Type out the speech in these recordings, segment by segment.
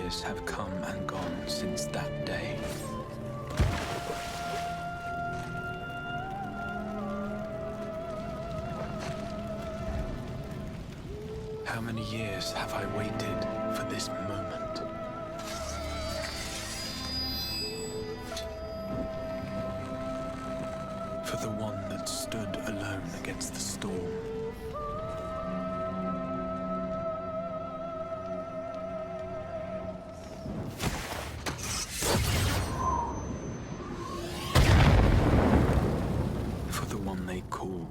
years have come and gone since that day. How many years have I waited for this moment? For the one that stood alone against the storm. For the one they called.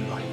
Light.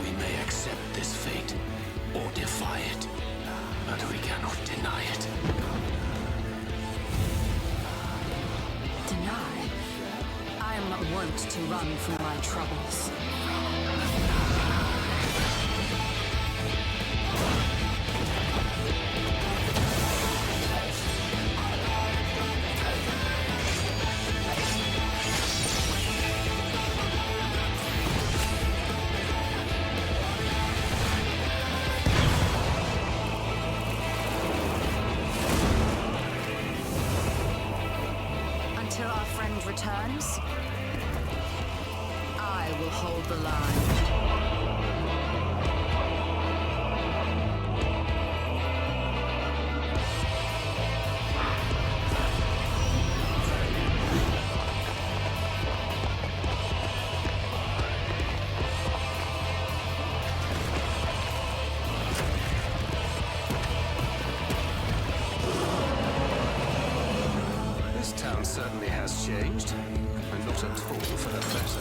We may accept this fate, or defy it, but we cannot deny it. Deny? I am not wont to run from my troubles. Until our friend returns, I will hold the line. Certainly has changed, and not at all for the better.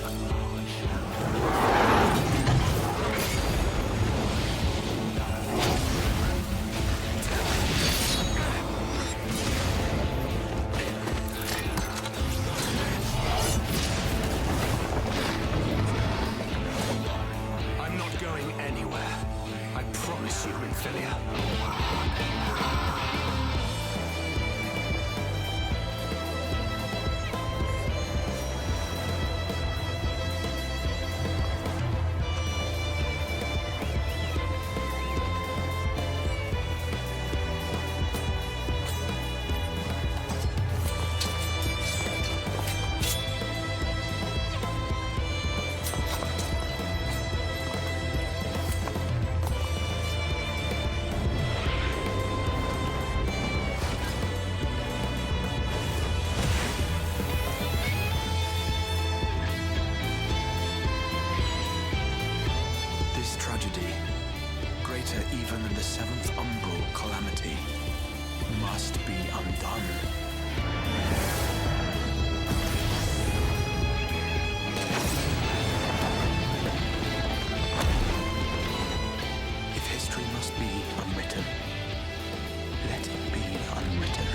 I'm not going anywhere. I promise you, Infilia. Even than the seventh umbral calamity, must be undone. If history must be unwritten, let it be unwritten.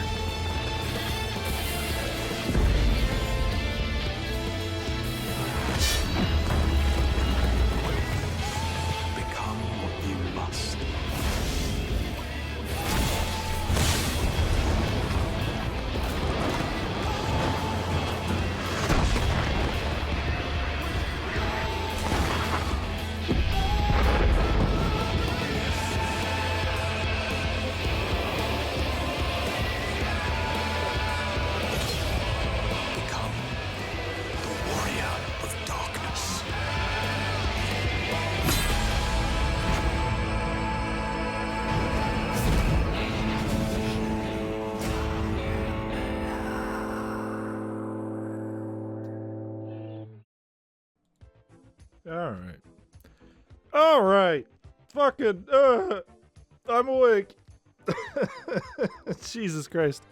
Alright. Alright. Fucking, I'm awake. Jesus Christ.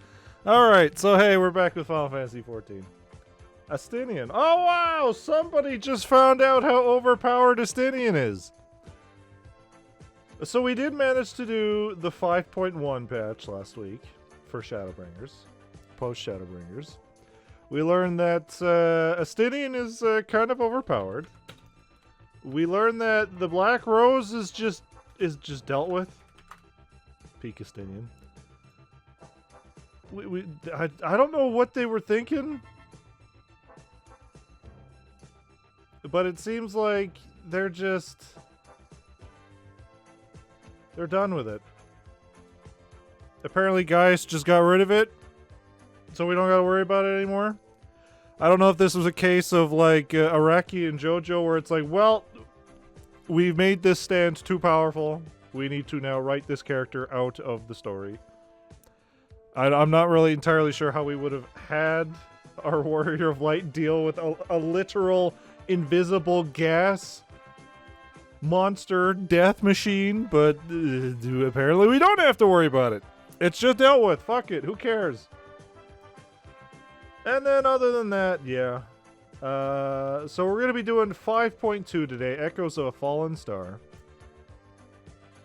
Alright, so hey, we're back with Final Fantasy XIV. Astinian. Oh wow! Somebody just found out how overpowered Astinian is. So we did manage to do the 5.1 patch last week for Shadowbringers. Post Shadowbringers. We learned that Astinian is kind of overpowered. We learned that the Black Rose is just dealt with. Peak Astinian. I don't know what they were thinking, but it seems like they're done with it. Apparently Gaius just got rid of it, so we don't gotta worry about it anymore. I don't know if this was a case of like Araki and JoJo where it's like, well, we've made this stand too powerful. We need to now write this character out of the story. I'm not really entirely sure how we would have had our Warrior of Light deal with a literal invisible gas monster death machine, but apparently we don't have to worry about it. It's just dealt with. Fuck it. Who cares? And then other than that, yeah. So we're going to be doing 5.2 today, Echoes of a Fallen Star.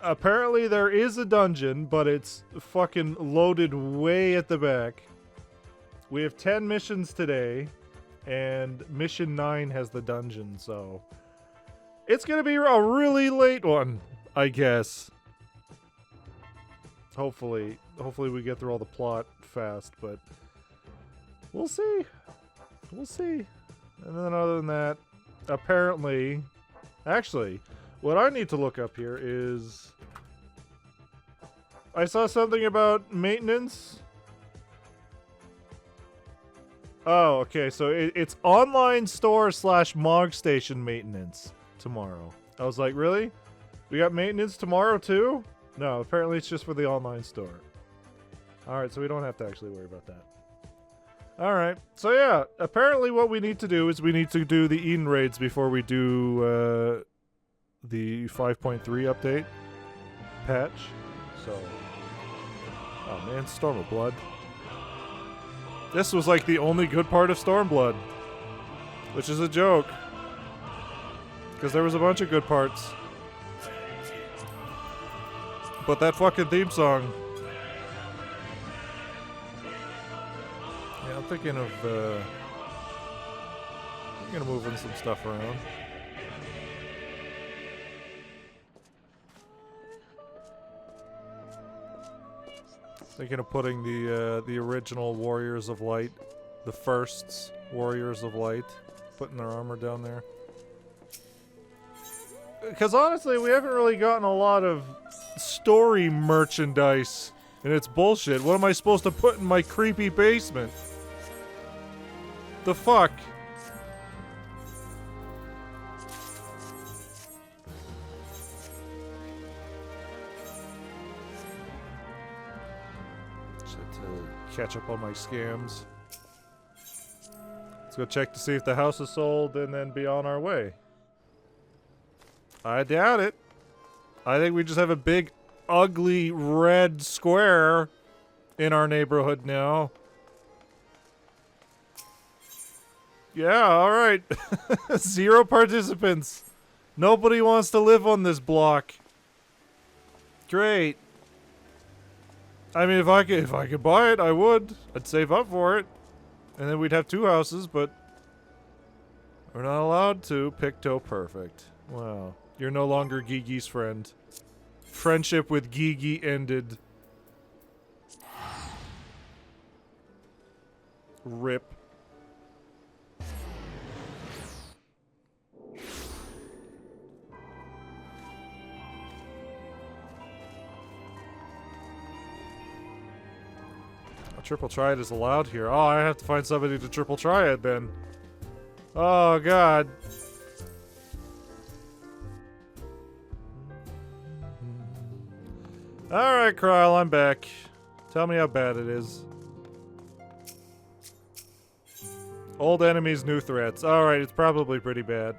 Apparently there is a dungeon, but it's fucking loaded way at the back. We have 10 missions today, and mission 9 has the dungeon, so it's gonna be a really late one, I guess. Hopefully we get through all the plot fast, but we'll see. We'll see. And then other than that, apparently, actually, what I need to look up here is I saw something about maintenance. Oh, okay, so it's online store / Mog Station maintenance tomorrow. I was like, really? We got maintenance tomorrow too? No, apparently it's just for the online store. Alright, so we don't have to actually worry about that. Alright, so yeah, apparently what we need to do is we need to do the Eden raids before we do the 5.3 update patch. So, oh man, Storm of Blood. This was like the only good part of Stormblood, which is a joke, because there was a bunch of good parts. But that fucking theme song. Yeah, I'm thinking of moving some stuff around. Thinking of putting the original Warriors of Light, the first Warriors of Light, putting their armor down there. Because honestly, we haven't really gotten a lot of story merchandise, and it's bullshit. What am I supposed to put in my creepy basement? The fuck? Catch up on my scams. Let's go check to see if the house is sold and then be on our way. I doubt it. I think we just have a big, ugly red square in our neighborhood now. Yeah, alright. 0 participants. Nobody wants to live on this block. Great. I mean, if I could buy it, I would. I'd save up for it. And then we'd have 2 houses, but we're not allowed to. Picto perfect. Wow. You're no longer Gigi's friend. Friendship with Gigi ended. Rip. Triple Triad is allowed here. Oh, I have to find somebody to Triple Triad then. Oh, God. Alright, Kryl, I'm back. Tell me how bad it is. Old enemies, new threats. Alright, it's probably pretty bad.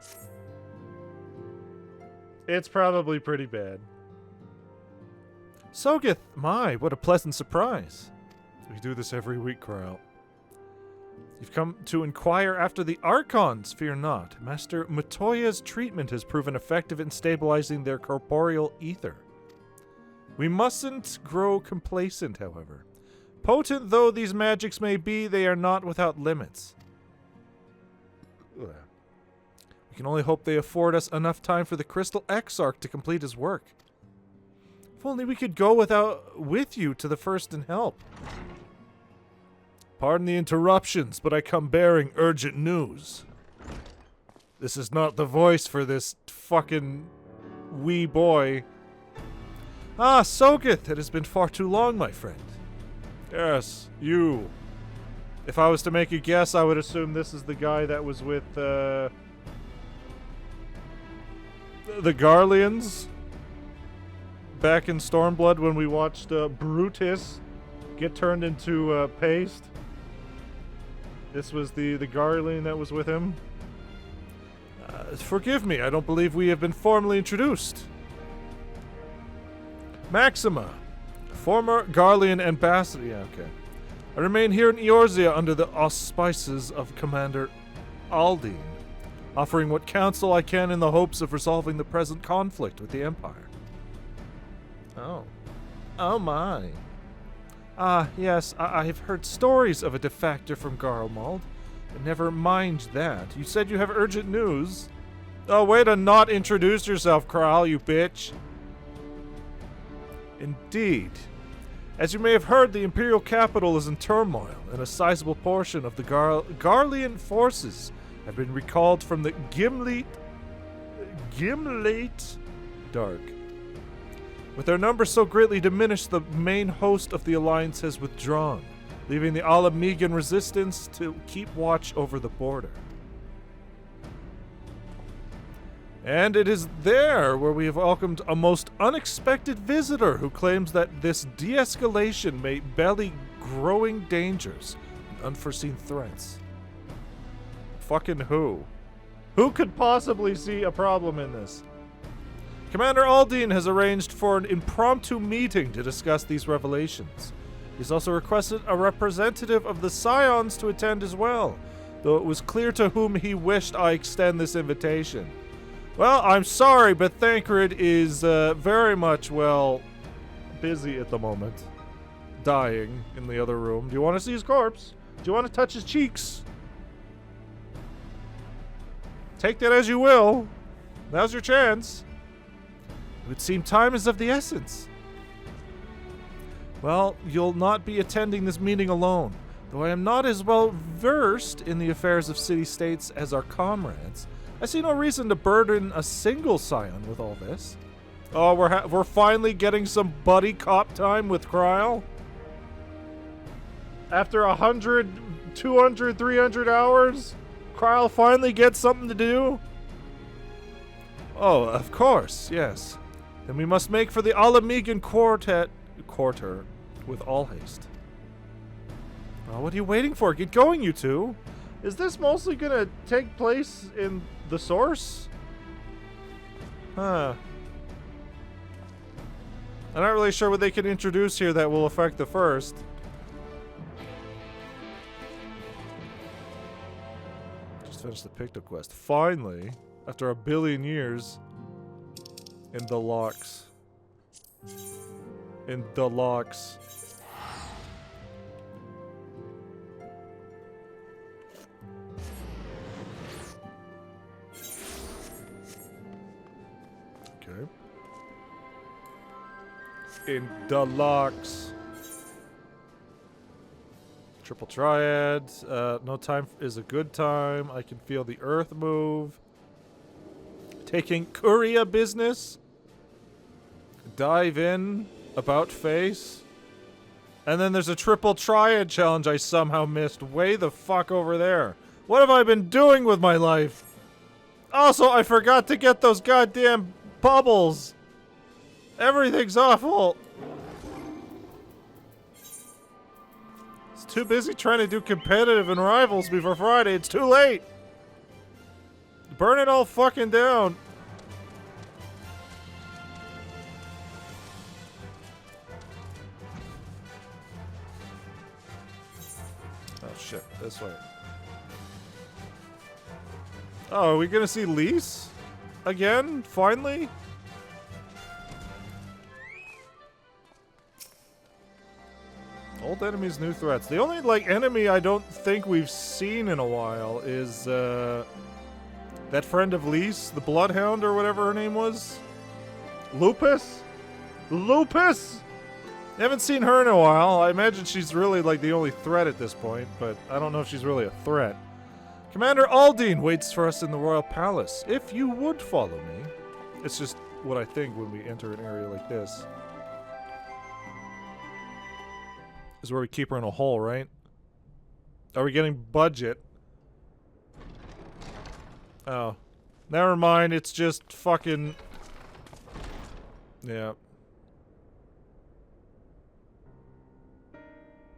It's probably pretty bad. Sogeth, my, what a pleasant surprise. We do this every week, Krile. You've come to inquire after the Archons. Fear not. Master Matoya's treatment has proven effective in stabilizing their corporeal ether. We mustn't grow complacent, however. Potent though these magics may be, they are not without limits. Ugh. We can only hope they afford us enough time for the Crystal Exarch to complete his work. If only we could go with you to the First and help. Pardon the interruptions, but I come bearing urgent news. This is not the voice for this fucking wee boy. Ah, Sogeth, it has been far too long, my friend. Yes, you. If I was to make a guess, I would assume this is the guy that was with, the Garleans back in Stormblood when we watched Brutus get turned into paste. This was the Garlean that was with him. Forgive me, I don't believe we have been formally introduced. Maxima, former Garlean ambassador. Yeah, okay. I remain here in Eorzea under the auspices of Commander Aldine, offering what counsel I can in the hopes of resolving the present conflict with the Empire. Oh. Oh my. Ah, yes, I've heard stories of a defector from Garlemald. But never mind that. You said you have urgent news. Oh, way to not introduce yourself, Krile, you bitch. Indeed. As you may have heard, the Imperial capital is in turmoil, and a sizable portion of the Garlean forces have been recalled from the Gimleat Dark. With their numbers so greatly diminished, the main host of the Alliance has withdrawn, leaving the Alamegan resistance to keep watch over the border. And it is there where we have welcomed a most unexpected visitor who claims that this de-escalation may belly growing dangers and unforeseen threats. Fucking who? Who could possibly see a problem in this? Commander Aldine has arranged for an impromptu meeting to discuss these revelations. He's also requested a representative of the Scions to attend as well, though it was clear to whom he wished I extend this invitation. Well, I'm sorry, but Thancred is very much, well, busy at the moment. Dying in the other room. Do you want to see his corpse? Do you want to touch his cheeks? Take that as you will. Now's your chance. It would seem time is of the essence. Well, you'll not be attending this meeting alone, though I am not as well versed in the affairs of city-states as our comrades. I see no reason to burden a single Scion with all this. Oh, we're finally getting some buddy cop time with Krile? After 100, 200, 300 hours? Krile finally gets something to do? Oh, of course, yes. Then we must make for the Alamegan quarter with all haste. Oh, what are you waiting for? Get going, you two. Is this mostly gonna take place in the source? Huh. I'm not really sure what they can introduce here that will affect the first. Just finished the Picto quest. Finally, after a billion years, in the locks. In the locks. Okay. In the locks. Triple triad. No time is a good time. I can feel the earth move. Taking Kuria business. Dive in. About face. And then there's a triple triad challenge I somehow missed. Way the fuck over there. What have I been doing with my life? Also, I forgot to get those goddamn bubbles. Everything's awful. It's too busy trying to do competitive and rivals before Friday. It's too late. Burn it all fucking down. shit. This way. Oh, are we gonna see Lise? Again? Finally? Old enemies, new threats. The only, like, enemy I don't think we've seen in a while is, that friend of Lise, the Bloodhound or whatever her name was. Lupus? Lupus? I haven't seen her in a while. I imagine she's really, like, the only threat at this point, but I don't know if she's really a threat. Commander Aldine waits for us in the Royal Palace. If you would follow me. It's just what I think when we enter an area like this. This is where we keep her in a hole, right? Are we getting budget? Oh. Never mind, it's just fucking... Yeah.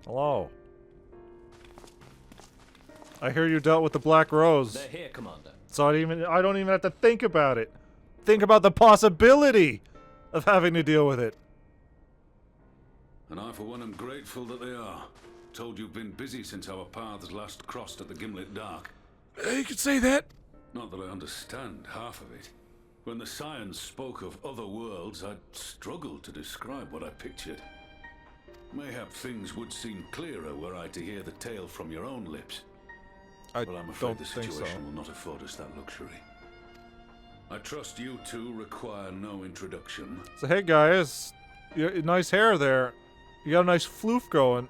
Hello. I hear you dealt with the Black Rose. They're here, Commander. So I don't even have to think about it. Think about the possibility of having to deal with it. And I, for one, am grateful that they are. Told you've been busy since our paths last crossed at the Gimlet Dark. You could say that. Not that I understand half of it. When the science spoke of other worlds, I struggled to describe what I pictured. Mayhap things would seem clearer were I to hear the tale from your own lips. But I'm afraid the situation will not afford us that luxury. I trust you two require no introduction. So hey guys, nice hair there. You got a nice floof going.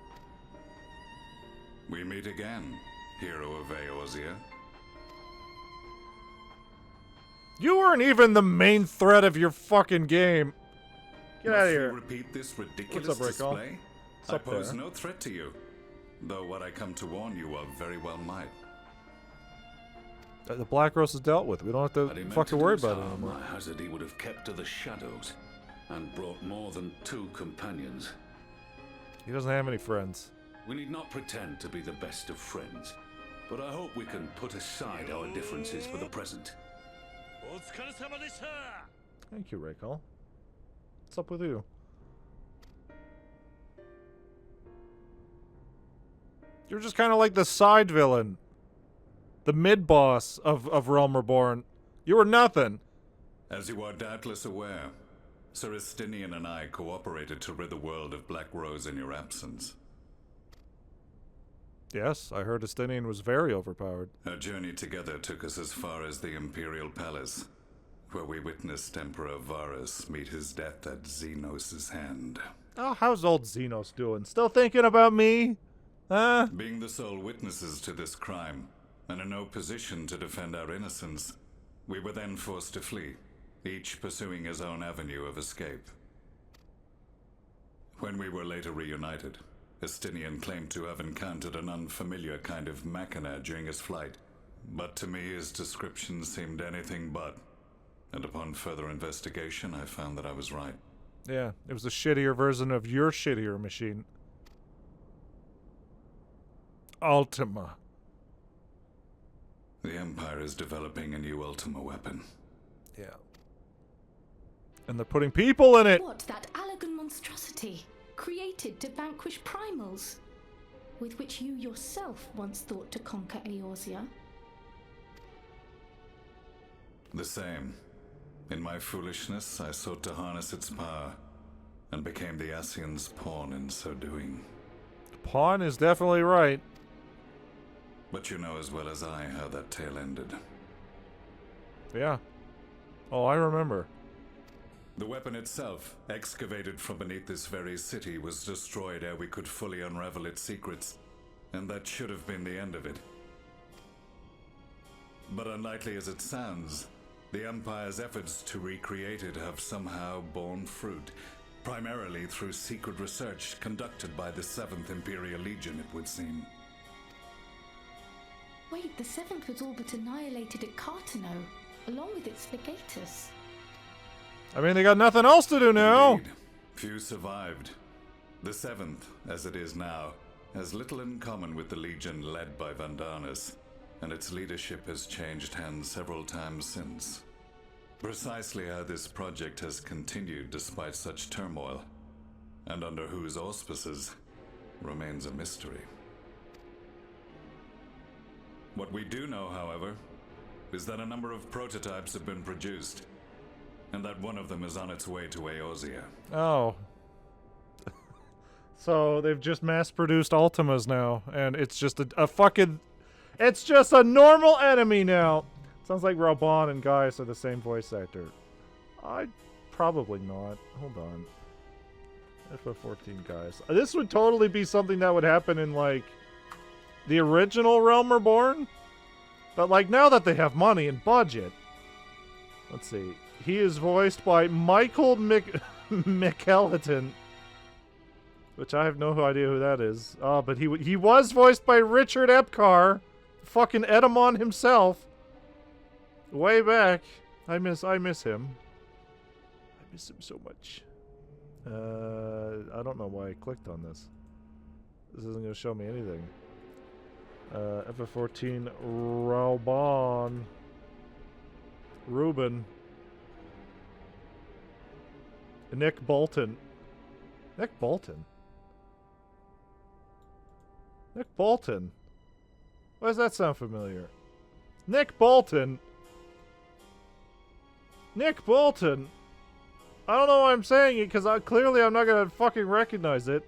We meet again, hero of Eorzea. You weren't even the main threat of your fucking game. Get out of here. Must we repeat this ridiculous What's up, Rickle? display? What's I up pose there? no threat to you, though what I come to warn you of very well might. The Black Rose is dealt with. We don't have to Had he meant fucking to worry do about it harm, anymore. I hazard he would have kept to the shadows and brought more than 2 companions. He doesn't have any friends. We need not pretend to be the best of friends, but I hope we can put aside our differences for the present. Thank you, Rachel. What's up with you? You're just kind of like the side villain. The mid-boss of Realm Reborn. You were nothing. As you are doubtless aware, Sir Estinian and I cooperated to rid the world of Black Rose in your absence. Yes, I heard Estinian was very overpowered. Our journey together took us as far as the Imperial Palace, where we witnessed Emperor Varus meet his death at Xenos' hand. Oh, how's old Xenos doing? Still thinking about me? Huh? Being the sole witnesses to this crime, and in no position to defend our innocence, we were then forced to flee, each pursuing his own avenue of escape. When we were later reunited, Estinian claimed to have encountered an unfamiliar kind of machina during his flight, but to me his description seemed anything but, and upon further investigation I found that I was right. Yeah, it was a shittier version of your shittier machine. Ultima. The Empire is developing a new Ultima weapon. Yeah. And they're putting people in it! What, that Allagan monstrosity, created to vanquish primals, with which you yourself once thought to conquer Eorzea? The same. In my foolishness, I sought to harness its power, and became the Ascian's pawn in so doing. Pawn is definitely right. But you know as well as I how that tale ended. Yeah. Oh, I remember. The weapon itself, excavated from beneath this very city, was destroyed ere we could fully unravel its secrets, and that should have been the end of it. But unlikely as it sounds, the Empire's efforts to recreate it have somehow borne fruit, primarily through secret research conducted by the 7th Imperial Legion, it would seem. Wait, the 7th was all but annihilated at Cartano, along with its legatus. I mean, they got nothing else to do now. Indeed, few survived. The 7th, as it is now, has little in common with the Legion led by Vandanis, and its leadership has changed hands several times since. Precisely how this project has continued despite such turmoil, and under whose auspices, remains a mystery. What we do know, however, is that a number of prototypes have been produced, and that one of them is on its way to Eorzea. Oh. So they've just mass-produced Ultimas now, and it's just a fucking... It's just a normal enemy now! Sounds like Raubon and Gaius are the same voice actor. Probably not. Hold on. FF14 Gaius. This would totally be something that would happen in, like, the original Realm Reborn. But, like, now that they have money and budget... Let's see. He is voiced by Michael McElhatton. Which I have no idea who that is. Oh, but he was voiced by Richard Epcar. Fucking Edamon himself. Way back. I miss him. I miss him so much. I don't know why I clicked on this. This isn't going to show me anything. FF14 Raubon. Ruben. Nick Bolton. Nick Bolton? Nick Bolton? Why does that sound familiar? Nick Bolton? Nick Bolton? I don't know why I'm saying it, because clearly I'm not going to fucking recognize it.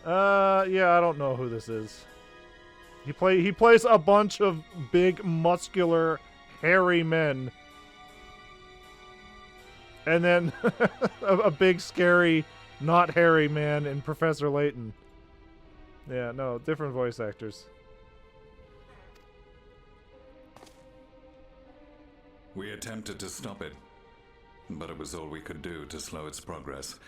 Yeah, I don't know who this is. He plays a bunch of big, muscular, hairy men. And then a big, scary, not hairy man in Professor Layton. Yeah, no, different voice actors. We attempted to stop it, but it was all we could do to slow its progress.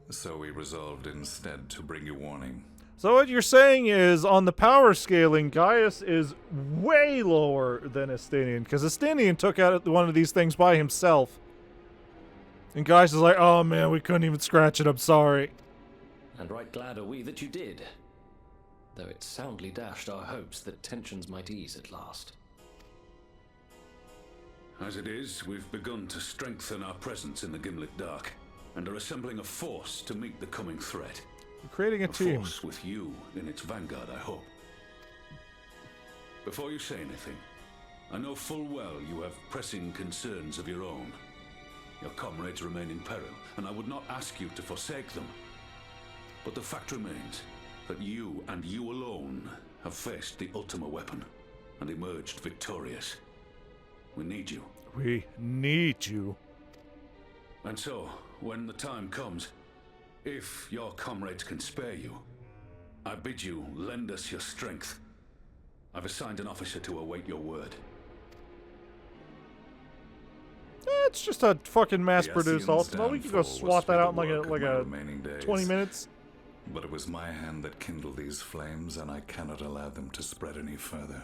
So we resolved instead to bring you warning. So what you're saying is, on the power scaling, Gaius is way lower than Estinian, because Estinian took out one of these things by himself. And Gaius is like, oh man, we couldn't even scratch it, I'm sorry. And right glad are we that you did. Though it soundly dashed our hopes that tensions might ease at last. As it is, we've begun to strengthen our presence in the Gimlet Dark, and are assembling a force to meet the coming threat. We're creating a team. Force with you in its vanguard, I hope. Before you say anything, I know full well you have pressing concerns of your own. Your comrades remain in peril, and I would not ask you to forsake them. But the fact remains that you, and you alone, have faced the Ultima weapon, and emerged victorious. We need you. We need you. And so, when the time comes, if your comrades can spare you, I bid you lend us your strength. I've assigned an officer to await your word. It's just a fucking mass-produced Ultima. We can go swat that out in like a 20 minutes. But it was my hand that kindled these flames, and I cannot allow them to spread any further.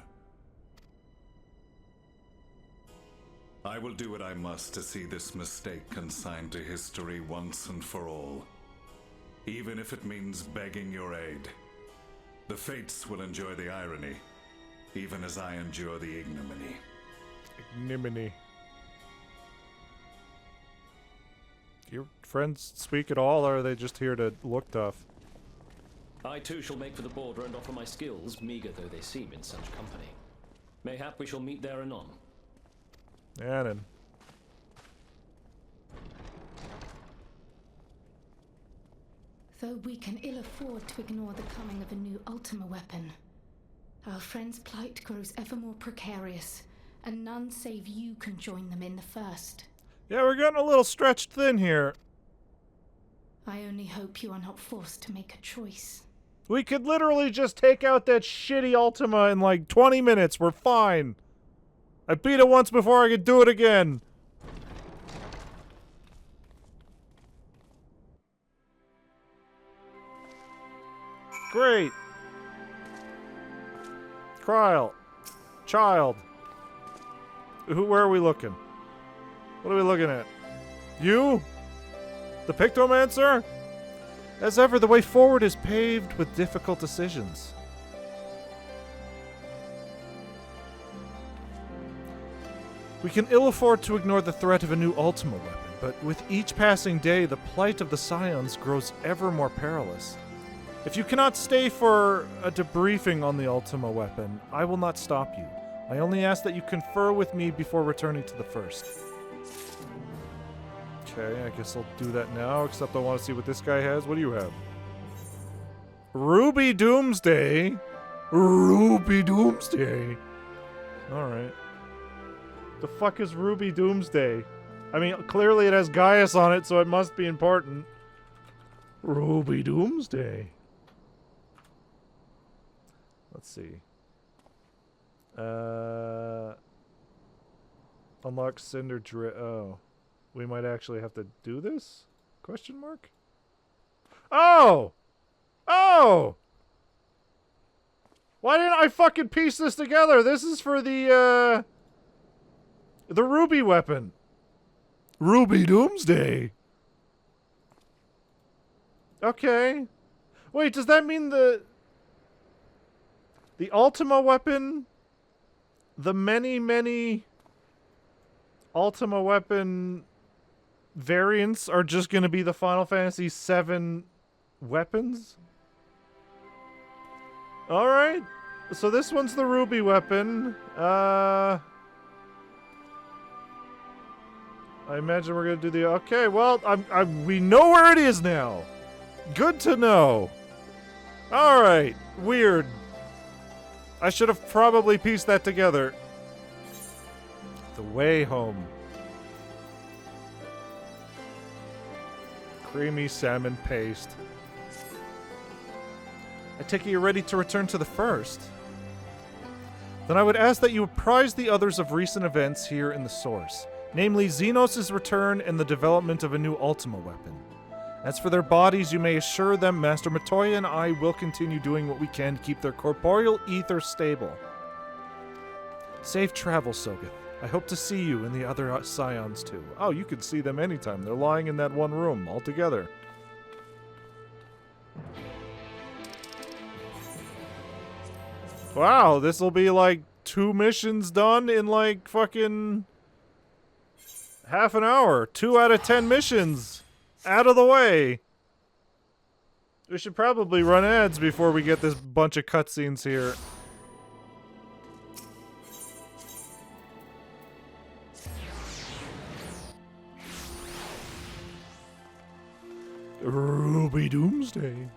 I will do what I must to see this mistake consigned to history once and for all. Even if it means begging your aid. The fates will enjoy the irony, even as I endure the ignominy. Ignominy. Your friends speak at all, or are they just here to look tough? I too shall make for the border and offer my skills, meager though they seem in such company. Mayhap we shall meet there anon. Anon. Though we can ill afford to ignore the coming of a new Ultima weapon, our friends' plight grows ever more precarious, and none save you can join them in the first. Yeah, we're getting a little stretched thin here. I only hope you are not forced to make a choice. We could literally just take out that shitty Ultima in like 20 minutes. We're fine. I beat it once before I could do it again. Great. Child. Where are we looking? What are we looking at? You? The Pictomancer? As ever, the way forward is paved with difficult decisions. We can ill afford to ignore the threat of a new Ultima weapon, but with each passing day, the plight of the Scions grows ever more perilous. If you cannot stay for a debriefing on the Ultima weapon, I will not stop you. I only ask that you confer with me before returning to the first. Okay, I guess I'll do that now, except I want to see what this guy has. What do you have? Ruby Doomsday? Ruby Doomsday. Alright. The fuck is Ruby Doomsday? I mean, clearly it has Gaius on it, so it must be important. Ruby Doomsday. Let's see. Unlock Cinder Oh. We might actually have to do this? Question mark? Oh! Oh! Why didn't I fucking piece this together? This is for the Ruby weapon. Ruby Doomsday. Okay. Wait, does that mean the Ultima weapon, the many Ultima weapon variants are just going to be the Final Fantasy VII weapons? Alright. So this one's the Ruby weapon. I imagine we're going to do the... Okay, well, we know where it is now. Good to know. Alright. Weird. I should have probably pieced that together. The way home. Creamy salmon paste. I take it you're ready to return to the first. Then I would ask that you apprise the others of recent events here in the source. Namely, Xenos' return and the development of a new Ultima weapon. As for their bodies, you may assure them Master Matoya and I will continue doing what we can to keep their corporeal ether stable. Safe travel, Sogeth. I hope to see you and the other Scions too. Oh, you can see them anytime. They're lying in that one room, all together. Wow, this'll be like 2 missions done in like fucking half an hour. 2 out of 10 missions. Out of the way. We should probably run ads before we get this bunch of cutscenes here. Ruby Doomsday.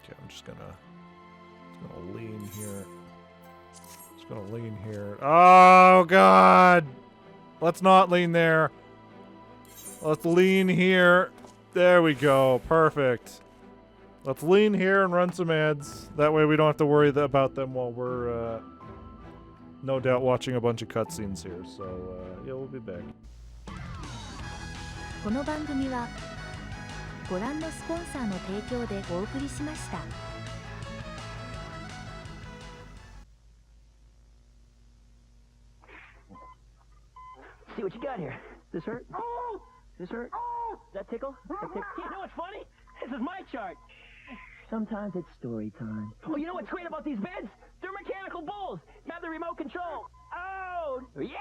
Okay, I'm just gonna lean here. Just gonna lean here. Oh God! Let's not lean there. Let's lean here. There we go. Perfect. Let's lean here and run some ads. That way we don't have to worry about them while we're no doubt watching a bunch of cutscenes here. So yeah, we'll be back. この番組はご覧のスポンサーの提供でお送りしました。 See what you got here. This hurt? This hurt? That tickle? That tickle? You know what's funny? This is my chart. Sometimes it's story time. Oh, you know what's great about these beds? They're mechanical bulls. You have the remote control. Oh, yeah!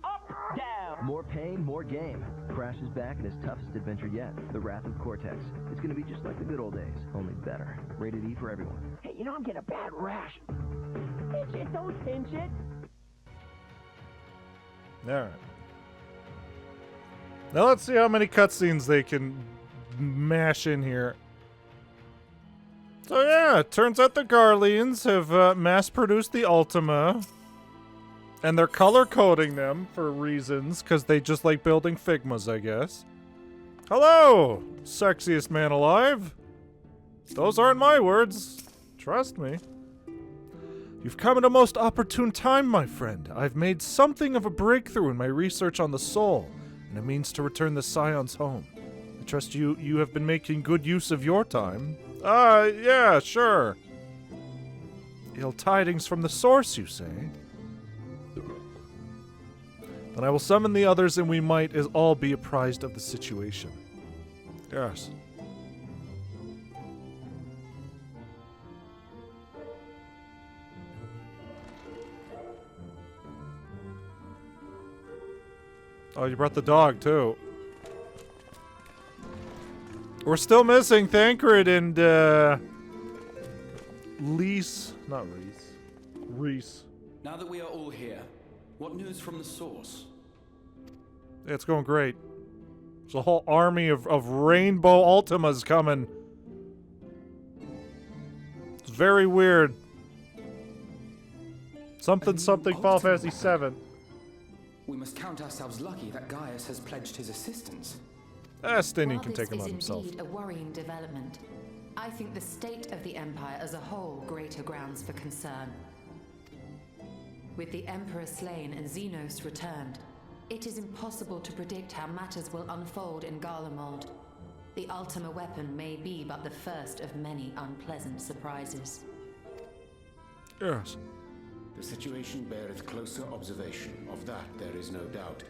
Up, down. More pain, more game. Crash is back in his toughest adventure yet, The Wrath of Cortex. It's gonna be just like the good old days, only better. Rated E for everyone. Hey, you know I'm getting a bad rash. Pinch it, don't pinch it. Alright. Now let's see how many cutscenes they can mash in here. So yeah, it turns out the Garleans have mass-produced the Ultima. And they're color-coding them for reasons, because they just like building Figmas, I guess. Hello, sexiest man alive. Those aren't my words. Trust me. You've come at a most opportune time, my friend. I've made something of a breakthrough in my research on the soul, and it means to return the Scions home. I trust you have been making good use of your time. Yeah, sure. Ill tidings from the source, you say? Then I will summon the others and we might all be apprised of the situation. Yes. Oh, you brought the dog, too. We're still missing Thancred and Reese. Now that we are all here, what news from the source? Yeah, it's going great. There's a whole army of rainbow Ultimas coming. It's very weird. Something Final Fantasy VII. We must count ourselves lucky that Gaius has pledged his assistance. Stinian can take him on himself. This is indeed a worrying development. I think the state of the Empire as a whole greater grounds for concern. With the Emperor slain and Xenos returned, it is impossible to predict how matters will unfold in Garlemald. The Ultima weapon may be but the first of many unpleasant surprises. Yes. The situation beareth closer observation, of that there is no doubt,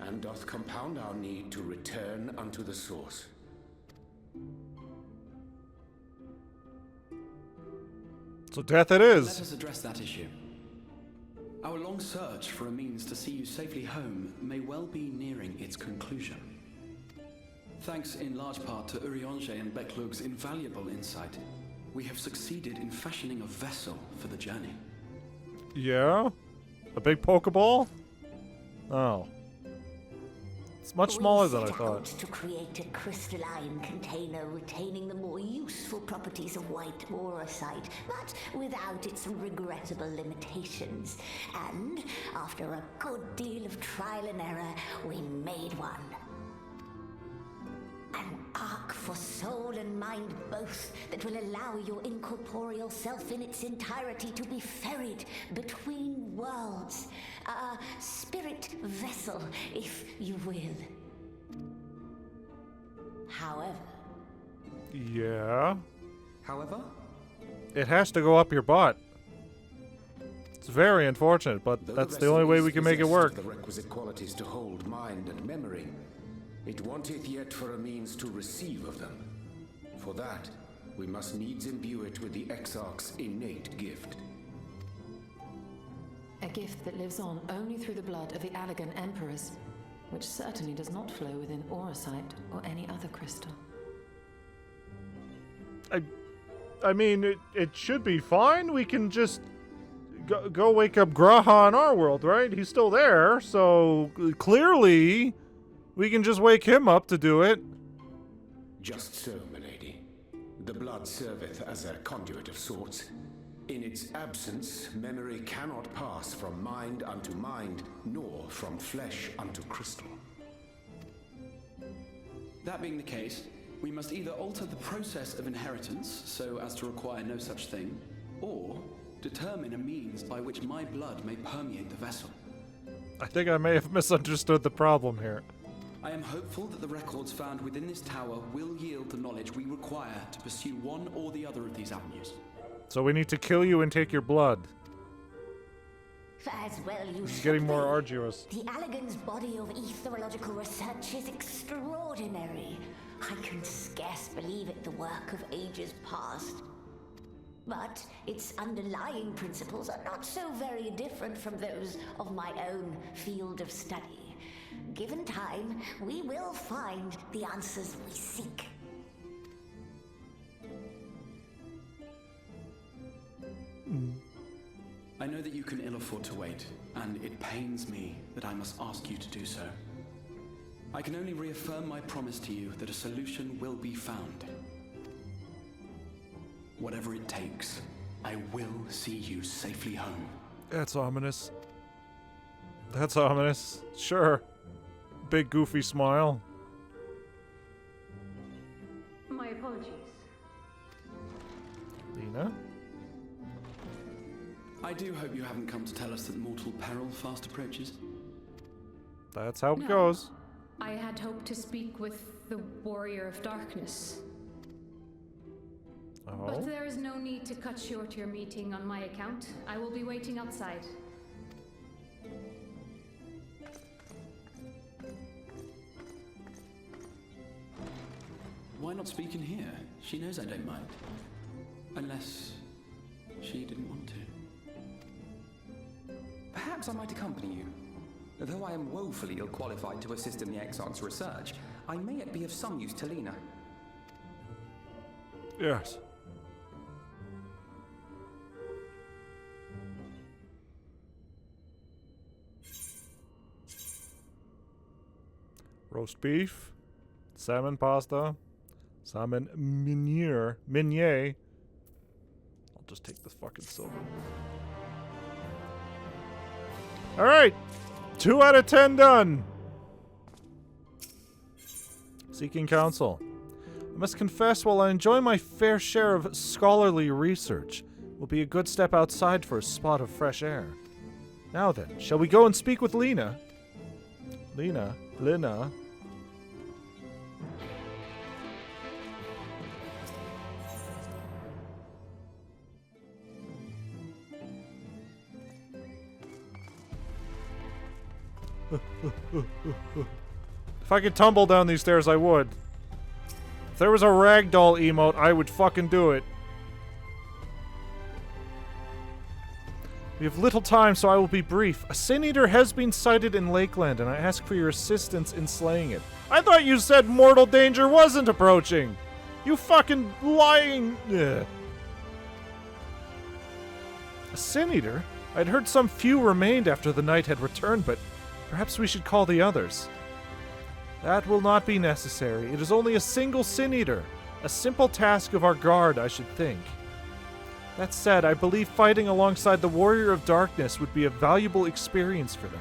and doth compound our need to return unto the source. So death it is. Let us address that issue. Our long search for a means to see you safely home may well be nearing its conclusion. Thanks in large part to Urianger and Beklug's invaluable insight, we have succeeded in fashioning a vessel for the journey. Yeah? A big Pokeball? Oh. It's much smaller than I thought. To create a crystalline container retaining the more useful properties of white aurosite, but without its regrettable limitations. And after a good deal of trial and error, we made one. An ark for soul and mind both that will allow your incorporeal self in its entirety to be ferried between worlds. A spirit vessel, if you will. However... Yeah? However? It has to go up your butt. It's very unfortunate, but that's the only way we can make it work. The requisite qualities to hold mind and memory. It wanteth yet for a means to receive of them. For that, we must needs imbue it with the Exarch's innate gift. A gift that lives on only through the blood of the Allegan Emperors, which certainly does not flow within aurosite or any other crystal. I mean, it should be fine. We can just go wake up Graha in our world, right? He's still there, so clearly we can just wake him up to do it. Just so, milady. The blood serveth as a conduit of sorts. In its absence, memory cannot pass from mind unto mind, nor from flesh unto crystal. That being the case, we must either alter the process of inheritance so as to require no such thing, or determine a means by which my blood may permeate the vessel. I think I may have misunderstood the problem here. I am hopeful that the records found within this tower will yield the knowledge we require to pursue one or the other of these avenues. So we need to kill you and take your blood. As well you This is getting more arduous. The Allegan's body of etherological research is extraordinary. I can scarce believe it the work of ages past. But its underlying principles are not so very different from those of my own field of study. Given time, we will find the answers we seek. I know that you can ill afford to wait, and it pains me that I must ask you to do so. I can only reaffirm my promise to you that a solution will be found. Whatever it takes, I will see you safely home. That's ominous. That's ominous. Sure. Big goofy smile. My apologies. Lena? I do hope you haven't come to tell us that mortal peril fast approaches. That's how it goes. I had hoped to speak with the Warrior of Darkness. Oh. But there is no need to cut short your meeting on my account. I will be waiting outside. Why not speak in here? She knows I don't mind. Unless she didn't want to. Perhaps I might accompany you. Though I am woefully ill-qualified to assist in the Exarch's research, I may yet be of some use to Lena. Yes. Roast beef, salmon pasta, salmon meunier. I'll just take this fucking silver. All right, 2 out of 10 done. Seeking counsel. I must confess, while I enjoy my fair share of scholarly research, it will be a good step outside for a spot of fresh air. Now then, shall we go and speak with Lena? Lena. If I could tumble down these stairs, I would. If there was a ragdoll emote, I would fucking do it. We have little time, so I will be brief. A Sin Eater has been sighted in Lakeland, and I ask for your assistance in slaying it. I thought you said mortal danger wasn't approaching! You fucking lying... Ugh. A Sin Eater? I'd heard some few remained after the knight had returned, but perhaps we should call the others. That will not be necessary. It is only a single Sin Eater. A simple task of our guard, I should think. That said, I believe fighting alongside the Warrior of Darkness would be a valuable experience for them.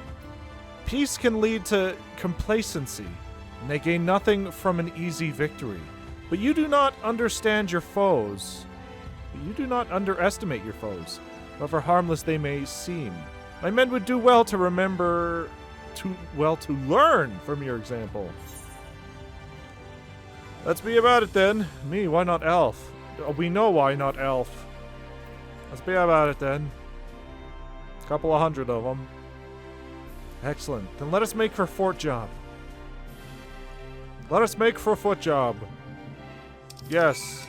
Peace can lead to complacency, and they gain nothing from an easy victory. But you do not understand your foes. You do not underestimate your foes, however harmless they may seem. My men would do well to remember... to learn from your example. Let's be about it then. Me, why not Elf? We know why not Elf. Let's be about it then. A couple of hundred of them. Excellent. Then let us make for fort job. Let us make for foot job. Yes.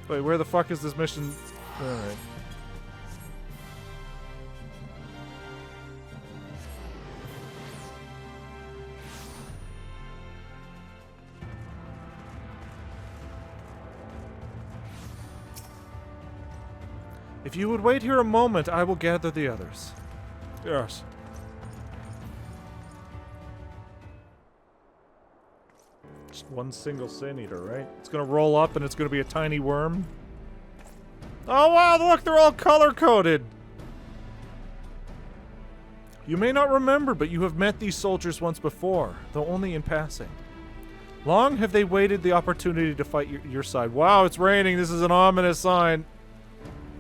Wait, where the fuck is this mission? Alright. If you would wait here a moment, I will gather the others. Yes. Just one single Sin Eater, right? It's gonna roll up and it's gonna be a tiny worm. Oh wow, look, they're all color-coded! You may not remember, but you have met these soldiers once before, though only in passing. Long have they waited the opportunity to fight your side. Wow, it's raining. This is an ominous sign.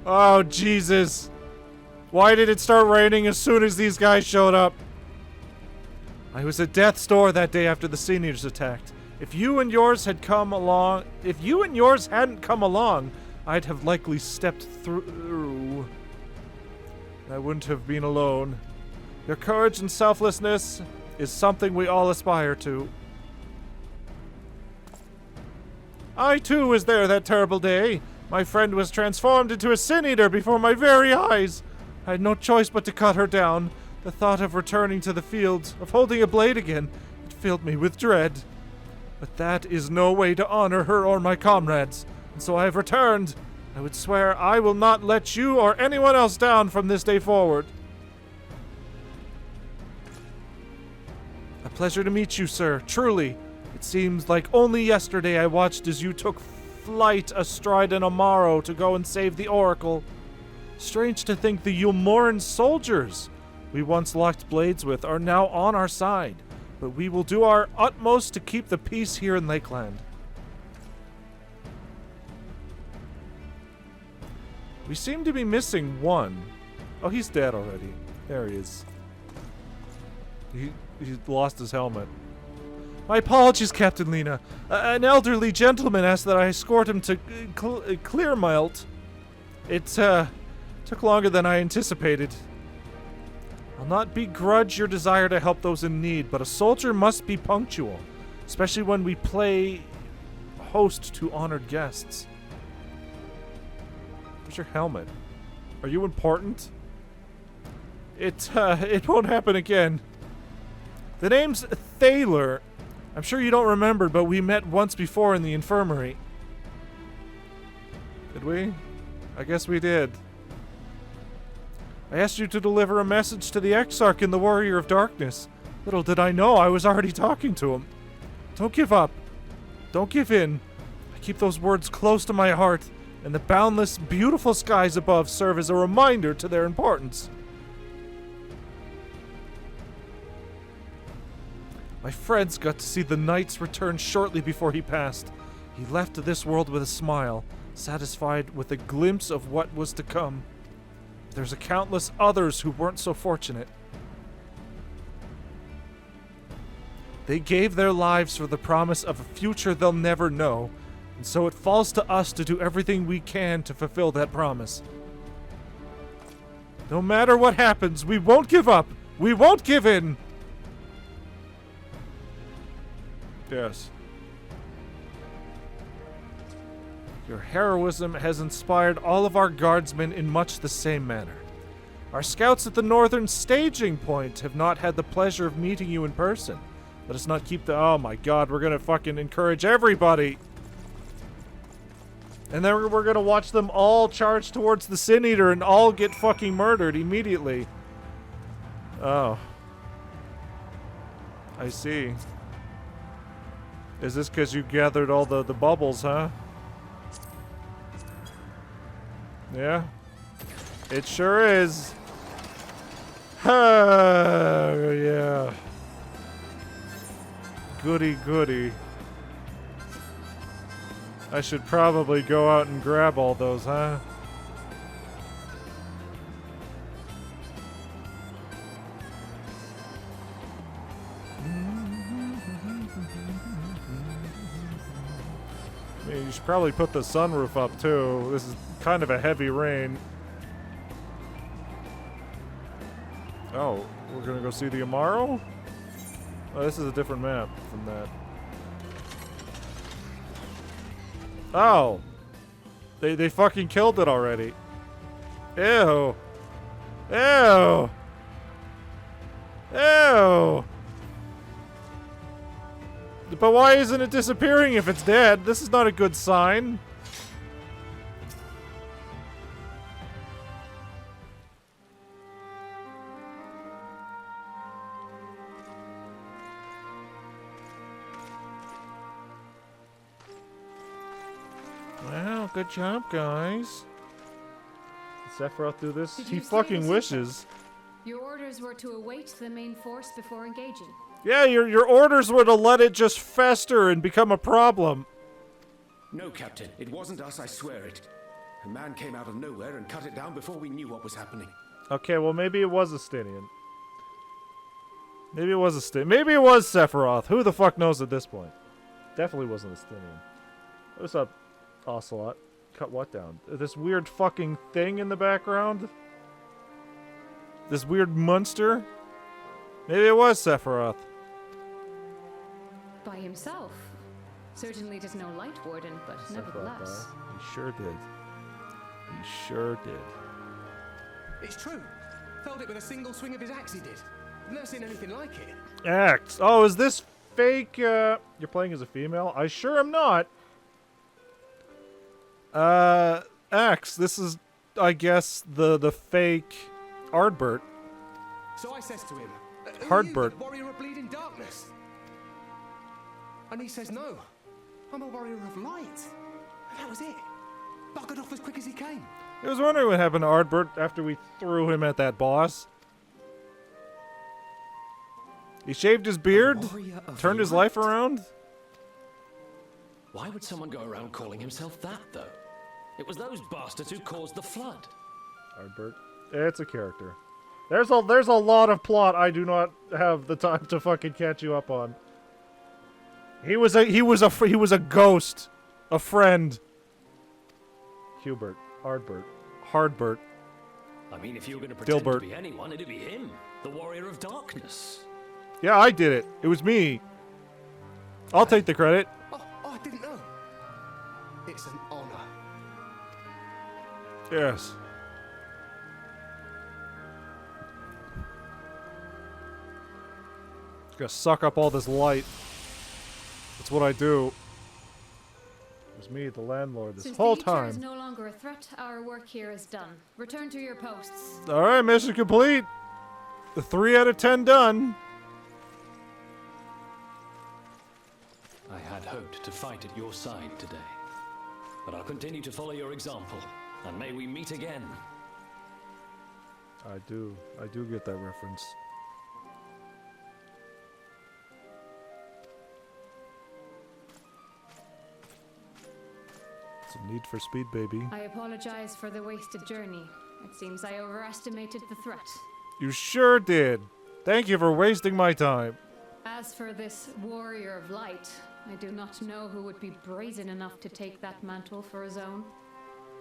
Oh, Jesus. Why did it start raining as soon as these guys showed up? I was at death's door that day after the Sin Eaters attacked. If you and yours hadn't come along, I'd have likely stepped through. I wouldn't have been alone. Your courage and selflessness is something we all aspire to. I too was there that terrible day. My friend was transformed into a Sin Eater before my very eyes. I had no choice but to cut her down. The thought of returning to the field, of holding a blade again, it filled me with dread. But that is no way to honor her or my comrades, and so I have returned. I would swear I will not let you or anyone else down from this day forward. A pleasure to meet you, sir, truly. It seems like only yesterday I watched as you took flight astride an Amaro to go and save the Oracle. Strange to think the Yulmoran soldiers we once locked blades with are now on our side, but we will do our utmost to keep the peace here in Lakeland. We seem to be missing one. Oh, he's dead already. There he is. He lost his helmet. My apologies, Captain Lena. An elderly gentleman asked that I escort him to Clearmelt. It took longer than I anticipated. I'll not begrudge your desire to help those in need, but a soldier must be punctual, especially when we play host to honored guests. Where's your helmet? Are you important? It won't happen again. The name's Thaler. I'm sure you don't remember, but we met once before in the infirmary. Did we? I guess we did. I asked you to deliver a message to the Exarch and the Warrior of Darkness. Little did I know I was already talking to him. Don't give up. Don't give in. I keep those words close to my heart, and the boundless, beautiful skies above serve as a reminder to their importance. My friends got to see the Knight's return shortly before he passed. He left this world with a smile, satisfied with a glimpse of what was to come. There's a countless others who weren't so fortunate. They gave their lives for the promise of a future they'll never know, and so it falls to us to do everything we can to fulfill that promise. No matter what happens, we won't give up. We won't give in. Yes. Your heroism has inspired all of our guardsmen in much the same manner. Our scouts at the northern staging point have not had the pleasure of meeting you in person. Let us not keep the... Oh my god, we're gonna fucking encourage everybody! And then we're gonna watch them all charge towards the Sin Eater and all get fucking murdered immediately. Oh. I see. Is this because you gathered all the bubbles, huh? Yeah. It sure is. Yeah. Goody goody. I should probably go out and grab all those, huh? I mean, you should probably put the sunroof up too. This is kind of a heavy rain. Oh, we're gonna go see the Amaro? Oh, this is a different map from that. Oh! They fucking killed it already. Ew! Ew! Ew! But why isn't it disappearing if it's dead? This is not a good sign. Wow, good job, guys. Did Sephiroth do this? He fucking wishes. Your orders were to await the main force before engaging. Yeah, your orders were to let it just fester and become a problem. No, Captain. It wasn't us, I swear it. A man came out of nowhere and cut it down before we knew what was happening. Okay, well maybe it was Estinian. Maybe it was Estinian. Maybe it was Sephiroth. Who the fuck knows at this point? Definitely wasn't Estinian. What's up, Ocelot? Cut what down? This weird fucking thing in the background? This weird monster? Maybe it was Sephiroth. By himself. Certainly does no light warden, but nevertheless. He sure did. He sure did. It's true. Felled it with a single swing of his axe, he did. I've never seen anything like it. Axe. Oh, is this fake? You're playing as a female? I sure am not. Axe. This is, I guess, the fake Ardbert. So I says to him, Hardbert. The warrior of bleeding darkness. And he says, no, I'm a warrior of light. And that was it. Buggered off as quick as he came. I was wondering what happened to Ardbert after we threw him at that boss. He shaved his beard, turned his life around. Why would someone go around calling himself that, though? It was those bastards who caused the flood. Ardbert. It's a character. There's a lot of plot I do not have the time to fucking catch you up on. He was a ghost, a friend. Hubert, Ardbert, Hardbert. I mean, if you were going to pretend Dilbert. to be anyone, it'd be him, the Warrior of Darkness. Yeah, I did it. It was me. I'll take the credit. Oh, I didn't know. It's an honor. Yes. Gonna suck up all this light. That's what I do. It was me, the landlord, this Since whole the Eater is time. no longer a threat, our work here is done. Return to your posts. Alright, mission complete. The 3 out of 10 done. I had hoped to fight at your side today, but I'll continue to follow your example, and may we meet again. I do get that reference. It's a need for speed, baby. I apologize for the wasted journey. It seems I overestimated the threat. You sure did. Thank you for wasting my time. As for this warrior of light, I do not know who would be brazen enough to take that mantle for his own.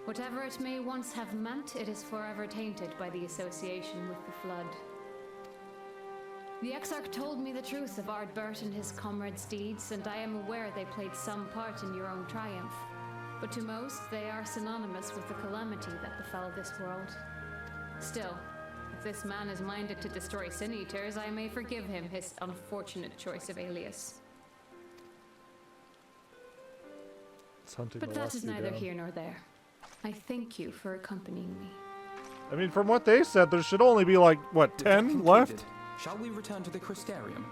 Whatever it may once have meant, it is forever tainted by the association with the Flood. The Exarch told me the truth of Ardbert and his comrades' deeds, and I am aware they played some part in your own triumph. But to most, they are synonymous with the calamity that befell this world. Still, if this man is minded to destroy Sin Eaters, I may forgive him his unfortunate choice of alias. It's hunting But the that last is few neither down. here nor there. I thank you for accompanying me. I mean, from what they said, there should only be like, what, 10 left? Shall we return to the Crystarium?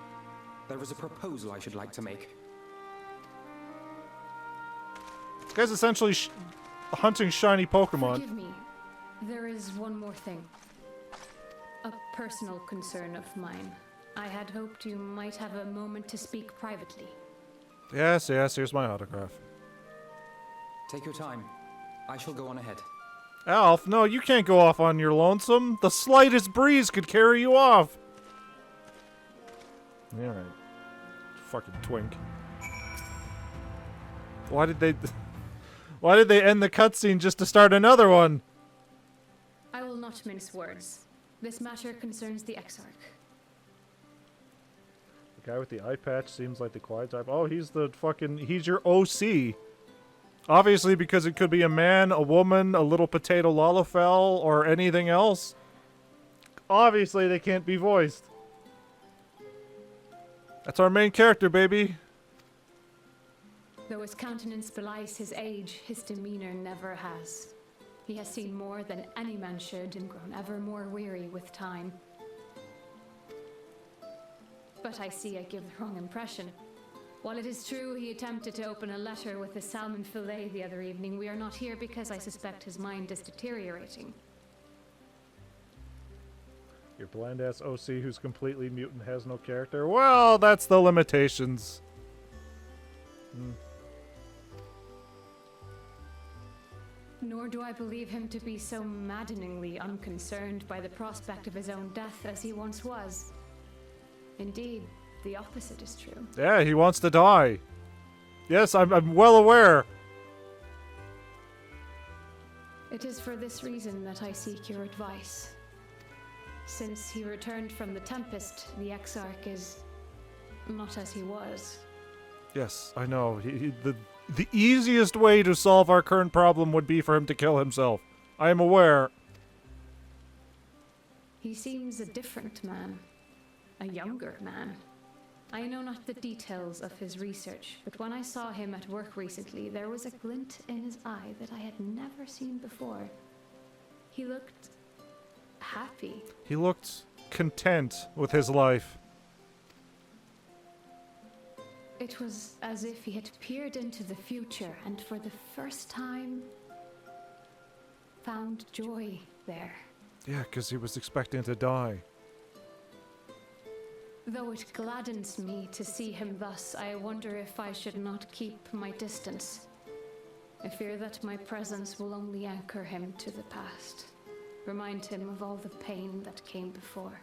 There is a proposal I should like to make. This guy's essentially hunting shiny Pokemon. Forgive me. There is one more thing. A personal concern of mine. I had hoped you might have a moment to speak privately. Yes, here's my autograph. Take your time. I shall go on ahead. Alf, no, you can't go off on your lonesome. The slightest breeze could carry you off. Alright. Fucking twink. Why did they end the cutscene just to start another one? I will not mince words. This matter concerns the Exarch. The guy with the eye patch seems like the quiet type. Oh, he's your OC. Obviously, because it could be a man, a woman, a little potato Lalafell, or anything else. Obviously, they can't be voiced. That's our main character, baby. Though his countenance belies his age, his demeanor never has. He has seen more than any man should and grown ever more weary with time. But I see I give the wrong impression. While it is true he attempted to open a letter with a salmon fillet the other evening, we are not here because I suspect his mind is deteriorating. Your bland-ass OC who's completely mute and has no character. Well, that's the limitations. Nor do I believe him to be so maddeningly unconcerned by the prospect of his own death as he once was. Indeed, the opposite is true. Yeah, he wants to die. Yes, I'm well aware. It is for this reason that I seek your advice. Since he returned from the Tempest, the Exarch is not as he was. Yes, I know. The easiest way to solve our current problem would be for him to kill himself. I am aware. He seems a different man. A younger man. I know not the details of his research, but when I saw him at work recently, there was a glint in his eye that I had never seen before. He looked happy. He looked content with his life. It was as if he had peered into the future and for the first time found joy there. Yeah, because he was expecting to die. Though it gladdens me to see him thus, I wonder if I should not keep my distance. I fear that my presence will only anchor him to the past, remind him of all the pain that came before.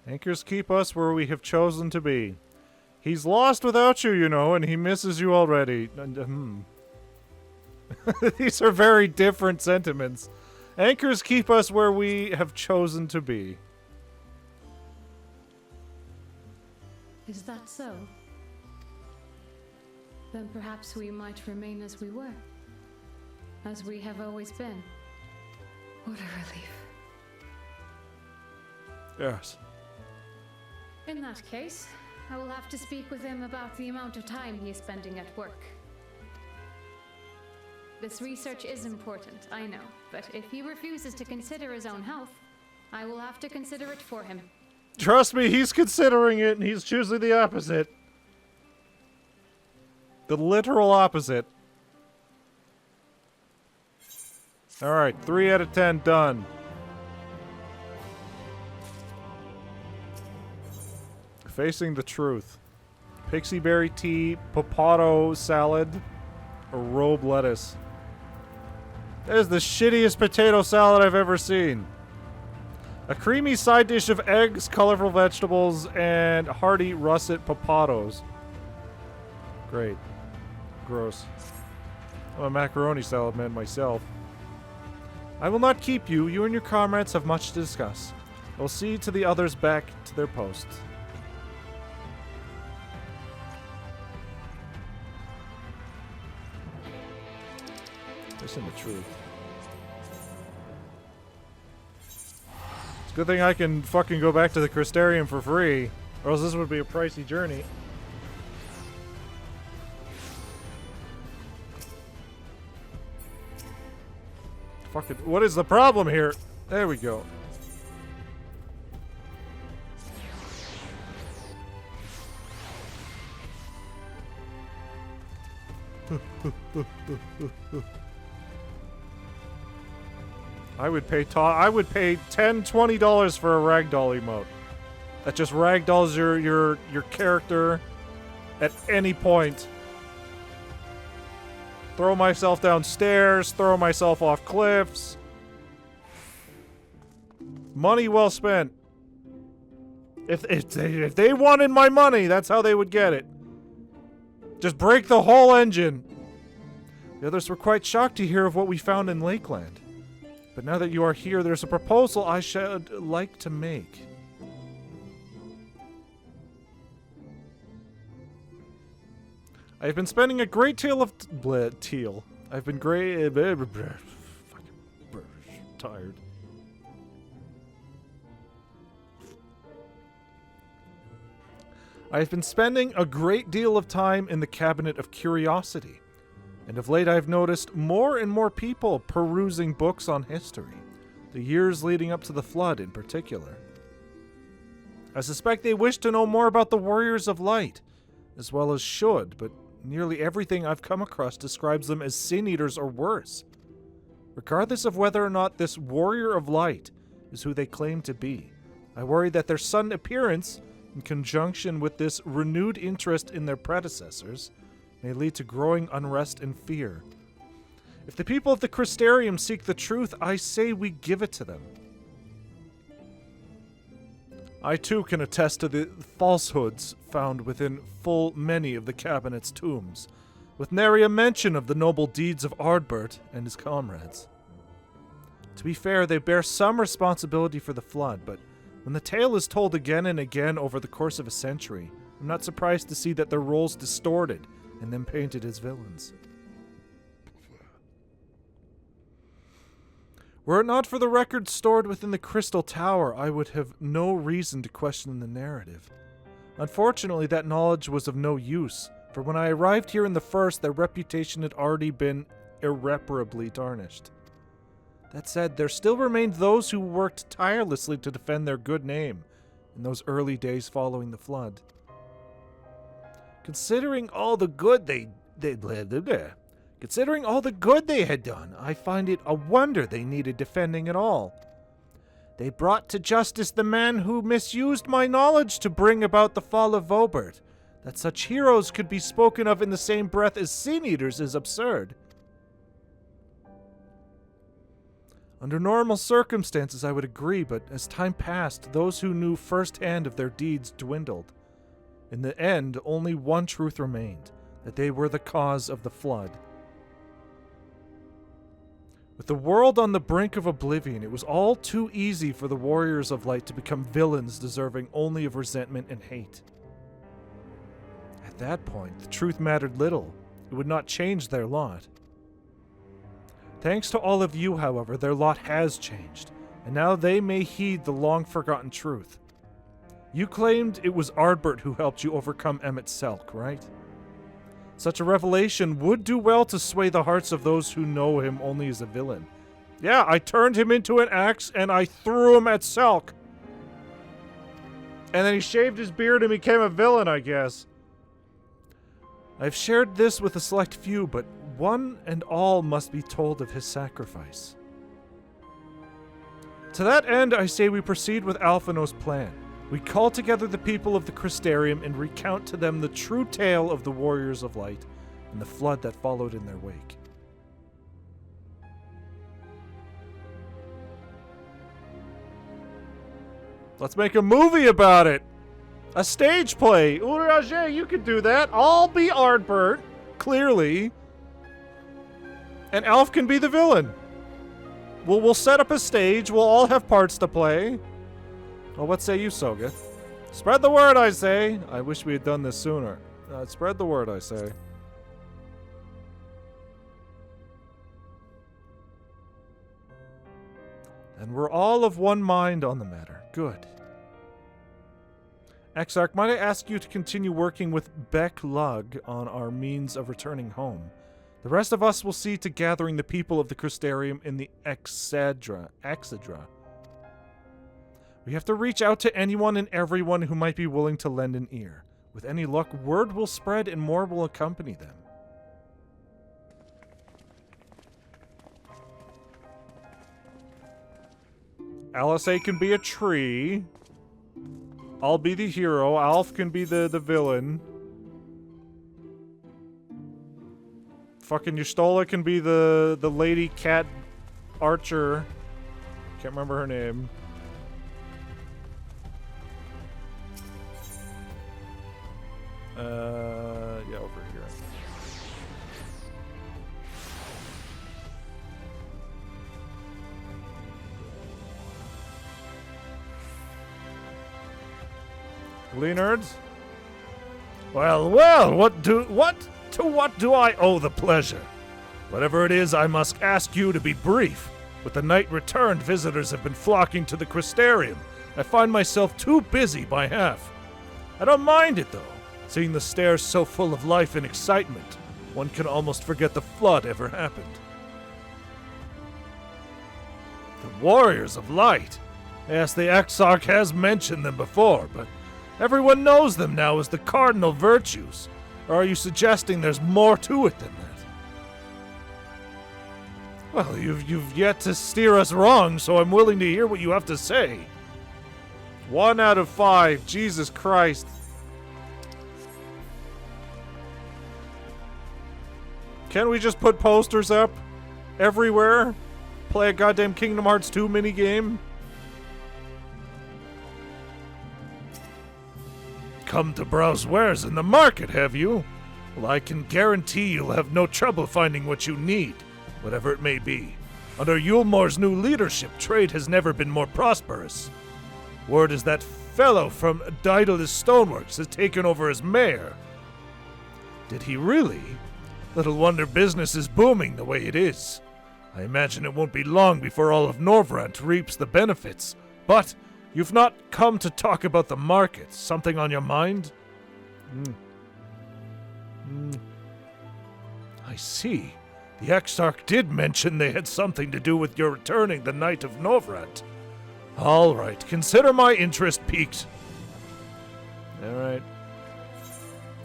Anchors keep us where we have chosen to be. He's lost without you, you know, and he misses you already. These are very different sentiments. Anchors keep us where we have chosen to be. Is that so? Then perhaps we might remain as we were. As we have always been. What a relief. Yes. In that case, I will have to speak with him about the amount of time he is spending at work. This research is important, I know, but if he refuses to consider his own health, I will have to consider it for him. Trust me, he's considering it and he's choosing the opposite. The literal opposite. Alright, 3 out of 10 done. Facing the truth. Pixie berry tea, potato salad, or robe lettuce. That is the shittiest potato salad I've ever seen. A creamy side dish of eggs, colorful vegetables, and hearty russet potatoes. Great. Gross. I'm a macaroni salad man myself. I will not keep you. You and your comrades have much to discuss. I will see to the others back to their posts. Listen the truth. It's a good thing I can fucking go back to the Crystarium for free, or else this would be a pricey journey. Fucking, what is the problem here? There we go. I would pay $10, $20 for a ragdoll emote. That just ragdolls your character at any point. Throw myself downstairs, throw myself off cliffs. Money well spent. If they wanted my money, that's how they would get it. Just break the whole engine. The others were quite shocked to hear of what we found in Lakeland. But now that you are here, there's a proposal I should like to make. I've been spending a great deal of I've been tired. I've been spending a great deal of time in the Cabinet of Curiosity, and of late I've noticed more and more people perusing books on history, the years leading up to the Flood in particular. I suspect they wish to know more about the Warriors of Light, as well as should, but nearly everything I've come across describes them as Sin Eaters or worse. Regardless of whether or not this Warrior of Light is who they claim to be, I worry that their sudden appearance, in conjunction with this renewed interest in their predecessors, may lead to growing unrest and fear. If the people of the Crystarium seek the truth, I say we give it to them. I too can attest to the falsehoods found within full many of the cabinet's tombs, with nary a mention of the noble deeds of Ardbert and his comrades. To be fair, they bear some responsibility for the Flood, but when the tale is told again and again over the course of a century, I'm not surprised to see that their roles distorted and then painted as villains. Were it not for the records stored within the Crystal Tower, I would have no reason to question the narrative. Unfortunately, that knowledge was of no use, for when I arrived here in the first, their reputation had already been irreparably tarnished. That said, there still remained those who worked tirelessly to defend their good name in those early days following the Flood. Considering all the good they had done, I find it a wonder they needed defending at all. They brought to justice the man who misused my knowledge to bring about the fall of Vobert. That such heroes could be spoken of in the same breath as Sin Eaters is absurd. Under normal circumstances, I would agree, but as time passed, those who knew firsthand of their deeds dwindled. In the end, only one truth remained, that they were the cause of the Flood. With the world on the brink of oblivion, it was all too easy for the Warriors of Light to become villains deserving only of resentment and hate. At that point, the truth mattered little. It would not change their lot. Thanks to all of you, however, their lot has changed, and now they may heed the long-forgotten truth. You claimed it was Ardbert who helped you overcome Emet-Selch, right? Such a revelation would do well to sway the hearts of those who know him only as a villain. Yeah, I turned him into an axe and I threw him at Selch. And then he shaved his beard and became a villain, I guess. I've shared this with a select few, but one and all must be told of his sacrifice. To that end, I say we proceed with Alphino's plan. We call together the people of the Crystarium and recount to them the true tale of the Warriors of Light and the flood that followed in their wake. Let's make a movie about it! A stage play! Urianger, you could do that! I'll be Ardbert, clearly. And Alf can be the villain. We'll set up a stage, we'll all have parts to play. Well, what say you, Sogeth? Spread the word, I say. I wish we had done this sooner. Spread the word, I say. And we're all of one mind on the matter. Good. Exarch, might I ask you to continue working with Beck-Lug on our means of returning home? The rest of us will see to gathering the people of the Crystarium in the XIV. We have to reach out to anyone and everyone who might be willing to lend an ear. With any luck, word will spread and more will accompany them. Alice A can be a tree. I'll be the hero. Alf can be the villain. Fucking Yustola can be the lady cat archer. Can't remember her name. Yeah, over here. Leonards? Well, what do I owe the pleasure? Whatever it is, I must ask you to be brief. With the night returned, visitors have been flocking to the Crystarium. I find myself too busy by half. I don't mind it, though. Seeing the stairs so full of life and excitement, one can almost forget the flood ever happened. The Warriors of Light. Yes, the Exarch has mentioned them before, but everyone knows them now as the cardinal virtues. Or are you suggesting there's more to it than that? Well, you've yet to steer us wrong, so I'm willing to hear what you have to say. 1 out of 5. Jesus Christ. Can't we just put posters up everywhere? Play a goddamn Kingdom Hearts 2 minigame? Come to browse wares in the market, have you? Well, I can guarantee you'll have no trouble finding what you need, whatever it may be. Under Yulmore's new leadership, trade has never been more prosperous. Word is that fellow from Daedalus Stoneworks has taken over as mayor. Did he really? Little wonder business is booming the way it is. I imagine it won't be long before all of Norvrant reaps the benefits. But you've not come to talk about the market. Something on your mind? I see. The Exarch did mention they had something to do with your returning the night of Norvrant. All right, consider my interest piqued. All right.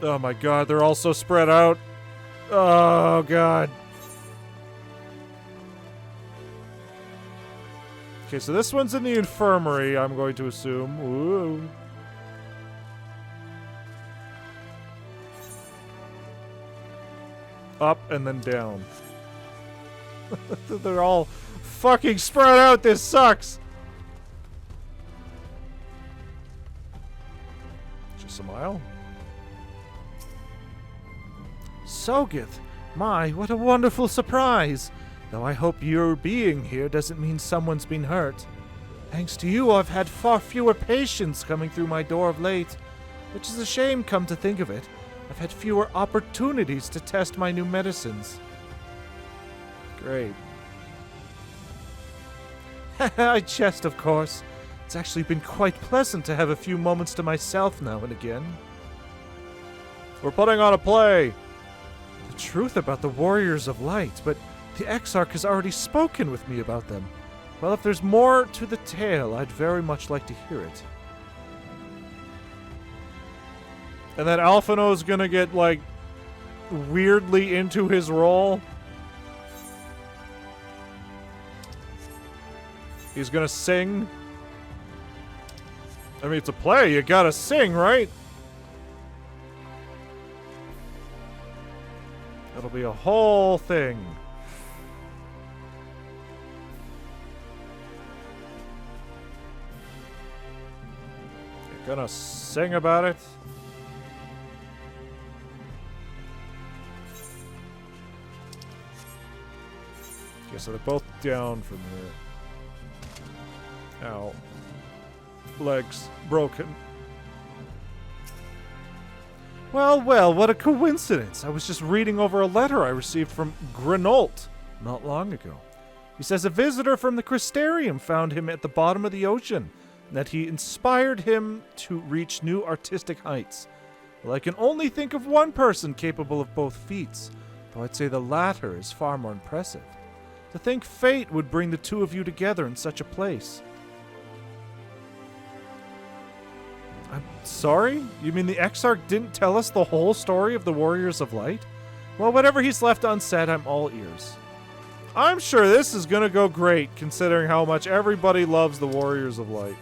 Oh my god, they're all so spread out. Oh god. Okay, so this one's in the infirmary, I'm going to assume. Ooh. Up and then down. They're all fucking spread out. This sucks. Just a mile. Sogeth, my, what a wonderful surprise. Though I hope your being here doesn't mean someone's been hurt. Thanks to you, I've had far fewer patients coming through my door of late. Which is a shame, come to think of it. I've had fewer opportunities to test my new medicines. Great. I jest, of course. It's actually been quite pleasant to have a few moments to myself now and again. We're putting on a play! The truth about the Warriors of Light, but the Exarch has already spoken with me about them. Well, if there's more to the tale, I'd very much like to hear it. And then Alphino's gonna get, like, weirdly into his role. He's gonna sing. I mean, it's a play, you gotta sing, right? It'll be a whole thing. You're gonna sing about it? Okay, so they're both down from here. Ow. Legs broken. Well, well, what a coincidence. I was just reading over a letter I received from Grenolt not long ago. He says a visitor from the Crystarium found him at the bottom of the ocean, and that he inspired him to reach new artistic heights. Well, I can only think of one person capable of both feats, though I'd say the latter is far more impressive. To think fate would bring the two of you together in such a place. I'm sorry? You mean the Exarch didn't tell us the whole story of the Warriors of Light? Well, whatever he's left unsaid, I'm all ears. I'm sure this is gonna go great, considering how much everybody loves the Warriors of Light.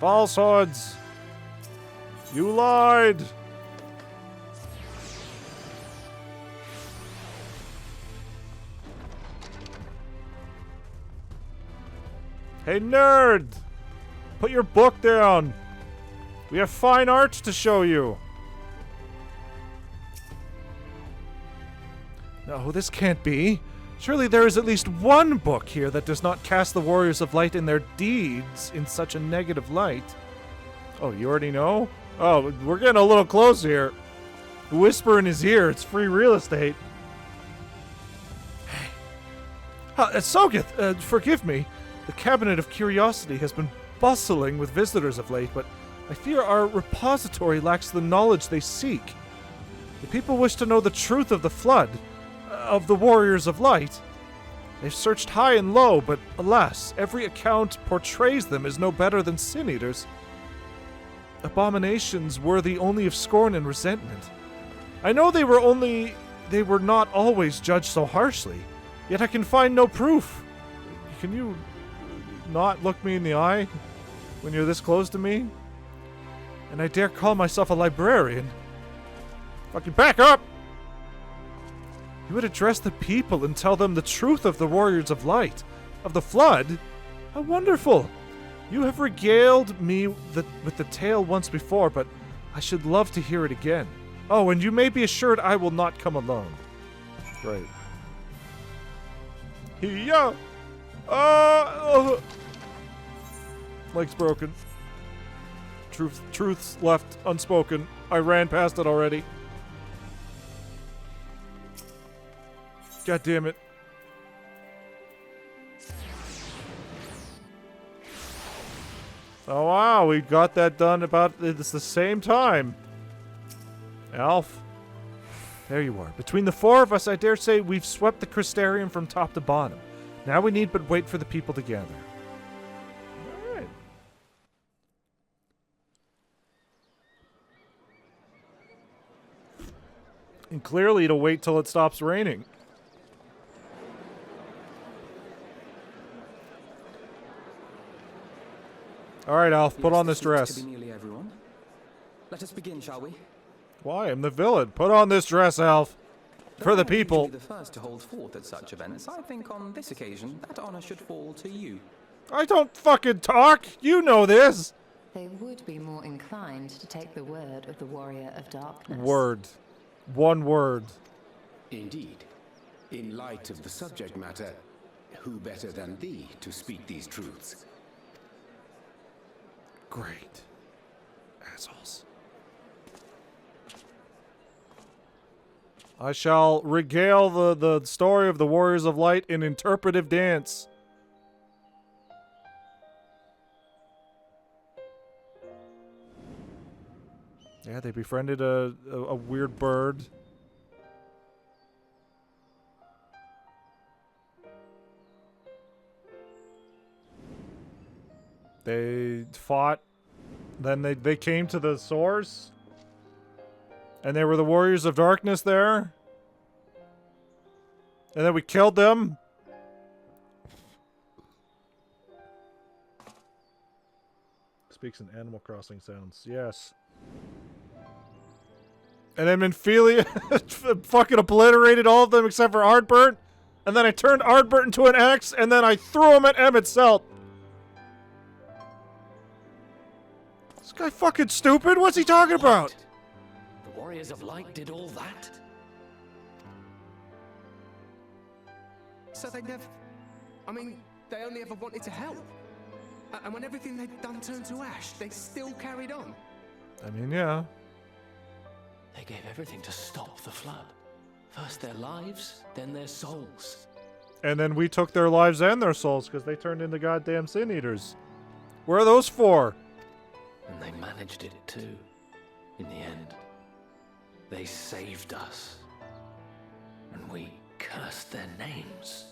Falsehoods! You lied! Hey, nerd! Put your book down! We have fine art to show you! No, this can't be. Surely there is at least one book here that does not cast the Warriors of Light and their deeds in such a negative light. Oh, you already know? Oh, we're getting a little close here. Whisper in his ear, it's free real estate. Hey. Sogeth, forgive me. The Cabinet of Curiosity has been bustling with visitors of late, but I fear our repository lacks the knowledge they seek. The people wish to know the truth of the flood, of the Warriors of Light. They've searched high and low, but alas, every account portrays them as no better than sin-eaters. Abominations worthy only of scorn and resentment. I know they were not always judged so harshly, yet I can find no proof. Can you not look me in the eye when you're this close to me? And I dare call myself a librarian. Fucking back up! You would address the people and tell them the truth of the Warriors of Light, of the Flood? How wonderful! You have regaled me with the tale once before, but I should love to hear it again. Oh, and you may be assured I will not come alone. Great. Yeah. Legs broken. Truth's left unspoken. I ran past it already. God damn it. Oh wow, we got that done about it's the same time. Alf. There you are. Between the four of us, I dare say we've swept the Crystarium from top to bottom. Now we need but wait for the people to gather. Alright. And clearly to wait till it stops raining. Alright, Alf, put on this dress. To be nearly everyone. Let us begin, shall we? Why? I'm the villain. Put on this dress, Alf. For the people. The first to hold forth at such events, I think on this occasion that honor should fall to you. I don't fucking talk. You know this. They would be more inclined to take the word of the Warrior of Darkness. Word. One word. Indeed. In light of the subject matter, who better than thee to speak these truths? Great. Assholes. I shall regale the story of the Warriors of Light in interpretive dance. Yeah, they befriended a weird bird. They fought. Then they came to the source. And they were the Warriors of Darkness there. And then we killed them. Speaks in Animal Crossing sounds. Yes. And then Minfilia fucking obliterated all of them except for Ardbert. And then I turned Ardbert into an axe, and then I threw him at Emet-Selch. This guy fucking stupid? What's he talking about? The Warriors of Light did all that? So they never... I mean, they only ever wanted to help. And when everything they'd done turned to ash, they still carried on. I mean, yeah. They gave everything to stop the flood. First their lives, then their souls. And then we took their lives and their souls because they turned into goddamn sin eaters. Where are those for? And they managed it too. In the end, they saved us. And we cursed their names.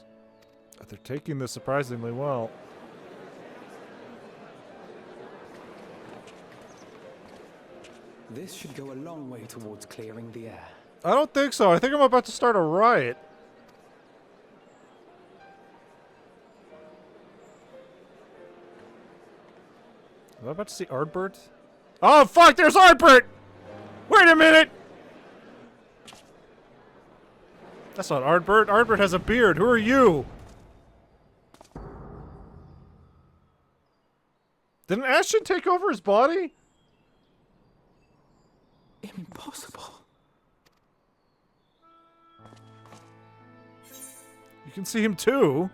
They're taking this surprisingly well. This should go a long way towards clearing the air. I don't think so. I think I'm about to start a riot. Am I about to see Ardbert? Oh, fuck! There's Ardbert! Wait a minute! That's not Ardbert. Ardbert has a beard. Who are you? Didn't Ashton take over his body? Impossible. You can see him too.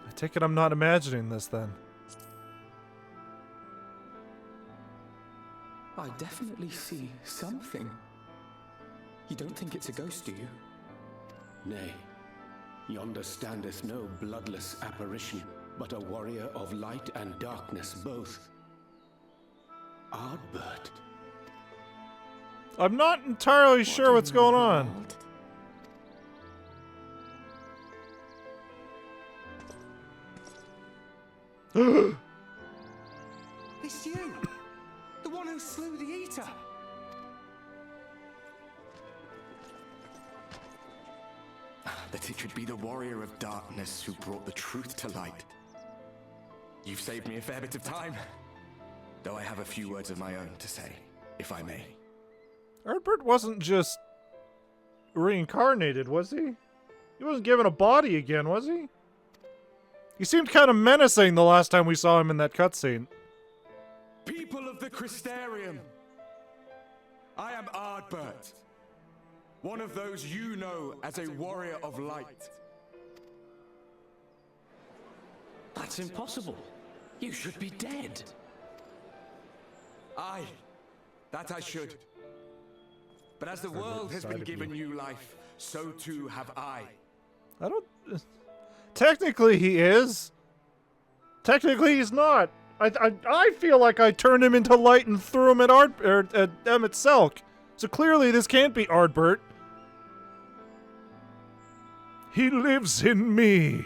I take it I'm not imagining this then. I definitely see something. You don't think it's a ghost, do you? Nay, yonder standeth no bloodless apparition, but a warrior of light and darkness both. Ardbert. I'm not entirely sure what's going on. It's you! The one who slew the Eater! That it should be the warrior of darkness who brought the truth to light. You've saved me a fair bit of time, though I have a few words of my own to say, if I may. Ardbert wasn't just reincarnated, was he? He wasn't given a body again, was he? He seemed kind of menacing the last time we saw him in that cutscene. People of the Crystarium, I am Ardbert, one of those you know as a warrior of light. That's impossible. You should be dead. Aye, that I should. But as the world has been given new life, so too have I. I don't... Technically he is. Technically he's not. I feel like I turned him into light and threw him at Emet-Selch. So clearly this can't be Ardbert. He lives in me.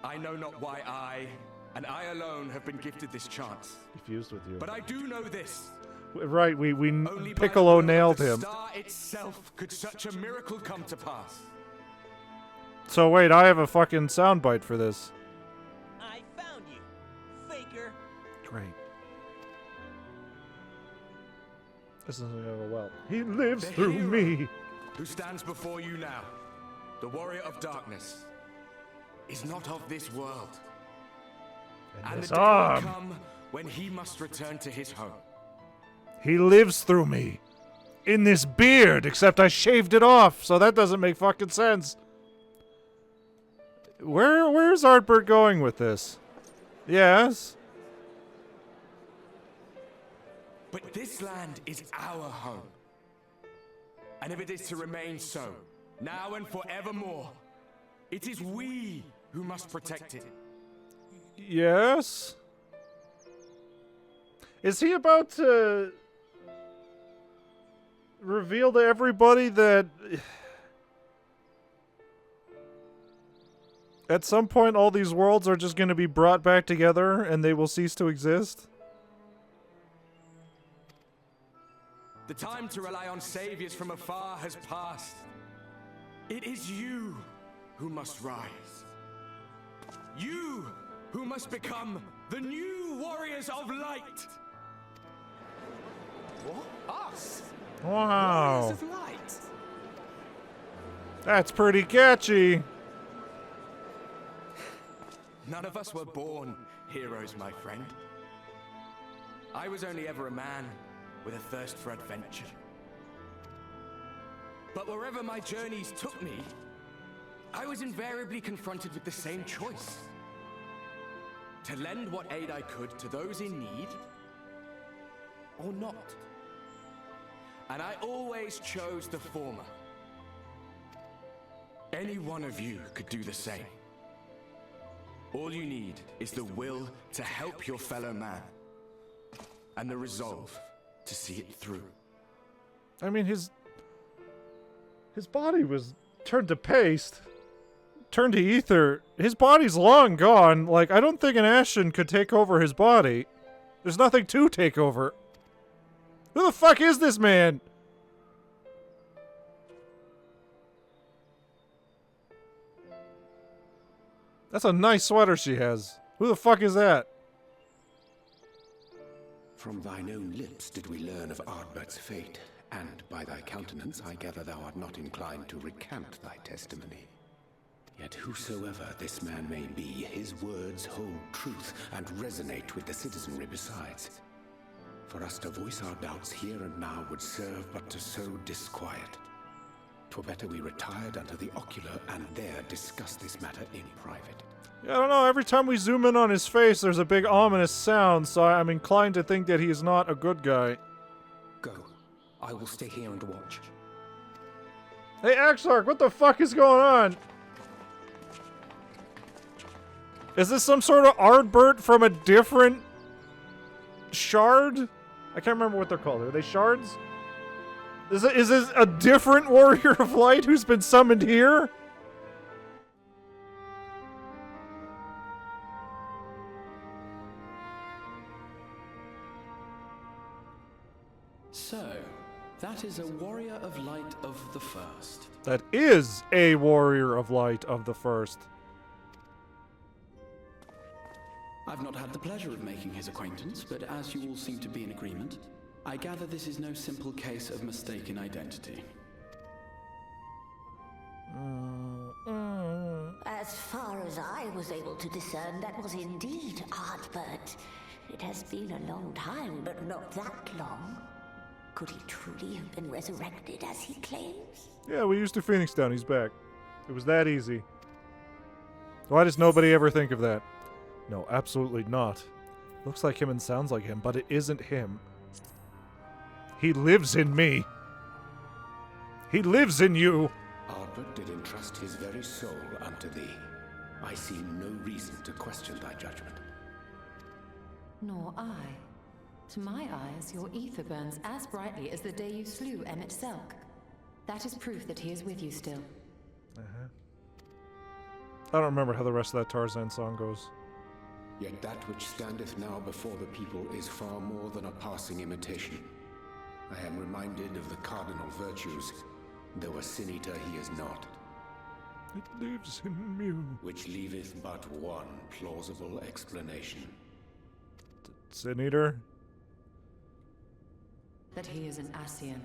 I know not why I, and I alone, have been gifted this chance. He fused with you. But I do know this. Right, we Piccolo nailed him. The star itself could such a miracle come to pass. So wait, I have a fucking soundbite for this. I found you, faker. Great. This isn't gonna go well. He lives The through hero me. Who stands before you now, the warrior of darkness, is not of this world. And the day will come when he must return to his home. He lives through me. In this beard, except I shaved it off, so that doesn't make fucking sense. Where's Ardbert going with this? Yes. But this land is our home. And if it is to remain so, now and forevermore, it is we who must protect it. Yes? Is he about to reveal to everybody that at some point all these worlds are just going to be brought back together and they will cease to exist? The time to rely on saviors from afar has passed. It is you who must rise. You who must become the new warriors of light. What? Us? Wow. Warriors of light? That's pretty catchy. None of us were born heroes, my friend. I was only ever a man with a thirst for adventure. But wherever my journeys took me, I was invariably confronted with the same choice. To lend what aid I could to those in need, or not. And I always chose the former. Any one of you could do the same. All you need is the will to help your fellow man, and the resolve to see it through. I mean, his body was turned to paste, turned to ether. His body's long gone. Like, I don't think an Ashen could take over his body. There's nothing to take over. Who the fuck is this man? That's a nice sweater she has. Who the fuck is that? From thine own lips did we learn of Ardbert's fate, and by thy countenance I gather thou art not inclined to recant thy testimony. Yet whosoever this man may be, his words hold truth and resonate with the citizenry besides. For us to voice our doubts here and now would serve but to sow disquiet. 'Twere better we retired unto the ocular and there discuss this matter in private. Yeah, I don't know, every time we zoom in on his face, there's a big ominous sound, so I'm inclined to think that he is not a good guy. Go. I will stay here and watch. Hey, Axark, what the fuck is going on? Is this some sort of Ardbert from a different shard? I can't remember what they're called. Are they shards? Is this a different Warrior of Light who's been summoned here? So, that is a Warrior of Light of the First. That is a Warrior of Light of the First. I've not had the pleasure of making his acquaintance, but as you all seem to be in agreement, I gather this is no simple case of mistaken identity. As far as I was able to discern, that was indeed Ardbert. It has been a long time, but not that long. Could he truly have been resurrected as he claims? Yeah, we used to Phoenix Down. He's back. It was that easy. Why does nobody ever think of that? No, absolutely not. Looks like him and sounds like him, but it isn't him. He lives in me. He lives in you. Ardbert did entrust his very soul unto thee. I see no reason to question thy judgment. Nor I. To my eyes, your ether burns as brightly as the day you slew Emet-Selch. That is proof that he is with you still. I don't remember how the rest of that Tarzan song goes. Yet that which standeth now before the people is far more than a passing imitation. I am reminded of the cardinal virtues. Though a sin-eater he is not. It lives in me. Which leaveth but one plausible explanation. Sin-eater? That he is an Ascian.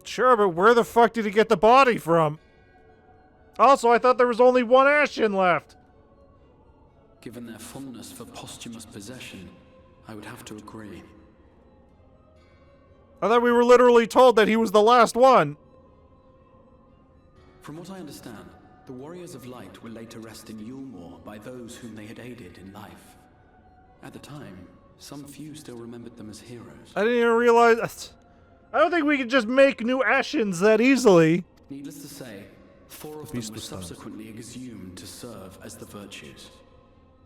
Sure, but where the fuck did he get the body from? Also, I thought there was only one Ashen left. Given their fondness for posthumous possession, I would have to agree. I thought we were literally told that he was the last one. From what I understand, the Warriors of Light were laid to rest in Yulmore by those whom they had aided in life. At the time, some few still remembered them as heroes. I didn't even realize... I don't think we can just make new Ashens that easily. Needless to say, 4 of them were subsequently exhumed to serve as the virtues.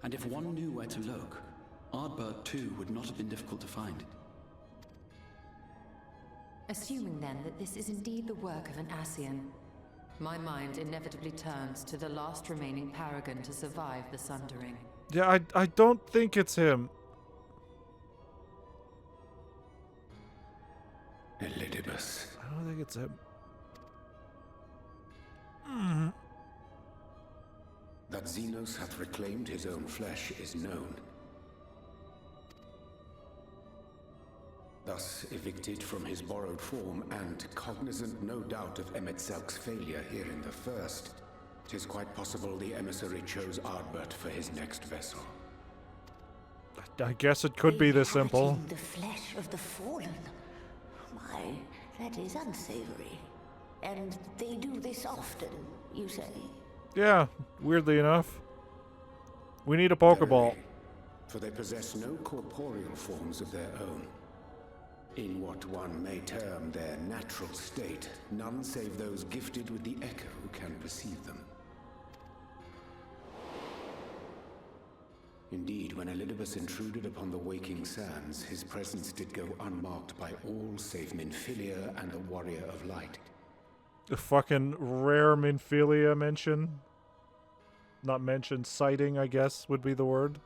And if one knew where to look, Ardbert too would not have been difficult to find. Assuming then that this is indeed the work of an Ascian, my mind inevitably turns to the last remaining paragon to survive the Sundering. Yeah, I don't think it's him. Elidibus. I don't think it's him. That Xenos hath reclaimed his own flesh is known. Thus evicted from his borrowed form and cognizant no doubt of Emet-Selch's failure here in the first, 'tis quite possible the emissary chose Ardbert for his next vessel. I guess it could be this simple. The flesh of the fallen. My, that is unsavory. And they do this often, you say? Yeah, weirdly enough. We need a Pokeball. For they possess no corporeal forms of their own. In what one may term their natural state, none save those gifted with the echo can perceive them. Indeed, when Elidibus intruded upon the waking sands, his presence did go unmarked by all save Minfilia and the Warrior of Light. A fucking rare Minfilia mention. Not mentioned, sighting, I guess, would be the word.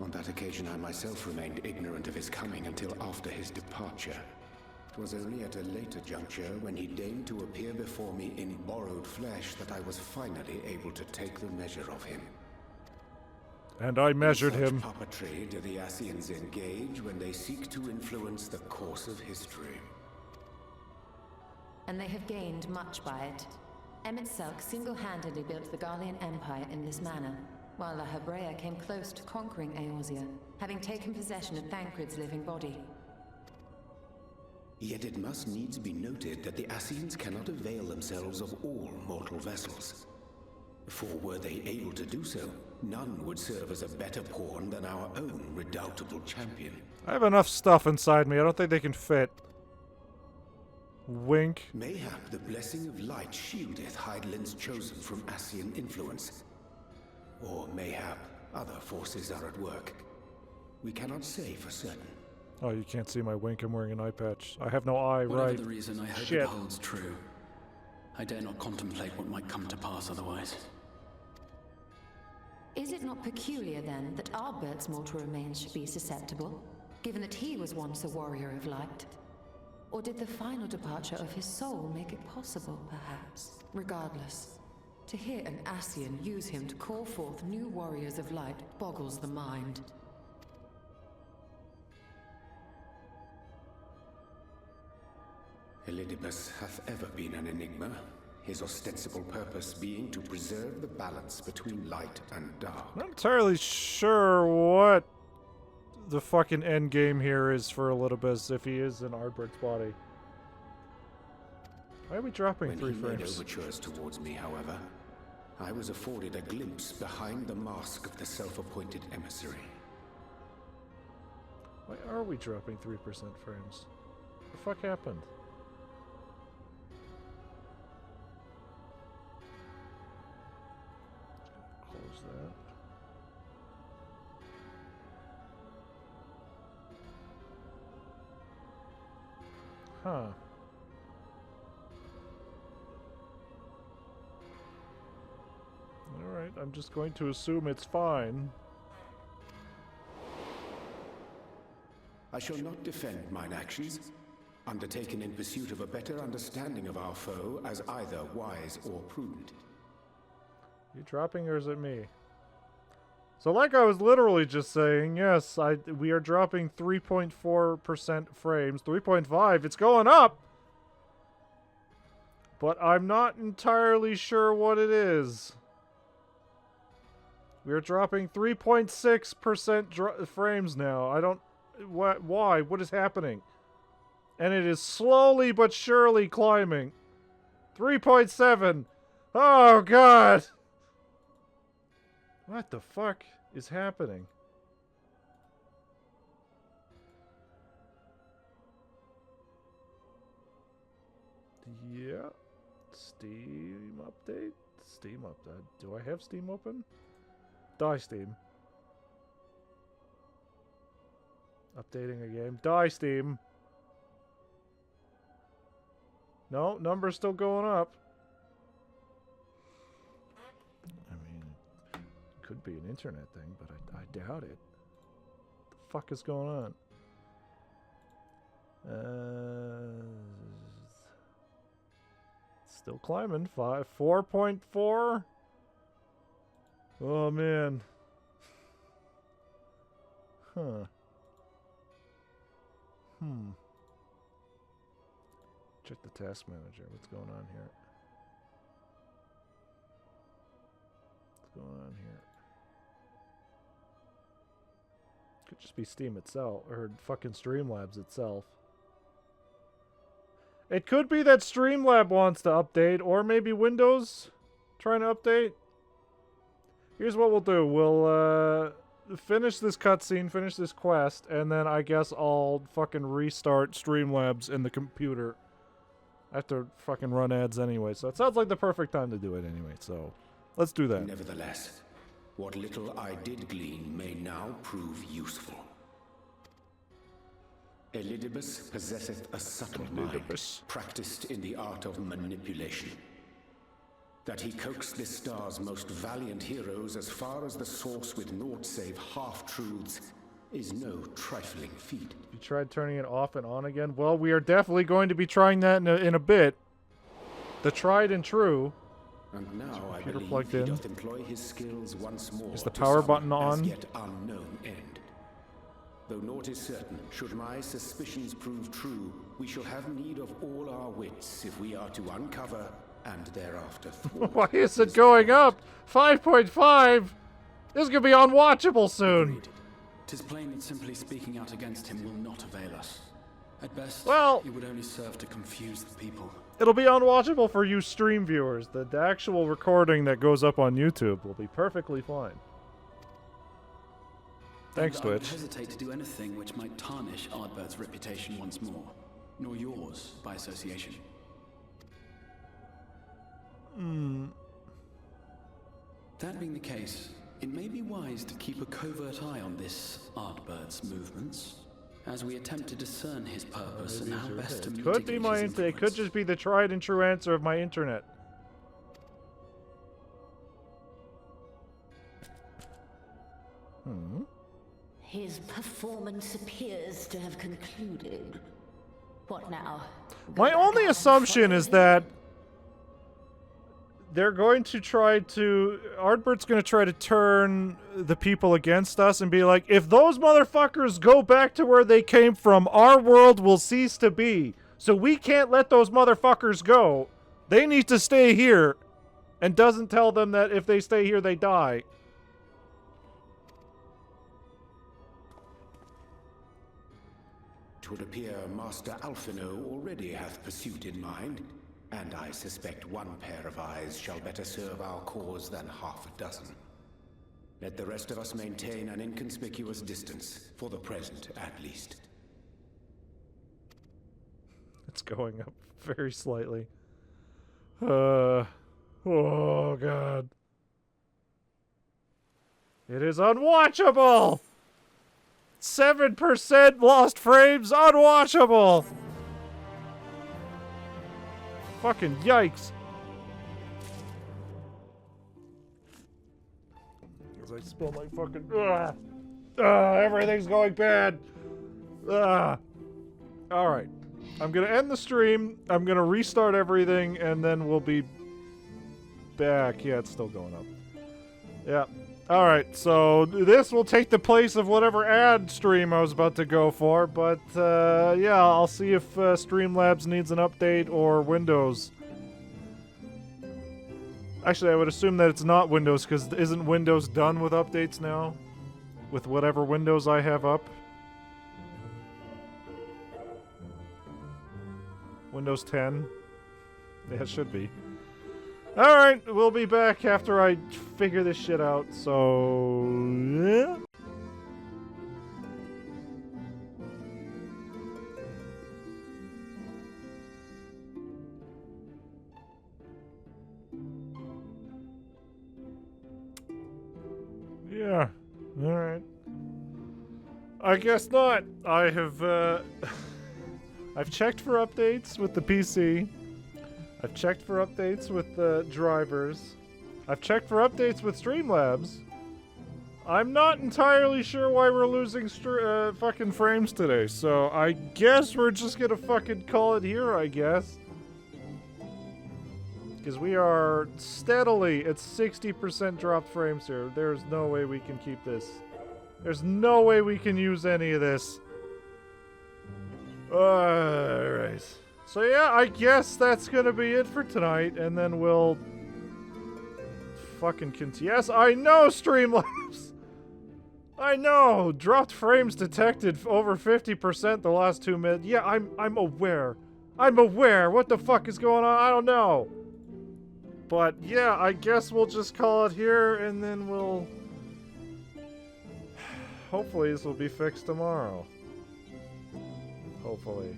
On that occasion, I myself remained ignorant of his coming until after his departure. It was only at a later juncture, when he deigned to appear before me in borrowed flesh, that I was finally able to take the measure of him. And I measured him. In such puppetry do the Ascians engage when they seek to influence the course of history. And they have gained much by it. Emet-Selch single-handedly built the Garlean Empire in this manner, while La Hebrea came close to conquering Eorzea, having taken possession of Thancred's living body. Yet it must needs be noted that the Ascians cannot avail themselves of all mortal vessels. For were they able to do so, none would serve as a better pawn than our own redoubtable champion. I have enough stuff inside me. I don't think they can fit. Wink. Mayhap the blessing of light shieldeth Hydaelyn's chosen from Ascian influence. Or mayhap other forces are at work. We cannot say for certain. Oh, you can't see my wink. I'm wearing an eye patch. I have no eye, Whatever right? the reason, I hope Shit. it holds true. I dare not contemplate what might come to pass otherwise. Is it not peculiar, then, that Ardbert's mortal remains should be susceptible, given that he was once a warrior of light? Or did the final departure of his soul make it possible, perhaps? Regardless, to hear an Ascian use him to call forth new warriors of light boggles the mind. Elidibus hath ever been an enigma, his ostensible purpose being to preserve the balance between light and dark. Not entirely sure what the fucking end game here is for Elidibus if he is in Ardbert's body. Why are we dropping When 3 he made frames? overtures towards me, however, I was afforded a glimpse behind the mask of the self-appointed emissary. Why are we dropping 3% frames? What the fuck happened? Close that. Huh. Alright, I'm just going to assume it's fine. I shall not defend mine actions, undertaken in pursuit of a better understanding of our foe as either wise or prudent. You dropping or is it me? So like I was literally just saying, yes, we are dropping 3.4% frames. 3.5, it's going up! But I'm not entirely sure what it is. We are dropping 3.6% frames now. I don't... Why? What is happening? And it is slowly but surely climbing. 3.7! Oh, God! What the fuck is happening? Yeah. Steam update? Steam update. Do I have Steam open? Die Steam. Updating a game. Die Steam. No, number's still going up. I mean, it could be an internet thing, but I doubt it. What the fuck is going on? Still climbing. 4.4. Oh man. Huh. Check the task manager. What's going on here? What's going on here? Could just be Steam itself, or fucking Streamlabs itself. It could be that Streamlab wants to update, or maybe Windows trying to update. Here's what we'll do. We'll finish this cutscene, finish this quest, and then I guess I'll fucking restart Streamlabs in the computer. I have to fucking run ads anyway, so it sounds like the perfect time to do it anyway, so let's do that. Nevertheless, what little I did glean may now prove useful. Elidibus possesseth a subtle mind, practiced in the art of manipulation. That he coaxed this star's most valiant heroes as far as the source with naught save half-truths is no trifling feat. You tried turning it off and on again? Well, we are definitely going to be trying that in a bit. The tried and true. And now I Computer believe plugged he in. doth employ his skills once more. Is the to power some button as on? yet unknown end. Though naught is certain, should my suspicions prove true, we shall have need of all our wits if we are to uncover and thereafter thwart. Why is it going up? 5.5? This is going to be unwatchable soon. Tis plain that simply speaking out against him will not avail us. At best, well, it would only serve to confuse the people. It'll be unwatchable for you stream viewers. The actual recording that goes up on YouTube will be perfectly fine. Thanks, And I would Twitch. hesitate to do anything which might tarnish Ardbert's reputation once more, nor yours by association. That being the case, it may be wise to keep a covert eye on this Ardbert's movements, as we attempt to discern his purpose and how best to mitigate Could be my his it could just be the tried and true answer of my internet. His performance appears to have concluded. What now? My only assumption is that they're going to try to... Ardbert's going to try to turn the people against us and be like, if those motherfuckers go back to where they came from, our world will cease to be. So we can't let those motherfuckers go. They need to stay here. And doesn't tell them that if they stay here, they die. Twould appear Master Alphino already hath pursuit in mind, and I suspect one pair of eyes shall better serve our cause than half a dozen. Let the rest of us maintain an inconspicuous distance, for the present at least. It's going up very slightly. Oh, God. It is unwatchable! 7% lost frames, unwatchable! Fucking yikes. As I spill my fucking... everything's going bad! Alright. I'm gonna end the stream, I'm gonna restart everything, and then we'll be back. Yeah, it's still going up. Yeah. Alright, so this will take the place of whatever ad stream I was about to go for, but yeah, I'll see if Streamlabs needs an update or Windows. Actually, I would assume that it's not Windows, because isn't Windows done with updates now? With whatever Windows I have up? Windows 10? Yeah, it should be. Alright, we'll be back after I figure this shit out, so... yeah. Yeah. Alright. I guess not. I have, I've checked for updates with the PC. I've checked for updates with the drivers. I've checked for updates with Streamlabs. I'm not entirely sure why we're losing fucking frames today, so I guess we're just gonna fucking call it here, I guess. Because we are steadily at 60% dropped frames here. There's no way we can keep this. There's no way we can use any of this. Alright. So yeah, I guess that's gonna be it for tonight, and then we'll fucking continue. Yes, I know, Streamlabs! I know! Dropped frames detected over 50% the last 2 minutes. Yeah, I'm aware. I'm aware! What the fuck is going on? I don't know! But yeah, I guess we'll just call it here, and then we'll... Hopefully this will be fixed tomorrow. Hopefully.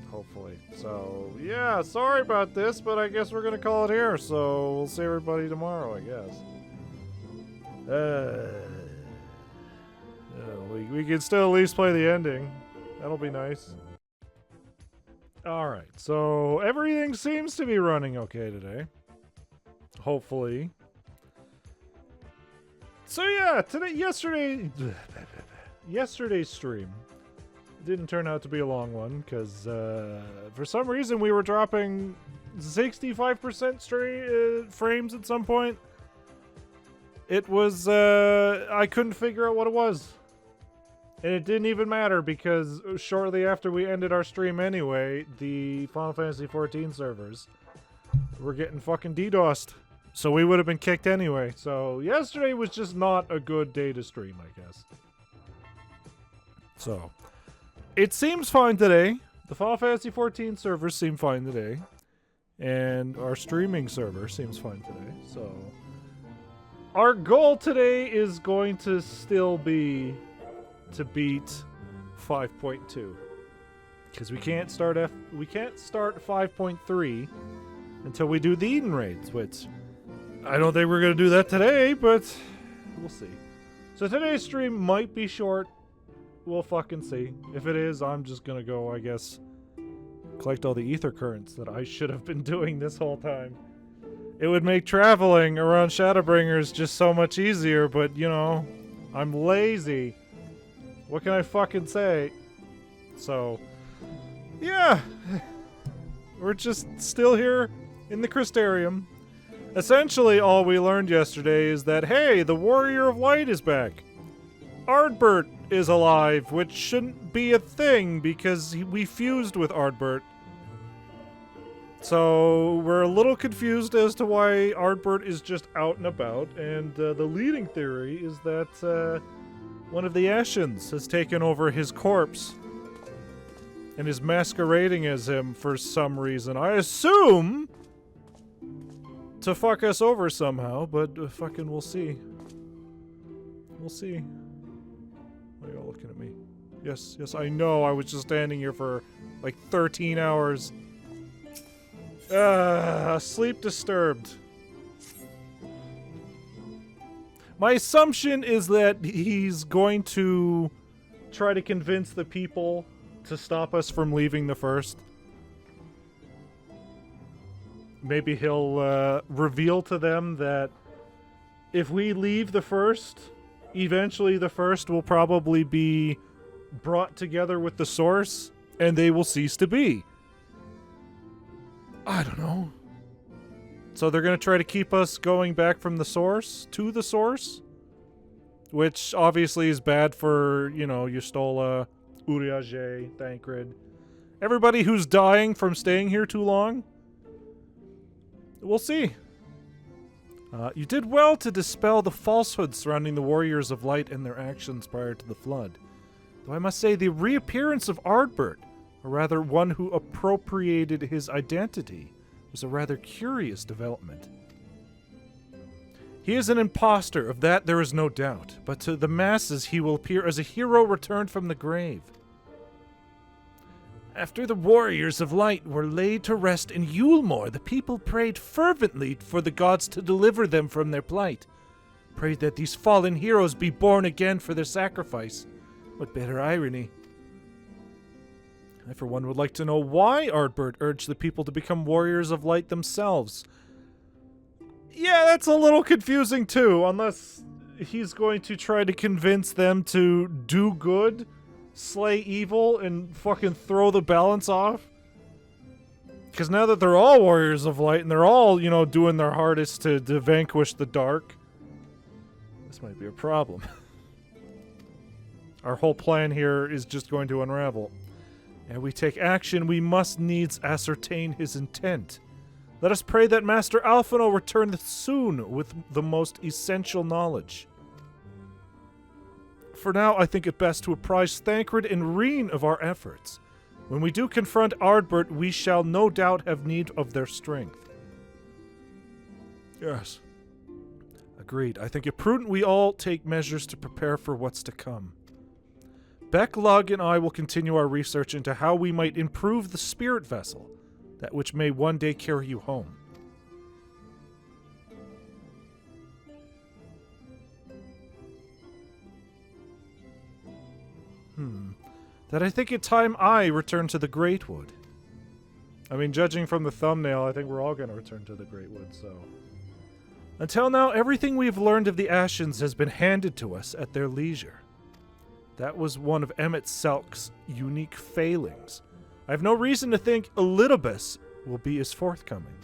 Hopefully. So, yeah, sorry about this, but I guess we're gonna call it here, so we'll see everybody tomorrow, I guess. We can still at least play the ending. That'll be nice. Alright, so everything seems to be running okay today. Hopefully. So yeah, yesterday's stream didn't turn out to be a long one, because for some reason we were dropping 65% frames at some point. It was, I couldn't figure out what it was. And it didn't even matter, because shortly after we ended our stream anyway, the Final Fantasy XIV servers were getting fucking DDoSed. So we would have been kicked anyway. So yesterday was just not a good day to stream, I guess. So, it seems fine today. The Final Fantasy XIV servers seem fine today. And our streaming server seems fine today. So, our goal today is going to still be to beat 5.2. Because we can't start 5.3 until we do the Eden raids, which I don't think we're going to do that today, but we'll see. So today's stream might be short. We'll fucking see. If it is, I'm just going to go, I guess, collect all the ether currents that I should have been doing this whole time. It would make traveling around Shadowbringers just so much easier, but, you know, I'm lazy. What can I fucking say? So, yeah. We're just still here in the Crystarium. Essentially, all we learned yesterday is that, hey, the Warrior of Light is back. Ardbert is alive, which shouldn't be a thing because we fused with Ardbert. So, we're a little confused as to why Ardbert is just out and about, and the leading theory is that one of the Ashens has taken over his corpse and is masquerading as him for some reason. I assume to fuck us over somehow, but fucking we'll see. We'll see. Why are y'all looking at me? Yes, yes, I know. I was just standing here for like 13 hours. Sleep disturbed. My assumption is that he's going to try to convince the people to stop us from leaving the First. Maybe he'll reveal to them that if we leave the First, eventually the First will probably be brought together with the Source, and they will cease to be. I don't know. So they're going to try to keep us going back from the Source to the Source, which obviously is bad for, you know, Yustola, Urianger, Thancred. Everybody who's dying from staying here too long. We'll see. You did well to dispel the falsehoods surrounding the Warriors of Light and their actions prior to the Flood. Though I must say the reappearance of Ardbert, or rather one who appropriated his identity, was a rather curious development. He is an imposter, of that there is no doubt, but to the masses he will appear as a hero returned from the grave. After the warriors of light were laid to rest in Yulmore, the people prayed fervently for the gods to deliver them from their plight. Prayed that these fallen heroes be born again for their sacrifice. What better irony? I, for one, would like to know why Ardbert urged the people to become warriors of light themselves. Yeah, that's a little confusing too, unless he's going to try to convince them to do good, slay evil, and fucking throw the balance off. Because now that they're all warriors of light, and they're all, you know, doing their hardest to vanquish the dark, this might be a problem. Our whole plan here is just going to unravel. And we take action, we must needs ascertain his intent. Let us pray that Master Alphino return soon with the most essential knowledge. For now, I think it best to apprise Thancred and Reen of our efforts. When we do confront Ardbert, we shall no doubt have need of their strength. Yes. Agreed. I think it prudent we all take measures to prepare for what's to come. Beck, Lug, and I will continue our research into how we might improve the spirit vessel, that which may one day carry you home. That I think it time I return to the Greatwood. I mean, judging from the thumbnail, I think we're all going to return to the Greatwood, so... Until now, everything we've learned of the Ashens has been handed to us at their leisure. That was one of Emet-Selch's unique failings. I have no reason to think Elidibus will be as forthcoming.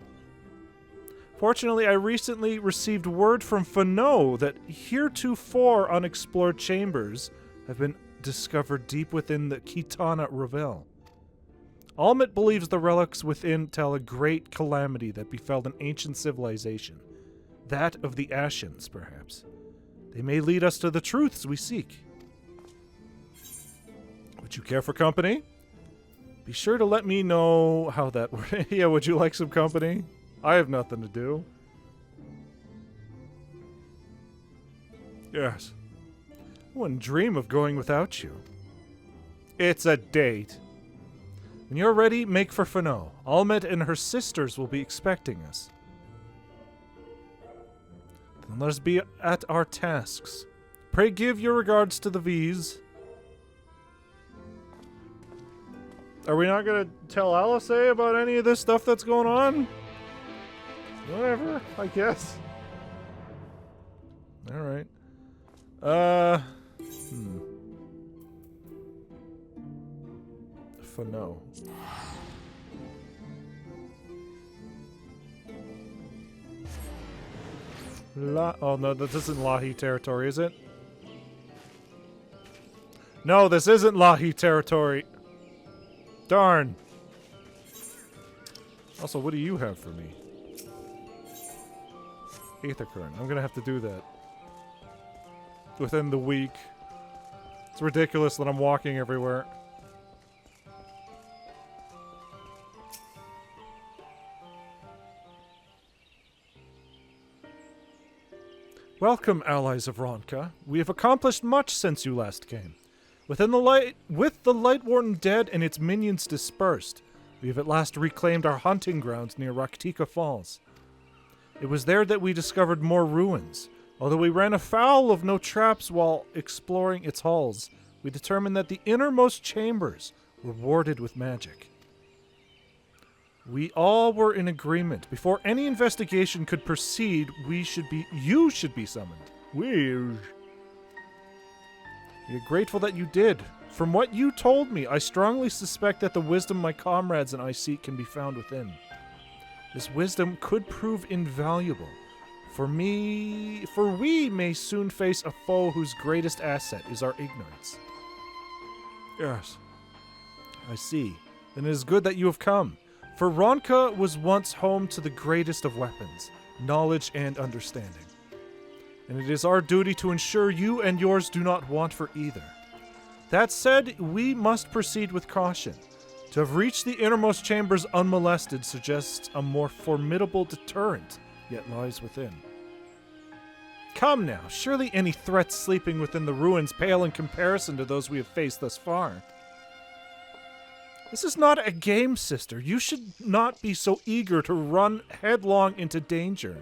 Fortunately, I recently received word from Fano that heretofore unexplored chambers have been discovered deep within the Kitana Revel. Almet believes the relics within tell a great calamity that befell an ancient civilization. That of the Ashens, perhaps. They may lead us to the truths we seek. Would you care for company? Be sure to let me know how that works. Yeah, would you like some company? I have nothing to do. Yes. I wouldn't dream of going without you. It's a date. When you're ready, make for Fano. Almet and her sisters will be expecting us. Then let us be at our tasks. Pray give your regards to the V's. Are we not going to tell Alice about any of this stuff that's going on? Whatever, I guess. Alright. Fano. Oh no, this isn't Lahi territory, is it? No, this isn't Lahi territory. Darn. Also, what do you have for me? Aethercurrent. I'm gonna have to do that. Within the week. It's ridiculous that I'm walking everywhere. Welcome, allies of Ronka. We have accomplished much since you last came. With the Light Warden dead and its minions dispersed, we have at last reclaimed our hunting grounds near Raktika Falls. It was there that we discovered more ruins. Although we ran afoul of no traps while exploring its halls, we determined that the innermost chambers were warded with magic. We all were in agreement. Before any investigation could proceed, you should be summoned. We are grateful that you did. From what you told me, I strongly suspect that the wisdom my comrades and I seek can be found within. This wisdom could prove invaluable. For we may soon face a foe whose greatest asset is our ignorance. Yes. I see. Then it is good that you have come. For Ronka was once home to the greatest of weapons, knowledge and understanding. And it is our duty to ensure you and yours do not want for either. That said, we must proceed with caution. To have reached the innermost chambers unmolested suggests a more formidable deterrent yet lies within. Come now, surely any threats sleeping within the ruins pale in comparison to those we have faced thus far. This is not a game, sister. You should not be so eager to run headlong into danger.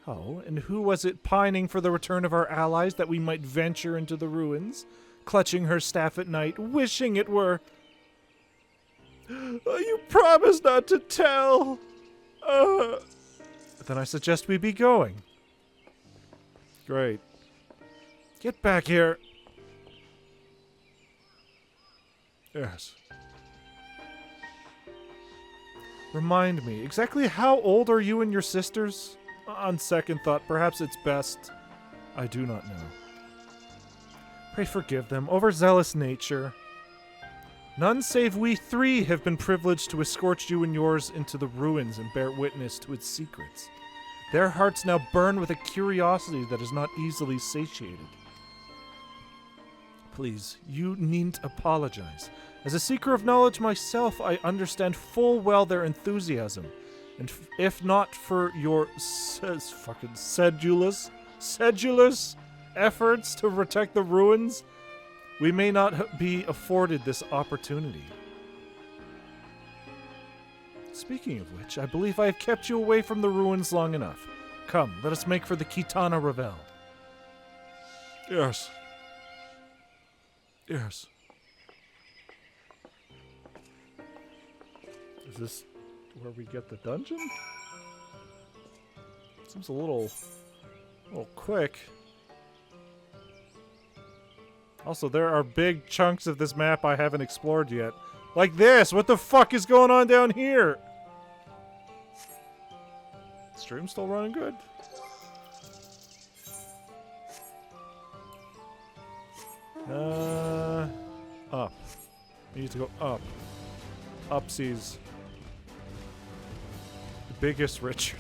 Oh, and who was it pining for the return of our allies that we might venture into the ruins, clutching her staff at night, wishing it were... You promised not to tell. Then I suggest we be going. Great. Get back here. Yes. Remind me, exactly how old are you and your sisters? On second thought, perhaps it's best I do not know. Pray forgive them, overzealous nature. None save we three have been privileged to escort you and yours into the ruins and bear witness to its secrets. Their hearts now burn with a curiosity that is not easily satiated. Please, you needn't apologize. As a seeker of knowledge myself, I understand full well their enthusiasm. And if not for your fucking sedulous efforts to protect the ruins, we may not be afforded this opportunity. Speaking of which, I believe I have kept you away from the ruins long enough. Come, let us make for the Kitana Revel. Yes. Yes. Is this where we get the dungeon? Seems a little quick. Also, there are big chunks of this map I haven't explored yet. Like this! What the fuck is going on down here? Stream's still running good. Up. We need to go up. Upsies. The biggest rich.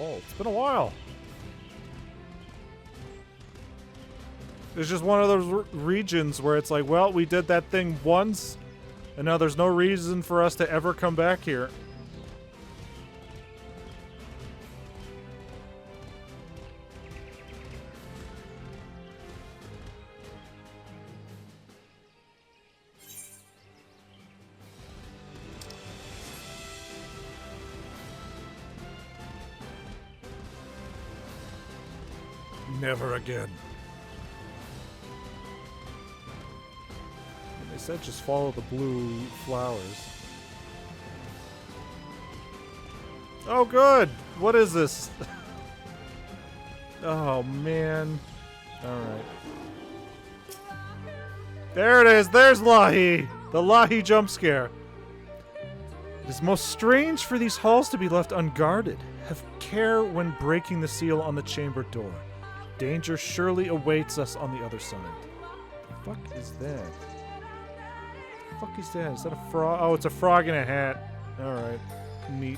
It's been a while. It's just one of those regions where it's like, well, we did that thing once, and now there's no reason for us to ever come back here. Never again. They said just follow the blue flowers. Oh, good! What is this? Oh, man. Alright. There it is! There's Lahi! The Lahi jump scare. It is most strange for these halls to be left unguarded. Have care when breaking the seal on the chamber door. Danger surely awaits us on the other side. The fuck is that? The fuck is that? Is that a frog? Oh, it's a frog in a hat. Alright. Neat.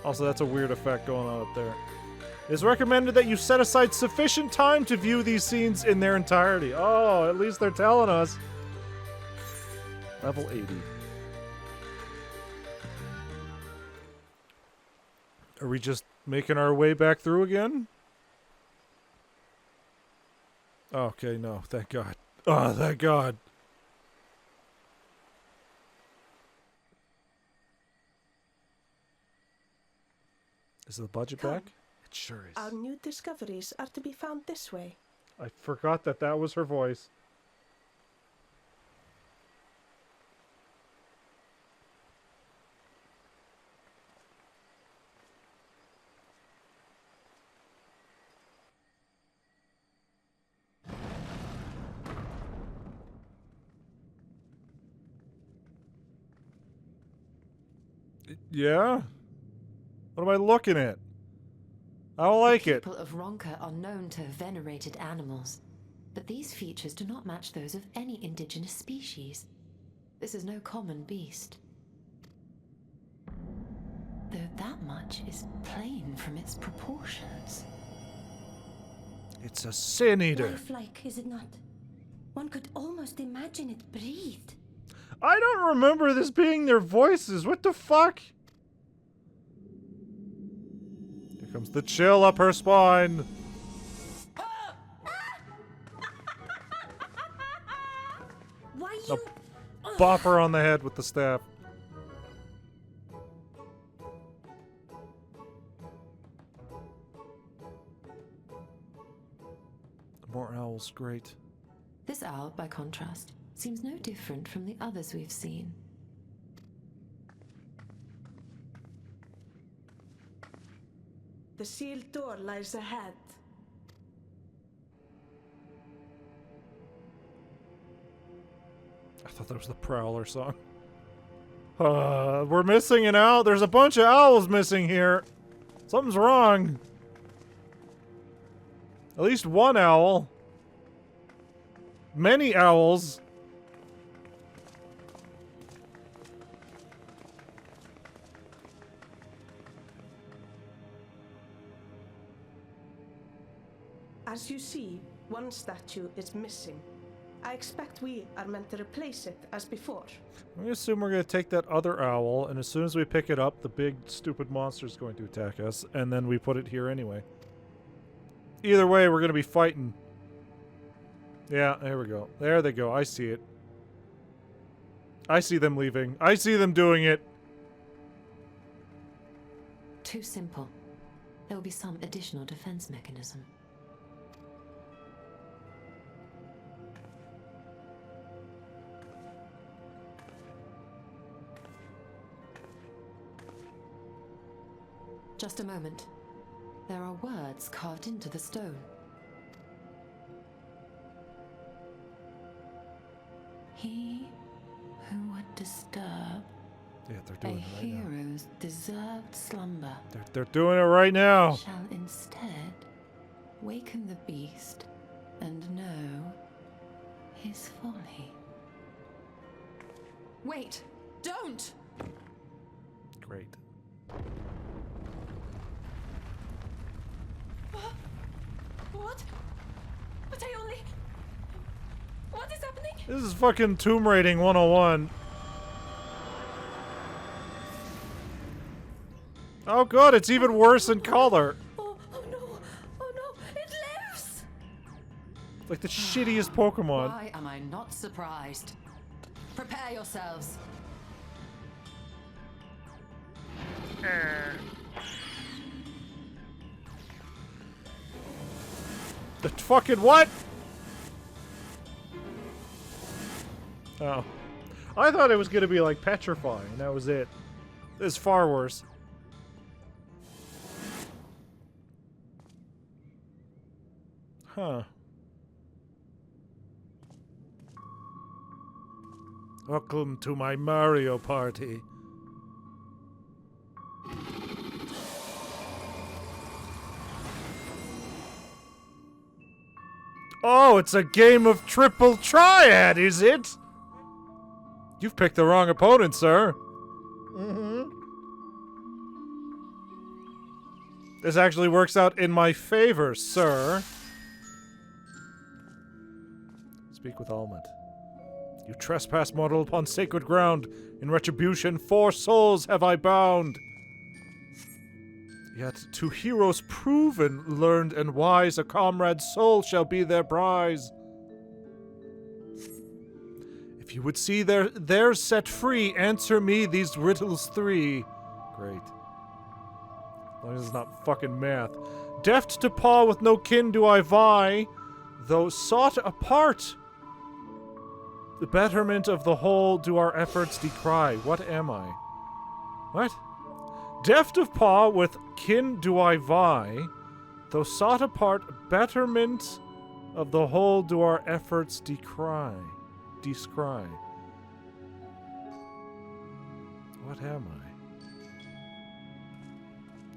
Also, that's a weird effect going on up there. It is recommended that you set aside sufficient time to view these scenes in their entirety. Oh, at least they're telling us. Level 80. Are we just making our way back through again? Okay, no, thank God. Oh, thank God. Is the budget back? It sure is. Our new discoveries are to be found this way. I forgot that that was her voice. Yeah? What am I looking at? I don't like it. People of Ronka are known to have venerated animals, but these features do not match those of any indigenous species. This is no common beast. that much is plain from its proportions. It's a sin eater. Lifelike, is it not? One could almost imagine it breathed. I don't remember this being their voices. What the fuck? Here comes the chill up her spine. Why I'll bop her on the head with the staff. More owls, great. This owl, by contrast, seems no different from the others we've seen. The sealed door lies ahead. I thought that was the Prowler song. We're missing an owl. There's a bunch of owls missing here. Something's wrong. At least one owl. Many owls. As you see, one statue is missing. I expect we are meant to replace it as before. We assume we're going to take that other owl, and as soon as we pick it up, the big stupid monster is going to attack us, and then we put it here anyway. Either way, we're going to be fighting. Yeah, there we go. There they go. I see it. I see them leaving. I see them doing it. Too simple. There will be some additional defense mechanism. Just a moment. There are words carved into the stone. He who would disturb they're a doing it right now. hero's deserved slumber They're doing it right now. shall instead waken the beast and know his folly. Wait! Don't! Great. What? But I only... What is happening? This is fucking Tomb Raiding 101. Oh god, it's even worse in color. Oh no! Oh no! It lives! Like the shittiest Pokemon. Why am I not surprised? Prepare yourselves. The fucking what? Oh. I thought it was gonna be like petrifying, that was it. This is far worse. Huh. Welcome to my Mario party. Oh, it's a game of triple triad, is it? You've picked the wrong opponent, sir. This actually works out in my favor, sir. Speak with Almond. You trespass mortal upon sacred ground. In retribution, 4 souls have I bound. Yet to heroes proven, learned, and wise, a comrade's soul shall be their prize. If you would see theirs set free, answer me these riddles 3. Great. As long as it's not fucking math. Deft to paw with no kin do I vie, though sought apart. The betterment of the whole do our efforts decry. What am I? What? Deft of paw with kin do I vie, though sought apart, betterment of the whole do our efforts descry. What am I?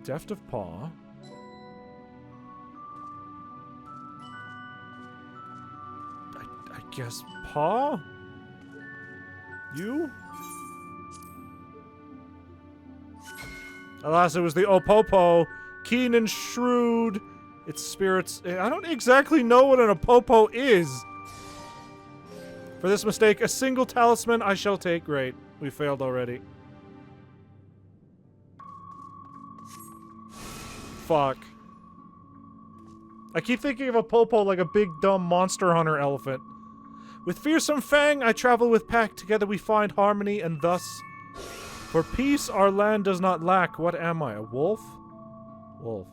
Deft of paw. I guess paw? You? Alas, it was the Opopo, keen and shrewd. Its spirits... I don't exactly know what an Opopo is. For this mistake, a single talisman I shall take. Great. We failed already. Fuck. I keep thinking of a Popo like a big, dumb Monster Hunter elephant. With fearsome fang, I travel with pack. Together we find harmony, and thus... For peace, our land does not lack. What am I, a wolf? Wolf.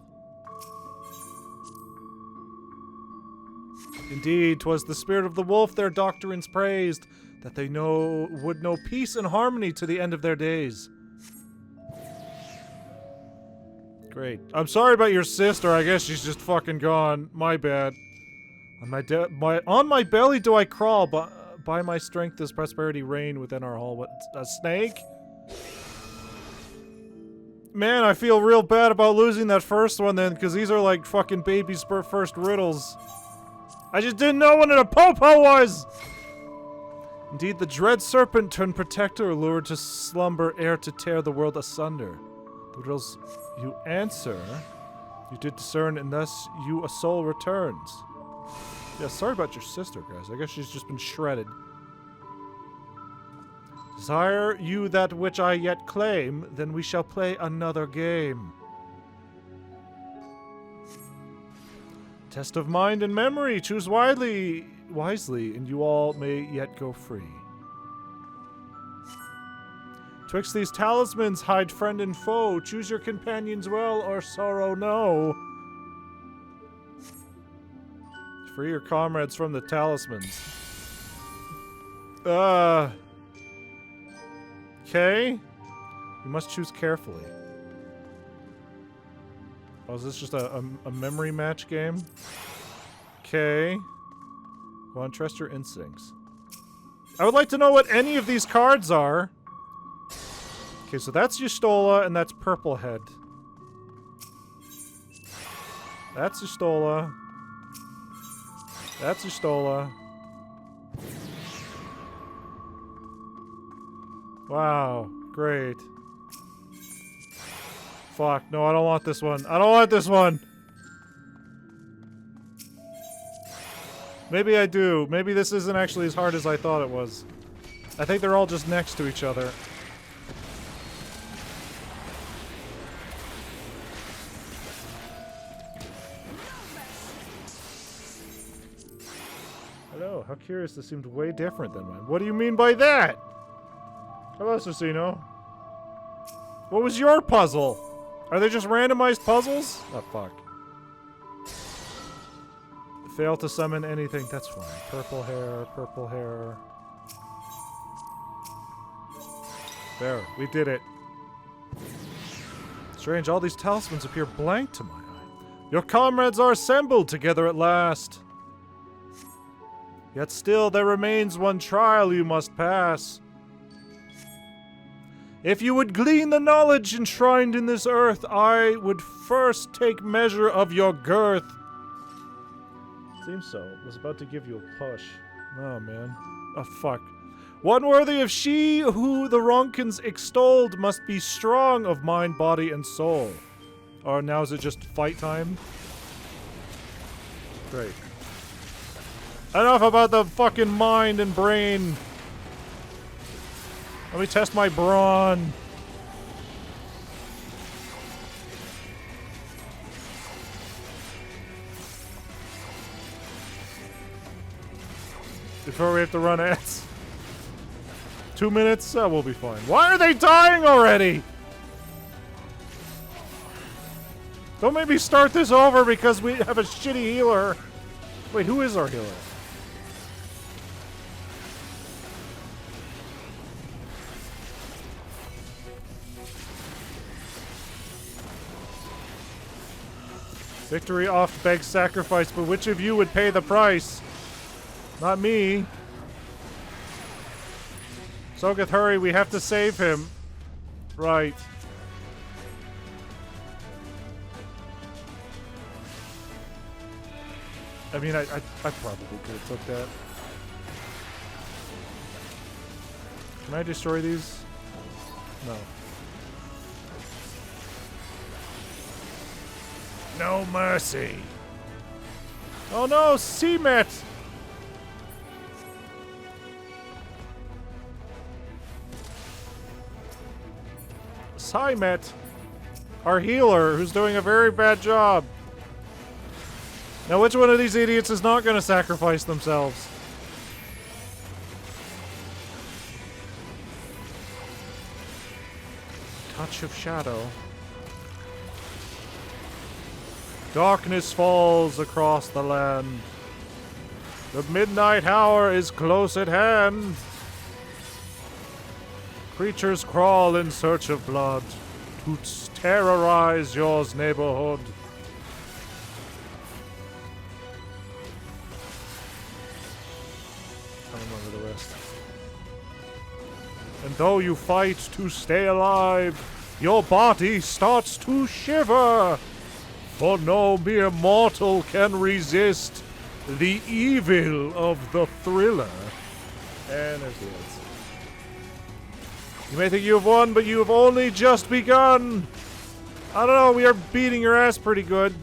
Indeed, 'twas the spirit of the wolf their doctrines praised, that they would know peace and harmony to the end of their days. Great. I'm sorry about your sister. I guess she's just fucking gone. My bad. On my belly do I crawl, but by my strength does prosperity reign within our hall. What? A snake? Man, I feel real bad about losing that first one then, because these are like fucking baby's first riddles. I just didn't know what an Apopo was! Indeed, the dread serpent turned protector, lured to slumber, ere to tear the world asunder. The riddles you answer, you did discern, and thus you a soul returns. Yeah, sorry about your sister, guys. I guess she's just been shredded. Desire you that which I yet claim, then we shall play another game. Test of mind and memory. Choose wisely, and you all may yet go free. Twixt these talismans, hide friend and foe. Choose your companions well, or sorrow no. Free your comrades from the talismans. Okay. You must choose carefully. Oh, is this just a memory match game? Okay. Go on, trust your instincts. I would like to know what any of these cards are. Okay, so that's Yustola, and that's Purple Head. That's Yustola. That's Yustola. Wow, great. Fuck, no, I don't want this one. I don't want this one! Maybe I do. Maybe this isn't actually as hard as I thought it was. I think they're all just next to each other. Hello, how curious, this seemed way different than mine. What do you mean by that? Hello, Cicino. What was your puzzle? Are they just randomized puzzles? Oh, fuck. Fail to summon anything. That's fine. Purple hair, purple hair. There, we did it. Strange, all these talismans appear blank to my eye. Your comrades are assembled together at last. Yet still there remains one trial you must pass. If you would glean the knowledge enshrined in this earth, I would first take measure of your girth. Seems so. Was about to give you a push. Oh, man. Oh, fuck. One worthy of she who the Ronkins extolled must be strong of mind, body, and soul. Or now is it just fight time? Great. Enough about the fucking mind and brain. Let me test my brawn. Before we have to run ads. 2 minutes? We'll be fine. Why are they dying already? Don't make me start this over because we have a shitty healer. Wait, who is our healer? Victory oft begs sacrifice, but which of you would pay the price? Not me. Sogeth, hurry, we have to save him. Right. I mean, I probably could have took that. Can I destroy these? No. No mercy. Oh no, Emet! Emet, our healer, who's doing a very bad job. Now, which one of these idiots is not going to sacrifice themselves? Touch of shadow. Darkness falls across the land. The midnight hour is close at hand. Creatures crawl in search of blood to terrorize your neighborhood. I don't remember the rest. And though you fight to stay alive, your body starts to shiver. For no mere mortal can resist the evil of the thriller. And there's the ads. You may think you have won, but you have only just begun. I don't know, we are beating your ass pretty good.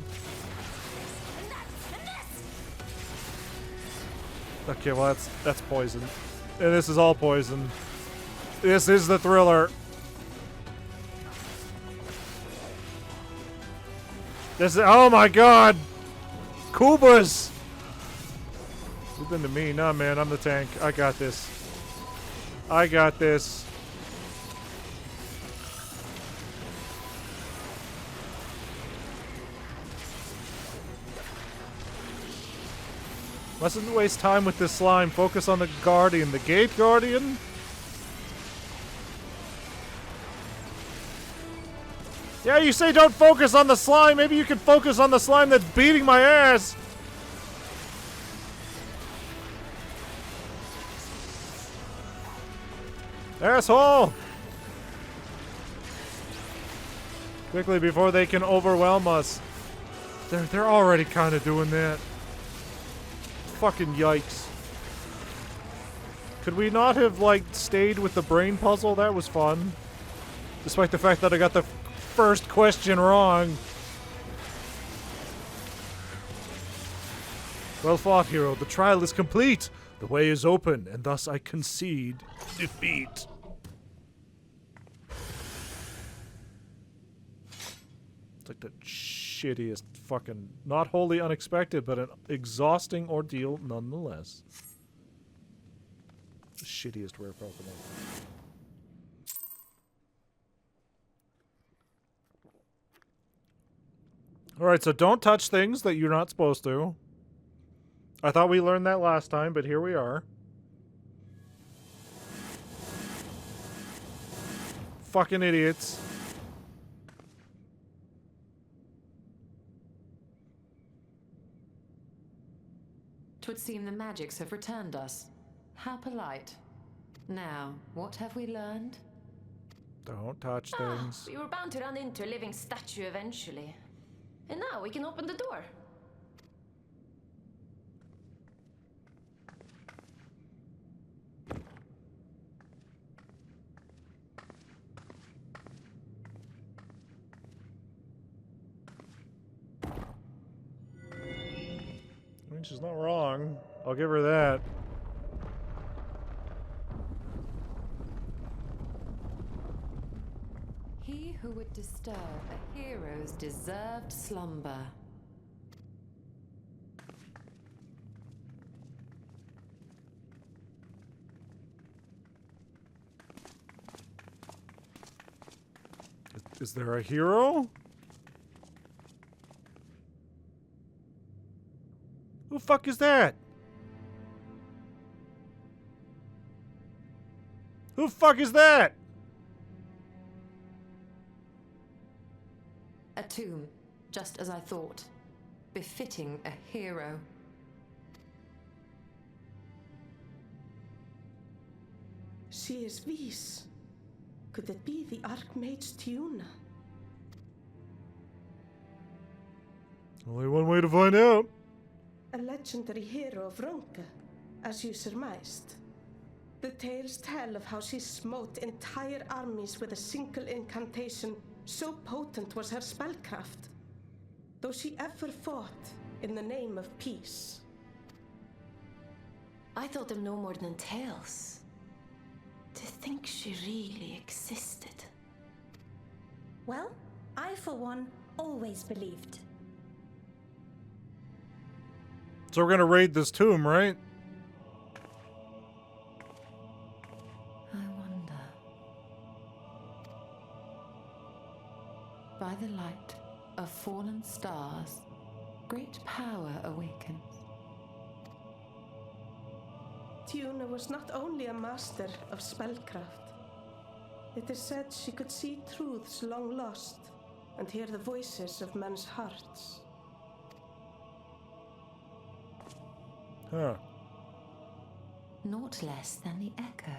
Okay, well that's poison. And this is all poison. This is the thriller. This is, oh my god! Kubas! You've been to me. Nah, man, I'm the tank. I got this. I got this. Mustn't waste time with this slime. Focus on the guardian. The gate guardian? Yeah, you say don't focus on the slime. Maybe you can focus on the slime that's beating my ass. Asshole! Quickly before they can overwhelm us. They're already kind of doing that. Fucking yikes. Could we not have, like, stayed with the brain puzzle? That was fun. Despite the fact that I got the first question wrong. Well fought, hero. The trial is complete. The way is open, and thus I concede defeat. It's like the shittiest fucking, not wholly unexpected, but an exhausting ordeal nonetheless. The shittiest rare Pokemon. Alright, so don't touch things that you're not supposed to. I thought we learned that last time, but here we are. Fucking idiots. Twould seem the magics have returned us. How polite. Now, what have we learned? Don't touch things. We were bound to run into a living statue eventually. And now we can open the door. I mean, she's not wrong. I'll give her that. He who would disturb a hero's deserved slumber. Is there a hero? Who the fuck is that? Who the fuck is that? A tomb, just as I thought. Befitting a hero. She is Vis. Could it be the Archmage Tiuna? Only one way to find out. A legendary hero of Ronka, as you surmised. The tales tell of how she smote entire armies with a single incantation, so potent was her spellcraft. though she ever fought in the name of peace. I thought them no more than tales. To think she really existed. Well, I, for one, always believed. So we're gonna raid this tomb, right? I wonder. By the light of fallen stars, great power awakens. Tuna was not only a master of spellcraft. It is said she could see truths long lost and hear the voices of men's hearts. Huh. Naught less than the echo.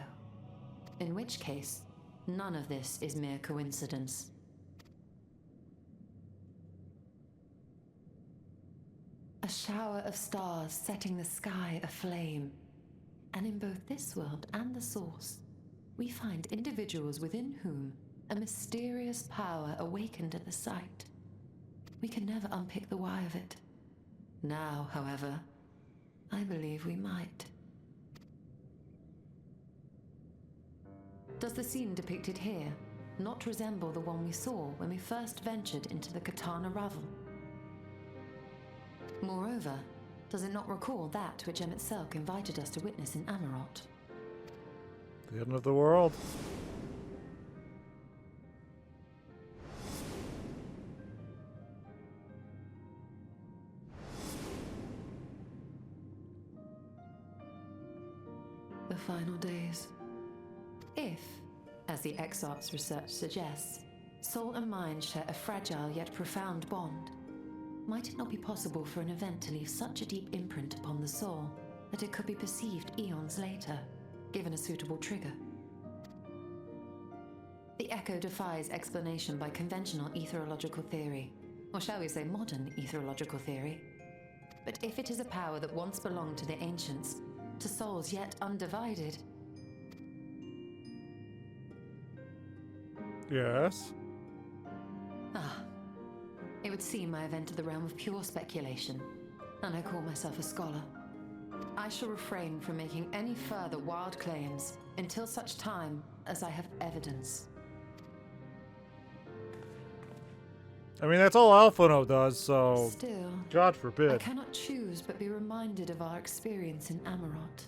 In which case, none of this is mere coincidence. A shower of stars setting the sky aflame. And in both this world and the Source, we find individuals within whom a mysterious power awakened at the sight. We can never unpick the why of it. Now, however, I believe we might. Does the scene depicted here not resemble the one we saw when we first ventured into the Katana Ravel? Moreover, does it not recall that which Emet-Selch invited us to witness in Amarot? The end of the world. The final days. If, as the XIV's research suggests, soul and mind share a fragile yet profound bond, might it not be possible for an event to leave such a deep imprint upon the soul that it could be perceived eons later, given a suitable trigger? The echo defies explanation by conventional etherological theory, or shall we say modern etherological theory. But if it is a power that once belonged to the ancients, to souls yet undivided... Yes? Ah. It would seem I have entered the realm of pure speculation, and I call myself a scholar. I shall refrain from making any further wild claims until such time as I have evidence. I mean, that's all Alphino does, so... Still, God forbid. I cannot choose but be reminded of our experience in Amarot.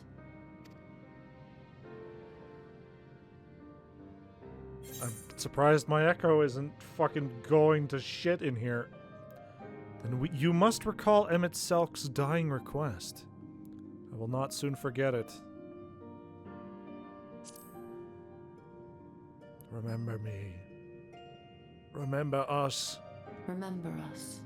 I'm surprised my echo isn't fucking going to shit in here. Then you must recall Emet-Selch's dying request. I will not soon forget it. Remember me. Remember us. Remember us.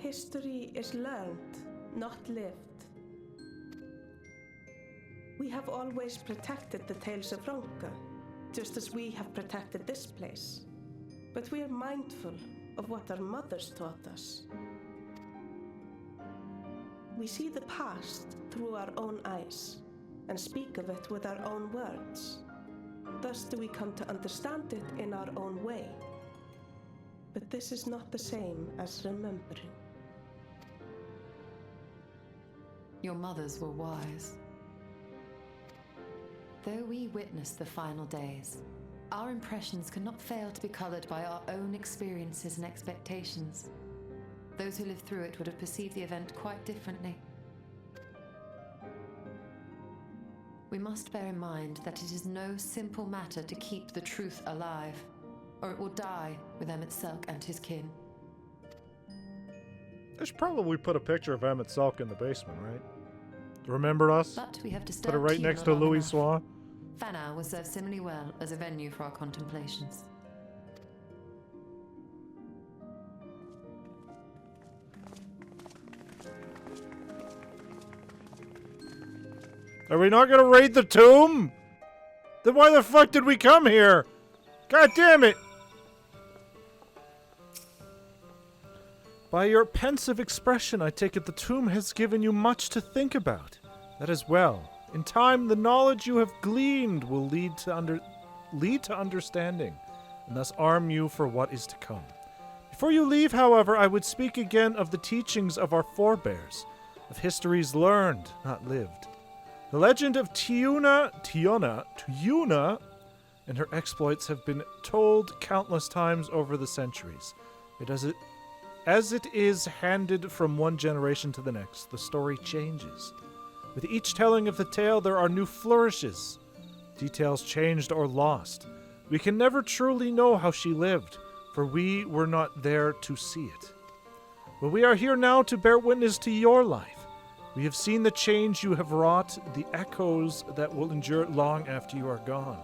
History is learned, not lived. We have always protected the tales of Ronka, just as we have protected this place. But we are mindful of what our mothers taught us. We see the past through our own eyes and speak of it with our own words. Thus do we come to understand it in our own way. But this is not the same as remembering. Your mothers were wise. Though we witnessed the final days, our impressions cannot fail to be colored by our own experiences and expectations. Those who lived through it would have perceived the event quite differently. We must bear in mind that it is no simple matter to keep the truth alive, or it will die with Emet-Selch and his kin. I should probably put a picture of Emet-Selch in the basement, right? Remember us? But we have Put it disturbed right Tina next to long Louis enough. Soir. Fanau will serve similarly well as a venue for our contemplations. Are we not gonna raid the tomb? Then why the fuck did we come here? God damn it! By your pensive expression, I take it the tomb has given you much to think about. That is well. In time, the knowledge you have gleaned will lead to understanding, and thus arm you for what is to come. Before you leave, however, I would speak again of the teachings of our forebears, of histories learned, not lived. The legend of Tiuna, and her exploits have been told countless times over the centuries. As it is handed from one generation to the next, the story changes. With each telling of the tale, there are new flourishes, details changed or lost. We can never truly know how she lived, for we were not there to see it. But we are here now to bear witness to your life. We have seen the change you have wrought, the echoes that will endure long after you are gone.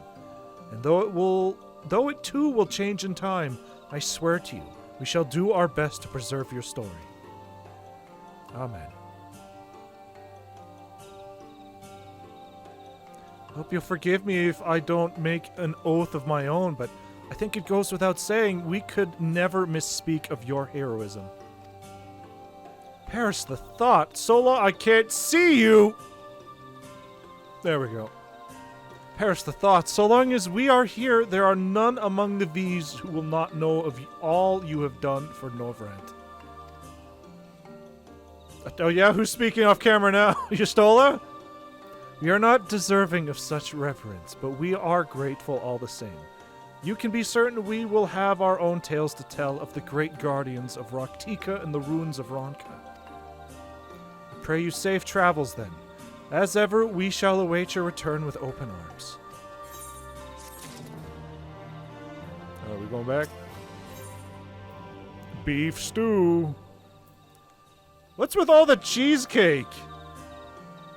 And though it too will change in time, I swear to you, we shall do our best to preserve your story. Amen. Hope you'll forgive me if I don't make an oath of my own, but I think it goes without saying we could never misspeak of your heroism. Perish the thought, Sola, I can't see you! There we go. Perish the thought, so long as we are here, there are none among the V's who will not know of all you have done for Norvrant. Oh yeah, who's speaking off camera now? Yustola? We are not deserving of such reverence, but we are grateful all the same. You can be certain we will have our own tales to tell of the great guardians of Raktika and the ruins of Ronka. I pray you safe travels then. As ever, we shall await your return with open arms. Are we going back? Beef stew. What's with all the cheesecake?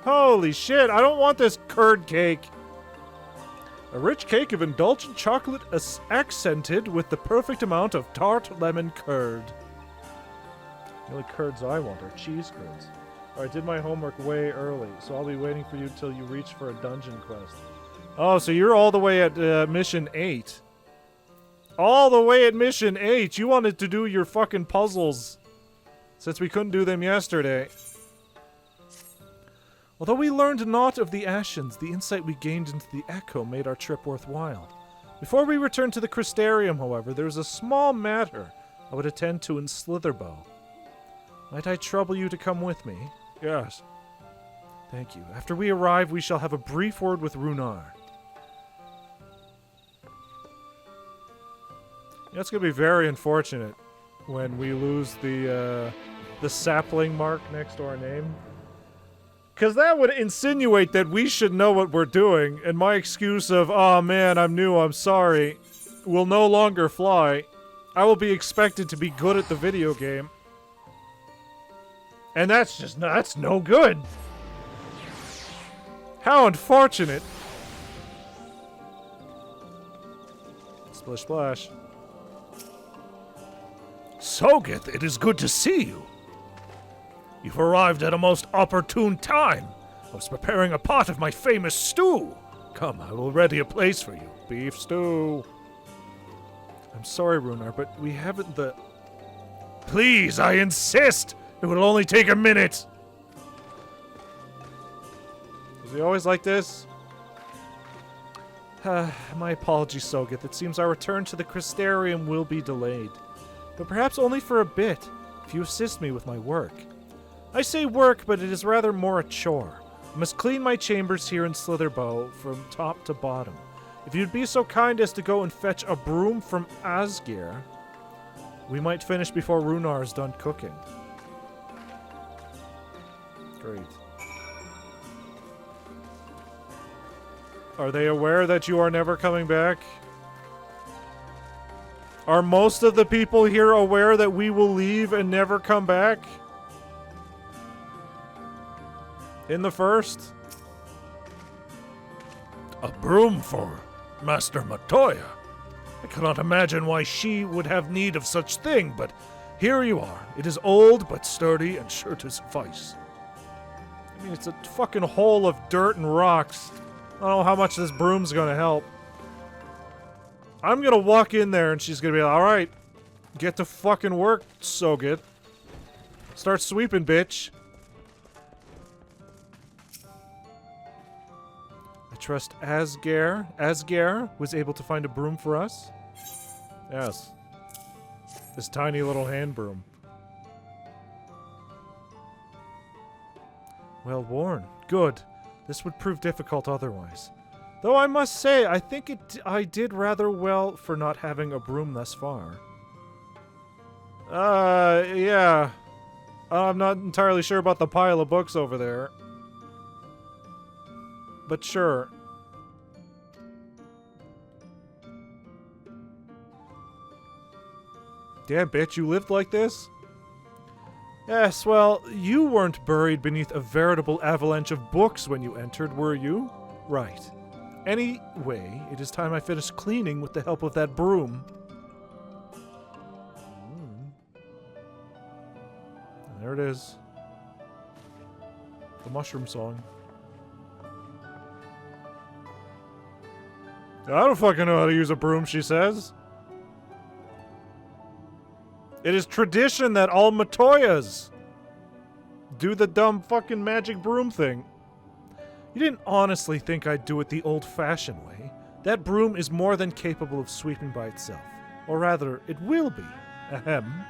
Holy shit, I don't want this curd cake. A rich cake of indulgent chocolate accented with the perfect amount of tart lemon curd. The only curds I want are cheese curds. I did my homework way early, so I'll be waiting for you till you reach for a dungeon quest. Oh, so you're all the way at mission 8. All the way at mission 8! You wanted to do your fucking puzzles, since we couldn't do them yesterday. Although we learned naught of the Ascians, the insight we gained into the Echo made our trip worthwhile. Before we return to the Crystarium, however, there is a small matter I would attend to in Slitherbow. Might I trouble you to come with me? Yes. Thank you. After we arrive, we shall have a brief word with Runar. That's going to be very unfortunate when we lose the sapling mark next to our name. Because that would insinuate that we should know what we're doing, and my excuse of, "Oh man, I'm new, I'm sorry," will no longer fly. I will be expected to be good at the video game. And that's no good. How unfortunate. Splish splash. Sogeth, it is good to see you. You've arrived at a most opportune time. I was preparing a pot of my famous stew. Come, I will ready a place for you. Beef stew. I'm sorry, Runar, but we haven't the... Please, I insist! It will only take a minute! Is he always like this? My apologies, Sogeth. It seems our return to the Crystarium will be delayed. But perhaps only for a bit, if you assist me with my work. I say work, but it is rather more a chore. I must clean my chambers here in Slitherbow from top to bottom. If you'd be so kind as to go and fetch a broom from Asgir, we might finish before Runar is done cooking. Great. Are they aware that you are never coming back? Are most of the people here aware that we will leave and never come back? In the first? A broom for Master Matoya. I cannot imagine why she would have need of such thing, but here you are. It is old but sturdy and sure to suffice. I mean, it's a fucking hole of dirt and rocks. I don't know how much this broom's gonna help. I'm gonna walk in there and she's gonna be like, alright, get to fucking work, Sogeth. Start sweeping, bitch. trust Asgare was able to find a broom for us? Yes. This tiny little hand broom. Well worn. Good. This would prove difficult otherwise. Though I must say, I think I did rather well for not having a broom thus far. Yeah. I'm not entirely sure about the pile of books over there. But sure. Damn, bitch, you lived like this? Yes, well, you weren't buried beneath a veritable avalanche of books when you entered, were you? Right. Anyway, it is time I finished cleaning with the help of that broom. There it is. The mushroom song. I don't fucking know how to use a broom, she says. It is tradition that all Matoyas do the dumb fucking magic broom thing. You didn't honestly think I'd do it the old-fashioned way. That broom is more than capable of sweeping by itself. Or rather, it will be. Ahem.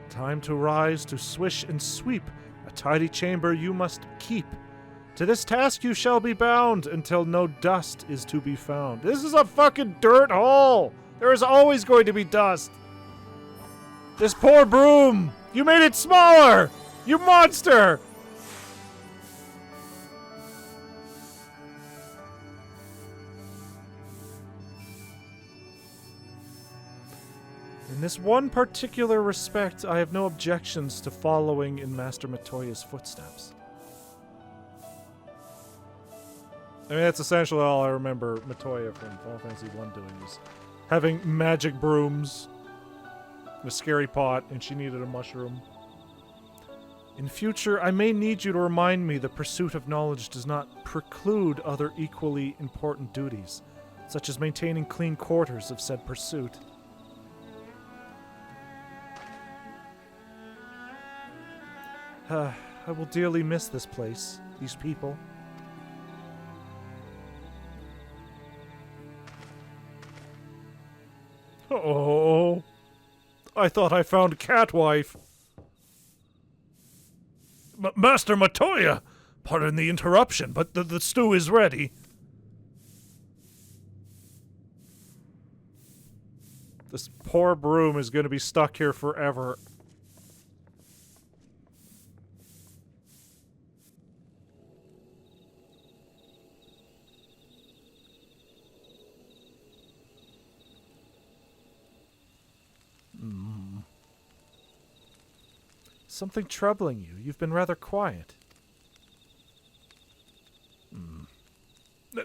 Time to rise, to swish and sweep. A tidy chamber you must keep. To this task you shall be bound until no dust is to be found. This is a fucking dirt hole! There is always going to be dust! This poor broom! You made it smaller! You monster! In this one particular respect, I have no objections to following in Master Matoya's footsteps. I mean, that's essentially all I remember Matoya from Final Fantasy I doing, was having magic brooms, a scary pot, and she needed a mushroom. In future, I may need you to remind me the pursuit of knowledge does not preclude other equally important duties, such as maintaining clean quarters of said pursuit. I will dearly miss this place, these people. Oh, I thought I found Catwife. Master Matoya! Pardon the interruption, but the stew is ready. This poor broom is going to be stuck here forever. Something troubling you. You've been rather quiet.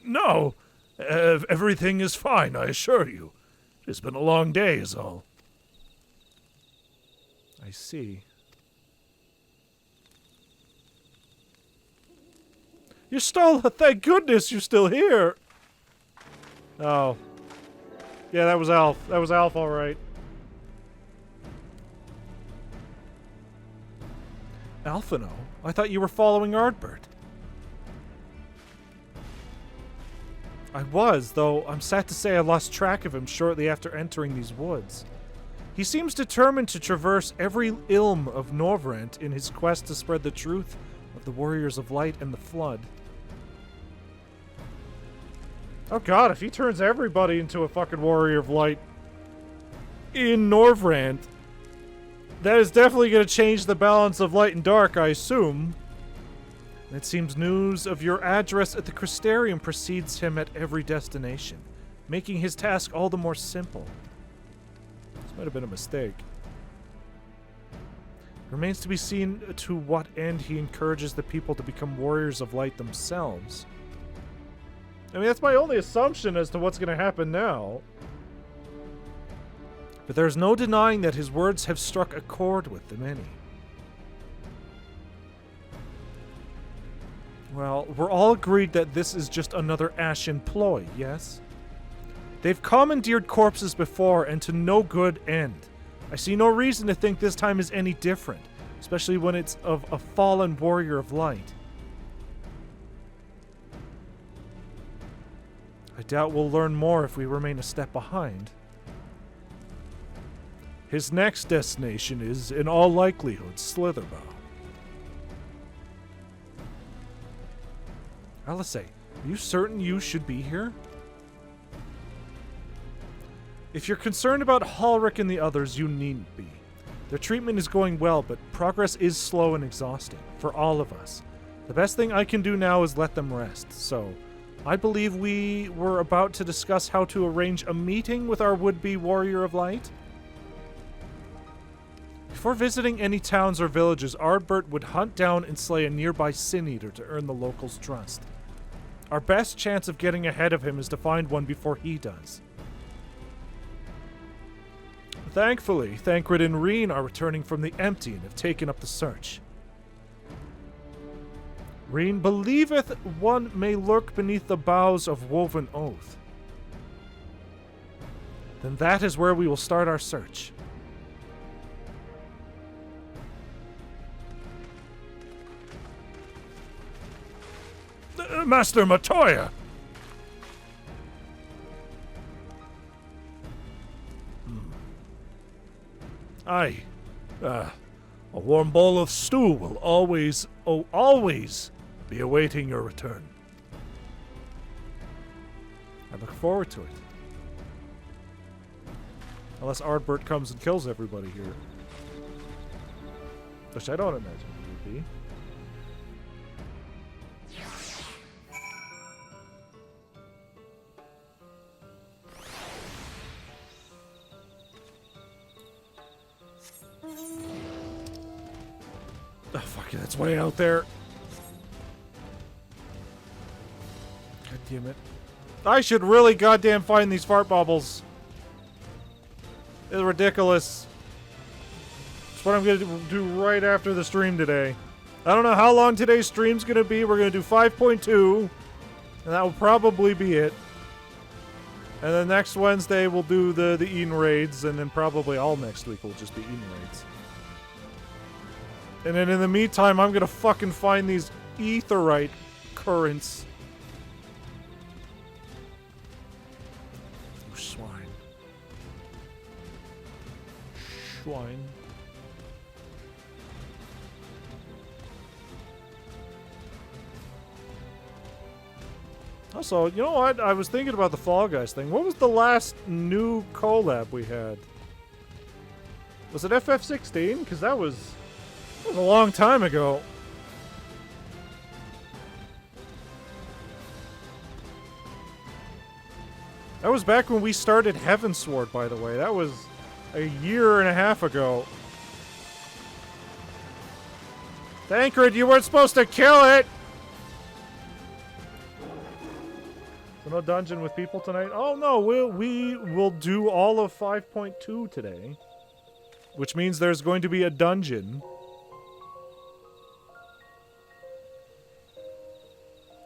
No! Everything is fine, I assure you. It's been a long day, is all. I see. You're still... Thank goodness you're still here! Oh. Yeah, that was Alf. That was Alf, alright. Alphino? I thought you were following Ardbert. I was, though I'm sad to say I lost track of him shortly after entering these woods. He seems determined to traverse every ilm of Norvrent in his quest to spread the truth of the Warriors of Light and the Flood. Oh god, if he turns everybody into a fucking Warrior of Light in Norvrent, that is definitely going to change the balance of light and dark, I assume. It seems news of your address at the Crystarium precedes him at every destination, making his task all the more simple. This might have been a mistake. Remains to be seen to what end he encourages the people to become warriors of light themselves. I mean, that's my only assumption as to what's going to happen now. But there's no denying that his words have struck a chord with the many. Well, we're all agreed that this is just another Ashen ploy, yes? They've commandeered corpses before, and to no good end. I see no reason to think this time is any different. especially when it's of a fallen warrior of light. I doubt we'll learn more if we remain a step behind. His next destination is, in all likelihood, Slitherbow. Alice, are you certain you should be here? If you're concerned about Halric and the others, you needn't be. Their treatment is going well, but progress is slow and exhausting, for all of us. The best thing I can do now is let them rest, so I believe we were about to discuss how to arrange a meeting with our would-be Warrior of Light. Before visiting any towns or villages, Ardbert would hunt down and slay a nearby Sin Eater to earn the locals' trust. Our best chance of getting ahead of him is to find one before he does. Thankfully, Thancred and Reen are returning from the Empty and have taken up the search. Reen believeth one may lurk beneath the boughs of Woven Oath. Then that is where we will start our search. Master Matoya! Aye. A warm bowl of stew will always be awaiting your return. I look forward to it. Unless Ardbert comes and kills everybody here. Which I don't imagine he would be. Oh, fuck it, that's way out there. God damn it. I should really goddamn find these fart bubbles. It's ridiculous. It's what I'm going to do right after the stream today. I don't know how long today's stream's going to be. We're going to do 5.2. And that will probably be it. And then next Wednesday we'll do the Eden raids. And then probably all next week will just be Eden raids. And then in the meantime, I'm gonna fucking find these aetheryte currents. You swine. Swine. Also, you know what? I was thinking about the Fall Guys thing. What was the last new collab we had? Was it FF16? Because that was a long time ago. That was back when we started Heavensward, by the way. That was a year and a half ago. Thancred, you weren't supposed to kill it! So no dungeon with people tonight? Oh no, we will do all of 5.2 today. Which means there's going to be a dungeon.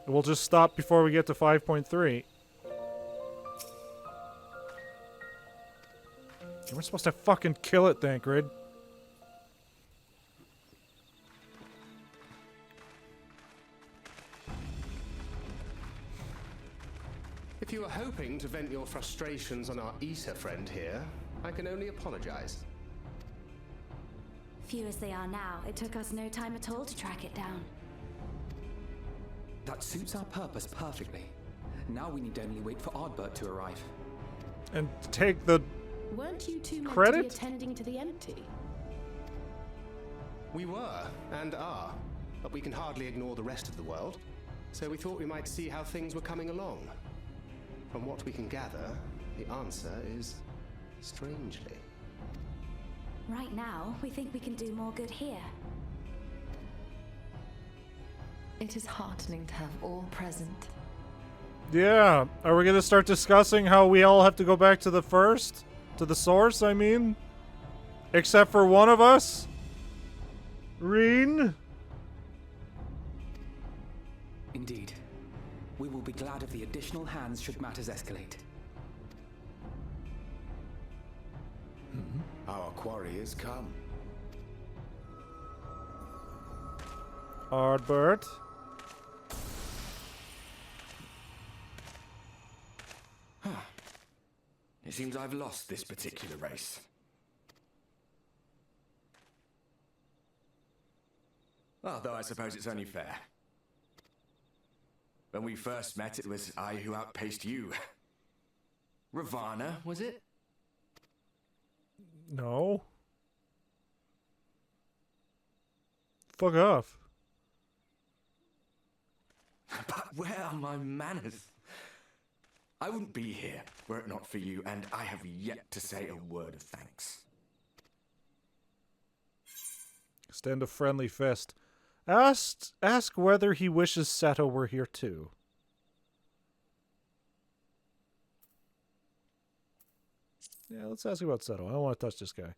We'll just stop before we get to 5.3. You weren't supposed to fucking kill it, Thancred. If you were hoping to vent your frustrations on our Issa friend here, I can only apologize. Few as they are now, it took us no time at all to track it down. That suits our purpose perfectly. Now we need only wait for Ardbert to arrive. And take the Weren't you two meant credit? to be attending to the Empty? We were, and are, but we can hardly ignore the rest of the world, so we thought we might see how things were coming along. From what we can gather, the answer is strangely. Right now, we think we can do more good here. It is heartening to have all present. Yeah. Are we going to start discussing how we all have to go back to the first? To the source, I mean? Except for one of us? Reen? Indeed. We will be glad of the additional hands should matters escalate. Our quarry has come. Ardbert. It seems I've lost this particular race. Although I suppose it's only fair. When we first met, it was I who outpaced you. Ravana, was it? No. Fuck off. But where are my manners? I wouldn't be here were it not for you, and I have yet to say a word of thanks. Extend a friendly fist. Ask whether he wishes Seto were here too. Yeah, let's ask about Seto. I don't want to touch this guy.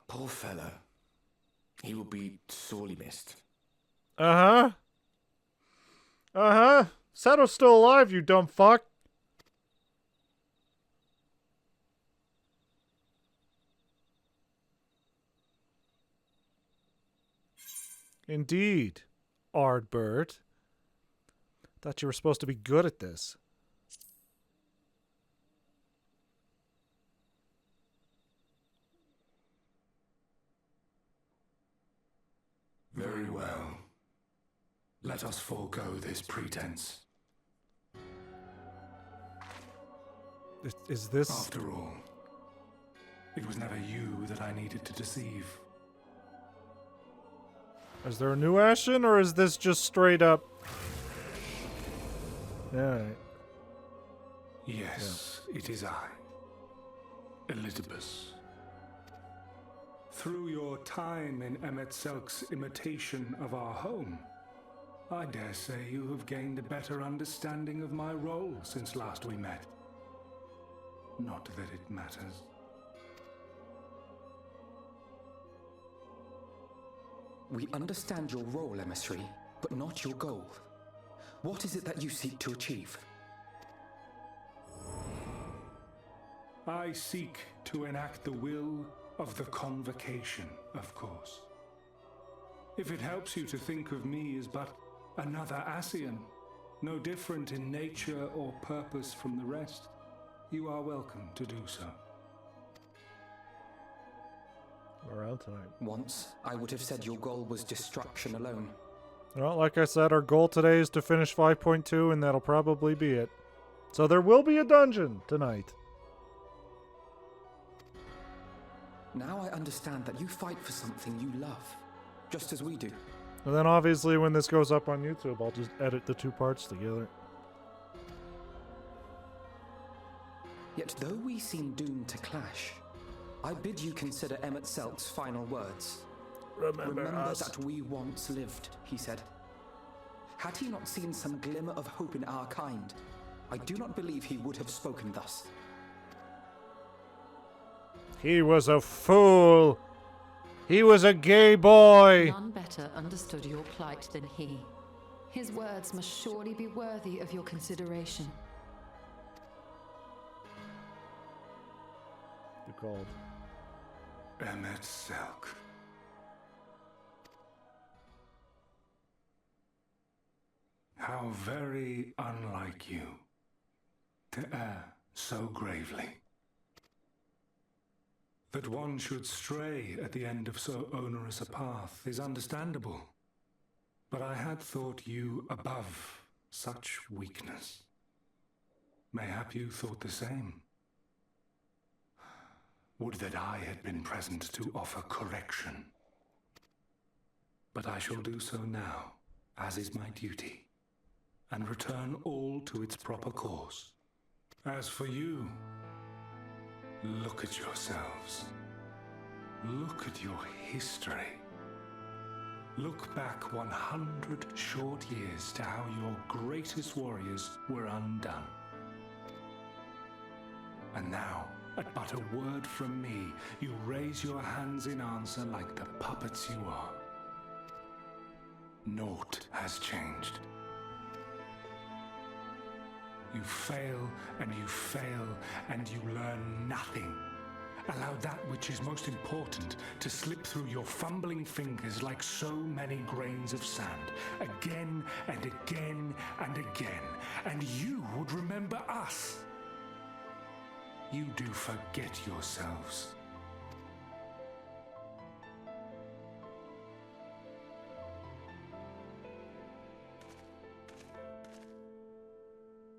Poor fellow. He will be sorely missed. Uh-huh. Uh-huh. Seto's still alive, you dumb fuck. Indeed, Ardbert. Thought you were supposed to be good at this. Very well. Let us forego this pretense. Is this... After all, it was never you that I needed to deceive. Is there a new Ashen, or is this just straight up... Alright. Yes, it is I, Elizabeth. Through your time in Emet-Selch's imitation of our home, I dare say you have gained a better understanding of my role since last we met. Not that it matters. We understand your role, emissary, but not your goal. What is it that you seek to achieve? I seek to enact the will of the Convocation, of course. If it helps you to think of me as but another Ascian, no different in nature or purpose from the rest, you are welcome to do so. Around tonight. Once, I would have said your goal was destruction alone. Well, like I said, our goal today is to finish 5.2, and that'll probably be it. So there will be a dungeon tonight. Now I understand that you fight for something you love, just as we do. And then obviously when this goes up on YouTube, I'll just edit the two parts together. Yet though we seem doomed to clash, I bid you consider Emet-Selch's final words. Remember us. that we once lived, he said. Had he not seen some glimmer of hope in our kind, I do not believe he would have spoken thus. He was a fool. He was a gay boy. None better understood your plight than he. His words must surely be worthy of your consideration. You're called Emet-Selch. How very unlike you to err so gravely. That one should stray at the end of so onerous a path is understandable. But I had thought you above such weakness. Mayhap you thought the same. Would that I had been present to offer correction. But I shall do so now, as is my duty, and return all to its proper course. As for you, look at yourselves. Look at your history. Look back 100 short years to how your greatest warriors were undone. And now, at but a word from me, you raise your hands in answer like the puppets you are. Naught has changed. You fail, and you fail, and you learn nothing. Allow that which is most important to slip through your fumbling fingers like so many grains of sand, again and again and again, and you would remember us. You do forget yourselves.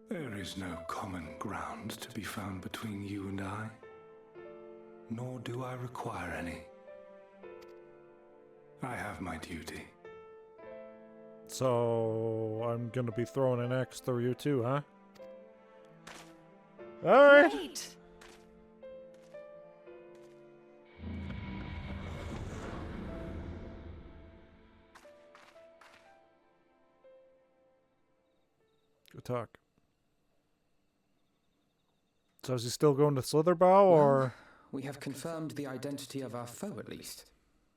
There is no common ground to be found between you and I, nor do I require any. I have my duty. So I'm gonna be throwing an X through you too, huh? Alright. Wait! Good talk. So is he still going to Slitherbow, or? Well, we have confirmed the identity of our foe, at least.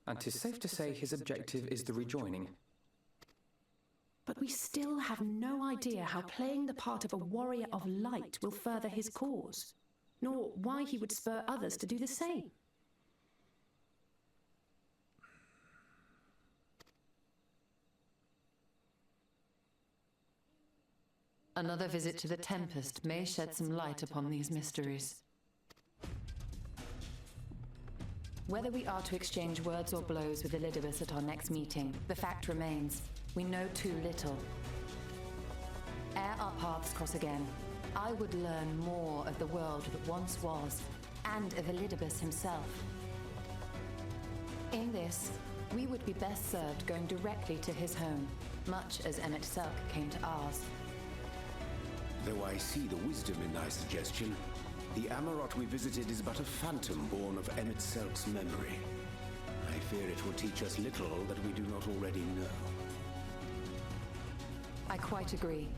And 'tis safe to say his objective is the rejoining. But we still have no idea how playing the part of a warrior of light will further his cause, nor why he would spur others to do the same. Another visit to the Tempest may shed some light upon these mysteries. Whether we are to exchange words or blows with Elidibus at our next meeting, the fact remains, we know too little. Ere our paths cross again, I would learn more of the world that once was, and of Elidibus himself. In this, we would be best served going directly to his home, much as Emet-Selch came to ours. Though I see the wisdom in thy suggestion, the Amarot we visited is but a phantom born of Emet-Selch's memory. I fear it will teach us little that we do not already know. I quite agree.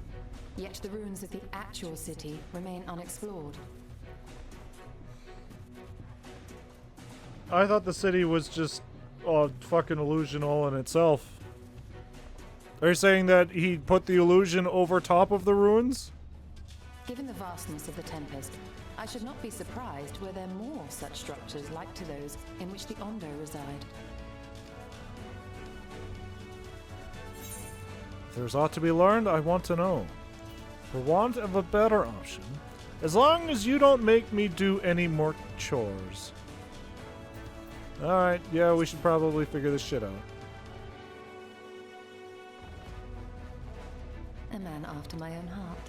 Yet the ruins of the actual city remain unexplored. I thought the city was just a fucking illusion all in itself. Are you saying that he put the illusion over top of the ruins? Given the vastness of the Tempest, I should not be surprised were there more such structures like to those in which the Ondo reside. If there's aught to be learned, I want to know. For want of a better option, as long as you don't make me do any more chores. Alright, yeah, we should probably figure this shit out. A man after my own heart.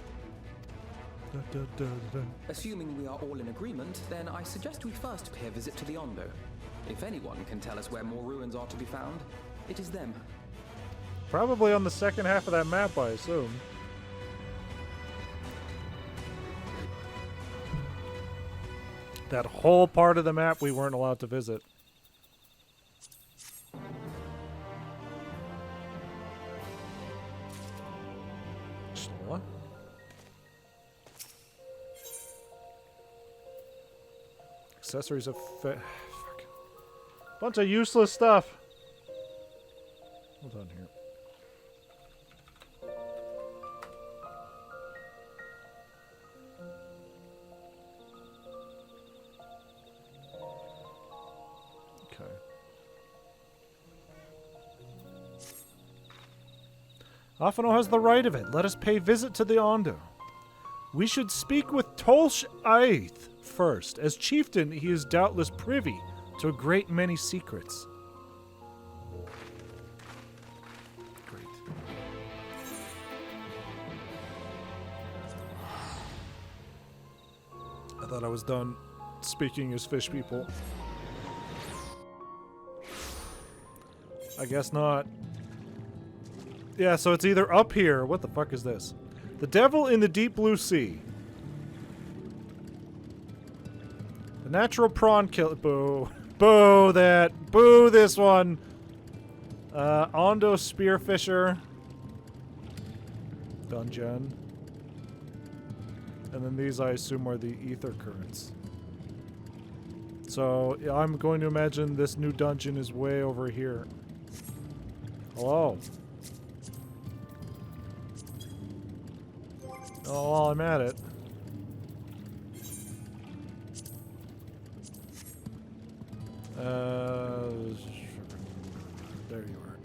Assuming we are all in agreement, then I suggest we first pay a visit to the Ondo. If anyone can tell us where more ruins are to be found, it is them. Probably on the second half of that map, I assume. That whole part of the map we weren't allowed to visit. What? Accessories of fuck. Bunch of useless stuff. Hold on here. Okay. Afano has the right of it. Let us pay visit to the Ondo. We should speak with Tolsh Aith first. As chieftain, he is doubtless privy to a great many secrets. Great. I thought I was done speaking as fish people. I guess not. Yeah, so it's either up here. What the fuck is this? The Devil in the Deep Blue Sea. The Natural Prawn Killer. Boo. Boo that. Boo this one. Ondo Spearfisher. Dungeon. And then these, I assume, are the Ether Currents. So, yeah, I'm going to imagine this new dungeon is way over here. Hello. Oh, while I'm at it. There you are.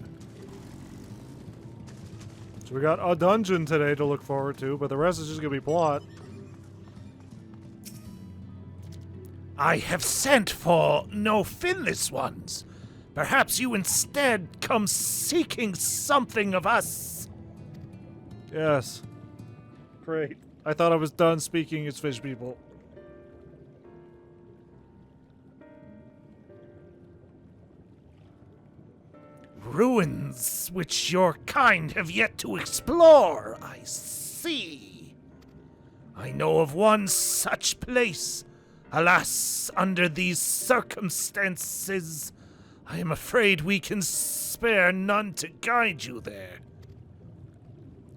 So we got a dungeon today to look forward to, but the rest is just gonna be plot. I have sent for no finless ones. Perhaps you instead come seeking something of us. Yes. Great. I thought I was done speaking as fish people. Ruins which your kind have yet to explore, I see. I know of one such place. Alas, under these circumstances, I am afraid we can spare none to guide you there.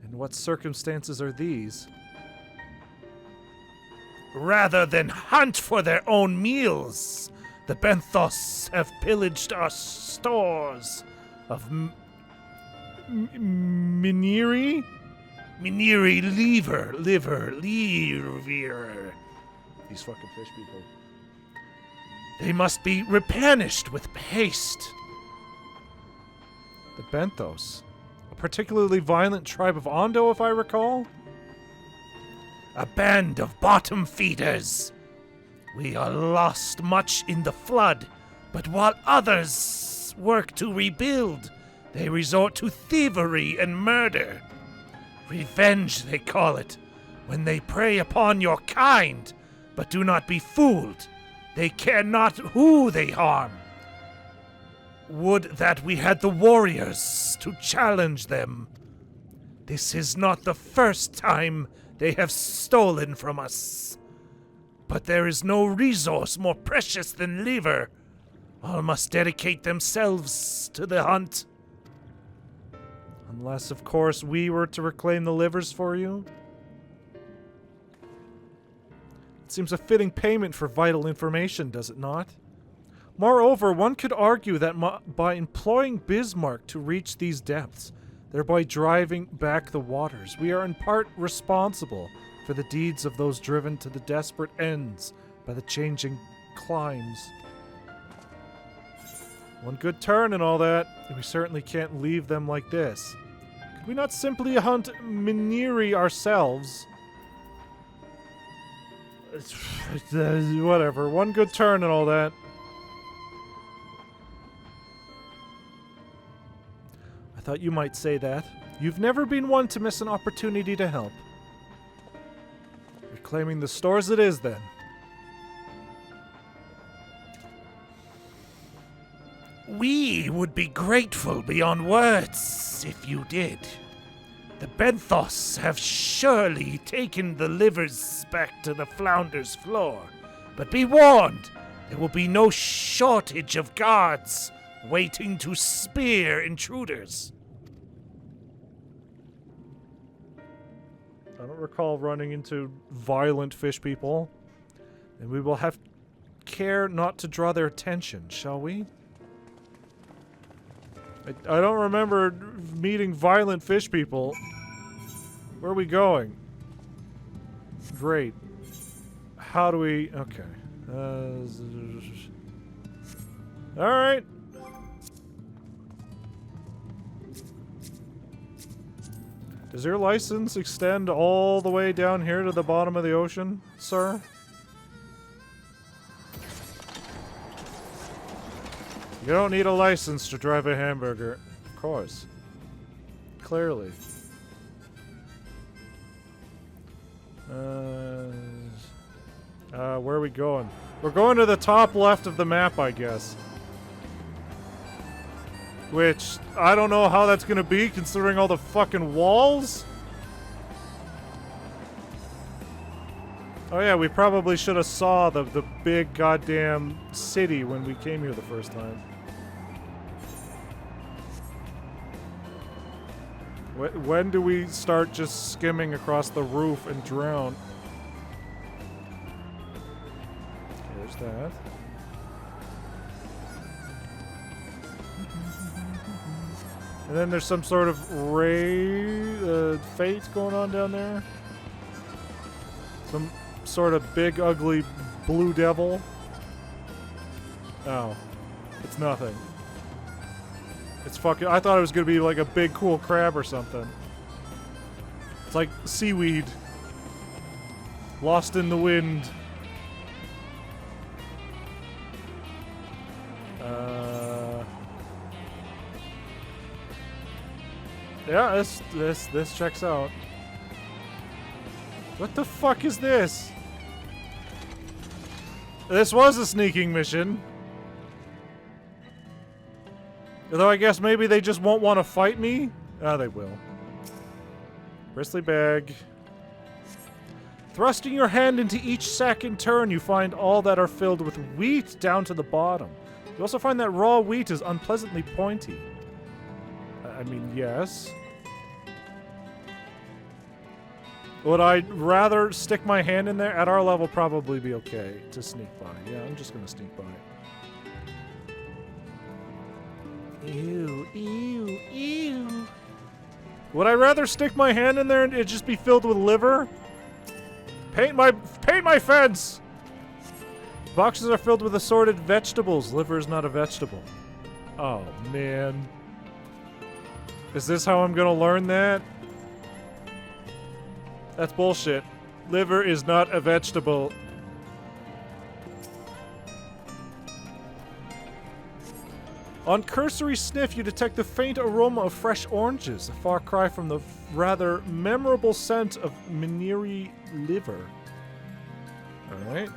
And what circumstances are these? Rather than hunt for their own meals, the Benthos have pillaged our stores of Miniri? Miniri liver. These fucking fish people. They must be replenished with haste. The Benthos. A particularly violent tribe of Ondo, if I recall? A band of bottom feeders. We are lost much in the flood, but while others work to rebuild, they resort to thievery and murder. Revenge, they call it, when they prey upon your kind. But do not be fooled. They care not who they harm. Would that we had the warriors to challenge them. This is not the first time they have stolen from us. But there is no resource more precious than liver. All must dedicate themselves to the hunt. Unless, of course, we were to reclaim the livers for you. It seems a fitting payment for vital information, does it not? Moreover, one could argue that by employing Bismarck to reach these depths, thereby driving back the waters, we are in part responsible for the deeds of those driven to the desperate ends by the changing climes. One good turn and all that, and we certainly can't leave them like this. Could we not simply hunt Miniri ourselves? Whatever. One good turn and all that. I thought you might say that. You've never been one to miss an opportunity to help. Reclaiming the stores it is, then. We would be grateful beyond words if you did. The Benthos have surely taken the livers back to the Flounder's floor. But be warned, there will be no shortage of guards waiting to spear intruders. I don't recall running into violent fish people. And we will have care not to draw their attention, shall we? I don't remember meeting violent fish people. Where are we going? Great. How do we... Okay. Alright. Does your license extend all the way down here to the bottom of the ocean, sir? You don't need a license to drive a hamburger. Of course. Clearly. Where are we going? We're going to the top left of the map, I guess. Which, I don't know how that's gonna be, considering all the fucking walls. Oh yeah, we probably should have saw the big goddamn city when we came here the first time. When do we start just skimming across the roof and drown? There's that. And then there's some sort of fate going on down there. Some sort of big, ugly blue devil. Oh. It's nothing. It's fucking... I thought it was gonna be like a big cool crab or something. It's like seaweed. Lost in the wind. Yeah, this checks out. What the fuck is this? This was a sneaking mission. Although I guess maybe they just won't want to fight me. Ah, they will. Bristly bag. Thrusting your hand into each sack in turn, you find all that are filled with wheat down to the bottom. You also find that raw wheat is unpleasantly pointy. I mean, yes. Would I rather stick my hand in there? At our level, probably be okay to sneak by. Yeah, I'm just gonna sneak by. Ew, ew, ew. Would I rather stick my hand in there and it just be filled with liver? Paint my fence! Boxes are filled with assorted vegetables. Liver is not a vegetable. Oh, man. Is this how I'm gonna learn that? That's bullshit. Liver is not a vegetable. On cursory sniff, you detect the faint aroma of fresh oranges, a far cry from the rather memorable scent of Miniri liver. Alright.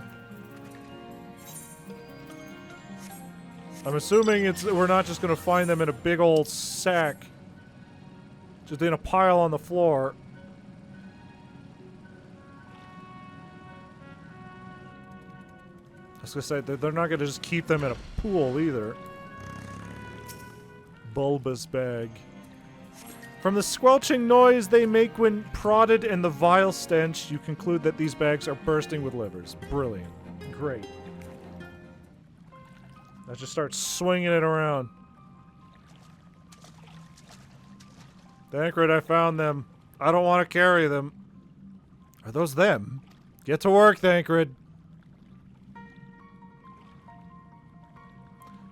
I'm assuming we're not just gonna find them in a big old sack. Just in a pile on the floor. I was gonna say, they're not gonna just keep them in a pool either. Bulbous bag. From the squelching noise they make when prodded and the vile stench, you conclude that these bags are bursting with livers. Brilliant. Great. Let's just start swinging it around. Thancred, I found them. I don't want to carry them. Are those them? Get to work, Thancred.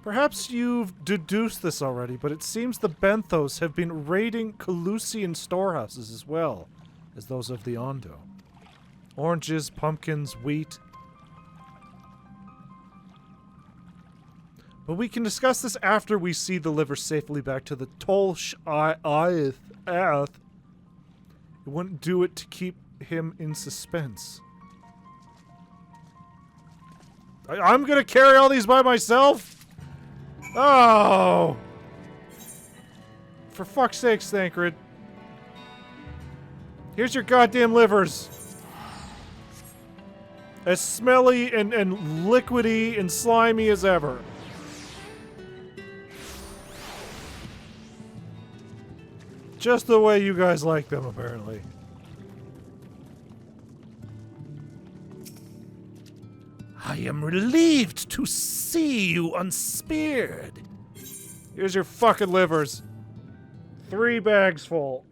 Perhaps you've deduced this already, but it seems the Benthos have been raiding Calusian storehouses as well as those of the Ondo. Oranges, pumpkins, wheat. But we can discuss this after we see the liver safely back to the Tolsh It wouldn't do it to keep him in suspense. I'm gonna carry all these by myself? Oh! For fuck's sakes, Thancred. Here's your goddamn livers. As smelly and liquidy and slimy as ever. Just the way you guys like them, apparently. I am relieved to see you unspeared. Here's your fucking livers. 3 bags full.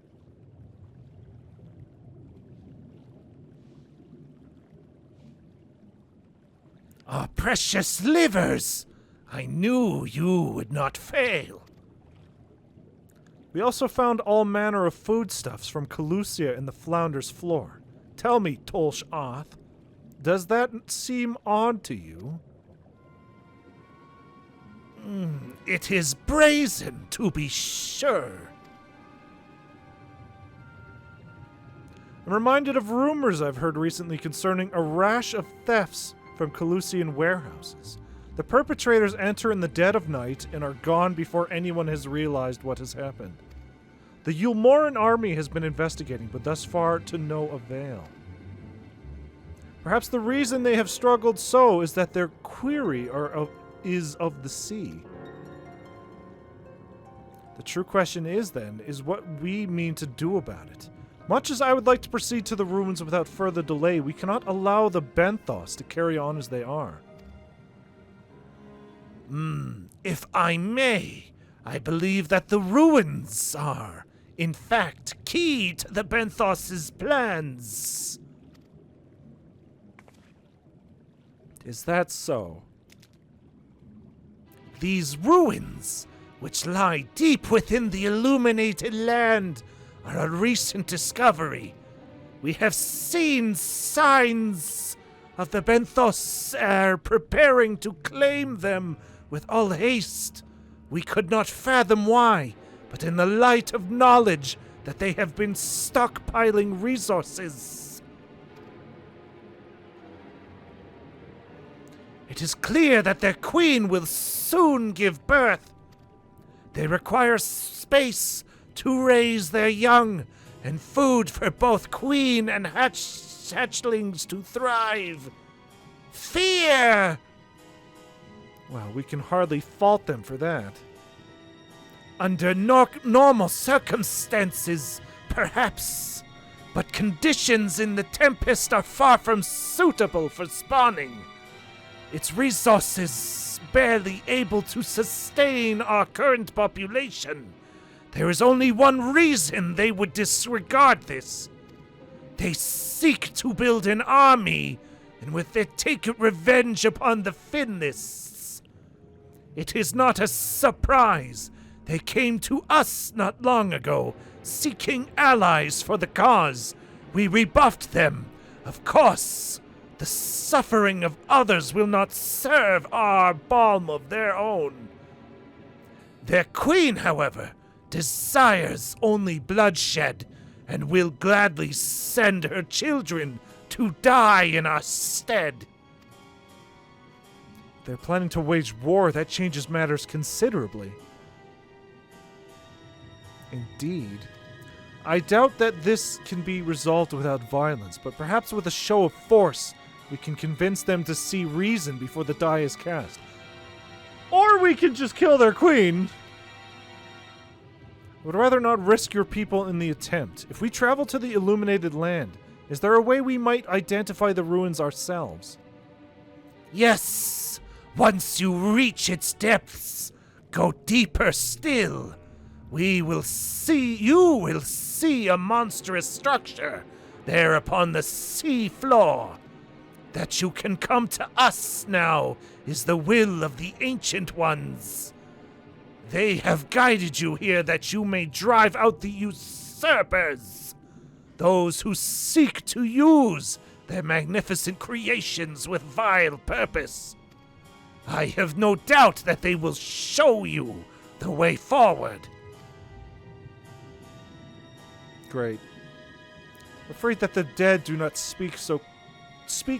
Our precious livers! I knew you would not fail. We also found all manner of foodstuffs from Calusia in the Flounder's floor. Tell me, Tolsh Oth, does that seem odd to you? It is brazen, to be sure. I'm reminded of rumors I've heard recently concerning a rash of thefts from Calusian warehouses. The perpetrators enter in the dead of night and are gone before anyone has realized what has happened. The Yulmoran army has been investigating, but thus far to no avail. Perhaps the reason they have struggled so is that their quarry is of the sea. The true question is, then, is what we mean to do about it. Much as I would like to proceed to the ruins without further delay, we cannot allow the Benthos to carry on as they are. If I may, I believe that the ruins are, in fact, key to the Benthos' plans. Is that so? These ruins, which lie deep within the illuminated land, are a recent discovery. We have seen signs of the Benthos preparing to claim them with all haste. We could not fathom why, but in the light of knowledge that they have been stockpiling resources, it is clear that their queen will soon give birth. They require space to raise their young, and food for both queen and hatchlings to thrive. Fear! Well, we can hardly fault them for that. Under normal circumstances, perhaps, but conditions in the Tempest are far from suitable for spawning. Its resources barely able to sustain our current population. There is only one reason they would disregard this. They seek to build an army, and with it take revenge upon the Finlists. It is not a surprise. They came to us not long ago, seeking allies for the cause. We rebuffed them. Of course, the suffering of others will not serve our balm of their own. Their queen, however, desires only bloodshed, and will gladly send her children to die in our stead. They're planning to wage war. That changes matters considerably. Indeed. I doubt that this can be resolved without violence, but perhaps with a show of force, we can convince them to see reason before the die is cast. Or we can just kill their queen. I would rather not risk your people in the attempt. If we travel to the illuminated land, is there a way we might identify the ruins ourselves? Yes! Once you reach its depths, go deeper still. You will see a monstrous structure there upon the sea floor. That you can come to us now is the will of the Ancient Ones. They have guided you here that you may drive out the usurpers, those who seek to use their magnificent creations with vile purpose. I have no doubt that they will show you the way forward. Great. Afraid that the dead do not speak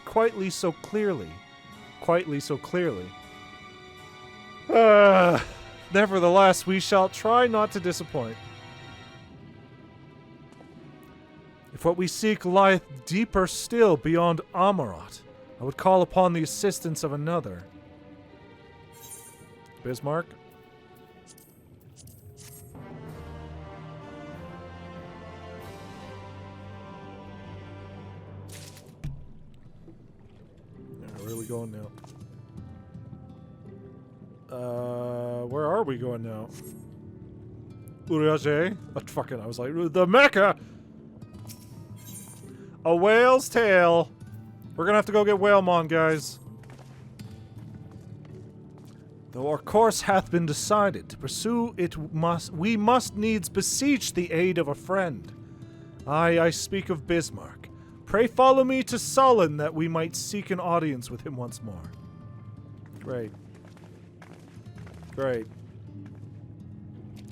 quietly so clearly. Nevertheless, we shall try not to disappoint. If what we seek lieth deeper still beyond Amarat, I would call upon the assistance of another. Bismarck? Where are we going now? Where are we going now? Uriage? I was like, the Mecca! A whale's tail! We're gonna have to go get Whalemon, guys. Though our course hath been decided, to pursue it we must needs beseech the aid of a friend. I speak of Bismarck. Pray follow me to Sullen that we might seek an audience with him once more. Great. Great.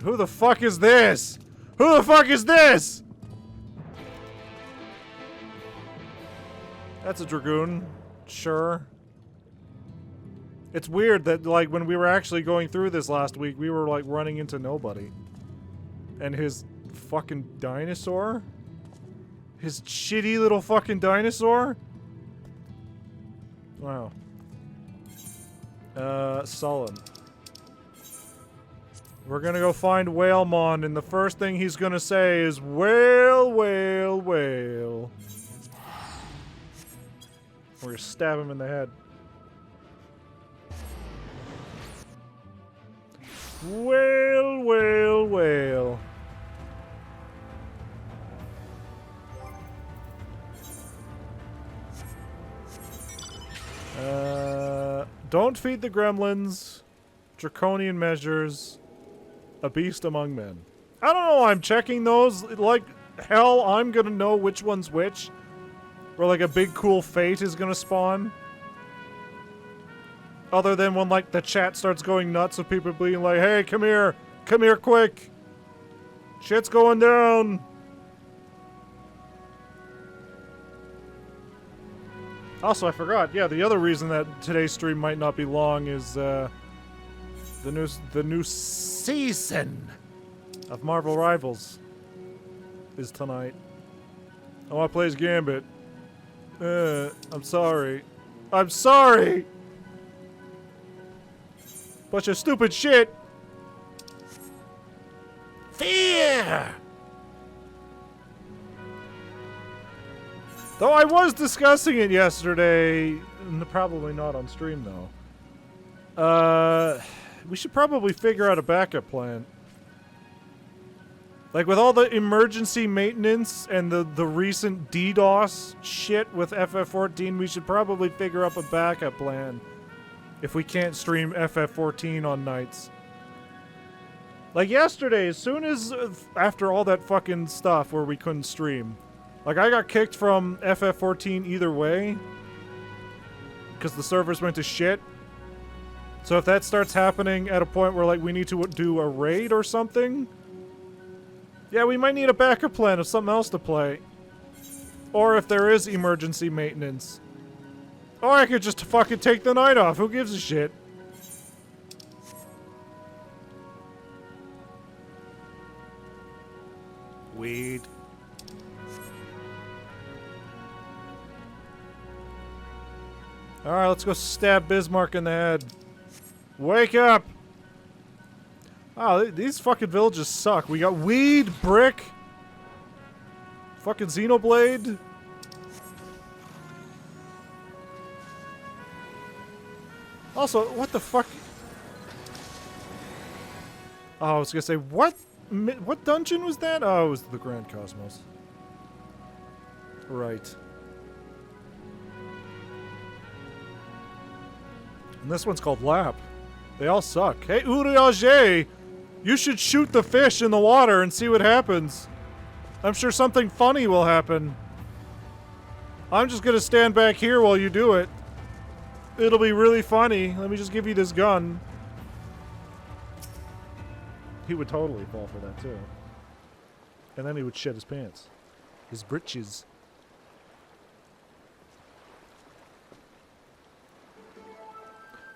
Who the fuck is this? Who the fuck is this? That's a Dragoon. Sure. It's weird that, like, when we were actually going through this last week, we were, like, running into nobody. And his fucking dinosaur? His shitty little fucking dinosaur? Wow. Sullen. We're gonna go find Whalemon, and the first thing he's gonna say is, whale, whale, whale. We're gonna stab him in the head. Whale, whale, whale. Don't feed the gremlins. draconian measures, a beast among men. I don't know, I'm checking those like hell. I'm gonna know which one's which. Where like a big cool fate is gonna spawn. Other than when like the chat starts going nuts with people being like, hey, come here quick. Shit's going down. Also, I forgot. Yeah, the other reason that today's stream might not be long is the new season of Marvel Rivals is tonight. I want to play as Gambit. I'm sorry. I'm sorry. Bunch of stupid shit. Fear. Though I was discussing it yesterday, probably not on stream though. We should probably figure out a backup plan. Like with all the emergency maintenance and the recent DDoS shit with FF14, we should probably figure up a backup plan if we can't stream FF14 on nights. Like yesterday, as soon as after all that fucking stuff where we couldn't stream, like I got kicked from FF14 either way because the servers went to shit. So if that starts happening at a point where like we need to do a raid or something, yeah, we might need a backup plan of something else to play. Or if there is emergency maintenance. Or I could just fucking take the night off. Who gives a shit? Weed. Alright, let's go stab Bismarck in the head. Wake up! Oh, these fucking villages suck. We got weed, brick, fucking Xenoblade. Also, what the fuck? Oh, I was gonna say, what dungeon was that? Oh, it was the Grand Cosmos. Right. And this one's called Lap. They all suck. Hey, Uriage! You should shoot the fish in the water and see what happens. I'm sure something funny will happen. I'm just gonna stand back here while you do it. It'll be really funny. Let me just give you this gun. He would totally fall for that too. And then he would shit his pants. His britches.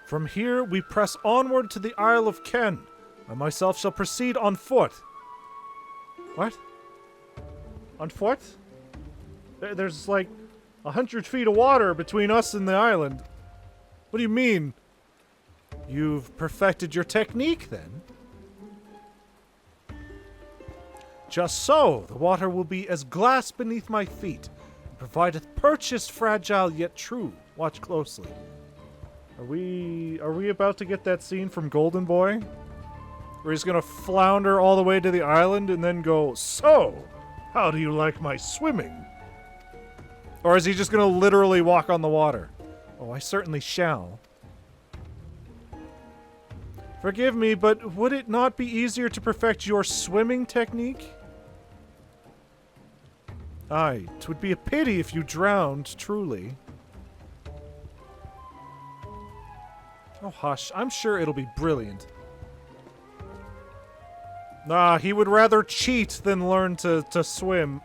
From here we press onward to the Isle of Ken. I myself shall proceed on foot. What? On foot? There's like 100 feet of water between us and the island. What do you mean? You've perfected your technique, then? Just so, the water will be as glass beneath my feet, and provideth purchase fragile yet true. Watch closely. Are we about to get that scene from Golden Boy? Where he's gonna flounder all the way to the island and then go, so, how do you like my swimming? Or is he just gonna literally walk on the water? Oh, I certainly shall. Forgive me, but would it not be easier to perfect your swimming technique? Aye, 'twould be a pity if you drowned, truly. Oh, hush. I'm sure it'll be brilliant. Nah, he would rather cheat than learn to swim.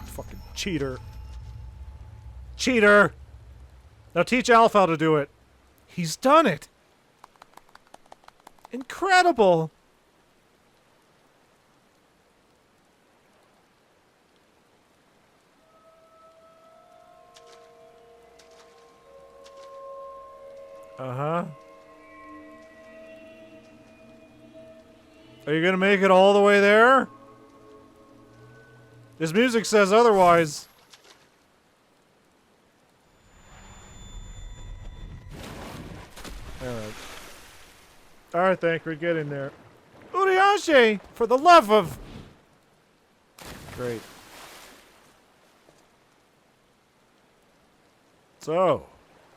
Fucking cheater. Cheater! Now teach Alpha how to do it. He's done it! Incredible! Uh-huh. Are you gonna make it all the way there? This music says otherwise. Alright. Alright, Thancred, get in there. Uriage! For the love of... Great. So,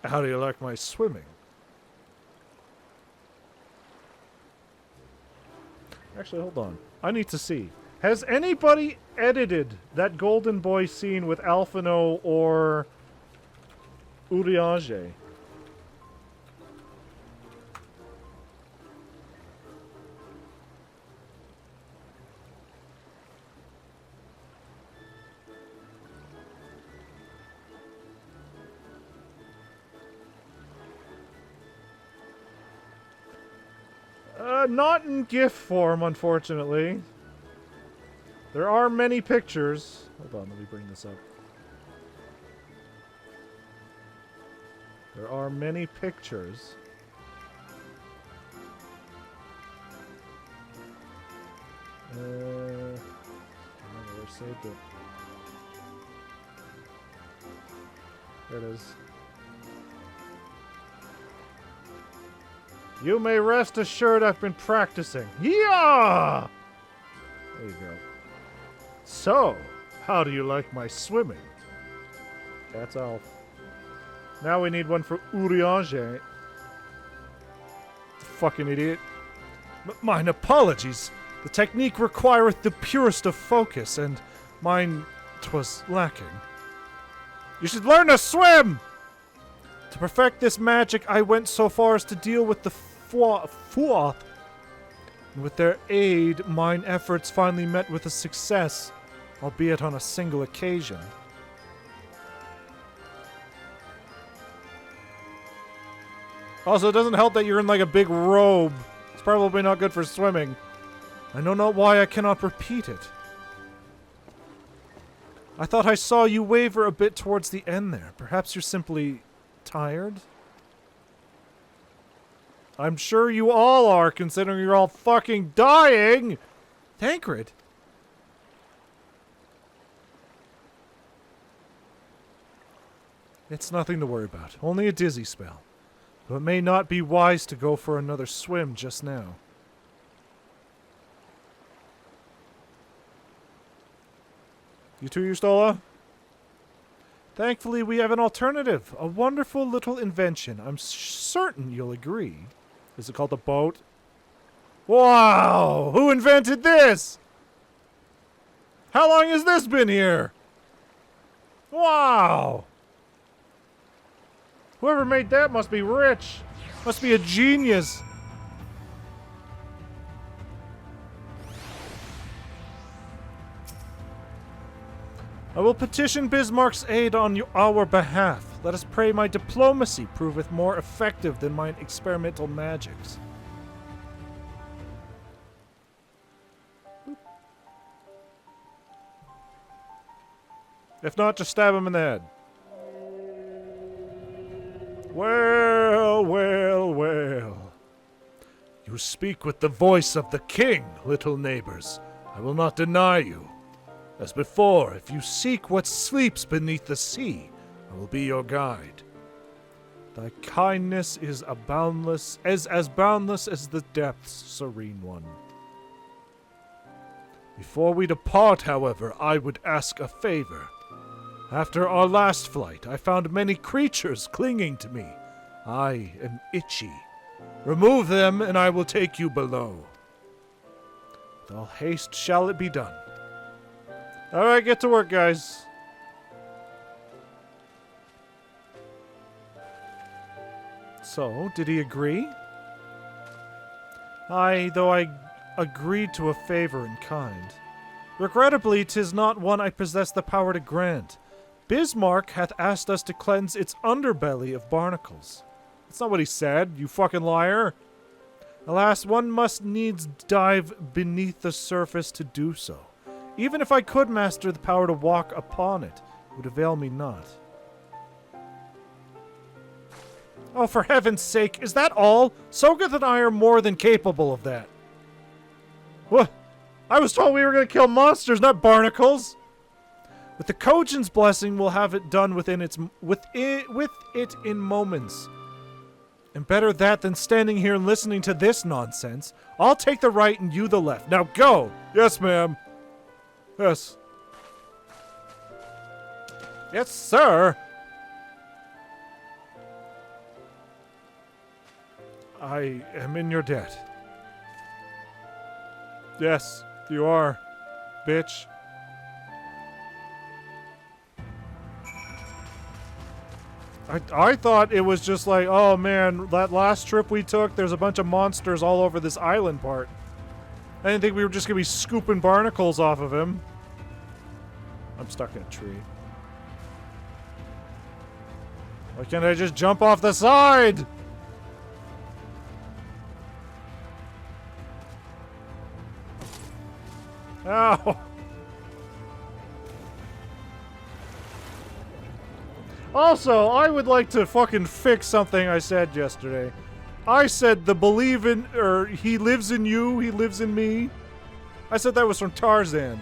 how do you like my swimming? Actually, hold on. I need to see. Has anybody edited that Golden Boy scene with Alphino or Urianger? Not in GIF form, unfortunately. There are many pictures. Hold on, let me bring this up. There are many pictures. I never saved it. There it is. You may rest assured I've been practicing. Yeah! There you go. So, how do you like my swimming? That's all. Now we need one for Urianger. Fucking idiot. Mine apologies. The technique requireth the purest of focus, and mine 'twas lacking. You should learn to swim! To perfect this magic, I went so far as to deal with the Fuoth. And with their aid, mine efforts finally met with a success, albeit on a single occasion. Also, it doesn't help that you're in like a big robe. It's probably not good for swimming. I know not why I cannot repeat it. I thought I saw you waver a bit towards the end there. Perhaps you're simply tired? I'm sure you all are, considering you're all fucking dying! Tancred? It's nothing to worry about. Only a dizzy spell. Though it may not be wise to go for another swim just now. You too, Yustola? Thankfully, we have an alternative. A wonderful little invention. I'm certain you'll agree. Is it called a boat? Wow! Who invented this? How long has this been here? Wow! Whoever made that must be rich. Must be a genius. I will petition Bismarck's aid on our behalf. Let us pray my diplomacy proveth more effective than mine experimental magics. If not, just stab him in the head. Well, well, well. You speak with the voice of the king, little neighbors. I will not deny you. As before, if you seek what sleeps beneath the sea, I will be your guide. Thy kindness is as boundless as the depths, serene one. Before we depart, however, I would ask a favor. After our last flight, I found many creatures clinging to me. I am itchy. Remove them, and I will take you below. With all haste shall it be done. Alright, get to work, guys. So, did he agree? Aye, though I agreed to a favor in kind. Regrettably, 'tis not one I possess the power to grant. Bismarck hath asked us to cleanse its underbelly of barnacles. That's not what he said, you fucking liar. Alas, one must needs dive beneath the surface to do so. Even if I could master the power to walk upon it, it would avail me not. Oh, for heaven's sake, is that all? Sogoth and I are more than capable of that. What? I was told we were going to kill monsters, not barnacles. With the Kojin's blessing, we'll have it done with it in moments. And better that than standing here and listening to this nonsense. I'll take the right and you the left. Now go! Yes, ma'am. Yes. Yes, sir. I am in your debt. Yes, you are, bitch. I thought it was just like, oh man, that last trip we took, there's a bunch of monsters all over this island part. I didn't think we were just gonna be scooping barnacles off of him. I'm stuck in a tree. Why can't I just jump off the side? Ow! Also, I would like to fucking fix something I said yesterday. I said the believe in, or he lives in you, he lives in me. I said that was from Tarzan.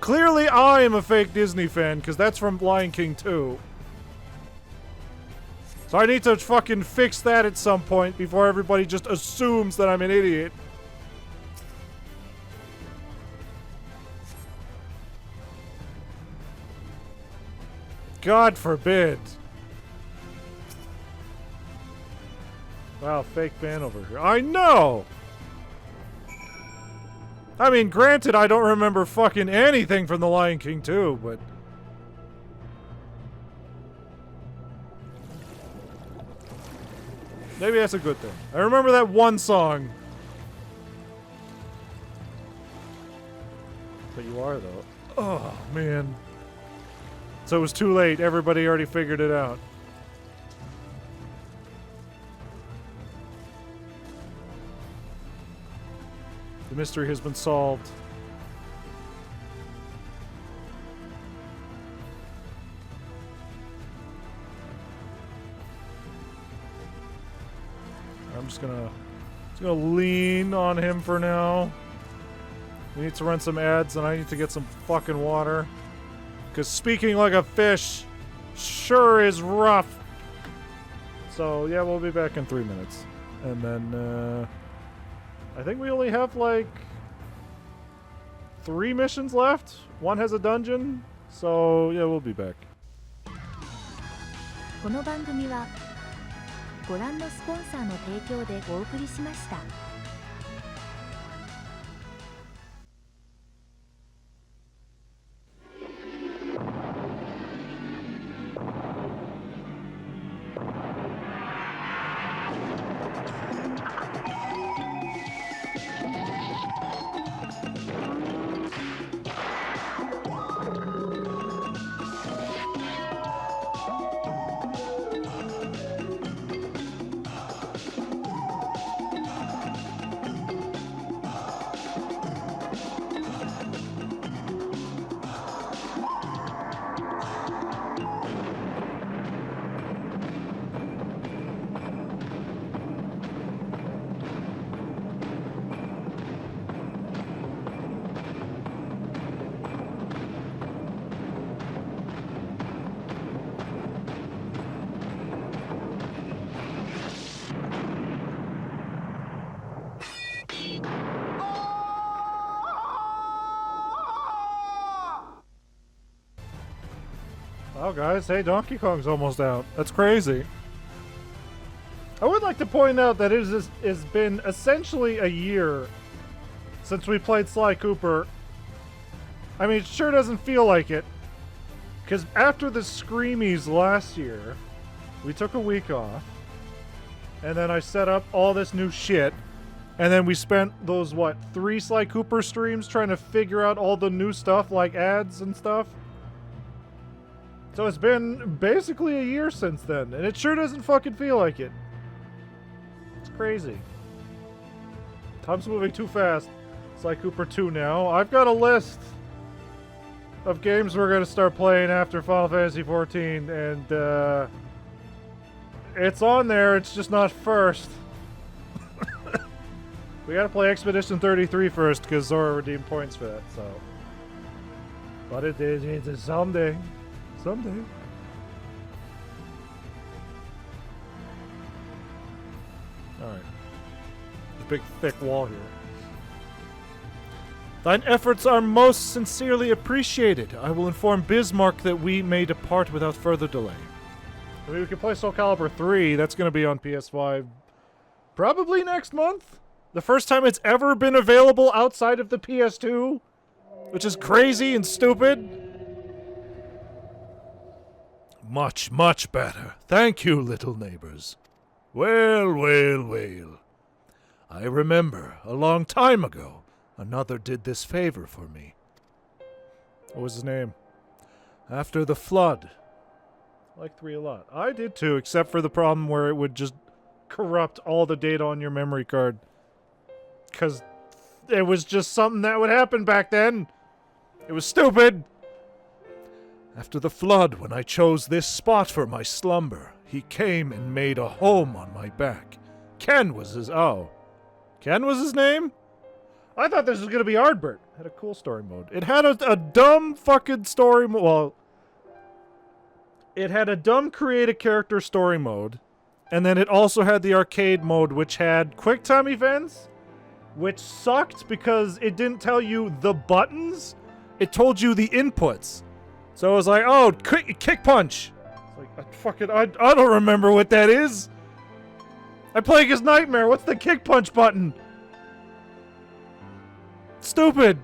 Clearly I am a fake Disney fan, because that's from Lion King 2. So I need to fucking fix that at some point before everybody just assumes that I'm an idiot. God forbid. Wow, fake fan over here. I know! I mean, granted, I don't remember fucking anything from The Lion King 2, but... maybe that's a good thing. I remember that one song. But you are, though. Oh, man. So it was too late. Everybody already figured it out. The mystery has been solved. I'm just gonna lean on him for now. We need to run some ads, and I need to get some fucking water. Because speaking like a fish sure is rough. So, yeah, we'll be back in 3 minutes. And then, I think we only have, like, 3 missions left. One has a dungeon. So, yeah, we'll be back. この番組はご覧のスポンサーの提供でお送りしました。Wow, guys, hey, Donkey Kong's almost out. That's crazy. I would like to point out that it has been essentially a year since we played Sly Cooper. I mean, it sure doesn't feel like it. Because after the Screamies last year, we took a week off. And then I set up all this new shit. And then we spent those, 3 Sly Cooper streams trying to figure out all the new stuff, like ads and stuff. So it's been basically a year since then, and it sure doesn't fucking feel like it. It's crazy. Time's moving too fast. It's like Cooper 2 now. I've got a list of games we're going to start playing after Final Fantasy XIV, and it's on there, it's just not first. We gotta play Expedition 33 first, because Zora redeemed points for that, so... But it's someday. Someday. Alright. There's a big, thick wall here. Thine efforts are most sincerely appreciated. I will inform Bismarck that we may depart without further delay. I mean, we can play Soul Calibur 3. That's going to be on PS5 Probably next month. The first time it's ever been available outside of the PS2, which is crazy and stupid. Much, much better. Thank you, little neighbors. Well, well, well. I remember, a long time ago, another did this favor for me. What was his name? After the flood. I like 3 a lot. I did too, except for the problem where it would just corrupt all the data on your memory card. Because it was just something that would happen back then. It was stupid. After the flood, when I chose this spot for my slumber, he came and made a home on my back. Ken was his... Oh. Ken was his name? I thought this was going to be Ardbert. It had a cool story mode. It had a dumb fucking story mode. Well, it had a dumb create a character story mode. And then it also had the arcade mode, which had quick time events, which sucked because it didn't tell you the buttons. It told you the inputs. So it was like, oh, kick punch. It's like, I don't remember what that is. I play against Nightmare. What's the kick punch button? Stupid.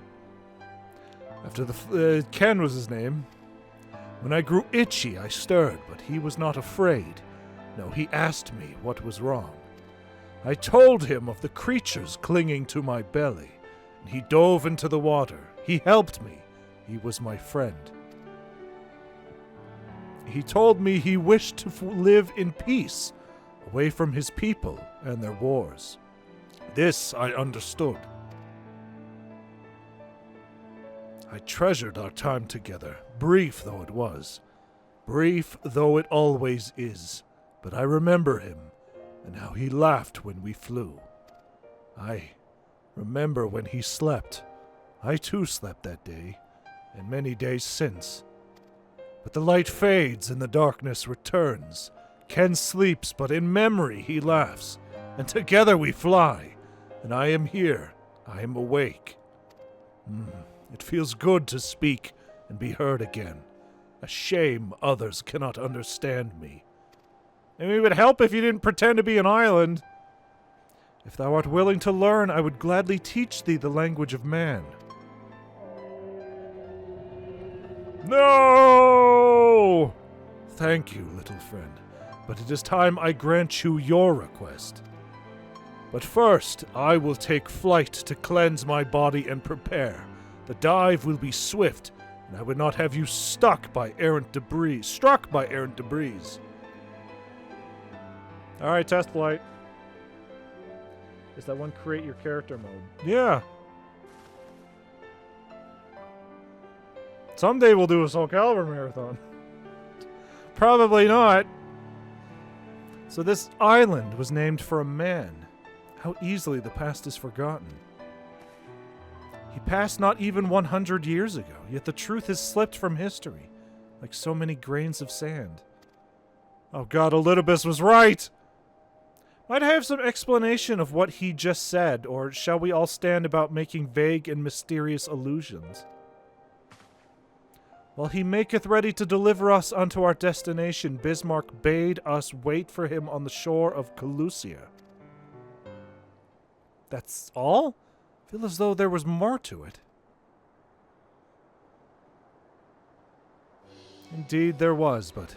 After the Ken was his name. When I grew itchy, I stirred, but he was not afraid. No, he asked me what was wrong. I told him of the creatures clinging to my belly, and he dove into the water. He helped me. He was my friend. He told me he wished to live in peace, away from his people and their wars. This I understood. I treasured our time together, brief though it was. Brief though it always is. But I remember him, and how he laughed when we flew. I remember when he slept. I too slept that day, and many days since. But the light fades and the darkness returns. Ken sleeps, but in memory he laughs, and together we fly. And I am here. I am awake. It feels good to speak and be heard again. A shame others cannot understand me. And it would help if you didn't pretend to be an island. If thou art willing to learn, I would gladly teach thee the language of man. No! Thank you, little friend, but it is time I grant you your request. But first, I will take flight to cleanse my body and prepare. The dive will be swift, and I would not have you struck by errant debris. Alright, test flight. Is that one create your character mode? Yeah. Someday we'll do a Soul Calibur marathon. Probably not. So this island was named for a man. How easily the past is forgotten. He passed not even 100 years ago, yet the truth has slipped from history, like so many grains of sand. Oh god, Elidibus was right! Might I have some explanation of what he just said, or shall we all stand about making vague and mysterious allusions? While he maketh ready to deliver us unto our destination, Bismarck bade us wait for him on the shore of Calusia. That's all? I feel as though there was more to it. Indeed there was, but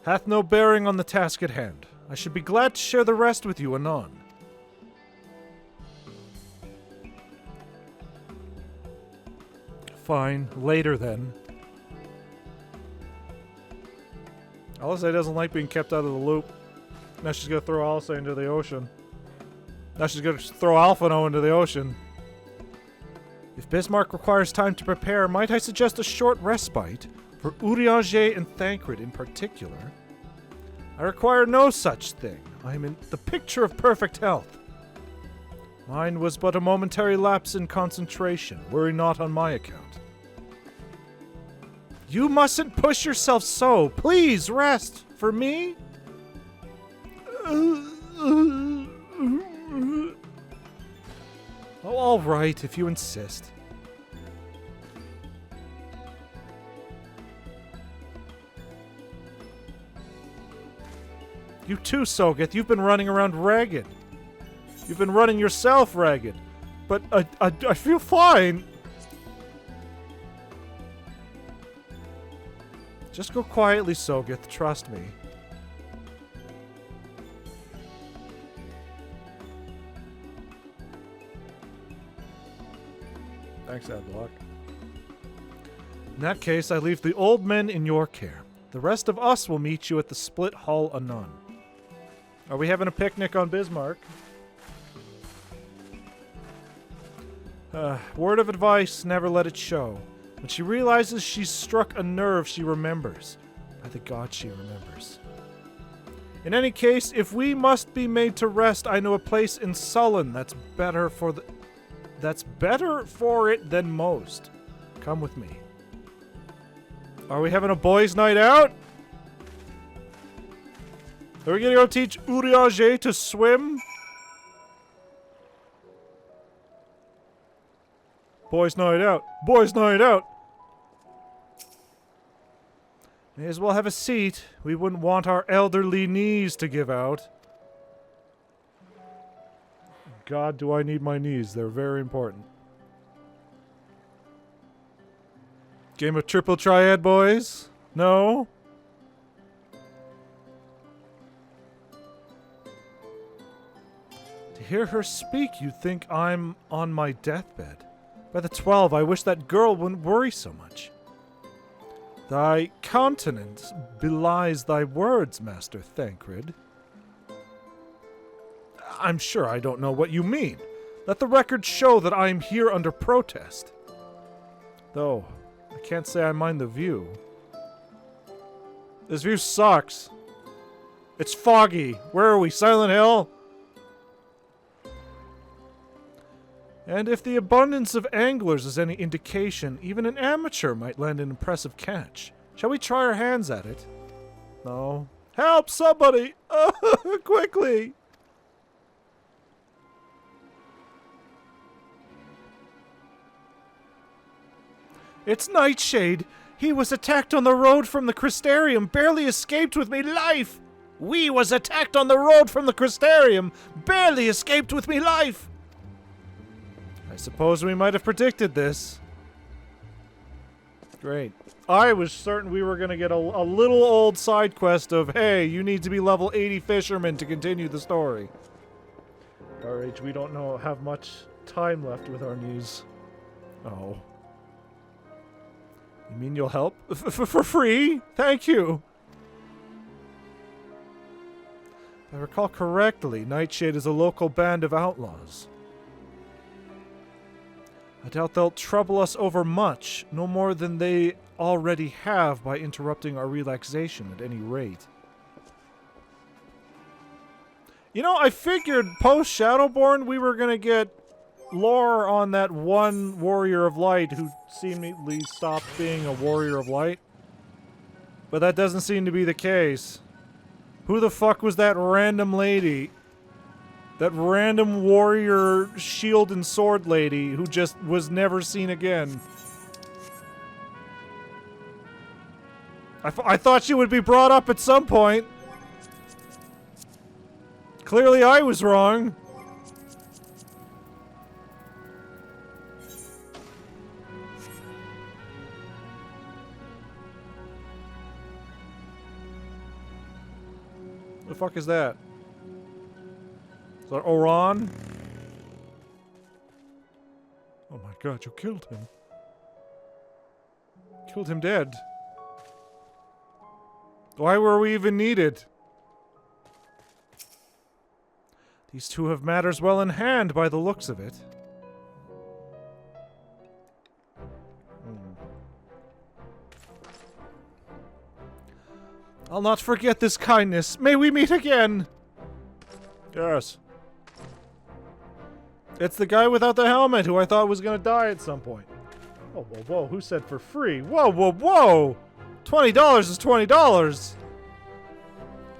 hath no bearing on the task at hand. I should be glad to share the rest with you anon. Fine, later then. Alisei doesn't like being kept out of the loop. Now she's gonna throw Alisei into the ocean. Now she's gonna throw Alphino into the ocean. If Bismarck requires time to prepare, might I suggest a short respite for Urianger and Thancred in particular? I require no such thing. I am in the picture of perfect health. Mine was but a momentary lapse in concentration. Worry not on my account. You mustn't push yourself so. Please rest. For me? Oh, all right, if you insist. You too, Sogeth. You've been running around ragged. You've been running yourself ragged. But I feel fine. Just go quietly, Sogeth. Trust me. Thanks, Adblock. In that case, I leave the old men in your care. The rest of us will meet you at the Split Hull anon. Are we having a picnic on Bismarck? Word of advice, never let it show. When she realizes she's struck a nerve, she remembers. By the god, she remembers. In any case, if we must be made to rest, I know a place in Sullen that's better for it than most. Come with me. Are we having a boys' night out? Are we gonna go teach Urianger to swim? Boys' night out. Boys' night out. May as well have a seat. We wouldn't want our elderly knees to give out. God, do I need my knees. They're very important. Game of triple triad, boys? No? To hear her speak, you'd think I'm on my deathbed. By the 12, I wish that girl wouldn't worry so much. Thy countenance belies thy words, Master Thancred. I'm sure I don't know what you mean. Let the record show that I am here under protest. Though, I can't say I mind the view. This view sucks. It's foggy. Where are we, Silent Hill? And if the abundance of anglers is any indication, even an amateur might land an impressive catch. Shall we try our hands at it? No. Help, somebody! Quickly! It's Nightshade! He was attacked on the road from the Crystarium, barely escaped with me life! We was attacked on the road from the Crystarium, barely escaped with me life! I suppose we might have predicted this. Great. I was certain we were going to get a little old side quest of, hey, you need to be level 80 fisherman to continue the story. RH, we don't have much time left with our news. Oh. You mean you'll help? For free? Thank you. If I recall correctly, Nightshade is a local band of outlaws. I doubt they'll trouble us over much, no more than they already have by interrupting our relaxation at any rate. You know, I figured post-Shadowborn we were gonna get lore on that one Warrior of Light who seemingly stopped being a Warrior of Light. But that doesn't seem to be the case. Who the fuck was that random lady? That random warrior shield and sword lady who just was never seen again. I thought she would be brought up at some point. Clearly I was wrong. The fuck is that? Is that Oran? Oh my god, you killed him. Killed him dead. Why were we even needed? These two have matters well in hand by the looks of it. I'll not forget this kindness. May we meet again! Yes. It's the guy without the helmet who I thought was gonna die at some point. Whoa, whoa, whoa. Who said for free? Whoa, whoa, whoa! $20 is $20!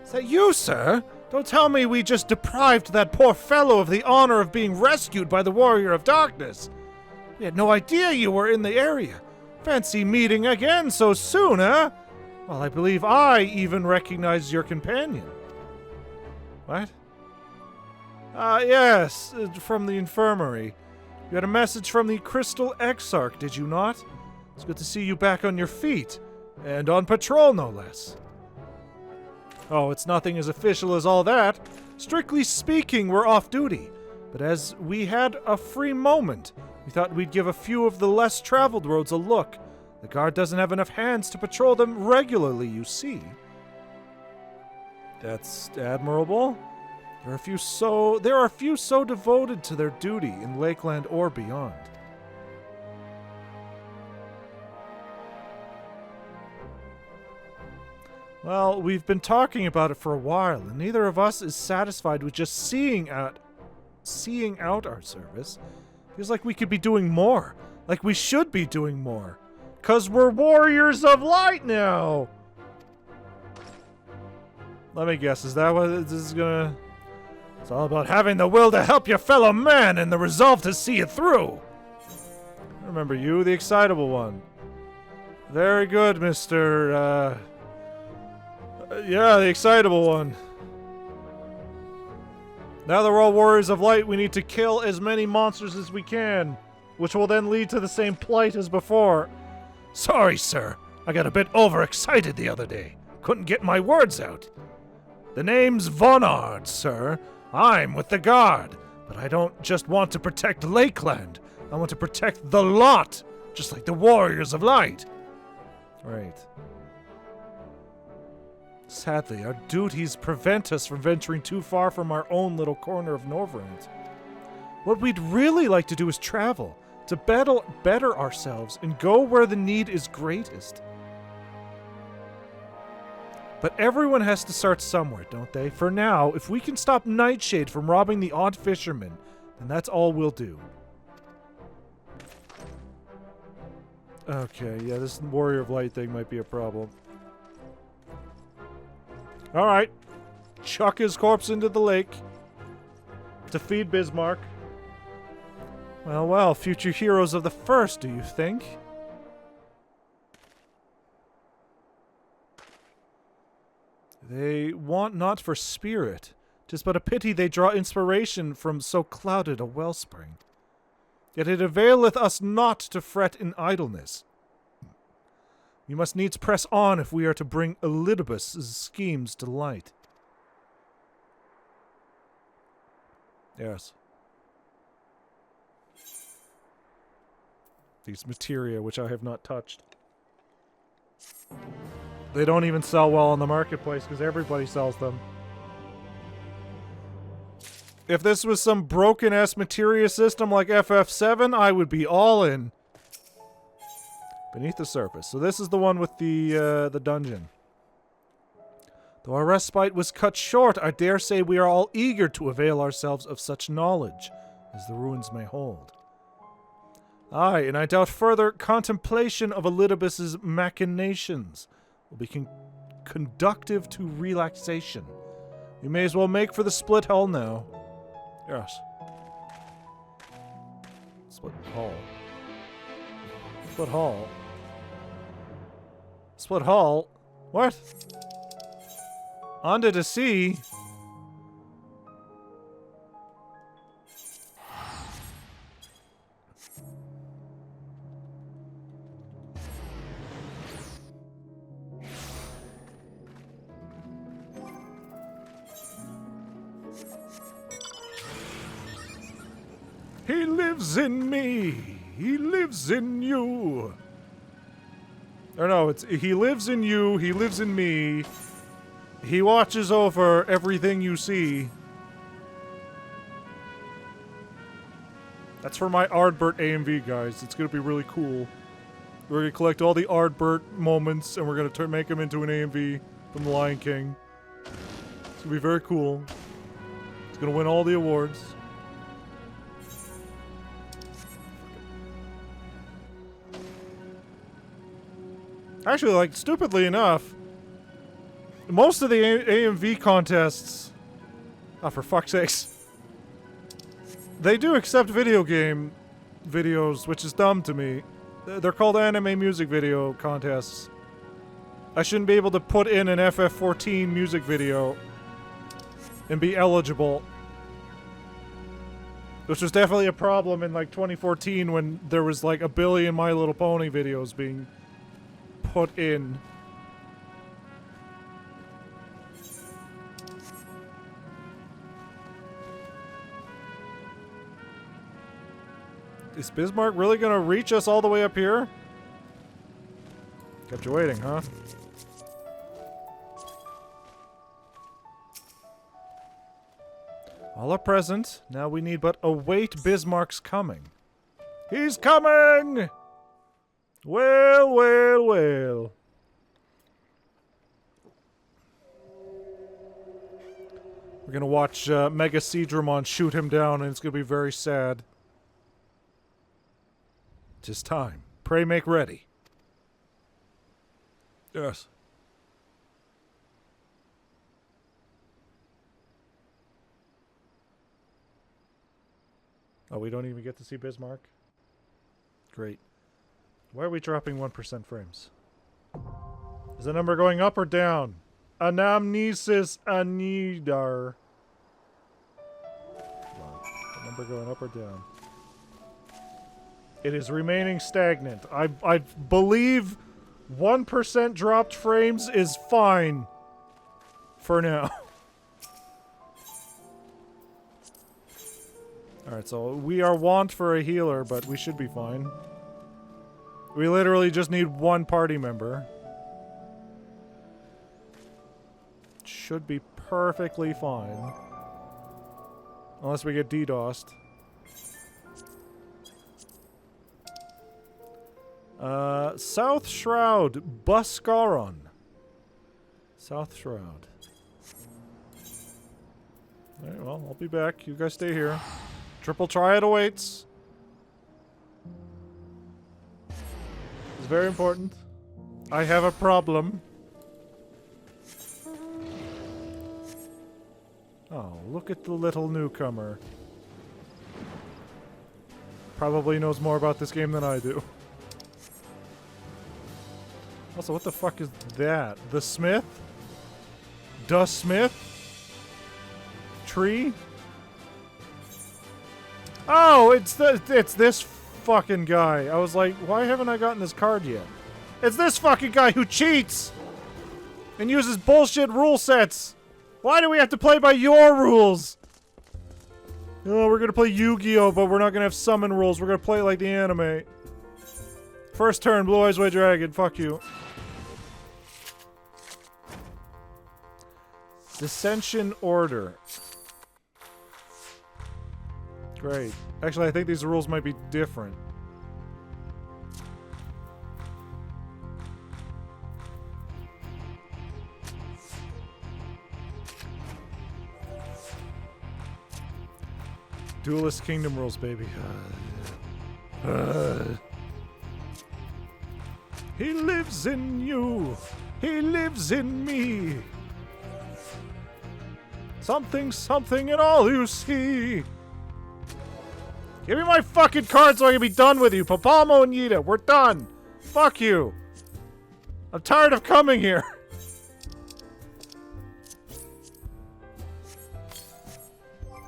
Is that you, sir? Don't tell me we just deprived that poor fellow of the honor of being rescued by the Warrior of Darkness. We had no idea you were in the area. Fancy meeting again so soon, huh? Well, I believe I even recognize your companion. What? Yes, from the infirmary. You had a message from the Crystal Exarch, did you not? It's good to see you back on your feet. And on patrol, no less. Oh, it's nothing as official as all that. Strictly speaking, we're off duty. But as we had a free moment, we thought we'd give a few of the less traveled roads a look. The guard doesn't have enough hands to patrol them regularly, you see. That's admirable. There are a few so devoted to their duty in Lakeland or beyond. Well, we've been talking about it for a while, and neither of us is satisfied with just seeing out our service. Feels like we could be doing more. Like we should be doing more. 'Cause we're warriors of light now! Let me guess, is that what this is gonna... It's all about having the will to help your fellow man and the resolve to see it through! I remember you, the excitable one. Very good, Mr. Yeah, the excitable one. Now that we're all warriors of light, we need to kill as many monsters as we can, which will then lead to the same plight as before. Sorry, sir. I got a bit overexcited the other day. Couldn't get my words out. The name's Vonard, sir. I'm with the Guard, but I don't just want to protect Lakeland. I want to protect the lot, just like the Warriors of Light. Right. Sadly, our duties prevent us from venturing too far from our own little corner of Norvrant. What we'd really like to do is travel, to better ourselves and go where the need is greatest. But everyone has to start somewhere, don't they? For now, if we can stop Nightshade from robbing the odd fisherman, then that's all we'll do. Okay, yeah, this Warrior of Light thing might be a problem. Alright. Chuck his corpse into the lake. To feed Bismarck. Well, well, future heroes of the first, do you think? They want not for spirit. 'Tis but a pity they draw inspiration from so clouded a wellspring. Yet it availeth us not to fret in idleness. We must needs press on if we are to bring Elidibus' schemes to light. Yes. These materia, which I have not touched. They don't even sell well on the marketplace because everybody sells them. If this was some broken-ass materia system like FF7, I would be all in. Beneath the surface. So this is the one with the dungeon. Though our respite was cut short, I dare say we are all eager to avail ourselves of such knowledge as the ruins may hold. Aye, and I doubt further contemplation of Elidibus' machinations will be conductive to relaxation. We may as well make for the split hull now. Yes. Split hull. Split hull. Split hull? What? Onto the sea? He lives in me. He lives in you. Or no, it's he lives in you, he lives in me. He watches over everything you see. That's for my Ardbert AMV, guys. It's going to be really cool. We're going to collect all the Ardbert moments, and we're going to make them into an AMV from The Lion King. It's going to be very cool. It's going to win all the awards. Actually, like, stupidly enough, most of the AMV contests... Oh, for fuck's sakes. They do accept video game videos, which is dumb to me. They're called anime music video contests. I shouldn't be able to put in an FF14 music video and be eligible. Which was definitely a problem in like 2014 when there was like a billion My Little Pony videos being put in. Is Bismarck really gonna reach us all the way up here? Kept you waiting, huh? All are present. Now we need but await Bismarck's coming. He's coming! Well, well, well. We're gonna watch Mega Seedramon shoot him down, and it's gonna be very sad. 'Tis time. Pray make ready. Yes. Oh, we don't even get to see Bismarck? Great. Why are we dropping 1% frames? Is the number going up or down? Anamnesis anidar. The number going up or down? It is remaining stagnant. I believe 1% dropped frames is fine for now. Alright, so we are want for a healer, but we should be fine. We literally just need one party member. Should be perfectly fine. Unless we get DDoSed. South Shroud, Buscaron. South Shroud. Alright, well, I'll be back. You guys stay here. Triple Triad awaits. It's very important. I have a problem. Oh, look at the little newcomer. Probably knows more about this game than I do. Also, what the fuck is that? The Smith? The Smith? Tree? Oh, it's this fucking guy. I was like, why haven't I gotten this card yet? It's this fucking guy who cheats! And uses bullshit rule sets! Why do we have to play by your rules? Oh, we're gonna play Yu-Gi-Oh, but we're not gonna have summon rules. We're gonna play it like the anime. First turn, Blue Eyes White Dragon. Fuck you. Dissension Order. Great. Actually, I think these rules might be different. Duelist Kingdom rules, baby. He lives in you. He lives in me. Something, something in all you see. Give me my fucking card so I can be done with you. Papalmo and Yida, we're done. Fuck you. I'm tired of coming here.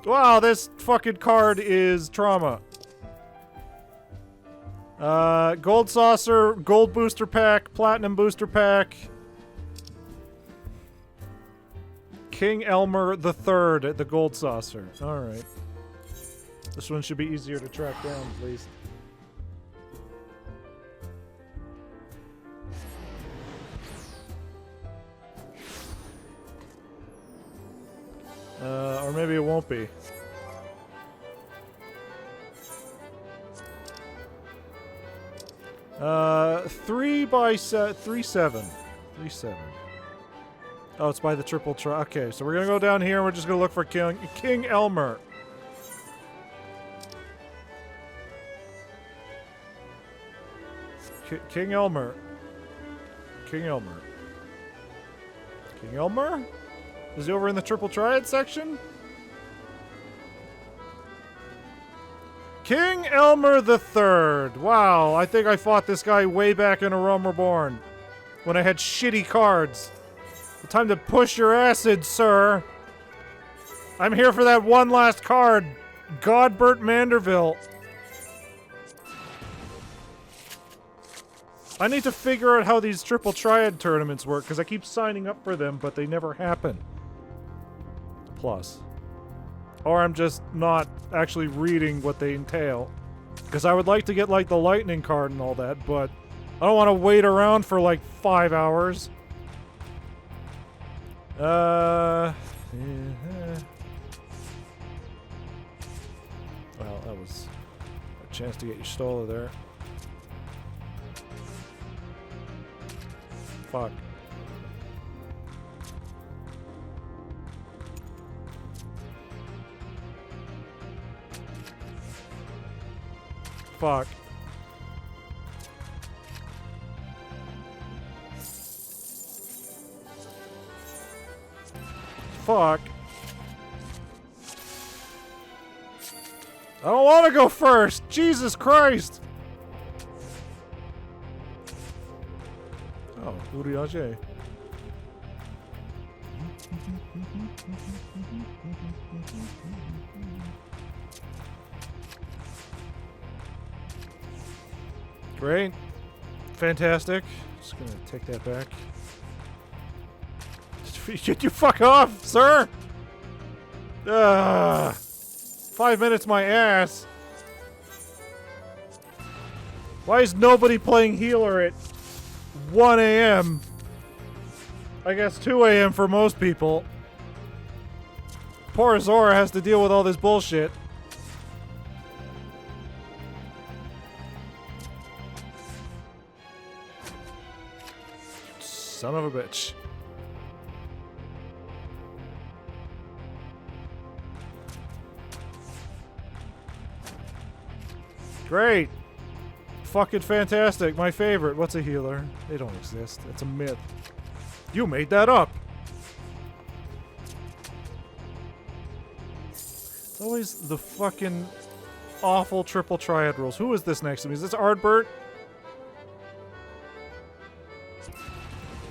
Wow, this fucking card is trauma. Gold Saucer, Gold Booster Pack, Platinum Booster Pack. King Elmer III, the Gold Saucer. Alright. This one should be easier to track down, at least. Or maybe it won't be. Three by 3-7. 3-7. Oh, it's by the triple tri. Okay, so we're gonna go down here and we're just gonna look for King Elmer. King Elmer. King Elmer. King Elmer? Is he over in the Triple Triad section? King Elmer III. Wow, I think I fought this guy way back in A Realm Reborn. When I had shitty cards. Time to push your acid, sir. I'm here for that one last card. Godbert Manderville. I need to figure out how these triple triad tournaments work, because I keep signing up for them, but they never happen. Plus. Or I'm just not actually reading what they entail. Because I would like to get, like, the lightning card and all that, but I don't want to wait around for, like, 5 hours. Yeah. Well, that was a chance to get your Stola there. Fuck. Fuck. Fuck. I don't want to go first. Jesus Christ. Oh, Uriage. Great. Fantastic. Just gonna take that back. Get you fuck off, sir! 5 minutes my ass. Why is nobody playing healer at 1 a.m.? I guess 2 a.m. for most people. Poor Zora has to deal with all this bullshit. Son of a bitch. Great. Fucking fantastic. My favorite. What's a healer? They don't exist. It's a myth. You made that up. It's always the fucking awful triple triad rules. Who is this next to me? Is this Ardbert?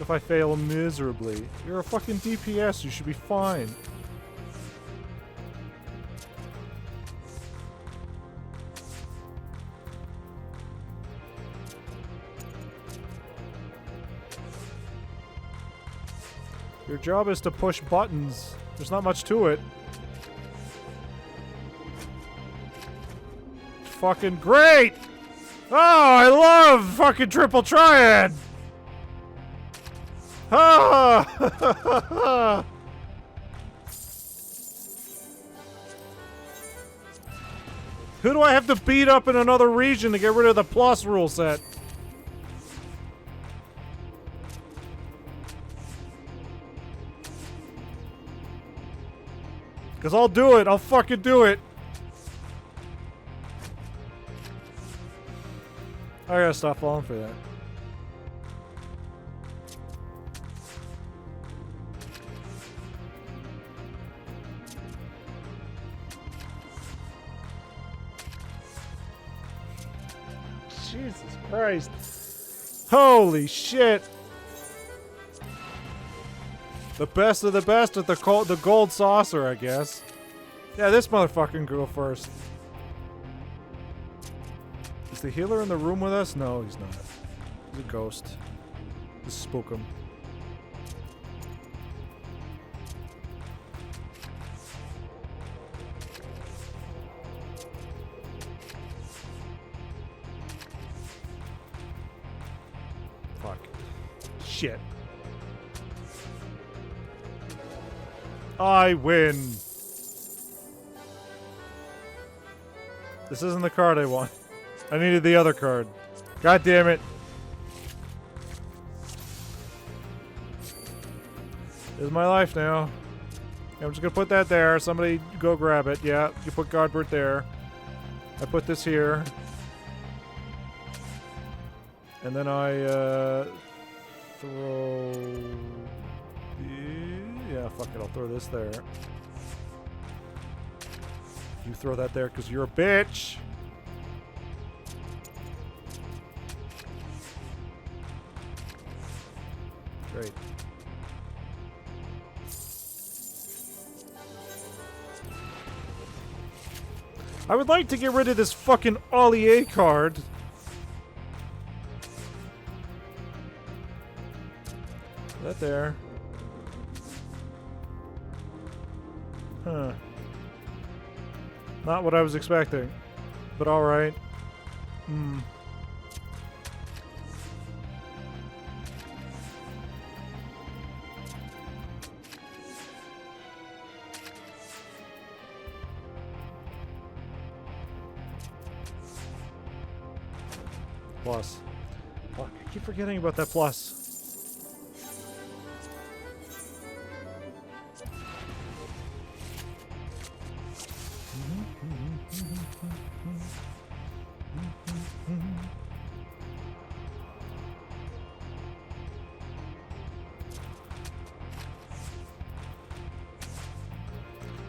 If I fail miserably. You're a fucking DPS. You should be fine. Your job is to push buttons. There's not much to it. Fucking great! Oh, I love fucking triple triad! Ah! Who do I have to beat up in another region to get rid of the plus rule set? Because I'll do it. I'll fucking do it. I gotta stop falling for that. Jesus Christ. Holy shit. The best of the best at the gold saucer, I guess. Yeah, this motherfucker can go first. Is the healer in the room with us? No, he's not. He's a ghost. Just spook him. Fuck. Shit. I win. This isn't the card I want. I needed the other card. God damn it. This is my life now. I'm just gonna put that there. Somebody go grab it. Yeah, you put Godbert there. I put this here. And then I throw... Yeah, fuck it. I'll throw this there. You throw that there because you're a bitch. Great. I would like to get rid of this fucking Ollier card. That there. Huh. Not what I was expecting. But alright. Hmm. Plus. Fuck, I keep forgetting about that plus.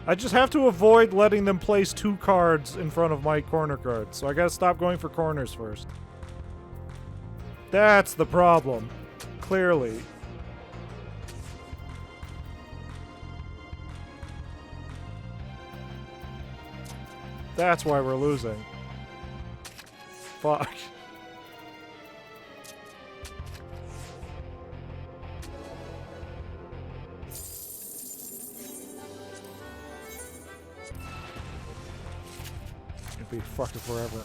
I just have to avoid letting them place 2 cards in front of my corner cards, so I gotta stop going for corners first. That's the problem. Clearly. That's why we're losing. Fuck. It'd be fucking forever.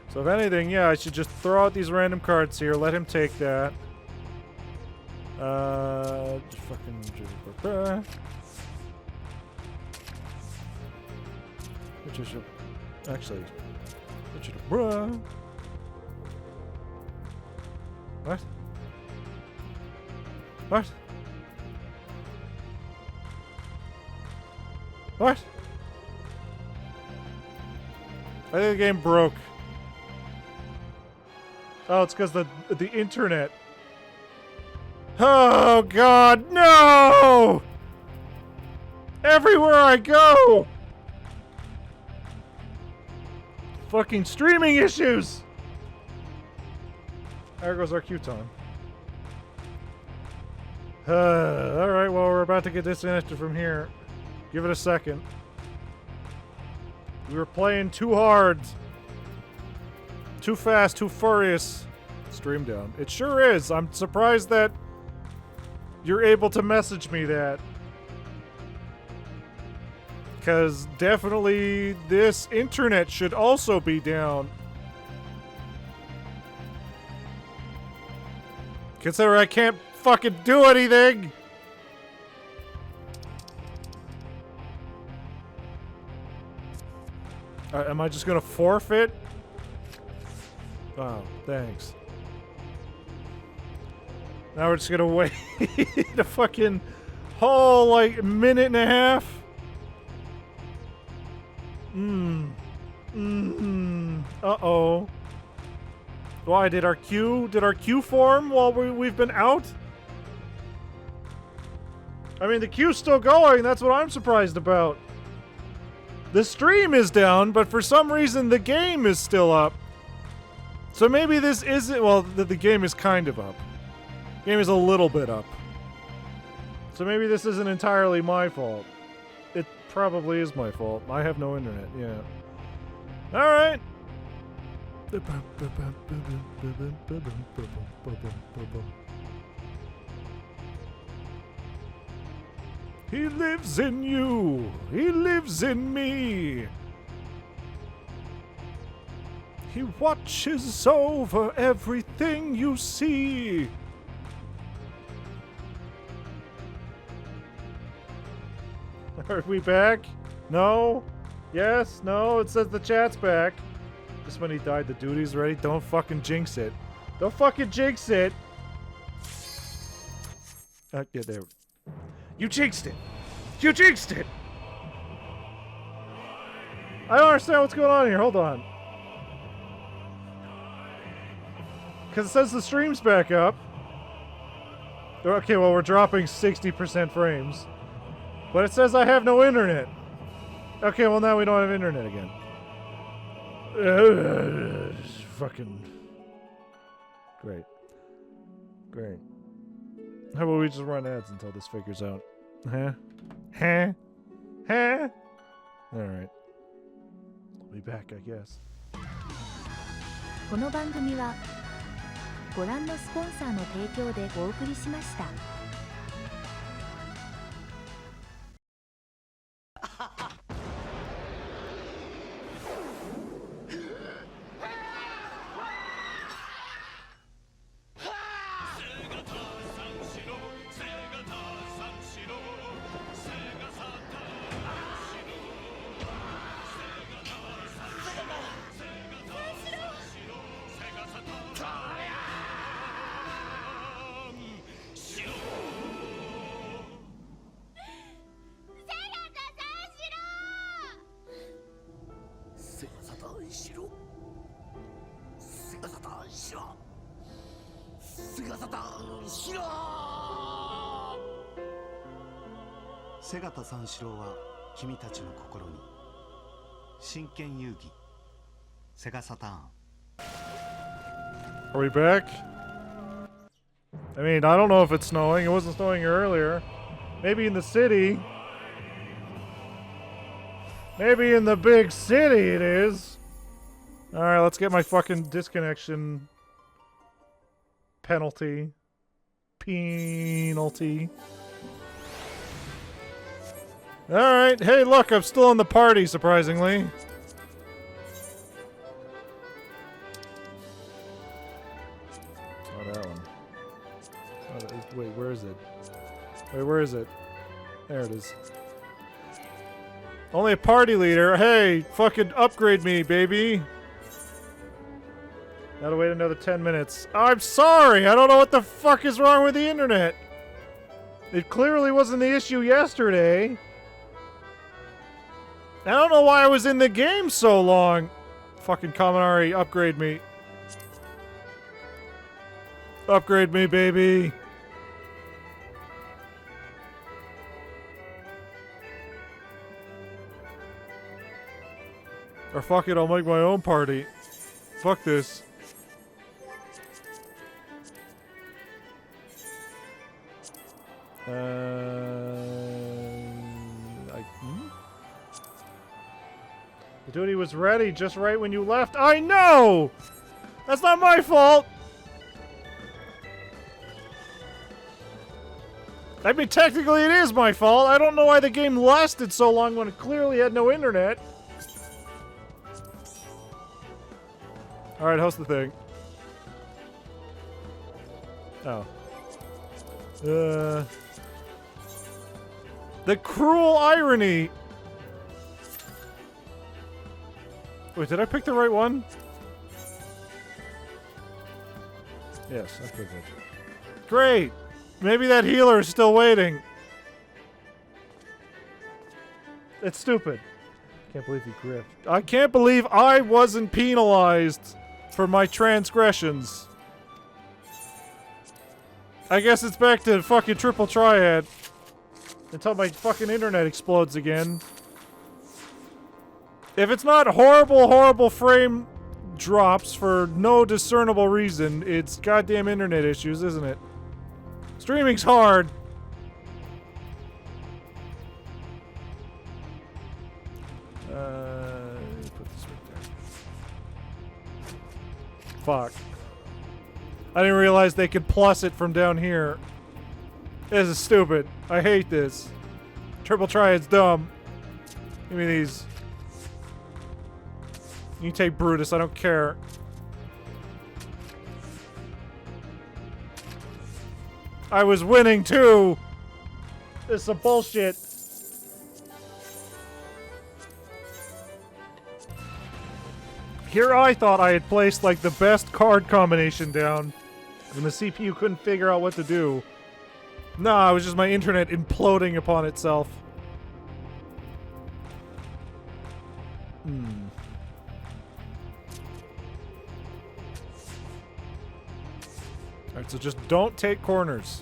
So if anything, yeah, I should just throw out these random cards here, let him take that. Just fucking... Which is actually... Which is bruh. What? What? What? I think the game broke. Oh, it's because the internet. Oh God, no! Everywhere I go! Fucking streaming issues! There goes our cue time. Alright, well, we're about to get disconnected from here. Give it a second. We were playing too hard. Too fast, too furious. Stream down. It sure is. I'm surprised that you're able to message me that. Because definitely this internet should also be down. Consider I can't fucking do anything. Am I just gonna forfeit? Oh, thanks. Now we're just gonna wait a fucking whole, like, minute and a half. Uh-oh. Why, did our queue form while we've been out? I mean, the queue's still going, that's what I'm surprised about. The stream is down, but for some reason the game is still up. So maybe this isn't... Well, the game is kind of up. The game is a little bit up. So maybe this isn't entirely my fault. It probably is my fault. I have no internet, yeah. Alright. He lives in you. He lives in me. He watches over everything you see. Are we back? No? Yes? No? It says the chat's back. Just when he died, the duty's ready. Don't fucking jinx it. Don't fucking jinx it. Yeah, there. You jinxed it. You jinxed it. I don't understand what's going on here. Hold on. Because it says the stream's back up. Okay, well, we're dropping 60% frames. But it says I have no internet. Okay, well, now we don't have internet again. Fucking... Great. Great. How about we just run ads until this figures out? Huh? Huh? Huh? Alright. I'll be back, I guess. この番組はご覧のスポンサーの提供でお送りしました。瀬形三四郎は君たちの心に真剣遊戯セガサターン Are we back? I mean, I don't know if it's snowing. It wasn't snowing earlier. Maybe in the city. Maybe in the big city it is. Alright, let's get my fucking disconnection penalty. Alright, hey look, I'm still in the party, surprisingly. Oh, that one. Oh, wait, where is it? Wait, where is it? There it is. Only a party leader. Hey, fucking upgrade me, baby. Gotta wait another 10 minutes. I'm sorry, I don't know what the fuck is wrong with the internet. It clearly wasn't the issue yesterday. I don't know why I was in the game so long. Fucking Kaminari, upgrade me. Upgrade me, baby. Or fuck it, I'll make my own party. Fuck this. The duty was ready just right when you left. I know! That's not my fault! I mean, technically it is my fault. I don't know why the game lasted so long when it clearly had no internet. Alright, how's the thing? Oh. The cruel irony! Wait, did I pick the right one? Yes, okay, good. Great! Maybe that healer is still waiting. It's stupid. Can't believe you griffed. I can't believe I wasn't penalized for my transgressions. I guess it's back to fucking triple triad. Until my fucking internet explodes again. If it's not horrible frame drops for no discernible reason, it's goddamn internet issues, isn't it? Streaming's hard. Put this right there. Fuck. I didn't realize they could plus it from down here. This is stupid. I hate this. Triple triad's dumb. Give me these. You take Brutus, I don't care. I was winning too! This is some bullshit. Here I thought I had placed like the best card combination down, and the CPU couldn't figure out what to do. Nah, it was just my internet imploding upon itself. Alright, so just don't take corners.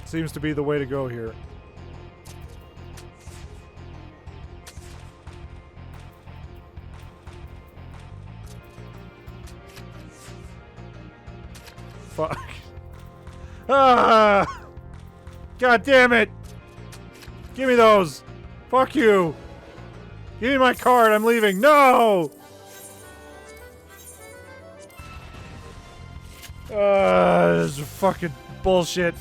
Seems to be the way to go here. Fuck. Ah! God damn it! Give me those! Fuck you! Give me my card, I'm leaving. No! This is fucking bullshit.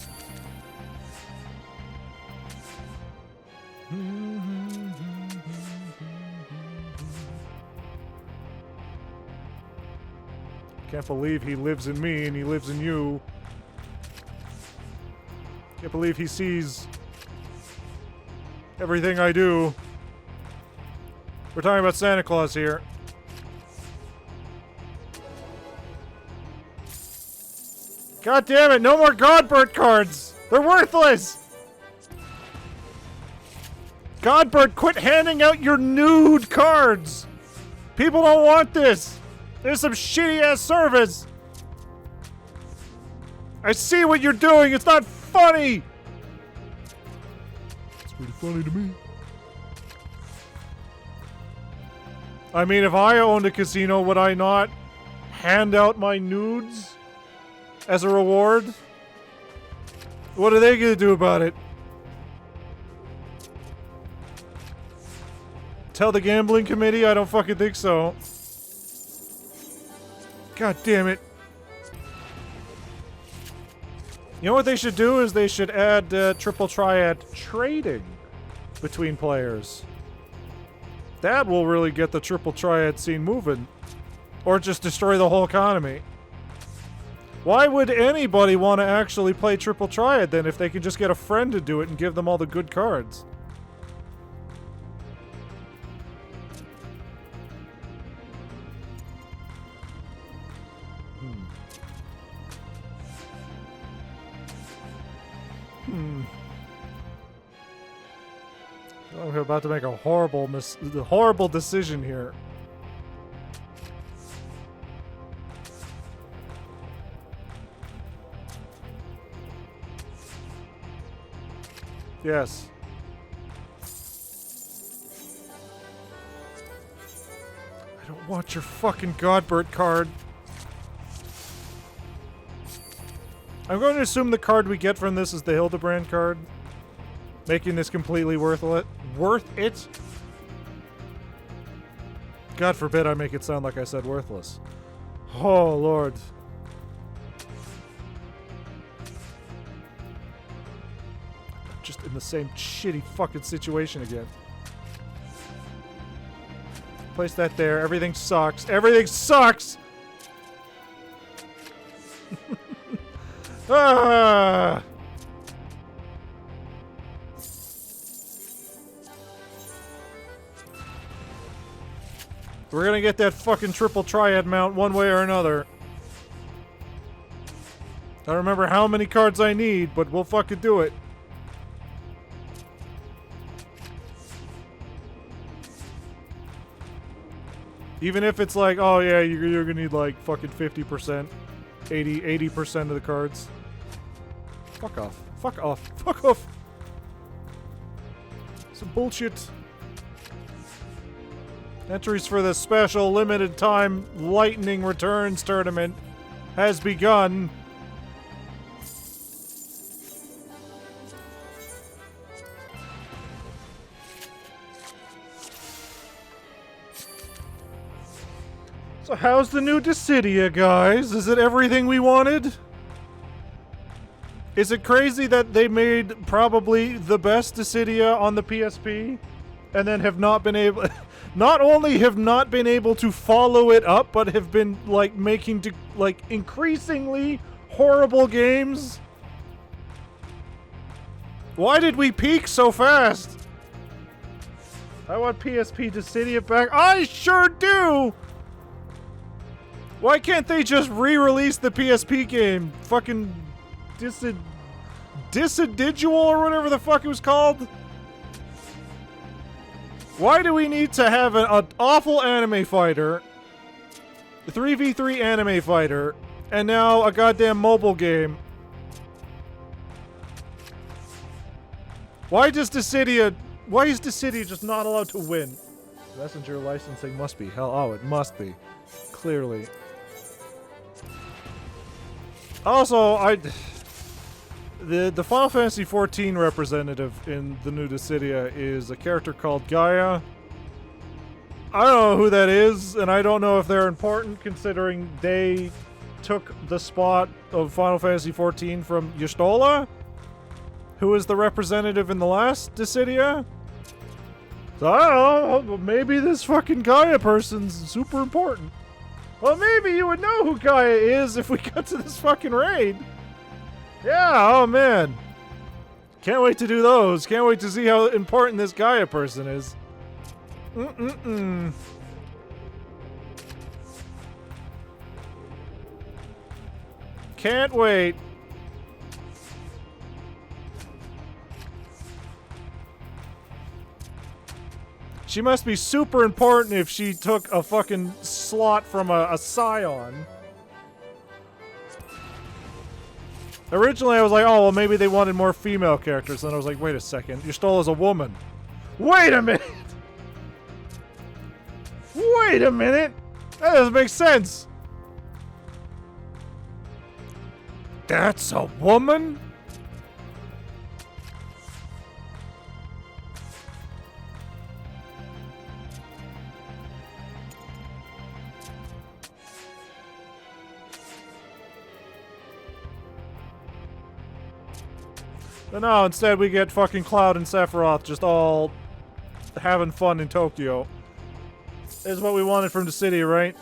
Can't believe he lives in me and he lives in you. Can't believe he sees everything I do. We're talking about Santa Claus here. God damn it, no more Godbird cards! They're worthless! Godbird, quit handing out your nude cards! People don't want this! There's some shitty-ass service! I see what you're doing, it's not funny! It's pretty funny to me. I mean, if I owned a casino, would I not hand out my nudes as a reward? What are they gonna do about it? Tell the gambling committee? I don't fucking think so. God damn it. You know what they should do is they should add triple triad trading between players. That will really get the triple triad scene moving. Or just destroy the whole economy. Why would anybody want to actually play triple triad then if they can just get a friend to do it and give them all the good cards? I'm about to make a horrible decision here. Yes. I don't want your fucking Godbert card. I'm going to assume the card we get from this is the Hildebrand card, making this completely worth it. God forbid I make it sound like I said worthless. Oh, Lord. I'm just in the same shitty fucking situation again. Place that there. Everything sucks. Everything sucks! Ah! We're gonna get that fucking triple triad mount one way or another. I don't remember how many cards I need, but we'll fucking do it. Even if it's like, oh yeah, you're gonna need like fucking 50%, 80% of the cards. Fuck off. Fuck off. Fuck off. Some bullshit. Entries for the special limited time Lightning Returns tournament has begun. So how's the new Dissidia, guys? Is it everything we wanted? Is it crazy that they made probably the best Dissidia on the PSP and then have not been able... Not only have not been able to follow it up, but have been, like, making, like, increasingly horrible games? Why did we peak so fast? I want PSP Dissidia back. I sure do! Why can't they just re-release the PSP game? Fucking Dissidual or whatever the fuck it was called? Why do we need to have an awful anime fighter, a 3v3 anime fighter, and now a goddamn mobile game? Why is Dissidia just not allowed to win? Messenger licensing must be hell. Oh, it must be. Clearly. Also, The Final Fantasy XIV representative in the new Dissidia is a character called Gaia. I don't know who that is, and I don't know if they're important considering they took the spot of Final Fantasy XIV from Y'shtola, who was the representative in the last Dissidia. So I don't know, maybe this fucking Gaia person's super important. Well, maybe you would know who Gaia is if we got to this fucking raid. Yeah, oh man. Can't wait to do those. Can't wait to see how important this Gaia person is. Can't wait. She must be super important if she took a fucking slot from a Scion. Originally I was like, oh, well maybe they wanted more female characters. Then I was like, wait a second. Y'shtola's a woman. Wait a minute! Wait a minute! That doesn't make sense! That's a woman? But no, instead we get fucking Cloud and Sephiroth just all having fun in Tokyo. This is what we wanted from the city, right?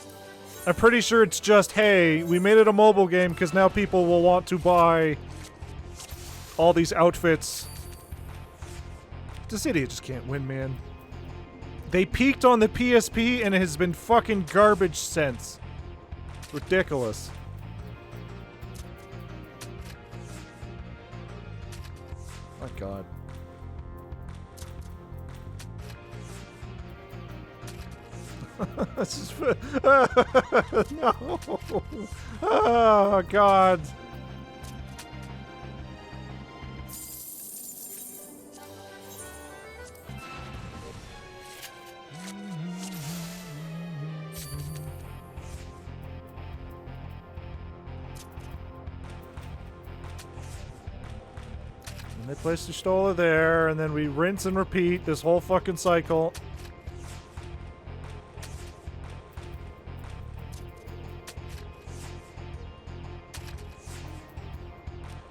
I'm pretty sure it's just, hey, we made it a mobile game because now people will want to buy all these outfits. The city just can't win, man. They peaked on the PSP and it has been fucking garbage since. Ridiculous. My God. This is no. Oh God. And they place the Stola there, and then we rinse and repeat this whole fucking cycle.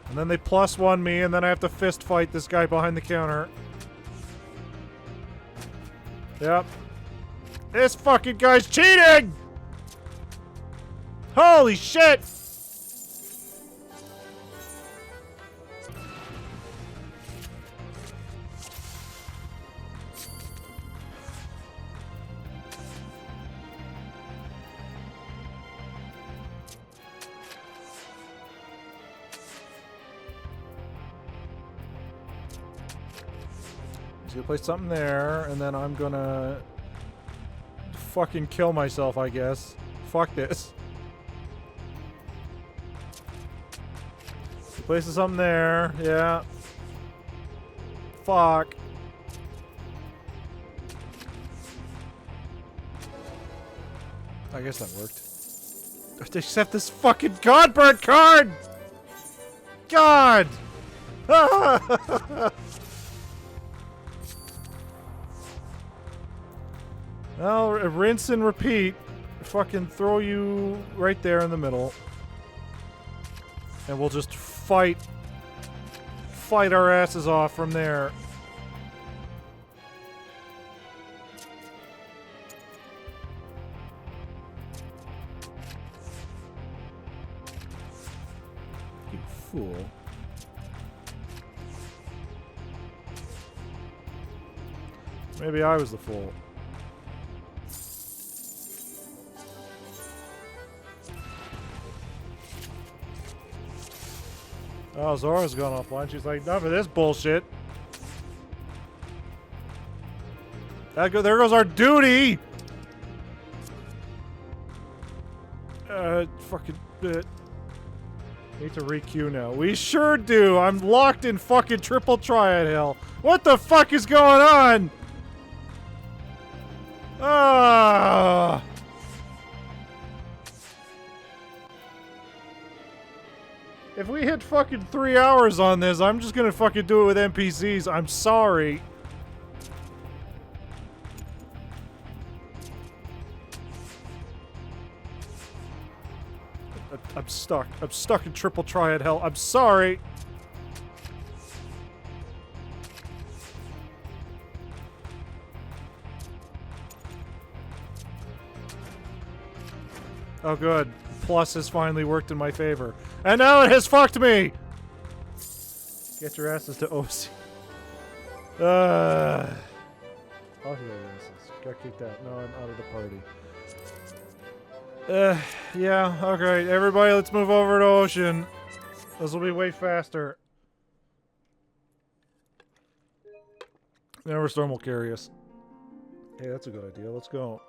And then they +1 me, and then I have to fist fight this guy behind the counter. Yep. This fucking guy's cheating! Holy shit! He's gonna place something there, and then I'm gonna fucking kill myself, I guess. Fuck this. He places something there, yeah. Fuck. I guess that worked. Except this fucking Godbird card! God! Well, rinse and repeat. Fucking throw you right there in the middle. And we'll just fight our asses off from there. You fool. Maybe I was the fool. Oh, Zora's gone offline. She's like, enough of this bullshit. There goes our duty! Fucking... need to re-queue now. We sure do! I'm locked in fucking triple triad hell. What the fuck is going on? Ah! If we hit fucking 3 hours on this, I'm just gonna fucking do it with NPCs. I'm sorry. I'm stuck. I'm stuck in triple triad hell. I'm sorry. Oh, good. Plus has finally worked in my favor. And now it has fucked me! Get your asses to OC. Oh, your asses. Got kicked out. No, I'm out of the party. Yeah, okay. Everybody, let's move over to Ocean. This will be way faster. Neverstorm will carry us. Hey, that's a good idea. Let's go.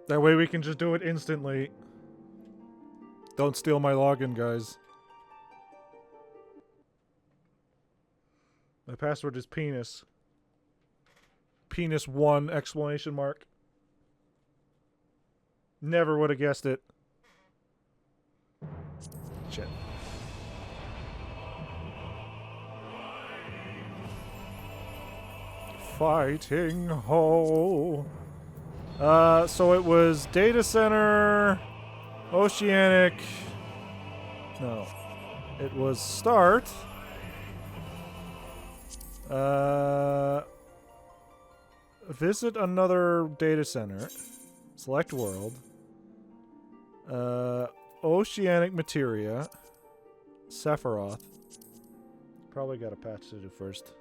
That way we can just do it instantly. Don't steal my login, guys. My password is penis. Penis1 exclamation mark. Never would have guessed it. Shit. Fighting ho. So it was data center, oceanic. No, it was start. Visit another data center. Select world. Oceanic materia. Sephiroth. Probably got a patch to do first.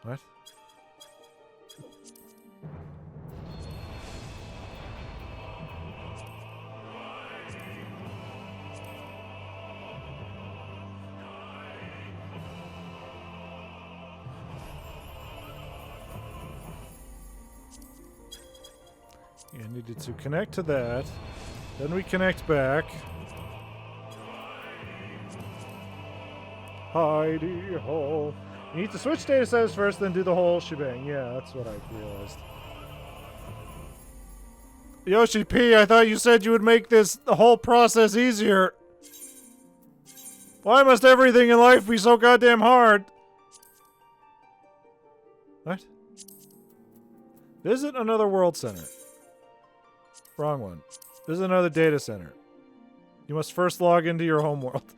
What? Yeah, needed to connect to that. Then we connect back. Hidey hole. You need to switch data centers first, then do the whole shebang. Yeah, that's what I realized. Yoshi P, I thought you said you would make the whole process easier. Why must everything in life be so goddamn hard? What? Visit another world center. Wrong one. Visit another data center. You must first log into your home world.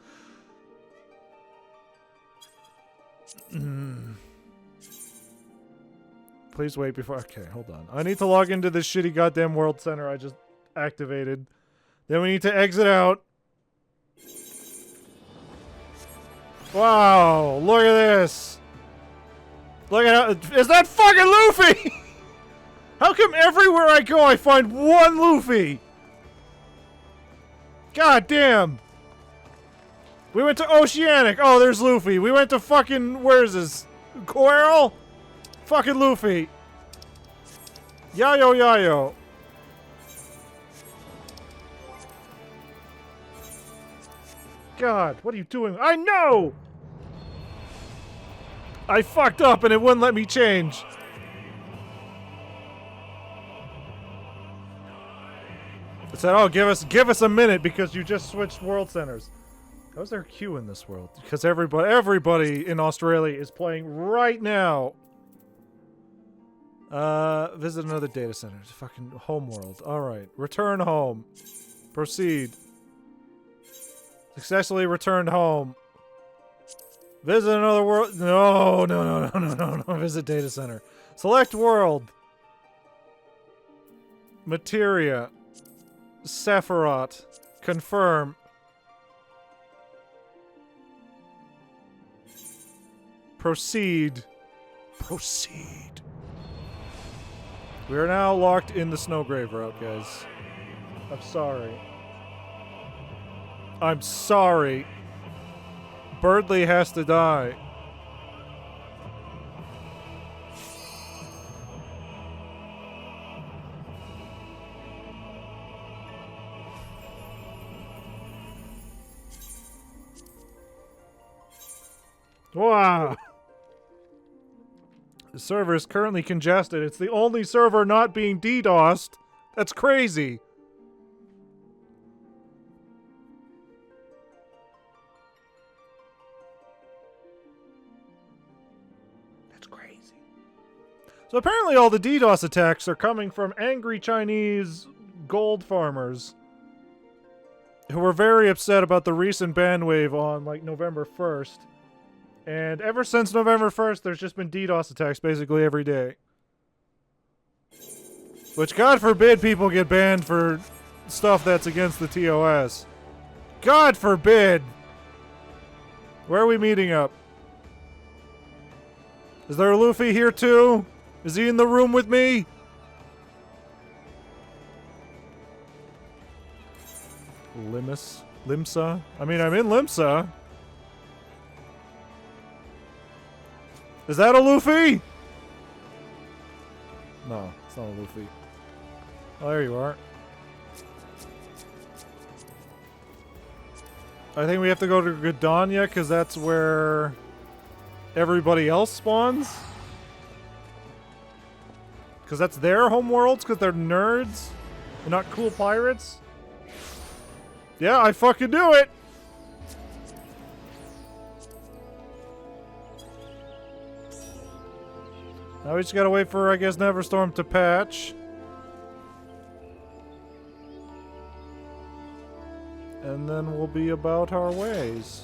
Please wait before... Okay, hold on. I need to log into this shitty goddamn world center I just activated. Then we need to exit out. Wow, look at this. Look at how... Is that fucking Luffy? How come everywhere I go I find one Luffy? God damn. We went to Oceanic. Oh, there's Luffy. We went to fucking... Where is this? Coral? Fucking Luffy. Yayo Yayo. God, what are you doing? I know! I fucked up and it wouldn't let me change. It said, oh, give us a minute because you just switched world centers. How's there a queue in this world? Because everybody in Australia is playing right now. Visit another data center. Fucking home world. Alright. Return home. Proceed. Successfully returned home. Visit another world. No. Visit data center. Select world. Materia. Sephiroth. Confirm. Proceed. Proceed. We are now locked in the Snowgrave route, guys. I'm sorry. I'm sorry. Birdley has to die. Wow. The server is currently congested. It's the only server not being DDoSed. That's crazy. That's crazy. So apparently all the DDoS attacks are coming from angry Chinese gold farmers who were very upset about the recent ban wave on like November 1st. And ever since November 1st, there's just been DDoS attacks basically every day. Which, God forbid, people get banned for stuff that's against the TOS. God forbid! Where are we meeting up? Is there a Luffy here too? Is he in the room with me? Limsa? I mean, I'm in Limsa. Is that a Luffy? No, it's not a Luffy. Oh, there you are. I think we have to go to Gridania because that's where everybody else spawns. Because that's their homeworlds because they're nerds. They're not cool pirates. Yeah, I fucking do it! Now we just gotta wait for, I guess, Neverstorm to patch. And then we'll be about our ways.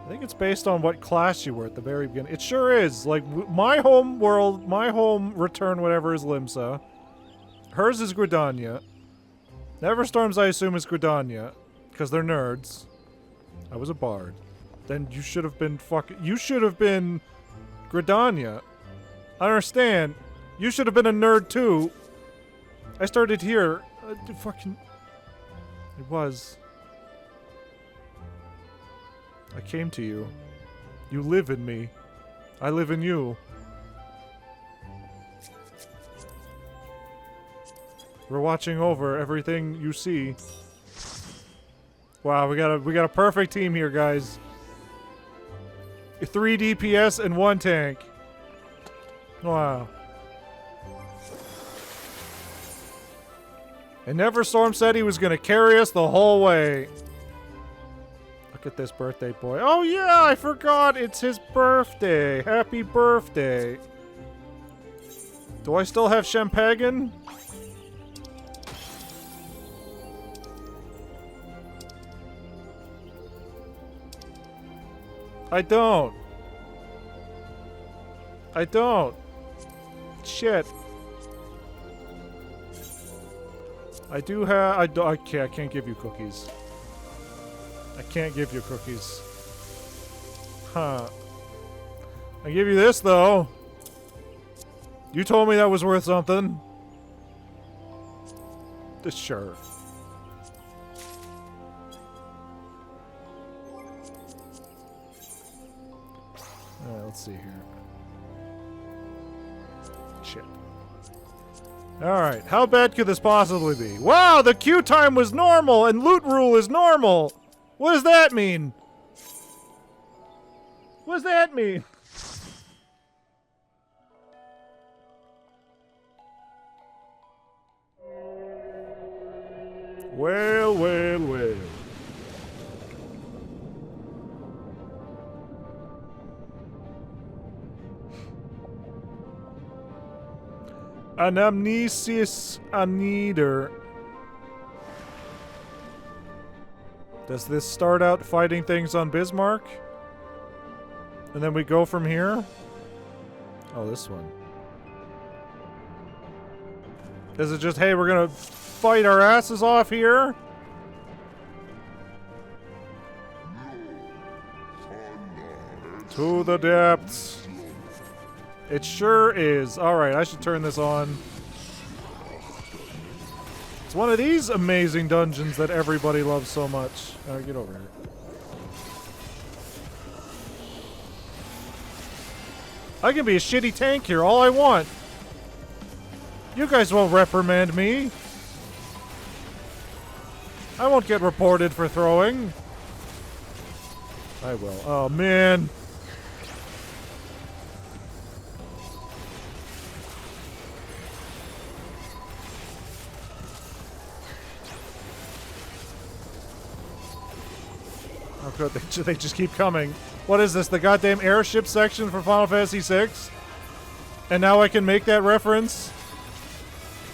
I think it's based on what class you were at the very beginning. It sure is. Like, my home world, my home return whatever is Limsa. Hers is Gridania. Neverstorm's, I assume, is Gridania. Because they're nerds. I was a bard. Then you should have been you should have been Gridania. I understand. You should have been a nerd too. I started here. It was. I came to you. You live in me. I live in you. We're watching over everything you see. Wow, we got a perfect team here, guys. 3 DPS and 1 tank. Wow. And Neverstorm said he was going to carry us the whole way. Look at this birthday boy. Oh yeah, I forgot. It's his birthday. Happy birthday. Do I still have Champagne? I don't. I don't. Shit. I do have. I can't give you cookies. I can't give you cookies. Huh. I give you this though. You told me that was worth something. Sure. Let's see here. Shit. Alright, how bad could this possibly be? Wow, the queue time was normal and loot rule is normal! What does that mean? What does that mean? Well, well, well. Anamnesis Anider. Does this start out fighting things on Bismarck? And then we go from here? Oh, this one. Is it just, hey, we're gonna fight our asses off here? To the depths. It sure is. Alright, I should turn this on. It's one of these amazing dungeons that everybody loves so much. Get over here. I can be a shitty tank here all I want. You guys won't reprimand me. I won't get reported for throwing. I will. Oh, man. Oh good, they just keep coming. What is this, the goddamn airship section for Final Fantasy VI? And now I can make that reference?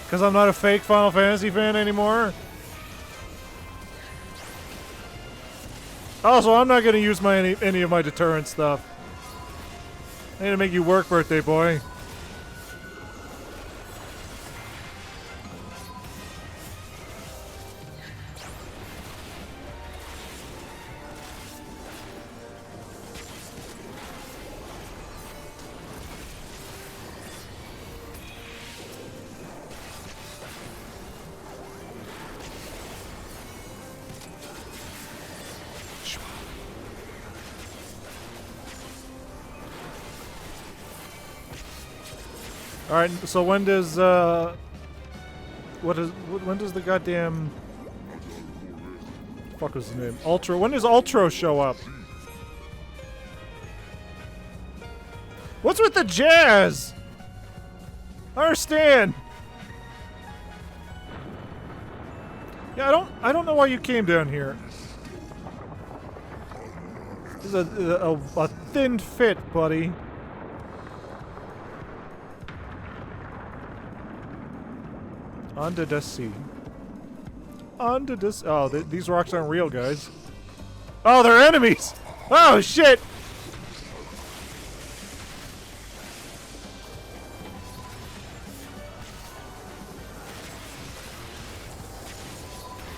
Because I'm not a fake Final Fantasy fan anymore? Also, I'm not going to use any of my deterrent stuff. I need to make you work, birthday boy. Alright, so when does, when does the goddamn... Fuck was his name? Ultra. When does Ultra show up? What's with the jazz? I understand. Yeah, I don't know why you came down here. This is a thin fit, buddy. Under the sea. Under this. Oh, these rocks aren't real, guys. Oh, they're enemies! Oh, shit!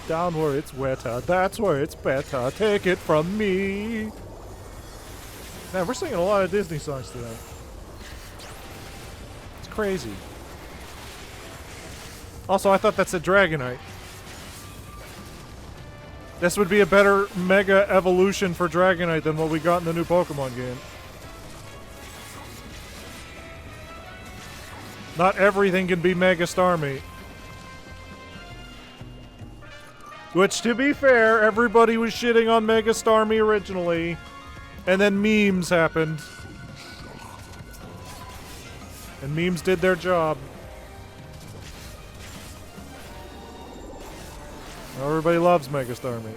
Down where it's wetter, that's where it's better. Take it from me. Man, we're singing a lot of Disney songs today. It's crazy. Also, I thought that said Dragonite. This would be a better Mega Evolution for Dragonite than what we got in the new Pokemon game. Not everything can be Mega Starmie. Which, to be fair, everybody was shitting on Mega Starmie originally. And then memes happened. And memes did their job. Everybody loves Mega Starmie.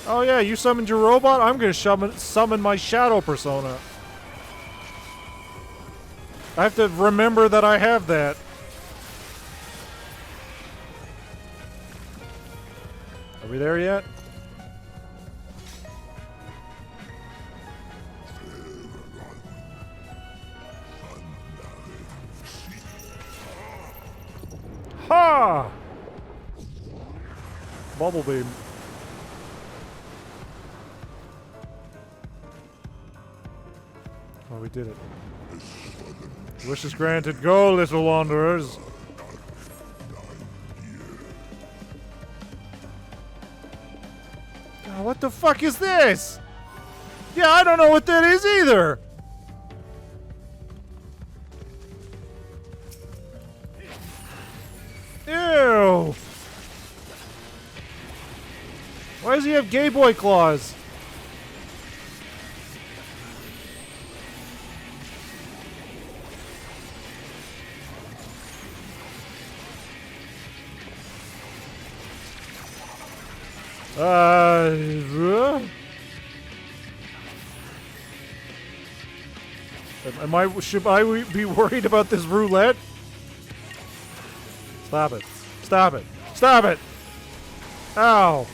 Oh yeah, you summoned your robot? I'm gonna summon my shadow persona. I have to remember that I have that. Are we there yet? Ha! Bubble beam. Oh, we did it. Wish is granted. Go, little wanderers. Oh, what the fuck is this? Yeah, I don't know what that is either. Ew. Why does he have gay boy claws? Should I be worried about this roulette? Stop it. Stop it. Stop it! Ow!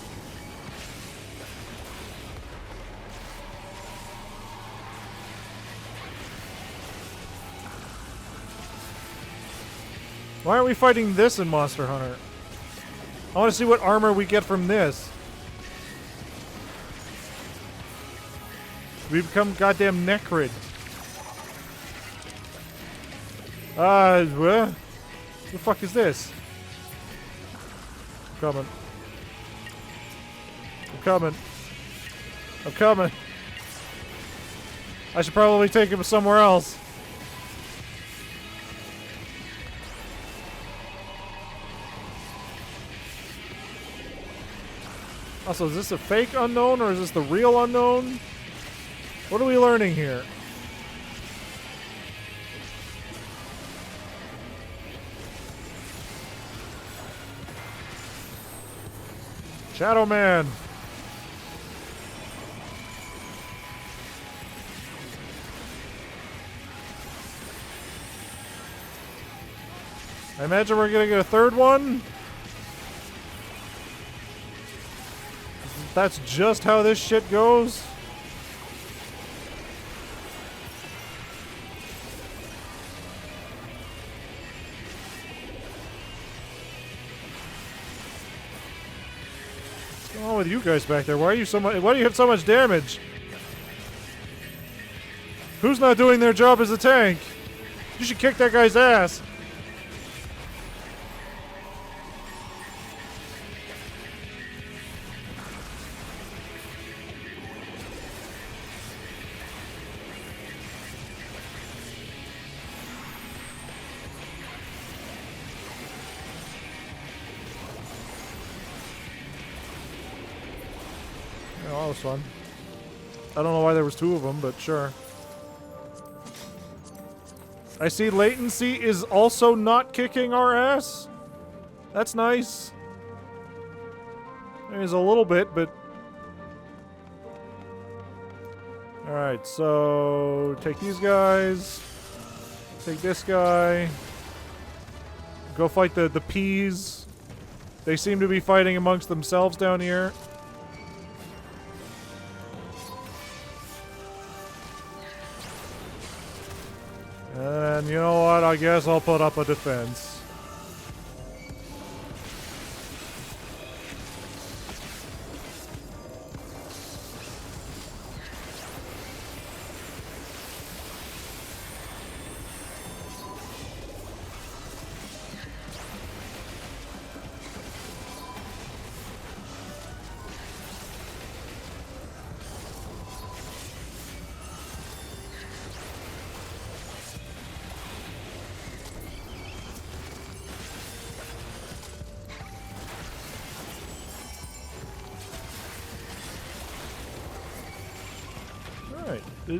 Why aren't we fighting this in Monster Hunter? I want to see what armor we get from this. We become goddamn Necrid. What the fuck is this? I'm coming. I'm coming. I'm coming. I should probably take him somewhere else. Also, is this a fake unknown or is this the real unknown? What are we learning here? Shadow Man. I imagine we're gonna get a third one. That's just how this shit goes. What's going on with you guys back there? Why are you so much? Why do you have so much damage? Who's not doing their job as a tank? You should kick that guy's ass. Oh, that was fun. I don't know why there was two of them, but sure. I see latency is also not kicking our ass. That's nice. There's a little bit, but... Alright, so... Take these guys. Take this guy. Go fight the peas. They seem to be fighting amongst themselves down here. And you know what? I guess I'll put up a defense.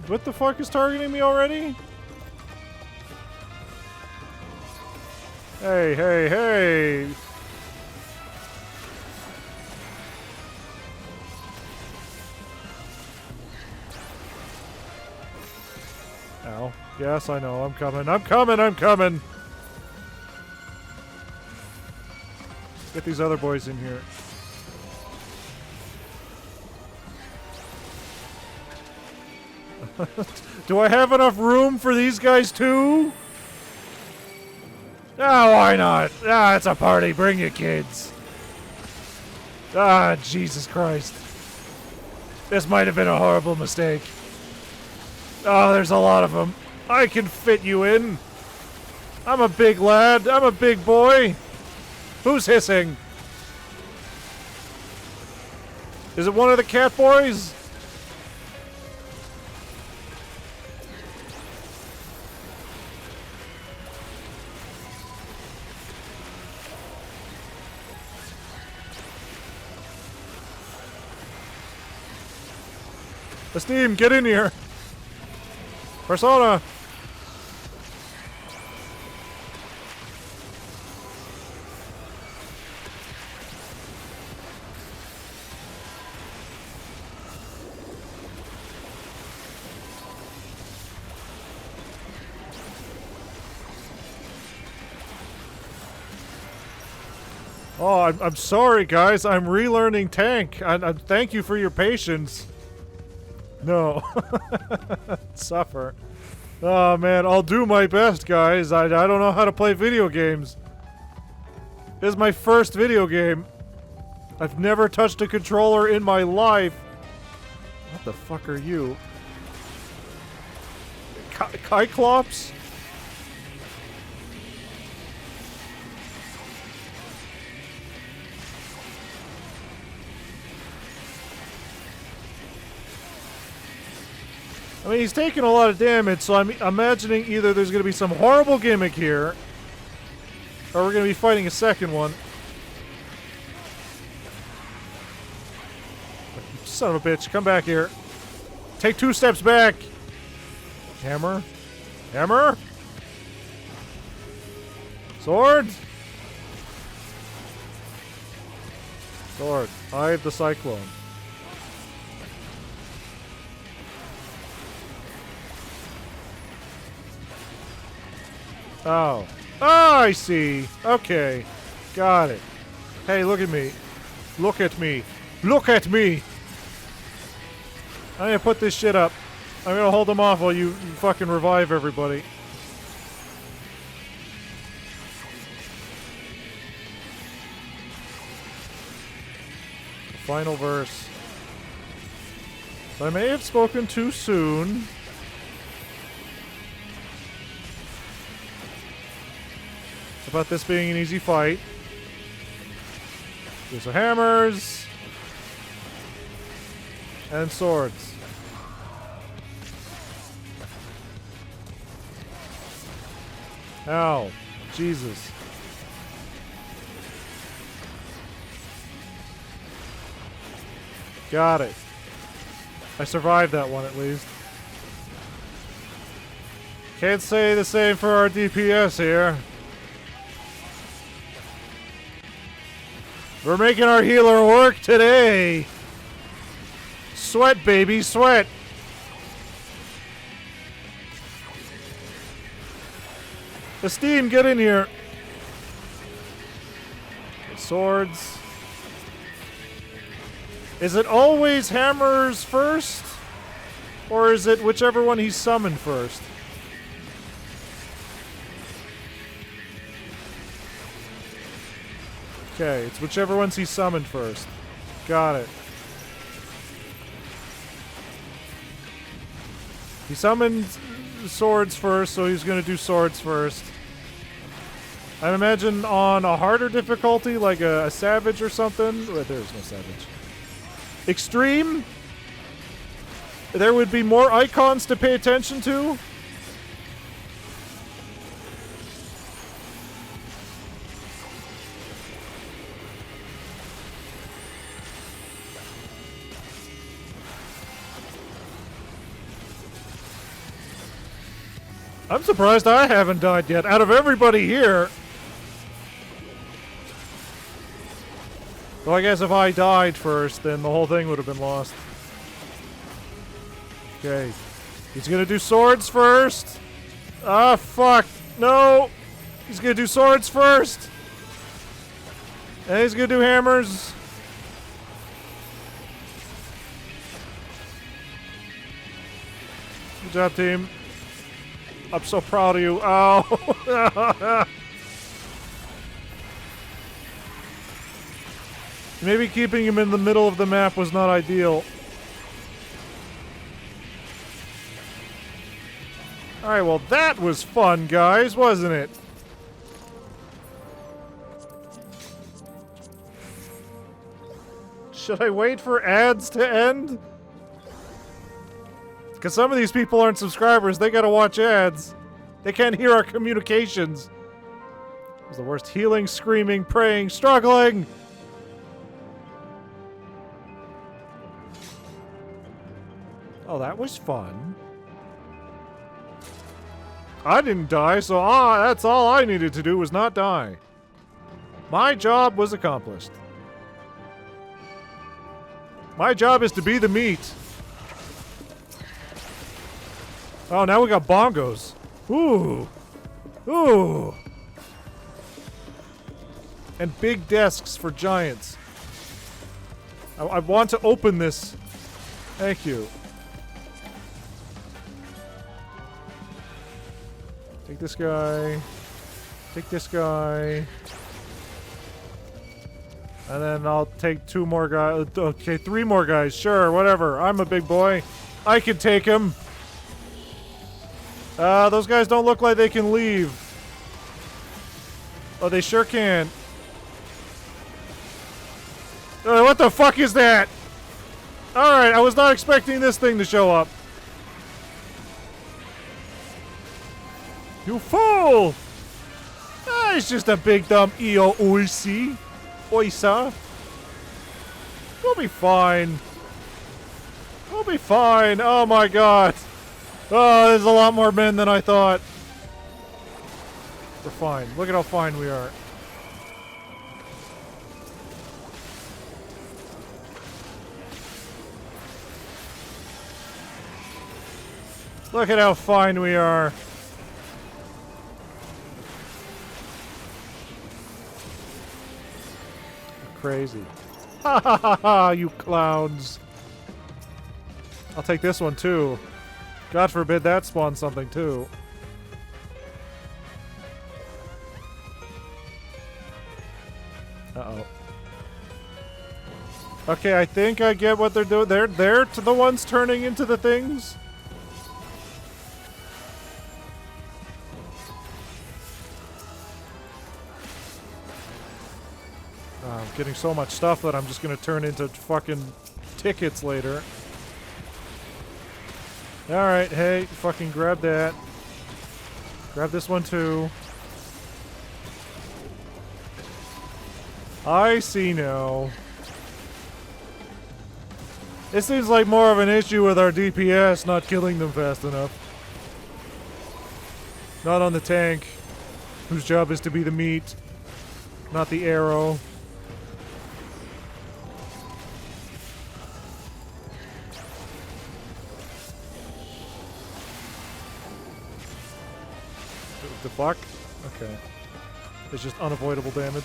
What the fuck is targeting me already? Hey, hey, hey! Ow. Yes, I know. I'm coming. I'm coming. I'm coming! Get these other boys in here. Do I have enough room for these guys too? Ah, why not? Ah, it's a party. Bring your kids. Ah, Jesus Christ. This might have been a horrible mistake. Oh, there's a lot of them. I can fit you in. I'm a big lad. I'm a big boy. Who's hissing? Is it one of the cat boys? Esteem, get in here! Persona! Oh, I'm sorry, guys. I'm relearning tank. I thank you for your patience. No. Suffer. Oh, man. I'll do my best, guys. I don't know how to play video games. This is my first video game. I've never touched a controller in my life. What the fuck are you? Cyclops? I mean, he's taking a lot of damage, so I'm imagining either there's going to be some horrible gimmick here, or we're going to be fighting a second one. Son of a bitch, come back here. Take 2 steps back. Hammer. Hammer. Sword. Sword. Eye of the Cyclone. Oh. Oh, I see. Okay. Got it. Hey, look at me. Look at me. Look at me! I'm gonna put this shit up. I'm gonna hold them off while you fucking revive everybody. Final verse. So I may have spoken too soon. It's about this being an easy fight. There's some hammers. And swords. Ow. Jesus. Got it. I survived that one at least. Can't say the same for our DPS here. We're making our healer work today. Sweat, baby, sweat. Esteem, get in here. Swords. Is it always hammers first? Or is it whichever one he summoned first? Okay, it's whichever ones he summoned first. Got it. He summoned swords first, so he's going to do swords first. I imagine on a harder difficulty, like a savage or something. There's no savage. Extreme? There would be more icons to pay attention to. I'm surprised I haven't died yet. Out of everybody here. Well, I guess if I died first, then the whole thing would have been lost. Okay. He's gonna do swords first. Ah, fuck. No. He's gonna do swords first. And he's gonna do hammers. Good job, team. I'm so proud of you. Ow. Maybe keeping him in the middle of the map was not ideal. Alright, well that was fun, guys, wasn't it? Should I wait for ads to end? Because some of these people aren't subscribers. They gotta watch ads. They can't hear our communications. It was the worst. Healing, screaming, praying, struggling. Oh, that was fun. I didn't die, so that's all I needed to do was not die. My job was accomplished. My job is to be the meat. Oh, now we got bongos. Ooh. Ooh. And big desks for giants. I want to open this. Thank you. Take this guy. Take this guy. And then I'll take 2 more guys. Okay, 3 more guys. Sure, whatever. I'm a big boy. I can take him. Those guys don't look like they can leave. Oh, they sure can. What the fuck is that? Alright, I was not expecting this thing to show up. You fool! Ah, it's just a big dumb EO Oisi. Oisa. We'll be fine. We'll be fine. Oh my god. Oh, there's a lot more men than I thought. We're fine. Look at how fine we are. Look at how fine we are. Crazy. Ha ha ha ha, you clowns. I'll take this one too. God forbid that spawns something too. Uh-oh. Okay, I think I get what they're doing. They're the ones turning into the things. I'm getting so much stuff that I'm just gonna turn into fucking tickets later. Alright, hey, fucking grab that. Grab this one too. I see now. It seems like more of an issue with our DPS not killing them fast enough. Not on the tank, whose job is to be the meat, not the arrow. The fuck? Okay. It's just unavoidable damage.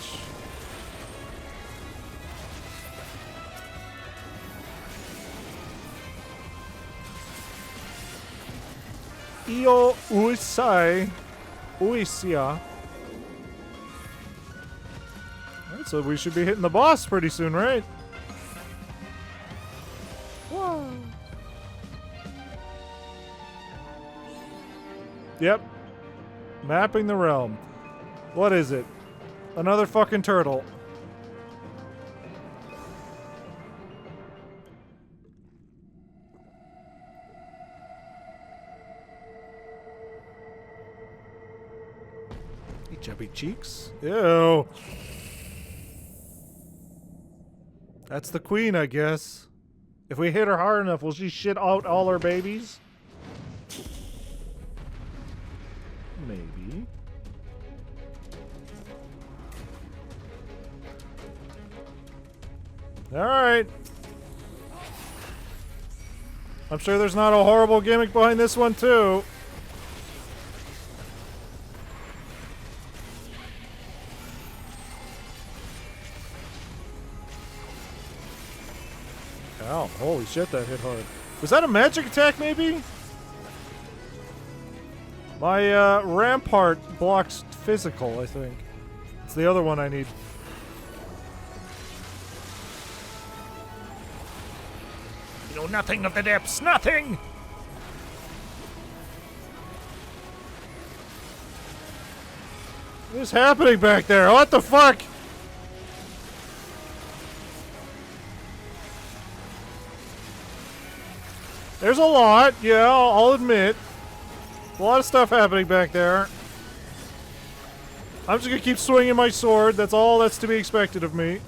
Io Uisai. Uisia. Alright, so we should be hitting the boss pretty soon, right? Whoa. Yep. Mapping the realm. What is it? Another fucking turtle. Hey, chubby cheeks. Ew. That's the queen, I guess. If we hit her hard enough, will she shit out all her babies? Maybe. Alright. I'm sure there's not a horrible gimmick behind this one, too. Ow, holy shit, that hit hard. Was that a magic attack, maybe? My rampart blocks physical, I think. It's the other one I need. You know nothing of the depths, nothing! What is happening back there? What the fuck? There's a lot, yeah, I'll admit. A lot of stuff happening back there. I'm just gonna keep swinging my sword. That's all that's to be expected of me.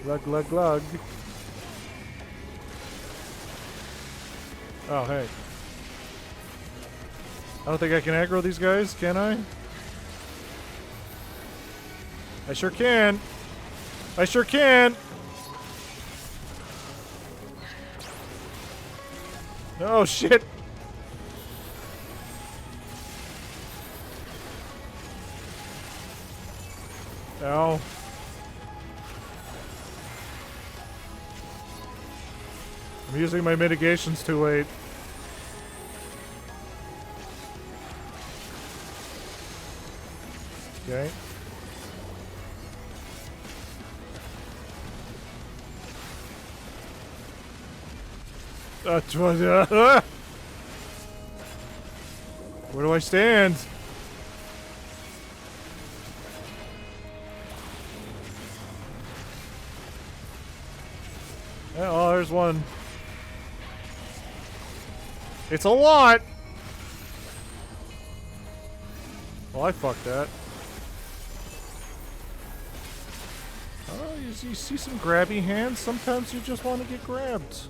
Glug, glug, glug. Oh, hey. I don't think I can aggro these guys, can I? I sure can. I sure can. Oh, shit. Ow. I'm using my mitigations too late. Okay. Where do I stand? Yeah, oh, there's one. It's a lot! Well, I fucked that. Oh, you see some grabby hands? Sometimes you just want to get grabbed.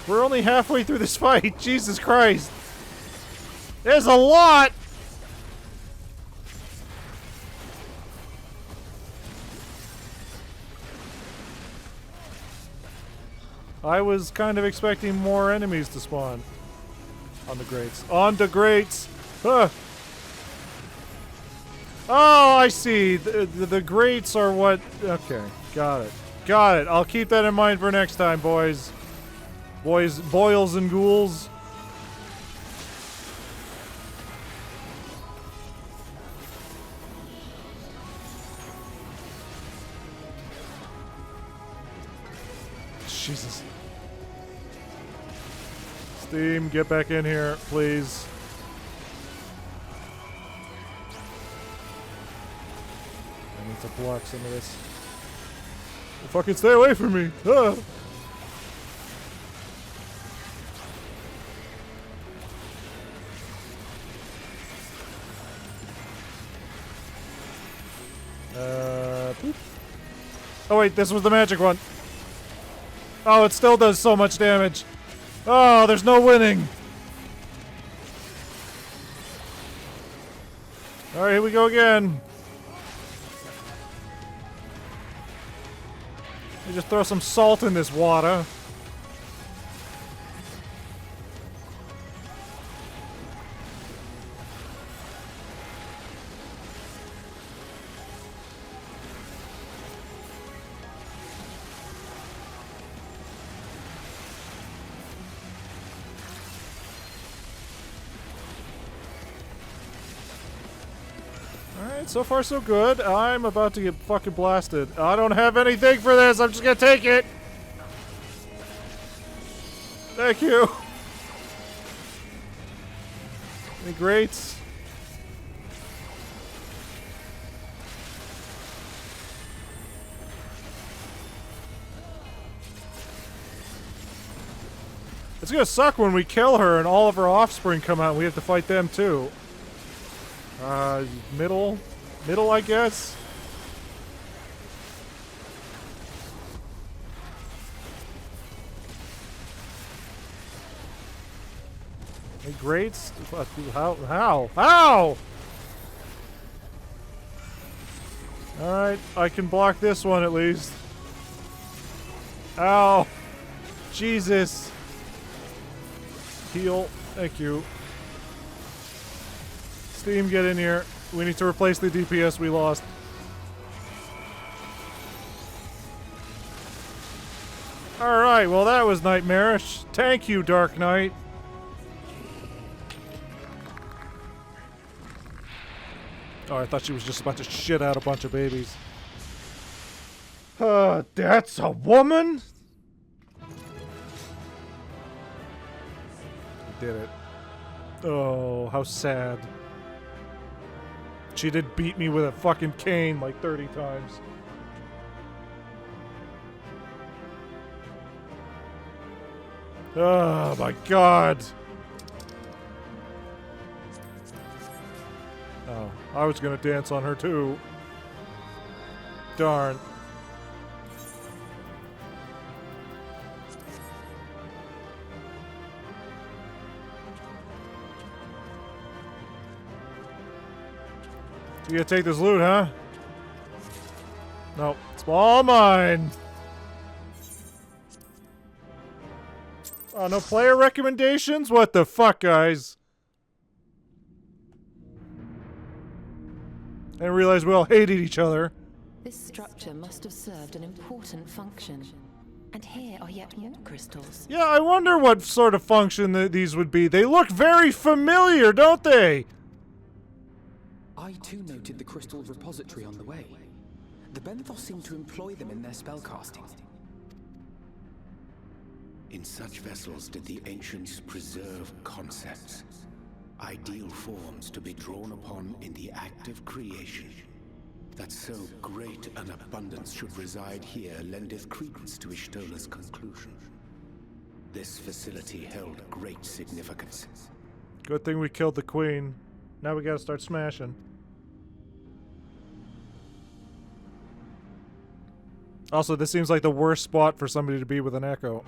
We're only halfway through this fight. Jesus Christ. There's a lot! I was kind of expecting more enemies to spawn. On the grates. On the grates! Huh. Oh, I see. The grates are what... Okay, got it. Got it. I'll keep that in mind for next time, boys. Boils and ghouls. Jesus. Steam, get back in here, please. I need to block some of this. Fucking stay away from me! Ah. Boop. Oh wait, this was the magic one. Oh, it still does so much damage. Oh, there's no winning. Alright, here we go again. Let me just throw some salt in this water. So far, so good. I'm about to get fucking blasted. I don't have anything for this. I'm just gonna take it. Thank you. Any greats? It's gonna suck when we kill her and all of her offspring come out and we have to fight them too. Middle, I guess. Hey, greats? How? Alright, I can block this one at least. Ow! Jesus! Heal. Thank you. Steam, get in here. We need to replace the DPS we lost. Alright, well that was nightmarish. Thank you, Dark Knight. Oh, I thought she was just about to shit out a bunch of babies. That's a woman? Did it. Oh, how sad. She did beat me with a fucking cane like 30 times. Oh my god. Oh, I was gonna dance on her too. Darn. You gonna take this loot, huh? No, it's all mine. Oh, no player recommendations? What the fuck, guys? I didn't realize we all hated each other. This structure must have served an important function. And here are yet more crystals. Yeah, I wonder what sort of function these would be. They look very familiar, don't they? I too noted the crystal repository on the way. The Benthos seem to employ them in their spellcasting. In such vessels did the ancients preserve concepts, ideal forms to be drawn upon in the act of creation. That so great an abundance should reside here lendeth credence to Ishtola's conclusion. This facility held great significance. Good thing we killed the queen. Now we gotta start smashing. Also, this seems like the worst spot for somebody to be with an echo.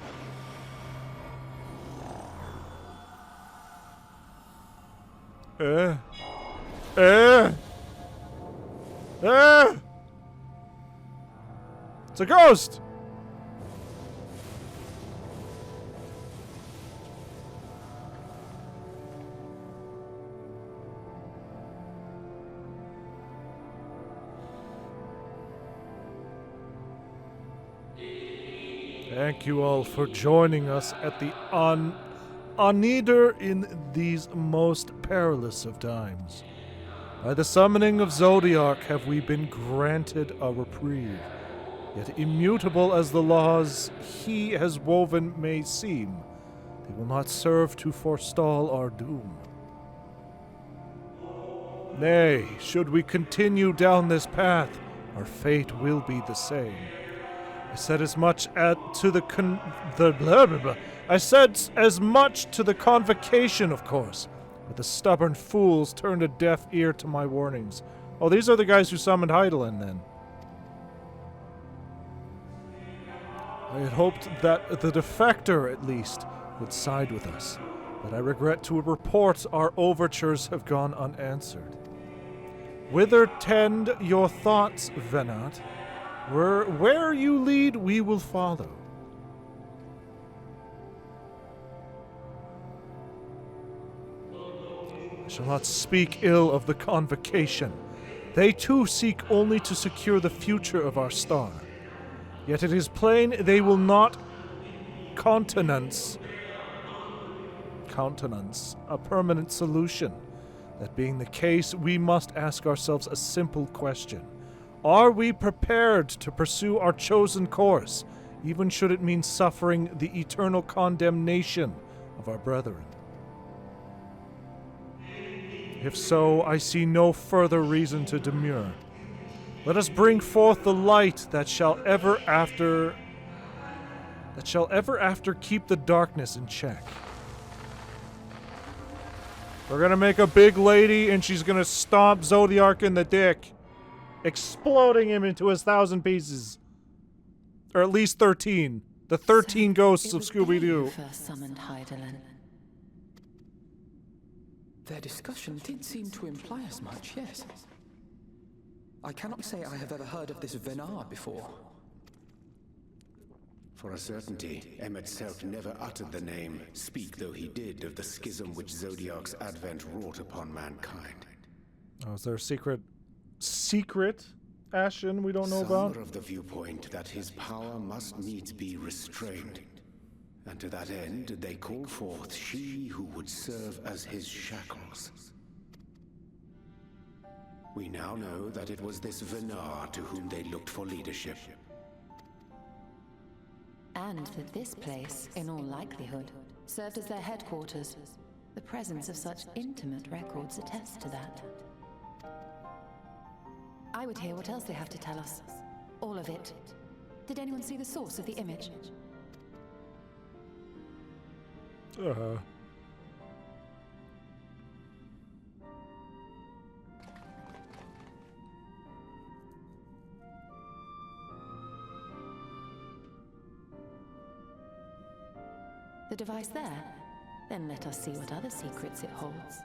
It's a ghost! Thank you all for joining us at the Anider in these most perilous of times. By the summoning of Zodiac have we been granted a reprieve. Yet immutable as the laws he has woven may seem, they will not serve to forestall our doom. Nay, should we continue down this path, our fate will be the same. I said as much to the convocation, of course, but the stubborn fools turned a deaf ear to my warnings. Oh, these are the guys who summoned Heidelin, then. I had hoped that the defector, at least, would side with us, but I regret to report our overtures have gone unanswered. Whither tend your thoughts, Venat? Where you lead, we will follow. I shall not speak ill of the convocation. They too seek only to secure the future of our star. Yet it is plain they will not countenance a permanent solution. That being the case, we must ask ourselves a simple question. Are we prepared to pursue our chosen course, even should it mean suffering the eternal condemnation of our brethren? If so, I see no further reason to demur. Let us bring forth the light that shall ever after keep the darkness in check. We're gonna make a big lady and she's gonna stomp Zodiac in the dick, exploding him into 1,000 pieces. Or at least 13. The 13 ghosts of Scooby-Doo. First summoned Heidelin. Their discussion did seem to imply as much, yes. I cannot say I have ever heard of this Venar before. For a certainty, Emet-Selch never uttered the name, speak though he did, of the schism which Zodiac's advent wrought upon mankind. Oh, is there a secret Ashen we don't know about? Some are of the viewpoint that his power must needs be restrained. And to that end, they call forth she who would serve as his shackles. We now know that it was this Venar to whom they looked for leadership. And that this place, in all likelihood, served as their headquarters. The presence of such intimate records attests to that. I would hear what else they have to tell us. All of it. Did anyone see the source of the image? The device there? Then let us see what other secrets it holds.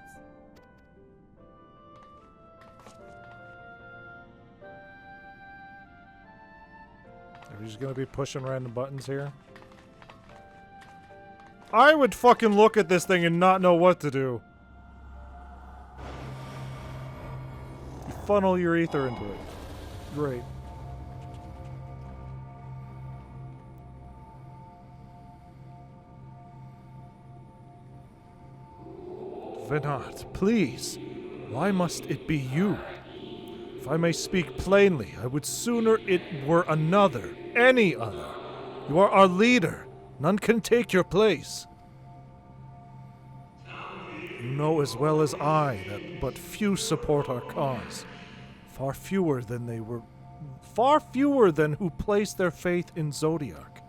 Are we just gonna be pushing random buttons here? I would fucking look at this thing and not know what to do. You funnel your ether into it. Great. Venat, please. Why must it be you? If I may speak plainly, I would sooner it were another, any other. You are our leader. None can take your place. You know as well as I that but few support our cause. Far fewer than who place their faith in Zodiac.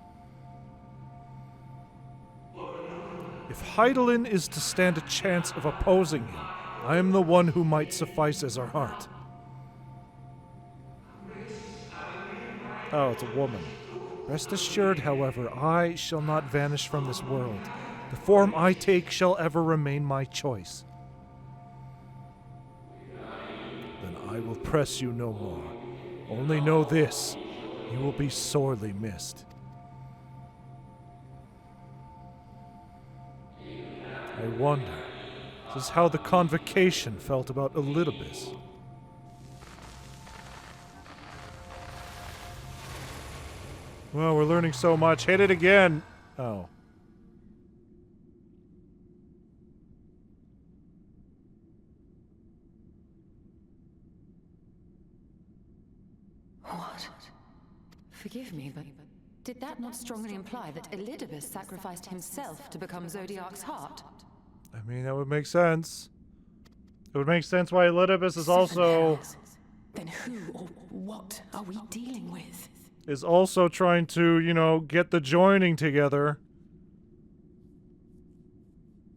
If Heidelin is to stand a chance of opposing him, I am the one who might suffice as our heart. Oh, it's a woman. Rest assured, however, I shall not vanish from this world. The form I take shall ever remain my choice. Then I will press you no more. Only know this, you will be sorely missed. I wonder, this is how the convocation felt about Elidibus. Well, we're learning so much. Hit it again! Oh. What? Forgive me, but did that not strongly imply that Elidibus sacrificed himself to become Zodiark's heart? I mean, that would make sense. It would make sense why Elidibus is also... Then who or what are we dealing with? Is also trying to, you know, get the joining together.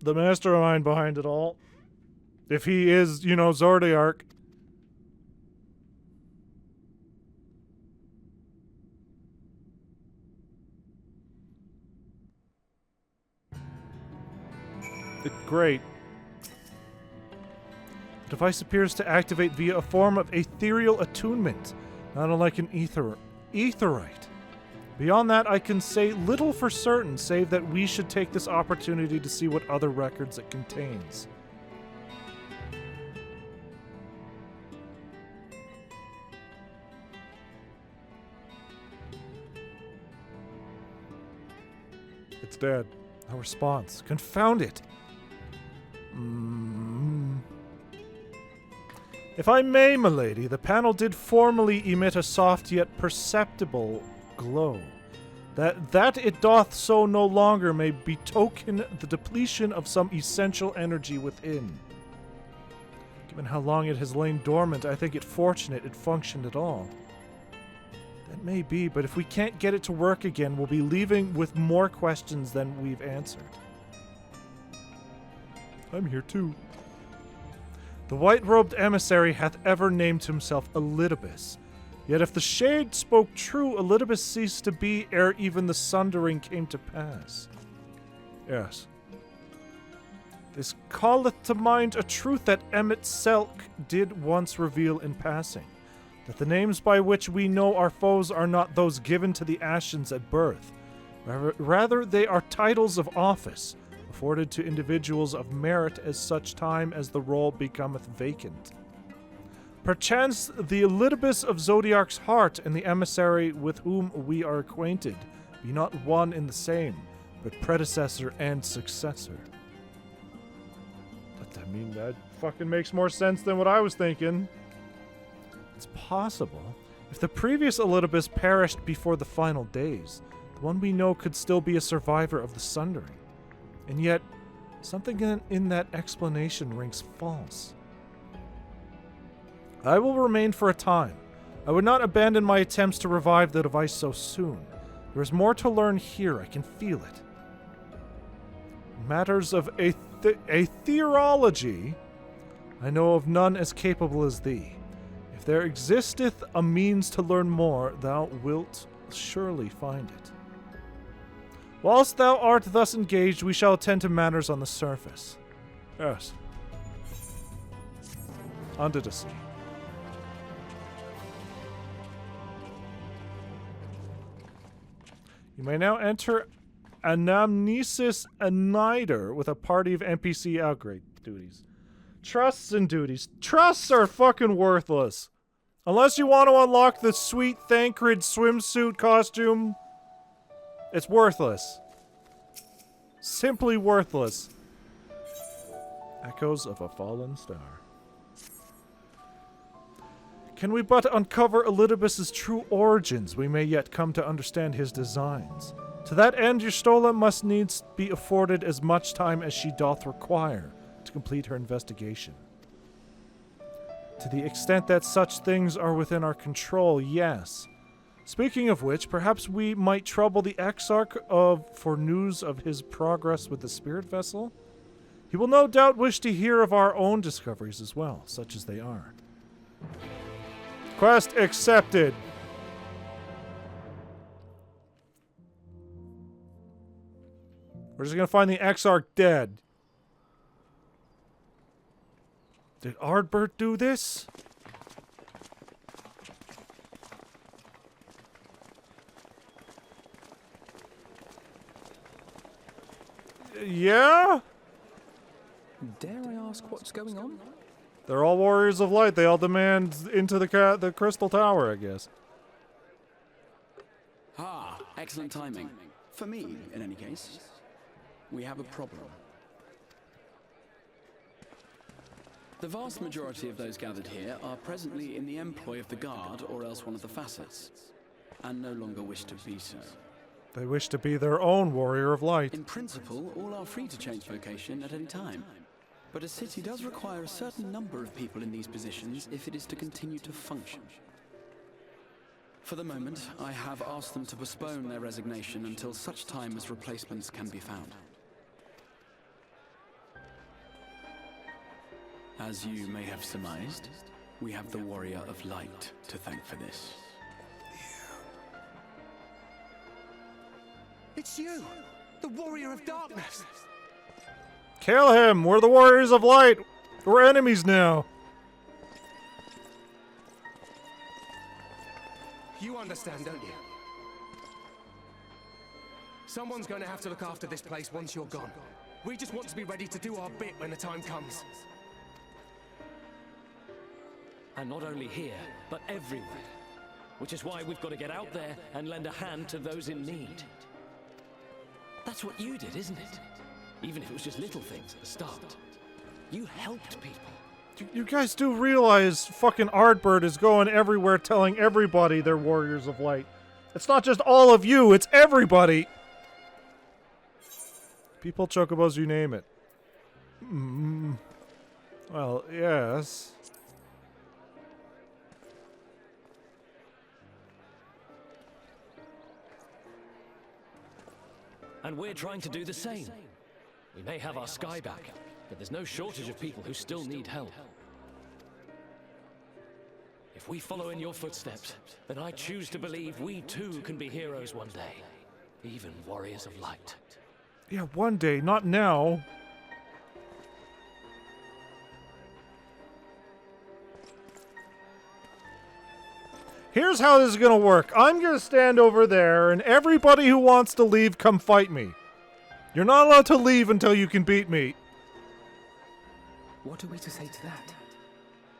The mastermind behind it all. If he is, you know, Zodiark. Great. The device appears to activate via a form of ethereal attunement, not unlike an etherite. Beyond that, I can say little for certain, save that we should take this opportunity to see what other records it contains. It's dead. No response. Confound it! If I may, milady, the panel did formerly emit a soft yet perceptible glow. That it doth so no longer may betoken the depletion of some essential energy within. Given how long it has lain dormant, I think it fortunate it functioned at all. That may be, but if we can't get it to work again, we'll be leaving with more questions than we've answered. I'm here too. The white-robed emissary hath ever named himself Elidibus. Yet if the shade spoke true, Elidibus ceased to be ere even the sundering came to pass. Yes. This calleth to mind a truth that Emet-Selch did once reveal in passing, that the names by which we know our foes are not those given to the Ascians at birth. Rather, they are titles of office, afforded to individuals of merit as such time as the role becometh vacant. Perchance the Elidibus of Zodiark's heart and the emissary with whom we are acquainted be not one and the same, but predecessor and successor. But, I mean, that fucking makes more sense than what I was thinking. It's possible. If the previous Elidibus perished before the final days, the one we know could still be a survivor of the Sundering. And yet, something in that explanation rings false. I will remain for a time. I would not abandon my attempts to revive the device so soon. There is more to learn here, I can feel it. Matters of aetherology, I know of none as capable as thee. If there existeth a means to learn more, thou wilt surely find it. Whilst thou art thus engaged, we shall attend to matters on the surface. Yes. Under the sea. You may now enter Anamnesis Anider with a party of NPC outgrade duties. Trusts and duties. Trusts are fucking worthless. Unless you want to unlock the sweet Thancred swimsuit costume, it's worthless. Simply worthless. Echoes of a fallen star. Can we but uncover Elidibus's true origins, we may yet come to understand his designs. To that end, Y'shtola must needs be afforded as much time as she doth require to complete her investigation. To the extent that such things are within our control, yes. Speaking of which, perhaps we might trouble the Exarch for news of his progress with the spirit vessel? He will no doubt wish to hear of our own discoveries as well, such as they are. Quest accepted. We're just gonna find the Exarch dead. Did Ardbert do this? Yeah? Dare I ask what's going on? They're all warriors of light. They all demand into the crystal tower, I guess. Ah, excellent timing. For me, in any case. We have a problem. The vast majority of those gathered here are presently in the employ of the Guard or else one of the facets, and no longer wish to be so. They wish to be their own warrior of light. In principle, all are free to change vocation at any time. But a city does require a certain number of people in these positions if it is to continue to function. For the moment, I have asked them to postpone their resignation until such time as replacements can be found. As you may have surmised, we have the Warrior of Light to thank for this. It's you! The Warrior of Darkness! Kill him! We're the warriors of light! We're enemies now! You understand, don't you? Someone's going to have to look after this place once you're gone. We just want to be ready to do our bit when the time comes. And not only here, but everywhere. Which is why we've got to get out there and lend a hand to those in need. That's what you did, isn't it? Even if it was just little things at the start. You helped people. You guys do realize fucking Ardbert is going everywhere telling everybody they're warriors of light. It's not just all of you, it's everybody! People, chocobos, you name it. Well, yes. And we're trying to do the same. We may have our sky back, but there's no shortage of people who still need help. If we follow in your footsteps, then I choose to believe we too can be heroes one day. Even warriors of light. Yeah, one day, not now. Here's how this is gonna work. I'm gonna stand over there, and everybody who wants to leave, come fight me. You're not allowed to leave until you can beat me. What are we to say to that?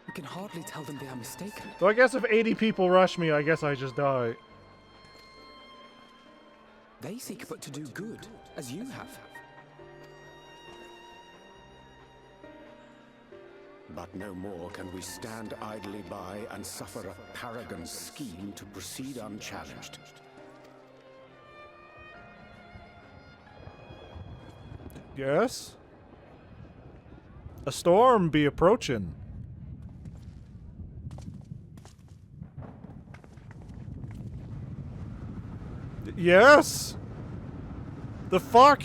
We can hardly tell them they are mistaken. So I guess if 80 people rush me, I guess I just die. They seek but to do good, as you have. But no more can we stand idly by and suffer a paragon's scheme to proceed unchallenged. Yes? A storm be approaching. Yes? The fuck?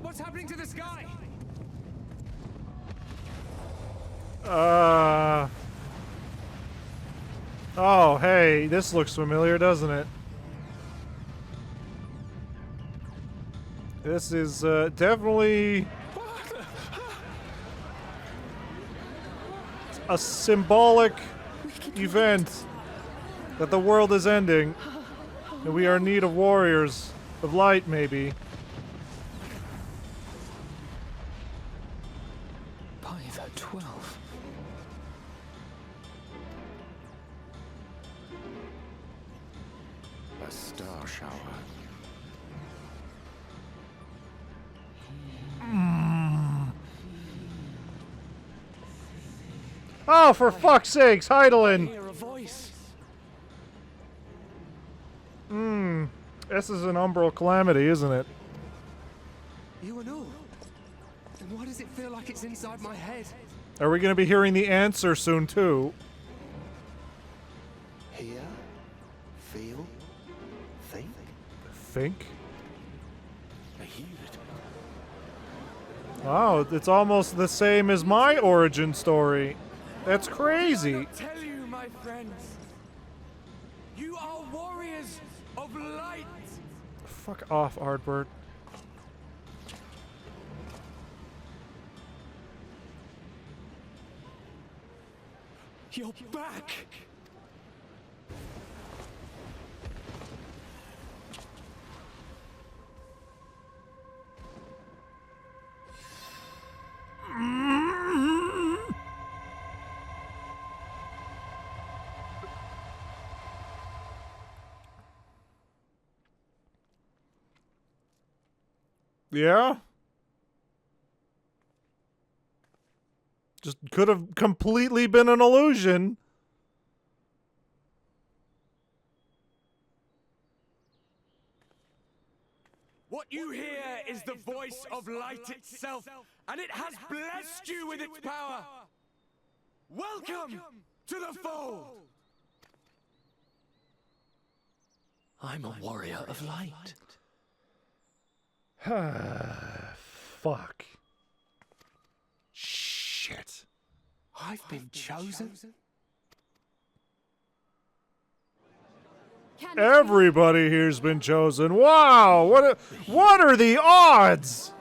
What's happening to the sky? Oh, hey, this looks familiar, doesn't it? This is definitely a symbolic event that the world is ending, and we are in need of warriors of light, maybe. By the 12. A star shower. Oh, for fuck's sakes, Heidelin! This is an umbral calamity, isn't it? You and all. Then why does it feel like it's inside my head? Are we going to be hearing the answer soon, too? Hear, feel, think. Think? I hear it. Wow, it's almost the same as my origin story. That's crazy. I tell you, my friends, you are warriors of light. Fuck off, Ardbert. You're back. Yeah? Just could have completely been an illusion. What you hear is the voice of light itself, and it has blessed you with its power. Welcome to the fold. I'm a warrior of light. Fuck. Shit. I've been chosen? Everybody here's been chosen. Wow, what are the odds?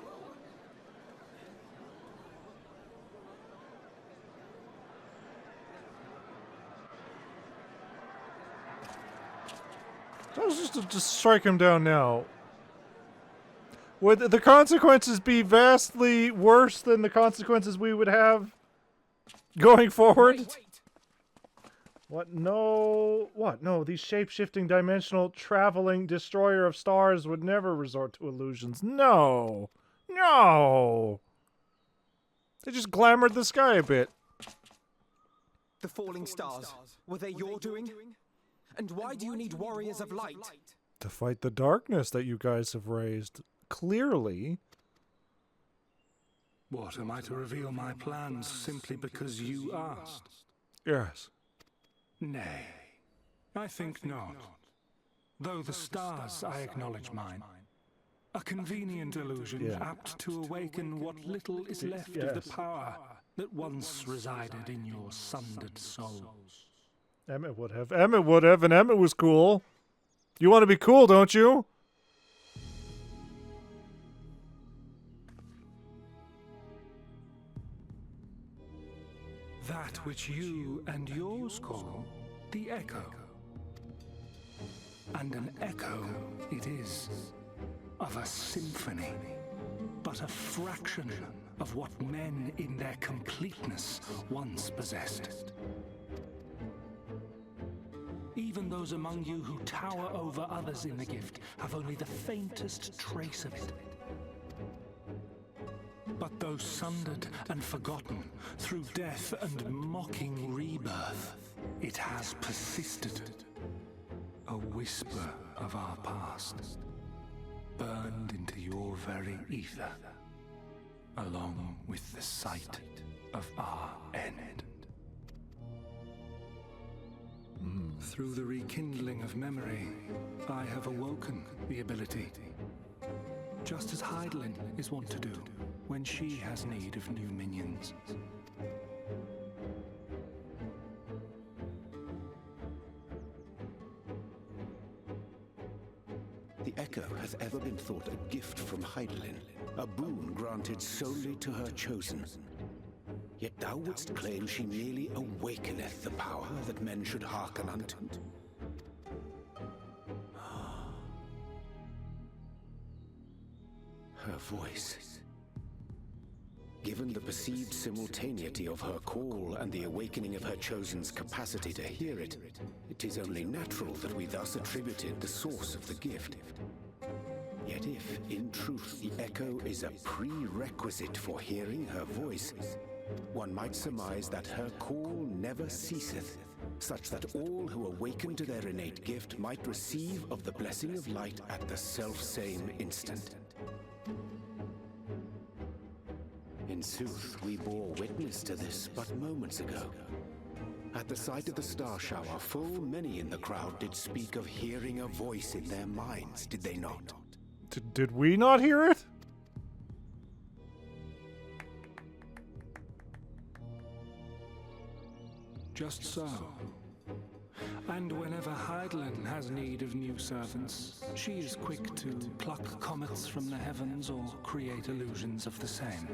Let's just strike him down now. Would the consequences be vastly worse than the consequences we would have going forward? Wait. What? No. What? No, these shape-shifting, dimensional, traveling destroyer of stars would never resort to illusions. No. No. They just glamored the sky a bit. The falling stars, were they your doing? And why do you need warriors of light? To fight the darkness that you guys have raised. Clearly. What, am I to reveal my plans simply because you asked? Yes. Nay, I think not. Though the stars, I acknowledge mine. A convenient illusion, apt to awaken what little is left of the power that once resided in your sundered souls. Emmett would have, and Emmett was cool. You want to be cool, don't you? That which you and yours call the echo. And an echo it is, of a symphony, but a fraction of what men in their completeness once possessed. Even those among you who tower over others in the gift have only the faintest trace of it. But though sundered and forgotten through death and mocking rebirth, it has persisted. A whisper of our past, burned into your very ether, along with the sight of our end. Through the rekindling of memory, I have awoken the ability, just as Heidelin is wont to do when she has need of new minions. The echo hath ever been thought a gift from Heidelin, a boon granted solely to her chosen. Yet thou wouldst claim she merely awakeneth the power that men should hearken unto. Her voice. Given the perceived simultaneity of her call and the awakening of her chosen's capacity to hear it, it is only natural that we thus attributed the source of the gift. Yet if, in truth, the echo is a prerequisite for hearing her voice, one might surmise that her call never ceaseth, such that all who awaken to their innate gift might receive of the blessing of light at the self-same instant. In sooth, we bore witness to this but moments ago. At the sight of the star shower, full many in the crowd did speak of hearing a voice in their minds, did they not? Did we not hear it? Just so. And whenever Hydaelyn has need of new servants, she is quick to pluck comets from the heavens or create illusions of the same.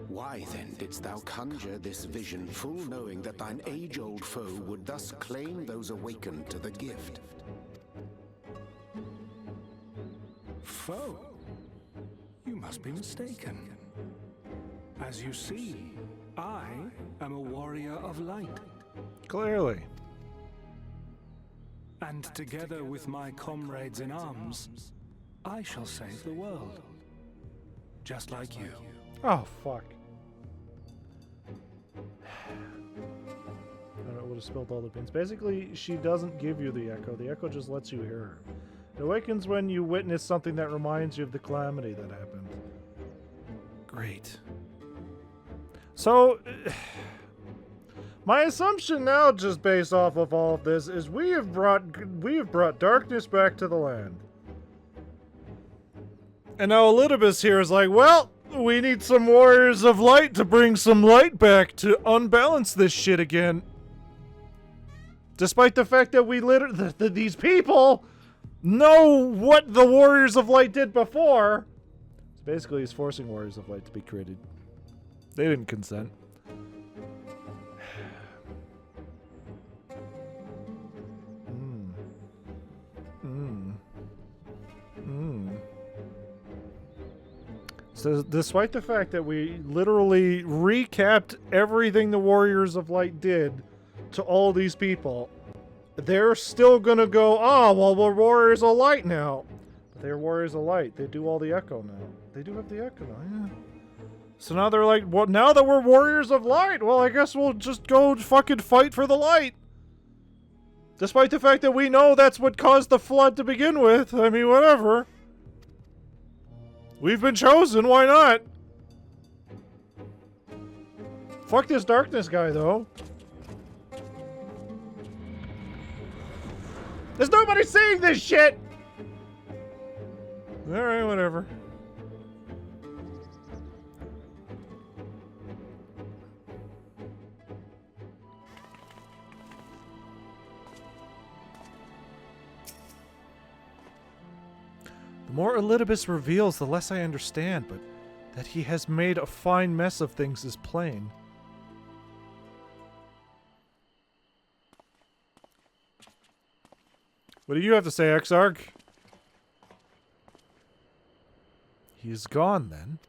Why then didst thou conjure this vision, full knowing that thine age-old foe would thus claim those awakened to the gift? Foe? You must be mistaken. As you see, I am a warrior of light. Clearly. And together with my comrades in arms, I shall save the world. Just like you. Oh, fuck. I would have spilled all the beans. Basically, she doesn't give you the echo. The echo just lets you hear her. It awakens when you witness something that reminds you of the calamity that happened. Great. So, my assumption now, just based off of all of this, is we have brought darkness back to the land. And now Elidibus here is like, well, we need some warriors of light to bring some light back to unbalance this shit again. Despite the fact that we these people know what the warriors of light did before. So basically, he's forcing warriors of light to be created. They didn't consent. So, despite the fact that we literally recapped everything the Warriors of Light did to all these people, they're still gonna go, oh, well, we're Warriors of Light now. But they're Warriors of Light. They do all the echo now. They do have the echo now, yeah. So now they're like, well, now that we're Warriors of Light, well, I guess we'll just go fucking fight for the light. Despite the fact that we know that's what caused the flood to begin with. I mean, whatever. We've been chosen, why not? Fuck this darkness guy, though. There's nobody seeing this shit! Alright, whatever. The more Elidibus reveals, the less I understand, but that he has made a fine mess of things is plain. What do you have to say, Exarch? He's gone, then.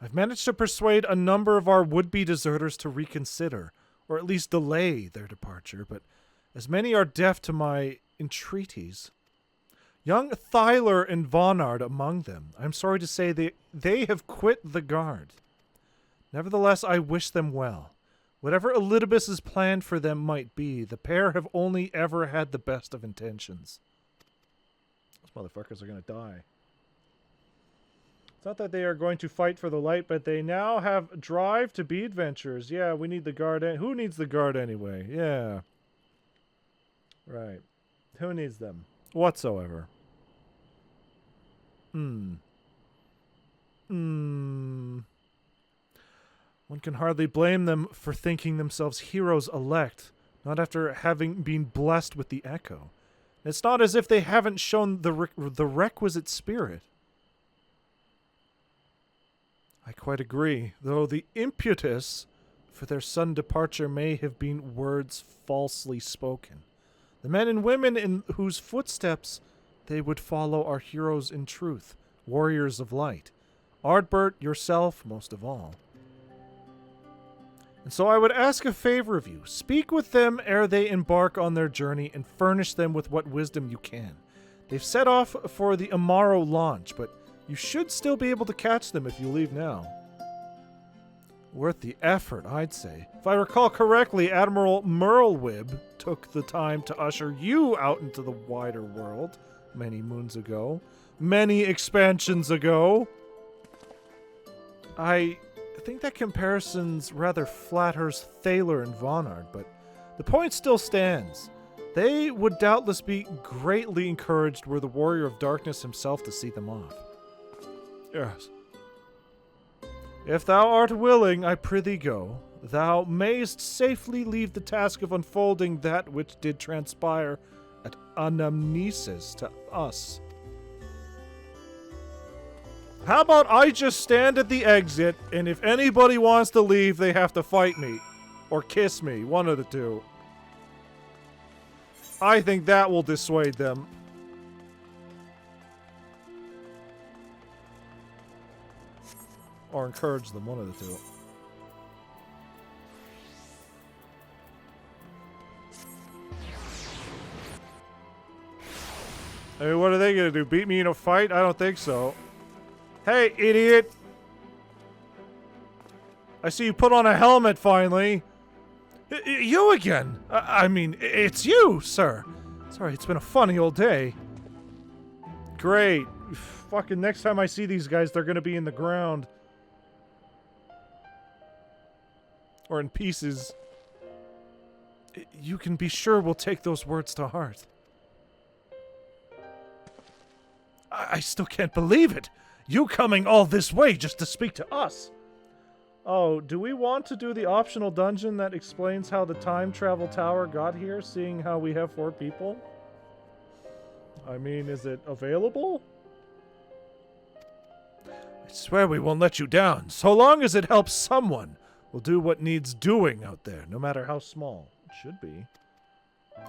I've managed to persuade a number of our would-be deserters to reconsider, or at least delay their departure, but as many are deaf to my entreaties. Young Thyler and Vonard among them. I'm sorry to say they have quit the guard. Nevertheless, I wish them well. Whatever Elidibus's plan for them might be, the pair have only ever had the best of intentions. Those motherfuckers are going to die. It's not that they are going to fight for the light, but they now have drive to be adventurers. Yeah, we need the guard. Who needs the guard anyway? Yeah. Right. Who needs them? Whatsoever. One can hardly blame them for thinking themselves heroes elect, not after having been blessed with the echo. It's not as if they haven't shown the requisite spirit. I quite agree, though the impetus for their sudden departure may have been words falsely spoken. The men and women in whose footsteps they would follow are heroes in truth, warriors of light. Ardbert, yourself, most of all. And so I would ask a favor of you. Speak with them ere they embark on their journey and furnish them with what wisdom you can. They've set off for the Amaro launch, but you should still be able to catch them if you leave now. Worth the effort, I'd say. If I recall correctly, Admiral Merlwib took the time to usher you out into the wider world many moons ago. Many expansions ago. I think that comparison's rather flatters Thaler and Vonard, but the point still stands. They would doubtless be greatly encouraged were the Warrior of Darkness himself to see them off. Yes. If thou art willing, I prithee go. Thou mayst safely leave the task of unfolding that which did transpire at anamnesis to us. How about I just stand at the exit, and if anybody wants to leave, they have to fight me. Or kiss me, one of the two. I think that will dissuade them. Or encourage them, one of the two. I mean, what are they gonna do? Beat me in a fight? I don't think so. Hey, idiot! I see you put on a helmet finally. You again? I mean, it's you, sir. Sorry, it's been a funny old day. Great. Fucking next time I see these guys, they're gonna be in the ground. Or in pieces. You can be sure we'll take those words to heart. I still can't believe it. You coming all this way just to speak to us. Oh, do we want to do the optional dungeon that explains how the time travel tower got here, seeing how we have 4 people? I mean, is it available? I swear we won't let you down. So long as it helps someone, we'll do what needs doing out there, no matter how small. It should be.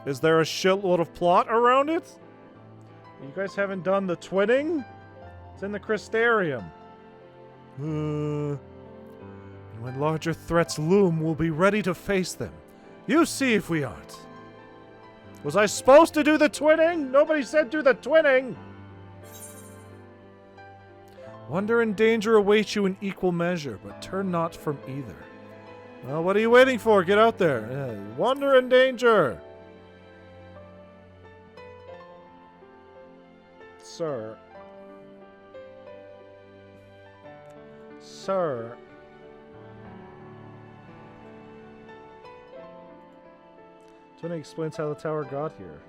Is there a shitload of plot around it? You guys haven't done the twinning? It's in the Crystarium. And when larger threats loom, we'll be ready to face them. You see if we aren't. Was I supposed to do the twinning? Nobody said do the twinning! Wonder and danger await you in equal measure, but turn not from either. Well, what are you waiting for? Get out there. Wonder and danger! Sir. Sir. Tony explains how the tower got here.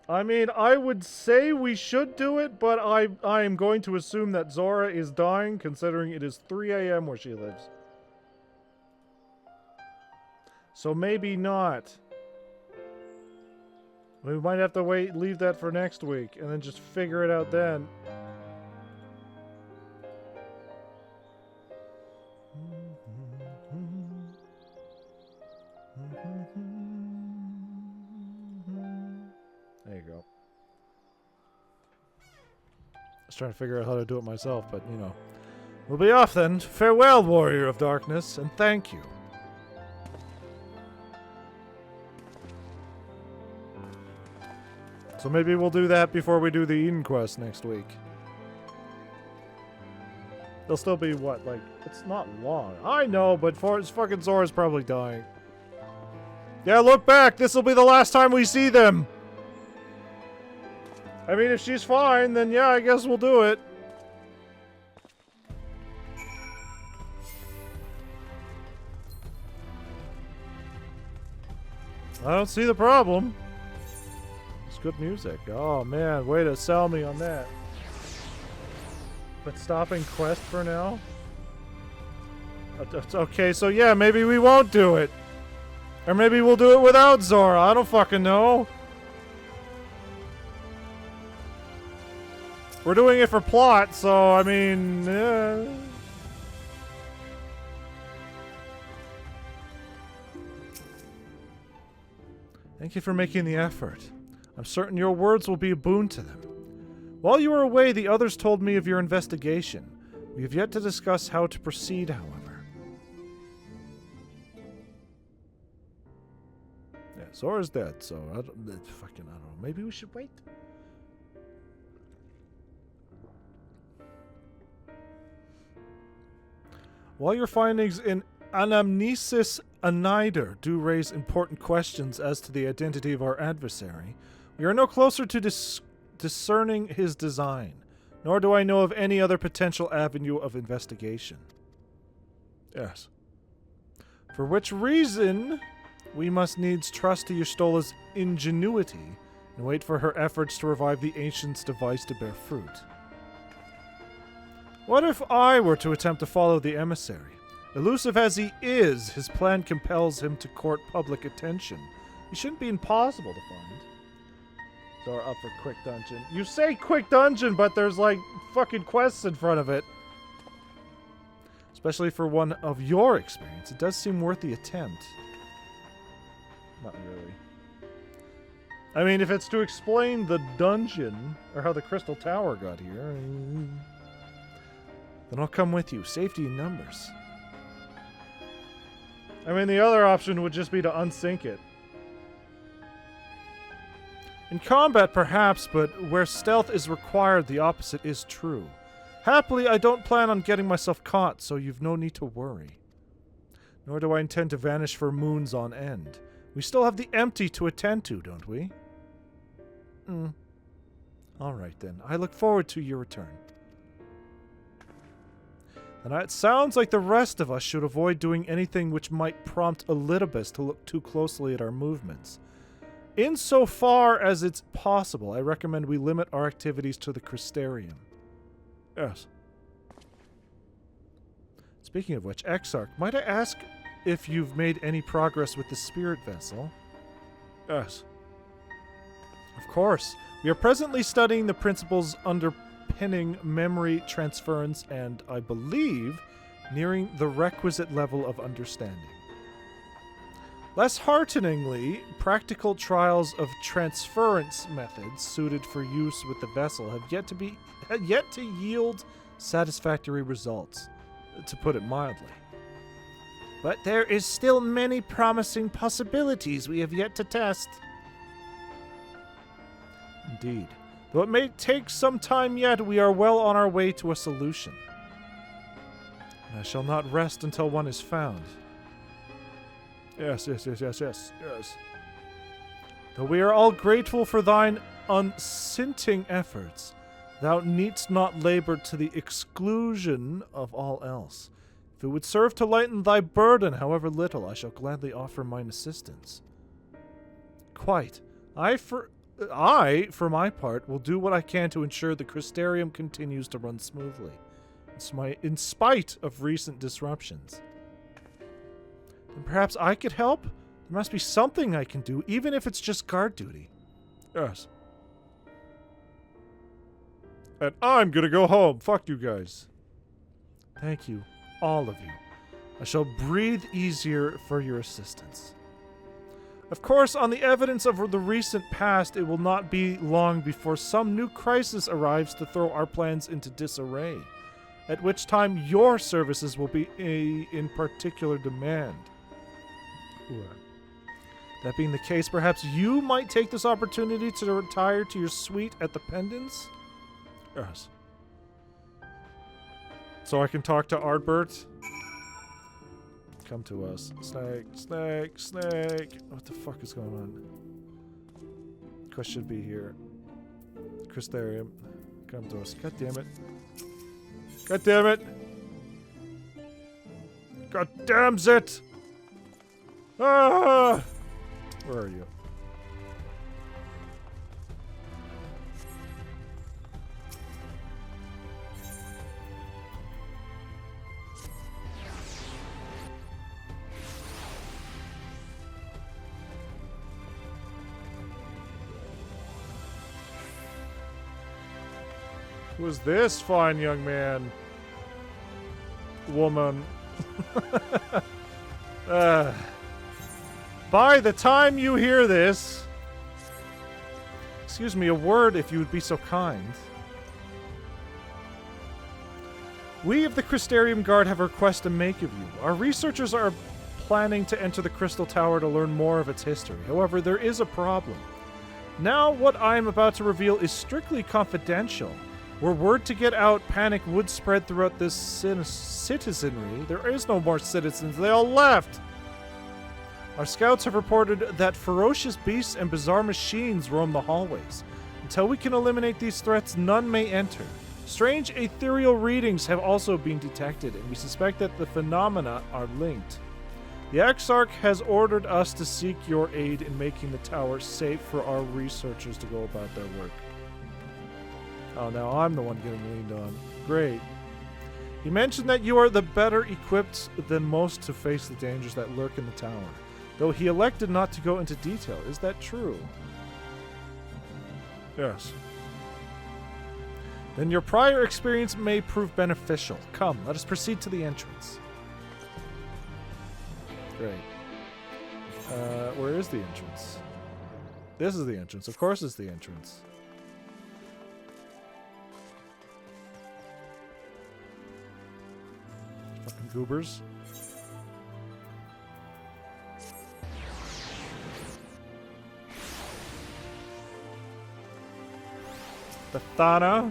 I mean, I would say we should do it, but I am going to assume that Zora is dying, considering it is 3 a.m. where she lives. So maybe not. We might have to leave that for next week, and then just figure it out then. There you go. I was trying to figure out how to do it myself, but, you know. We'll be off then. Farewell, Warrior of Darkness, and thank you. So maybe we'll do that before we do the Eden quest next week. They'll still be, what, like, it's not long. I know, but fucking Zora's probably dying. Yeah, look back! This'll be the last time we see them! I mean, if she's fine, then yeah, I guess we'll do it. I don't see the problem. It's good music. Oh man, way to sell me on that. But stopping quest for now? Okay, so yeah, maybe we won't do it. Or maybe we'll do it without Zora. I don't fucking know. We're doing it for plot, so I mean... Thank you for making the effort. I'm certain your words will be a boon to them. While you were away, the others told me of your investigation. We have yet to discuss how to proceed, however. Yeah, Zora's dead, so I don't know. Maybe we should wait. While your findings in Anamnesis Anider do raise important questions as to the identity of our adversary, we are no closer to discerning his design, nor do I know of any other potential avenue of investigation. Yes. For which reason, We must needs trust to Y'shtola's ingenuity and wait for her efforts to revive the Ancient's device to bear fruit. What if I were to attempt to follow the emissary? Elusive as he is, his plan compels him to court public attention. He shouldn't be impossible to find. So we're up for quick dungeon. You say quick dungeon, but there's like fucking quests in front of it. Especially for one of your experience. It does seem worth the attempt. Not really. I mean, if it's to explain the dungeon, or how the Crystal Tower got here, then I'll come with you. Safety in numbers. I mean, the other option would just be to unsync it. In combat, perhaps, but where stealth is required, the opposite is true. Happily, I don't plan on getting myself caught, so you've no need to worry. Nor do I intend to vanish for moons on end. We still have the empty to attend to, don't we? All right, then. I look forward to your return. And it sounds like the rest of us should avoid doing anything which might prompt Elidibus to look too closely at our movements. Insofar as it's possible, I recommend we limit our activities to the Crystarium. Yes. Speaking of which, Exarch, might I ask if you've made any progress with the spirit vessel? Yes. Of course. We are presently studying the principles underpinning memory transference and, I believe, nearing the requisite level of understanding. Less hearteningly, practical trials of transference methods suited for use with the vessel have yet to yield satisfactory results, to put it mildly. But there is still many promising possibilities we have yet to test. Indeed. Though it may take some time yet, we are well on our way to a solution. And I shall not rest until one is found. Yes. Though we are all grateful for thine unstinting efforts, thou needst not labor to the exclusion of all else. If it would serve to lighten thy burden, however little, I shall gladly offer mine assistance. Quite. I, for my part, will do what I can to ensure the Crystarium continues to run smoothly, in spite of recent disruptions. Then perhaps I could help? There must be something I can do, even if it's just guard duty. Yes. And I'm gonna go home. Fuck you guys. Thank you, all of you. I shall breathe easier for your assistance. Of course, on the evidence of the recent past, it will not be long before some new crisis arrives to throw our plans into disarray, at which time your services will be in particular demand. That being the case, perhaps you might take this opportunity to retire to your suite at the Pendants? Yes. So I can talk to Ardbert? Come to us. Snake. What the fuck is going on? Quest should be here. Crystarium. Come to us. God damn it. God damn it! God damn it! Ah! Where are you? Who is this fine young man? Woman. By the time you hear this... Excuse me, a word if you would be so kind. We of the Crystarium Guard have a request to make of you. Our researchers are planning to enter the Crystal Tower to learn more of its history. However, there is a problem. Now, what I am about to reveal is strictly confidential. Were word to get out, panic would spread throughout this citizenry. There is no more citizens. They all left. Our scouts have reported that ferocious beasts and bizarre machines roam the hallways. Until we can eliminate these threats, none may enter. Strange ethereal readings have also been detected, and we suspect that the phenomena are linked. The Exarch has ordered us to seek your aid in making the tower safe for our researchers to go about their work. Oh, now I'm the one getting leaned on. Great. He mentioned that you are the better equipped than most to face the dangers that lurk in the tower, though he elected not to go into detail. Is that true? Yes. Then your prior experience may prove beneficial. Come, let us proceed to the entrance. Great. Where is the entrance? This is the entrance. Of course it's the entrance. Fucking goobers. Bethana.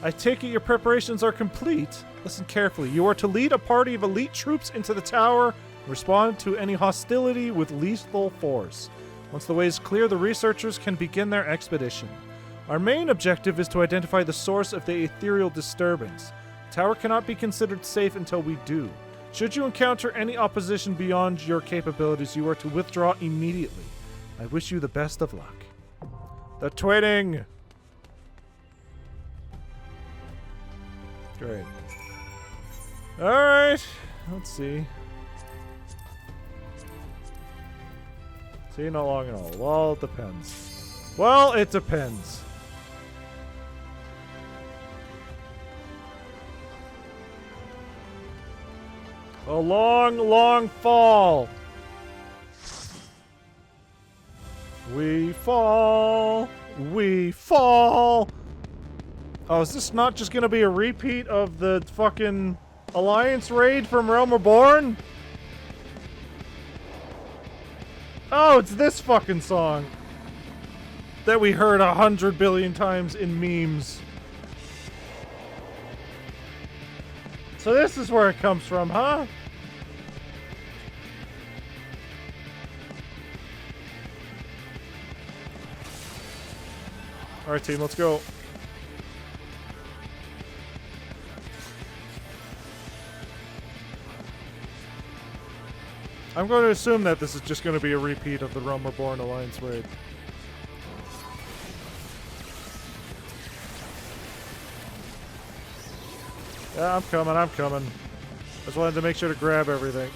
I take it your preparations are complete. Listen carefully. You are to lead a party of elite troops into the tower and respond to any hostility with lethal force. Once the way is clear, the researchers can begin their expedition. Our main objective is to identify the source of the ethereal disturbance. The tower cannot be considered safe until we do. Should you encounter any opposition beyond your capabilities, you are to withdraw immediately. I wish you the best of luck. The twinning! Great. Alright. Let's see. See, not long at all. Well, it depends. Well, it depends. A long, long fall. We fall. We fall. Oh, is this not just gonna be a repeat of the fucking Alliance raid from Realm Reborn? Oh, it's this fucking song that we heard 100 billion times in memes. So this is where it comes from, huh? Alright, team, let's go. I'm going to assume that this is just going to be a repeat of the Realm Reborn Alliance raid. Yeah, I'm coming. Just wanted to make sure to grab everything.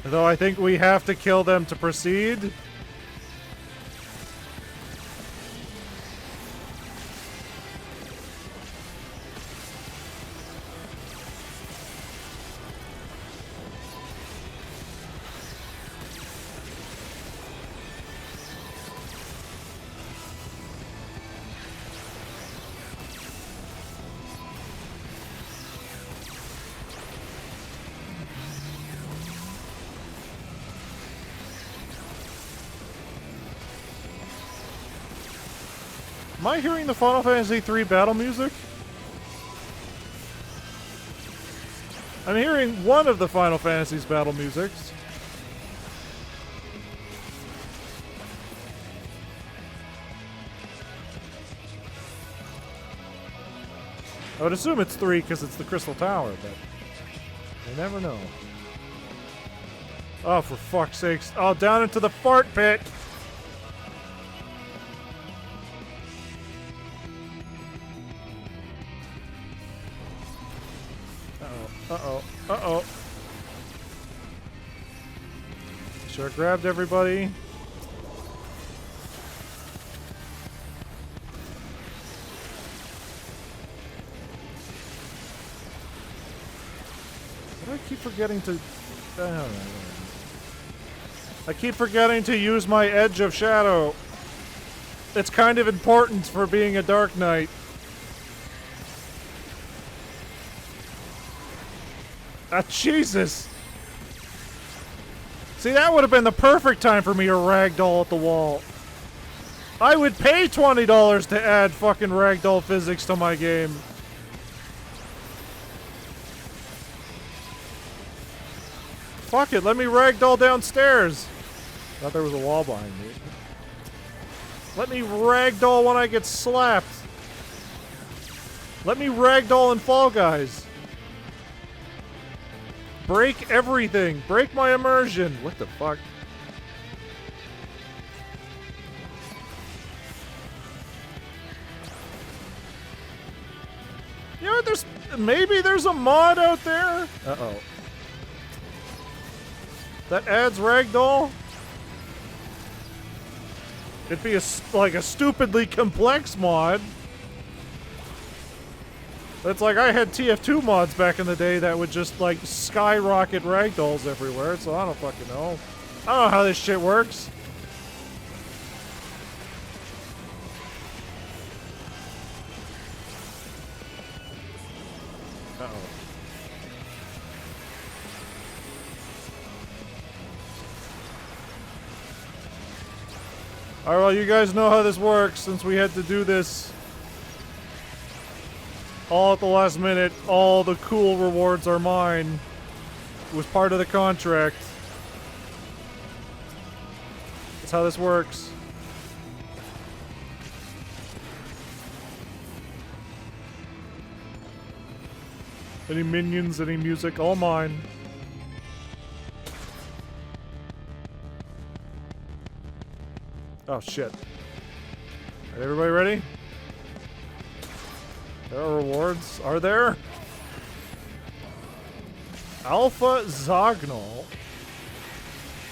Though I think we have to kill them to proceed. Am I hearing the Final Fantasy III battle music? I'm hearing one of the Final Fantasy's battle musics. I would assume it's 3 because it's the Crystal Tower, but you never know. Oh, for fuck's sakes. Oh, down into the fart pit! Uh-oh. Sure grabbed everybody. I keep forgetting to... I keep forgetting to use my Edge of Shadow. It's kind of important for being a Dark Knight. Ah, Jesus! See, that would have been the perfect time for me to ragdoll at the wall. I would pay $20 to add fucking ragdoll physics to my game. Fuck it, let me ragdoll downstairs. Thought there was a wall behind me. Let me ragdoll when I get slapped. Let me ragdoll in Fall Guys. Break everything. Break my immersion. What the fuck? You know, maybe there's a mod out there. Uh-oh. That adds ragdoll. It'd be like a stupidly complex mod. It's like I had TF2 mods back in the day that would just like skyrocket ragdolls everywhere, so I don't fucking know. I don't know how this shit works. Uh-oh. Alright, well, you guys know how this works since we had to do this all at the last minute. All the cool rewards are mine. It was part of the contract. That's how this works. Any minions, any music, all mine. Oh shit. Alright, everybody ready? There are rewards. Are there? Alpha Zognol.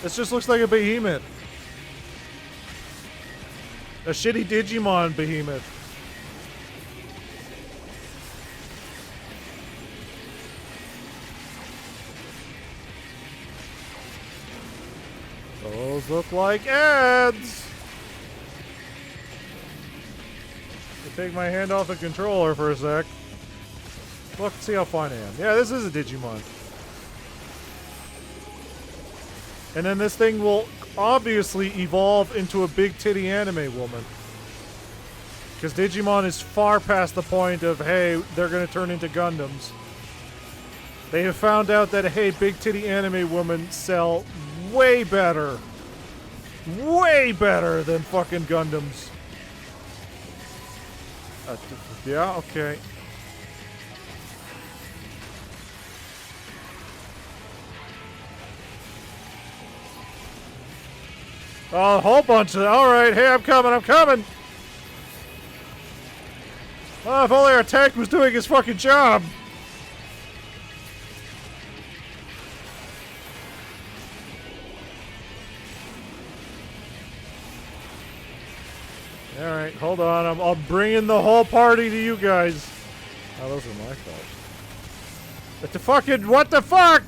This just looks like a behemoth. A shitty Digimon behemoth. Those look like ads. Take my hand off the controller for a sec. Look, see how fine I am. Yeah, this is a Digimon. And then this thing will obviously evolve into a big titty anime woman. Because Digimon is far past the point of, hey, they're going to turn into Gundams. They have found out that, hey, big titty anime women sell way better. Way better than fucking Gundams. Yeah, okay. Oh, a whole bunch of... Alright, hey, I'm coming, I'm coming! Oh, if only our tank was doing his fucking job! Alright, hold on. I'll bring in the whole party to you guys. Oh, those are my fault. What the fucking... What the fuck?!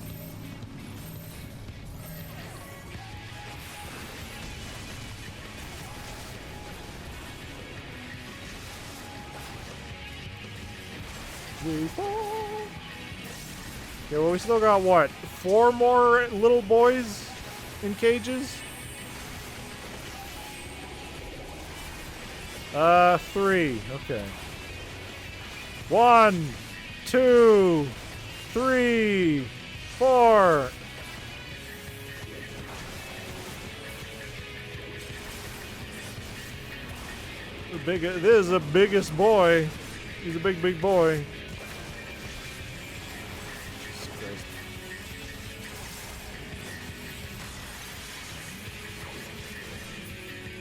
Okay, well, we still got, what? 4 more little boys in cages? 3. Okay. 1, 2, 3, 4. This is the biggest boy. He's a big, big boy.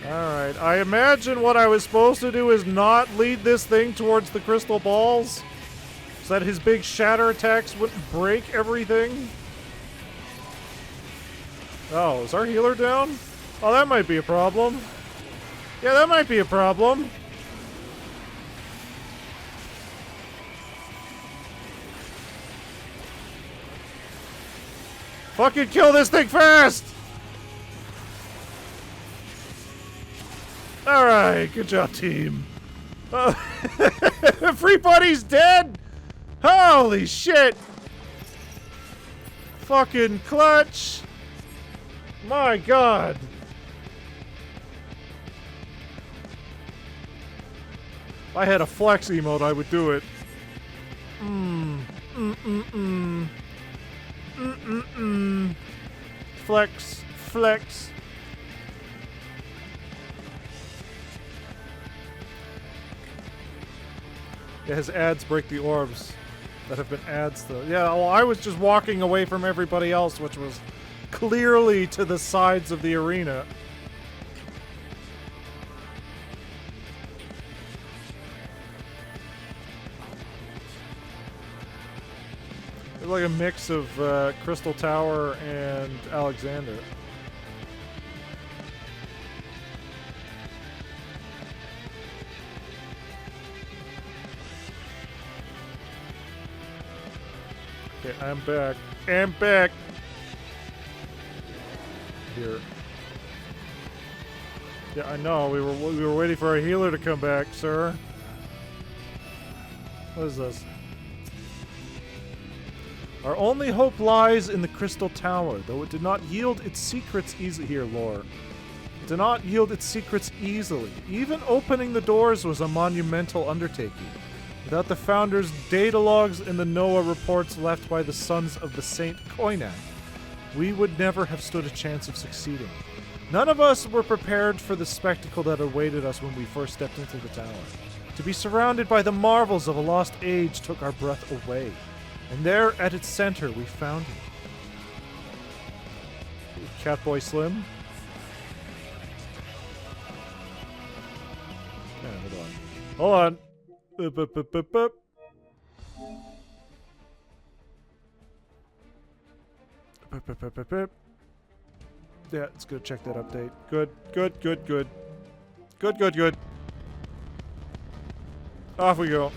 Alright, I imagine what I was supposed to do is not lead this thing towards the crystal balls, so that his big shatter attacks wouldn't break everything. Oh, is our healer down? Oh, that might be a problem. Yeah, that might be a problem. Fucking kill this thing fast! Alright, good job, team. Free Buddy's dead! Holy shit! Fucking clutch! My god! If I had a flex emote, I would do it. Flex, flex. Yeah, his ads break the orbs. that have been adds to. Yeah, well, I was just walking away from everybody else, which was clearly to the sides of the arena. It's like a mix of Crystal Tower and Alexander. Okay, I'm back. I'm back. Here. Yeah, I know. We were waiting for our healer to come back, sir. What is this? Our only hope lies in the Crystal Tower, though it did not yield its secrets easily. Here, lore. It did not yield its secrets easily. Even opening the doors was a monumental undertaking. Without the Founder's data logs and the Noah reports left by the Sons of the Saint Koinak, we would never have stood a chance of succeeding. None of us were prepared for the spectacle that awaited us when we first stepped into the tower. To be surrounded by the marvels of a lost age took our breath away. And there, at its center, we found him. Catboy Slim. Okay, hold on. Hold on. Yeah, let's go check that update. Good, good, good, good. Good, good, good. Off we go.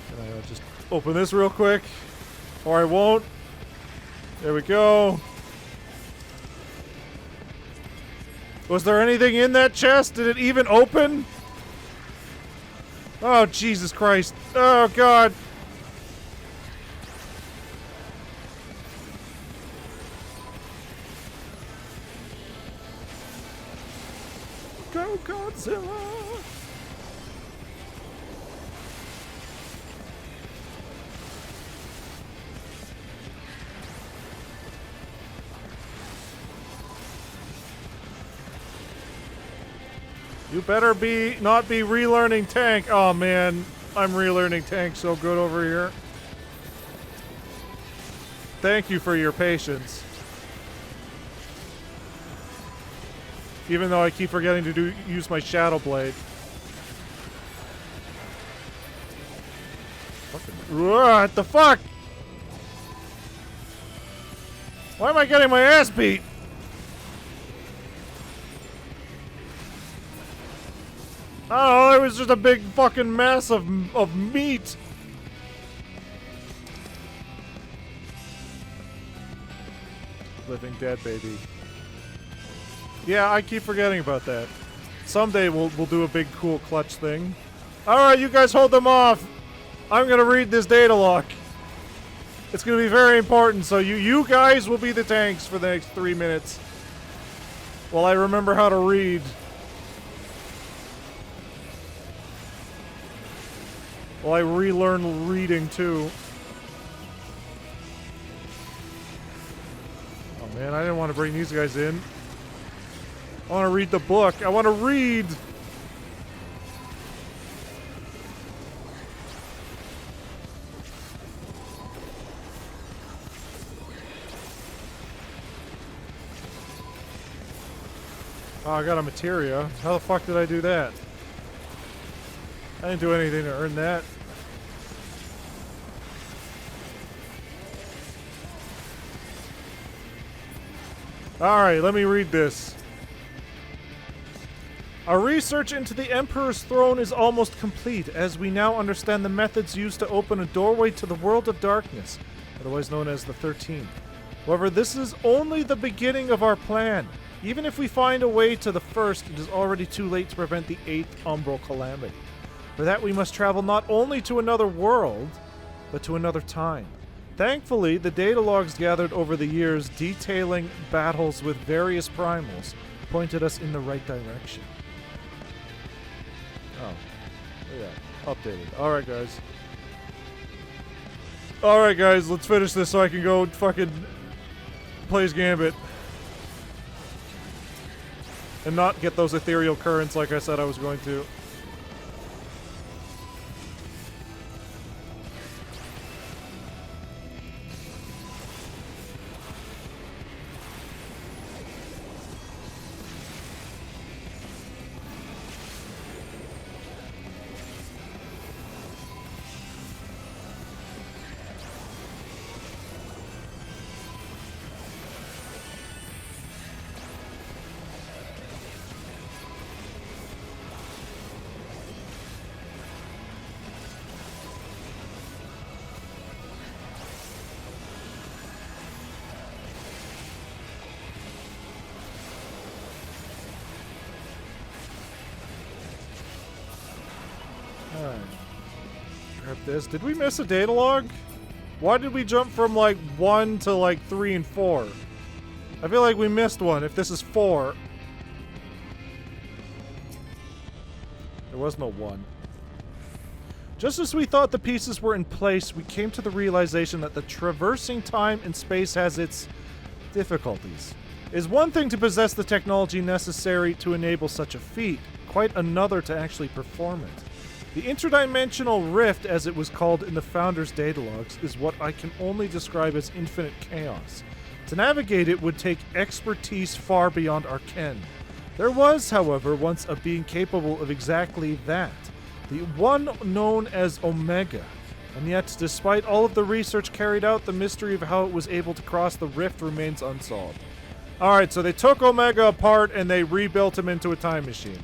Can I just open this real quick? Or I won't. There we go. Was there anything in that chest? Did it even open? Oh, Jesus Christ. Oh, God. Go, Godzilla. You better not be relearning tank. Oh man, I'm relearning tank so good over here. Thank you for your patience. Even though I keep forgetting to use my Shadow Blade. What the fuck? Why am I getting my ass beat? Oh, it was just a big fucking mess of meat. Living dead, baby. Yeah, I keep forgetting about that. Someday we'll do a big cool clutch thing. Alright, you guys hold them off. I'm gonna read this data log. It's gonna be very important, so you guys will be the tanks for the next 3 minutes. While I remember how to read. Well, I relearn reading too. Oh man, I didn't want to bring these guys in. I want to read the book. I want to read! Oh, I got a materia. How the fuck did I do that? I didn't do anything to earn that. Alright, let me read this. Our research into the Emperor's throne is almost complete, as we now understand the methods used to open a doorway to the world of darkness, otherwise known as the 13th. However, this is only the beginning of our plan. Even if we find a way to the first, it is already too late to prevent the 8th umbral calamity. For that, we must travel not only to another world, but to another time. Thankfully, the data logs gathered over the years detailing battles with various primals pointed us in the right direction. Oh. Yeah. Updated. Alright, guys. Alright, guys. Let's finish this so I can go fucking play as Gambit. and not get those ethereal currents like I said I was going to. Grab this. Did we miss a data log? Why did we jump from like 1 to like 3 and 4? I feel like we missed one if this is 4. There was no 1. Just as we thought the pieces were in place, we came to the realization that the traversing time and space has its difficulties. It is one thing to possess the technology necessary to enable such a feat, quite another to actually perform it. The interdimensional rift, as it was called in the Founder's data logs, is what I can only describe as infinite chaos. To navigate it would take expertise far beyond our ken. There was, however, once a being capable of exactly that, the one known as Omega. And yet, despite all of the research carried out, the mystery of how it was able to cross the rift remains unsolved. Alright, so they took Omega apart and they rebuilt him into a time machine.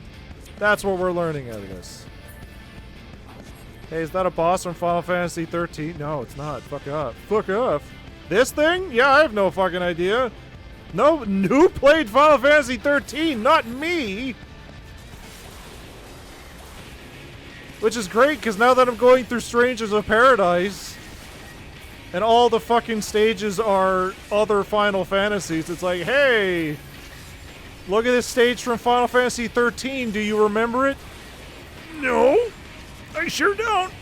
That's what we're learning out of this. Hey, is that a boss from Final Fantasy 13? No, it's not. Fuck up. Fuck off. This thing? Yeah, I have no fucking idea. No, who played Final Fantasy 13? Not me! Which is great, because now that I'm going through Strangers of Paradise, and all the fucking stages are other Final Fantasies, it's like, hey, look at this stage from Final Fantasy 13. Do you remember it? No, I sure don't.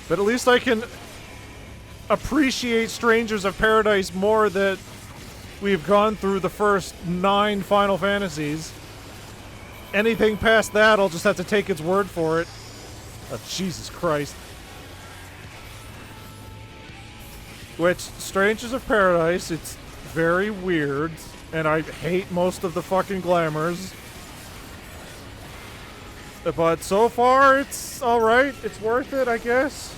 But at least I can appreciate Strangers of Paradise more that we've gone through the first 9 Final Fantasies. Anything past that, I'll just have to take its word for it. Oh, Jesus Christ. Which, Strangers of Paradise, it's very weird, and I hate most of the fucking glamours. But so far, it's alright. It's worth it, I guess.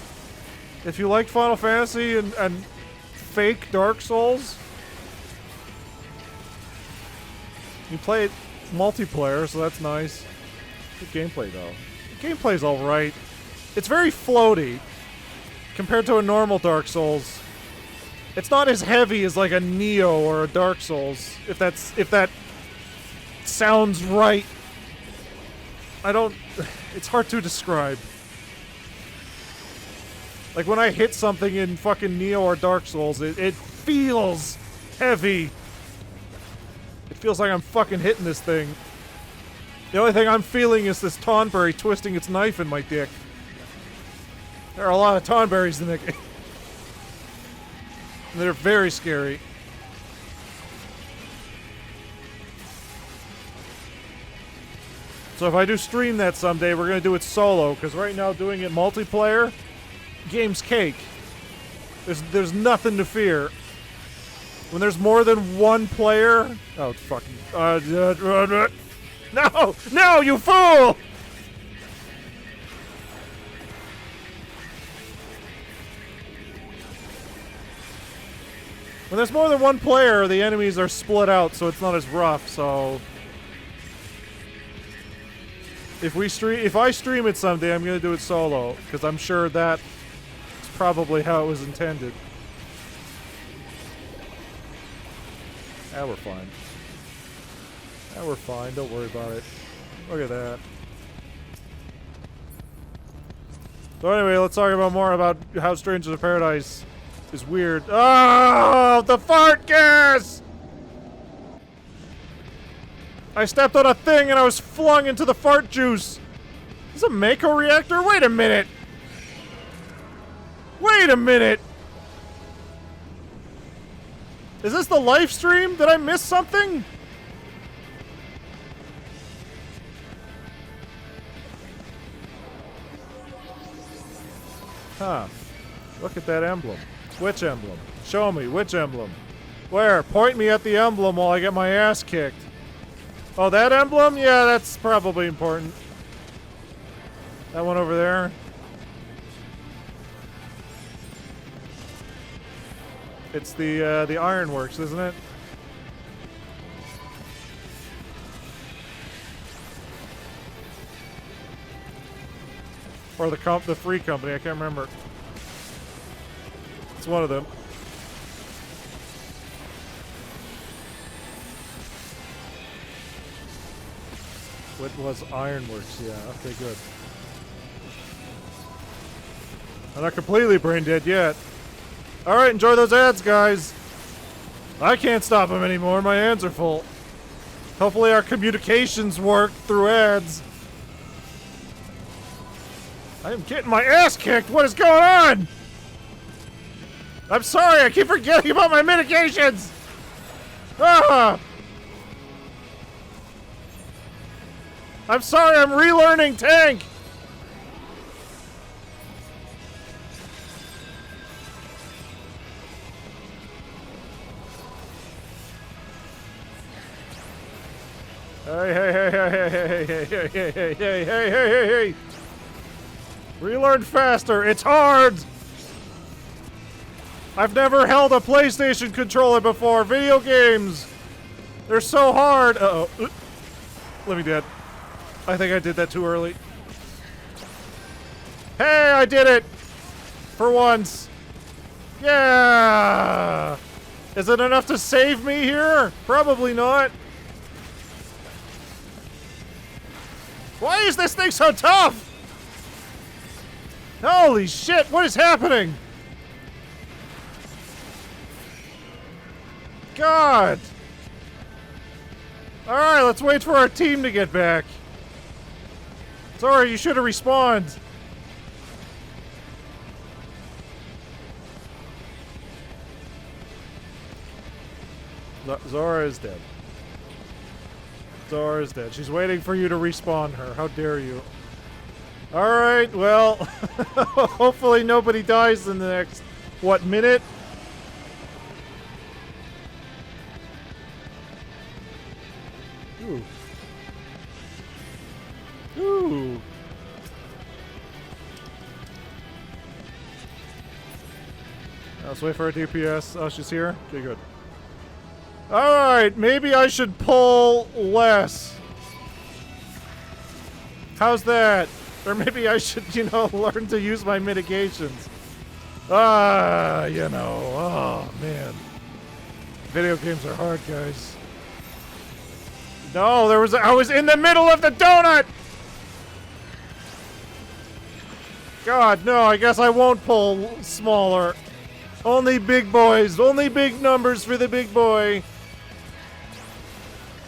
If you like Final Fantasy and fake Dark Souls, you play it multiplayer, so that's nice. Good gameplay, though. The gameplay's alright. It's very floaty compared to a normal Dark Souls. It's not as heavy as like a Neo or a Dark Souls, if that sounds right. It's hard to describe. Like when I hit something in fucking Neo or Dark Souls, it feels heavy. It feels like I'm fucking hitting this thing. The only thing I'm feeling is this Tonberry twisting its knife in my dick. There are a lot of Tonberries in the game. They're very scary. So if I do stream that someday, we're going to do it solo, because right now doing it multiplayer, game's cake. There's nothing to fear. When there's more than one player... Oh, fucking... No! No, you fool! When there's more than one player, the enemies are split out, so it's not as rough, so... If I stream it someday, I'm gonna do it solo, because I'm sure that's probably how it was intended. Ah, we're fine. Ah, we're fine, don't worry about it. Look at that. So anyway, let's talk about more about how Strangers of Paradise is weird. Oh, the fart gas! I stepped on a thing and I was flung into the fart juice. Is this a Mako reactor? Wait a minute. Wait a minute. Is this the live stream? Did I miss something? Huh. Look at that emblem. Which emblem? Show me. Which emblem? Where? Point me at the emblem while I get my ass kicked. Oh, that emblem? Yeah, that's probably important. That one over there. It's the Ironworks, isn't it? Or the free company, I can't remember. It's one of them. What was Ironworks? Yeah, okay, good. I'm not completely brain dead yet. Alright, enjoy those ads, guys. I can't stop them anymore, my hands are full. Hopefully our communications work through ads. I am getting my ass kicked, what is going on? I'm sorry, I keep forgetting about my medications! Ah! I'm sorry, I'm relearning tank! Hey, hey, hey, hey, hey, hey, hey, hey, hey, hey, hey, hey, hey, hey! Relearn faster, it's hard! I've never held a PlayStation controller before. Video games! They're so hard! Uh-oh. Let me dead. I think I did that too early. Hey, I did it! For once. Yeah! Is it enough to save me here? Probably not. Why is this thing so tough? Holy shit, what is happening? God! Alright, let's wait for our team to get back. Sorry, you should have respawned. Zora is dead. Zora is dead. She's waiting for you to respawn her. How dare you? Alright, well, hopefully nobody dies in the next, what, minute? Ooh. Ooh. Let's wait for our DPS. Oh, she's here? Okay, good. Alright, maybe I should pull less. How's that? Or maybe I should, you know, learn to use my mitigations. You know, oh man. Video games are hard, guys. No, I was in the middle of the donut! God, no, I guess I won't pull smaller. Only big boys, only big numbers for the big boy.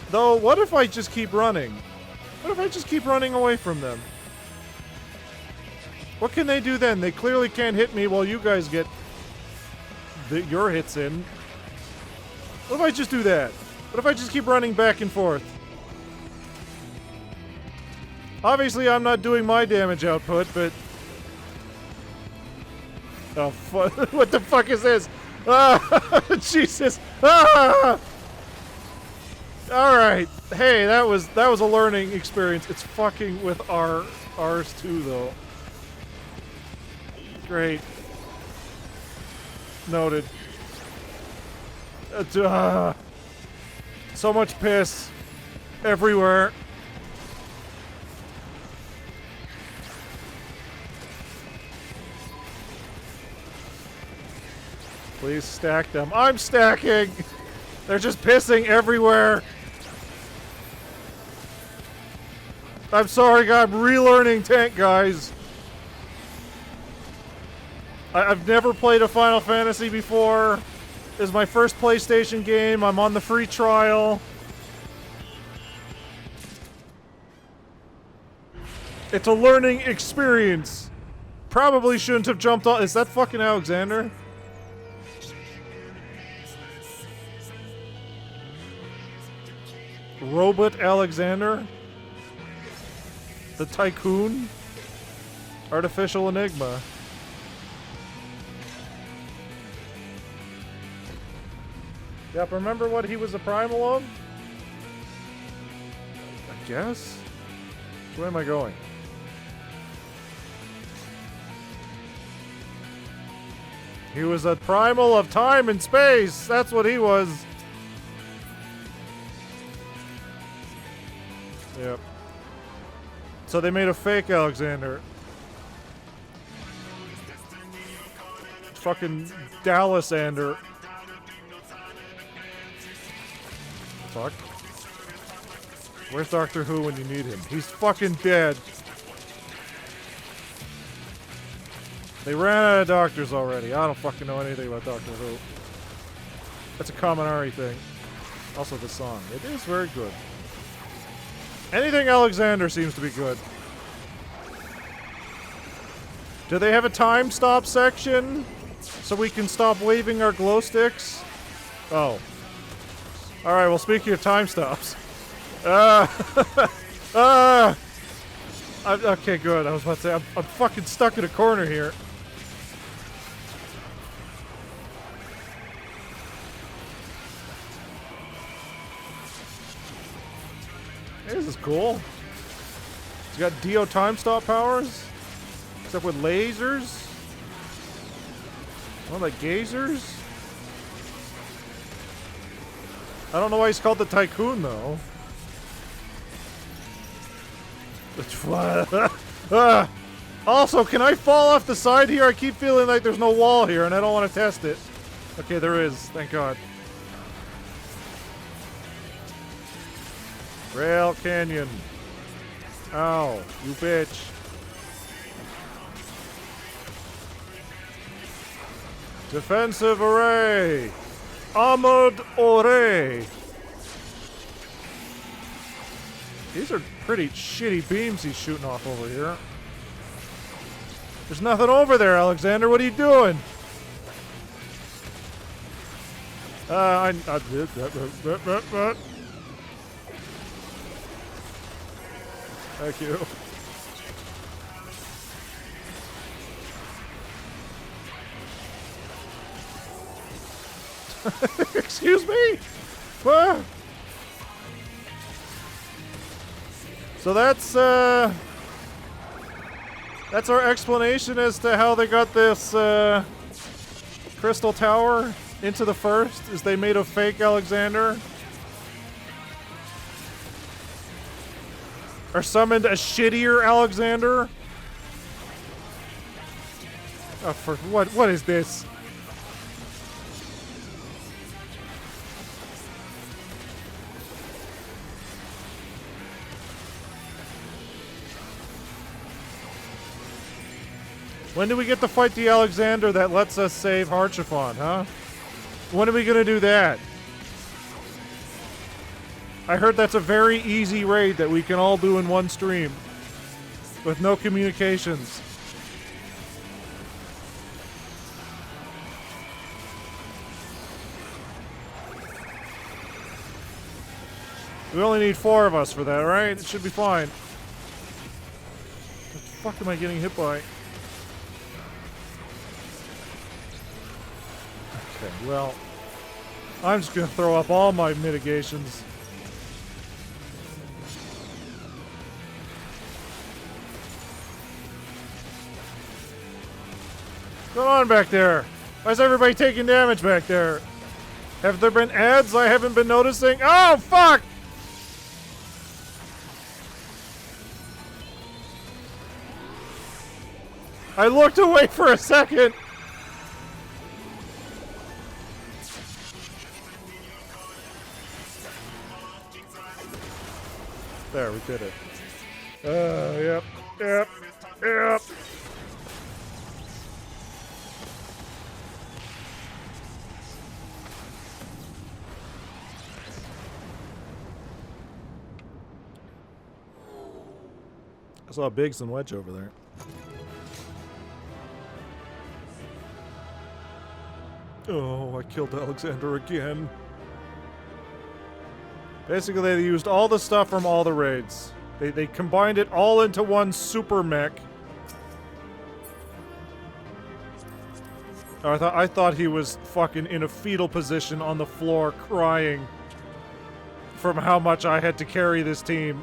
Though, what if I just keep running? What if I just keep running away from them? What can they do then? They clearly can't hit me while you guys get your hits in. What if I just do that? What if I just keep running back and forth? Obviously, I'm not doing my damage output, but... Oh, what the fuck is this? Ah, Jesus! Ah! Alright. Hey, that was a learning experience. It's fucking with ours too, though. Great. Noted. So much piss everywhere. Please stack them. I'm stacking! They're just pissing everywhere. I'm sorry, I'm relearning tank, guys. I've never played a Final Fantasy before. This is my first PlayStation game. I'm on the free trial. It's a learning experience. Probably shouldn't have jumped on. Is that fucking Alexander? Robot Alexander? The Tycoon? Artificial Enigma. Yep, remember what he was a primal of? I guess? Where am I going? He was a primal of time and space! That's what he was! Yep. So they made a fake Alexander. Fucking Dallasander. Fuck. Where's Doctor Who when you need him? He's fucking dead. They ran out of doctors already. I don't fucking know anything about Doctor Who. That's a Kaminari thing. Also the song. It is very good. Anything Alexander seems to be good. Do they have a time stop section? So we can stop waving our glow sticks? Oh. Alright, well speaking of time stops. Okay, good. I was about to say, I'm fucking stuck in a corner here. Hey, this is cool. It's got Dio time stop powers. Except with lasers. What, like gazers? I don't know why he's called the Tycoon, though. Also, can I fall off the side here? I keep feeling like there's no wall here, and I don't want to test it. Okay, there is. Thank God. Rail Canyon. Ow, you bitch. Defensive array. Armored array. These are pretty shitty beams he's shooting off over here. There's nothing over there, Alexander. What are you doing? Thank you. Excuse me? What? So that's our explanation as to how they got this crystal tower into the first, is they made a fake Alexander. Or summoned a shittier Alexander. Oh, for what is this? When do we get to fight the Alexander that lets us save Harchifon, huh? When are we gonna do that? I heard that's a very easy raid that we can all do in one stream. With no communications. We only need 4 of us for that, right? It should be fine. What the fuck am I getting hit by? Okay, well, I'm just gonna throw up all my mitigations. What's going on back there? Why is everybody taking damage back there? Have there been ads I haven't been noticing? Oh, fuck! I looked away for a second. There, we did it. Yep. I saw Biggs and Wedge over there. Oh, I killed Alexander again. Basically, they used all the stuff from all the raids. They combined it all into one super mech. Oh, I thought he was fucking in a fetal position on the floor crying from how much I had to carry this team.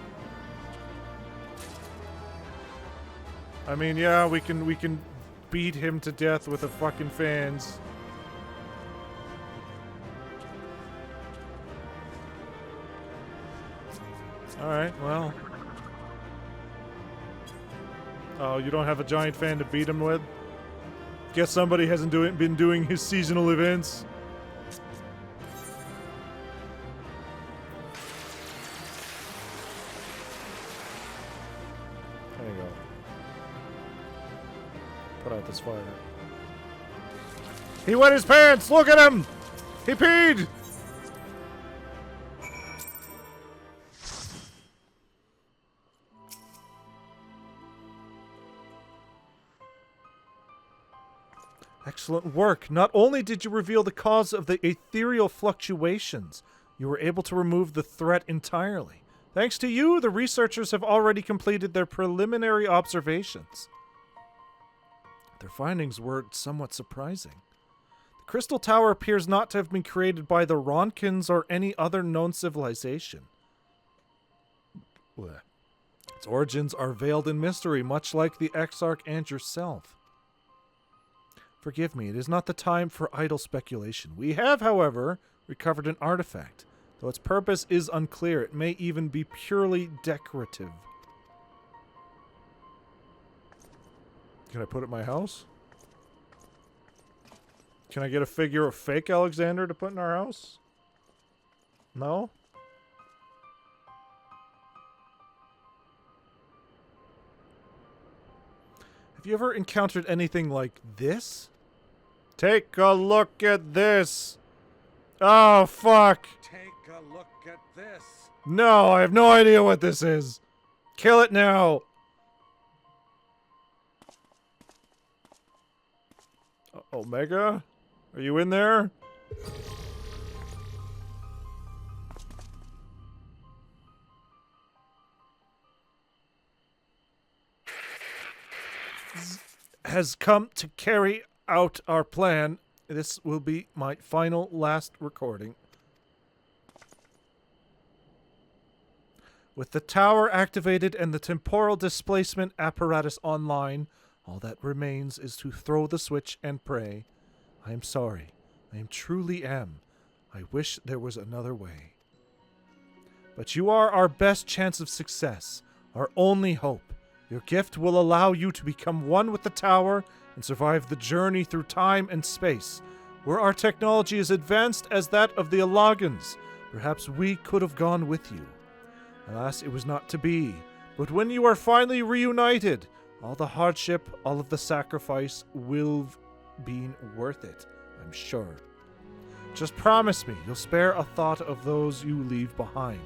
I mean, yeah, we can beat him to death with the fucking fans. Alright, well. Oh, you don't have a giant fan to beat him with? Guess somebody hasn't been doing his seasonal events. There you go. Put out this fire. He wet his pants! Look at him! He peed! Excellent work. Not only did you reveal the cause of the ethereal fluctuations, you were able to remove the threat entirely. Thanks to you, the researchers have already completed their preliminary observations. Their findings were somewhat surprising. The Crystal Tower appears not to have been created by the Ronkins or any other known civilization. Blech. Its origins are veiled in mystery, much like the Exarch and yourself. Forgive me, it is not the time for idle speculation. We have, however, recovered an artifact. Though its purpose is unclear, it may even be purely decorative. Can I put it in my house? Can I get a figure of fake Alexander to put in our house? No? Have you ever encountered anything like this? Take a look at this. Oh, fuck. Take a look at this. No, I have no idea what this is. Kill it now. Omega? Are you in there? Has come to carry out our plan. This will be my final last recording. With the tower activated and the temporal displacement apparatus online, all that remains is to throw the switch and pray. I am sorry. I truly am. I wish there was another way. But you are our best chance of success, our only hope. Your gift will allow you to become one with the tower and survive the journey through time and space. Where our technology is advanced as that of the Alagans, perhaps we could have gone with you. Alas, it was not to be. But when you are finally reunited, all the hardship, all of the sacrifice will have been worth it, I'm sure. Just promise me you'll spare a thought of those you leave behind.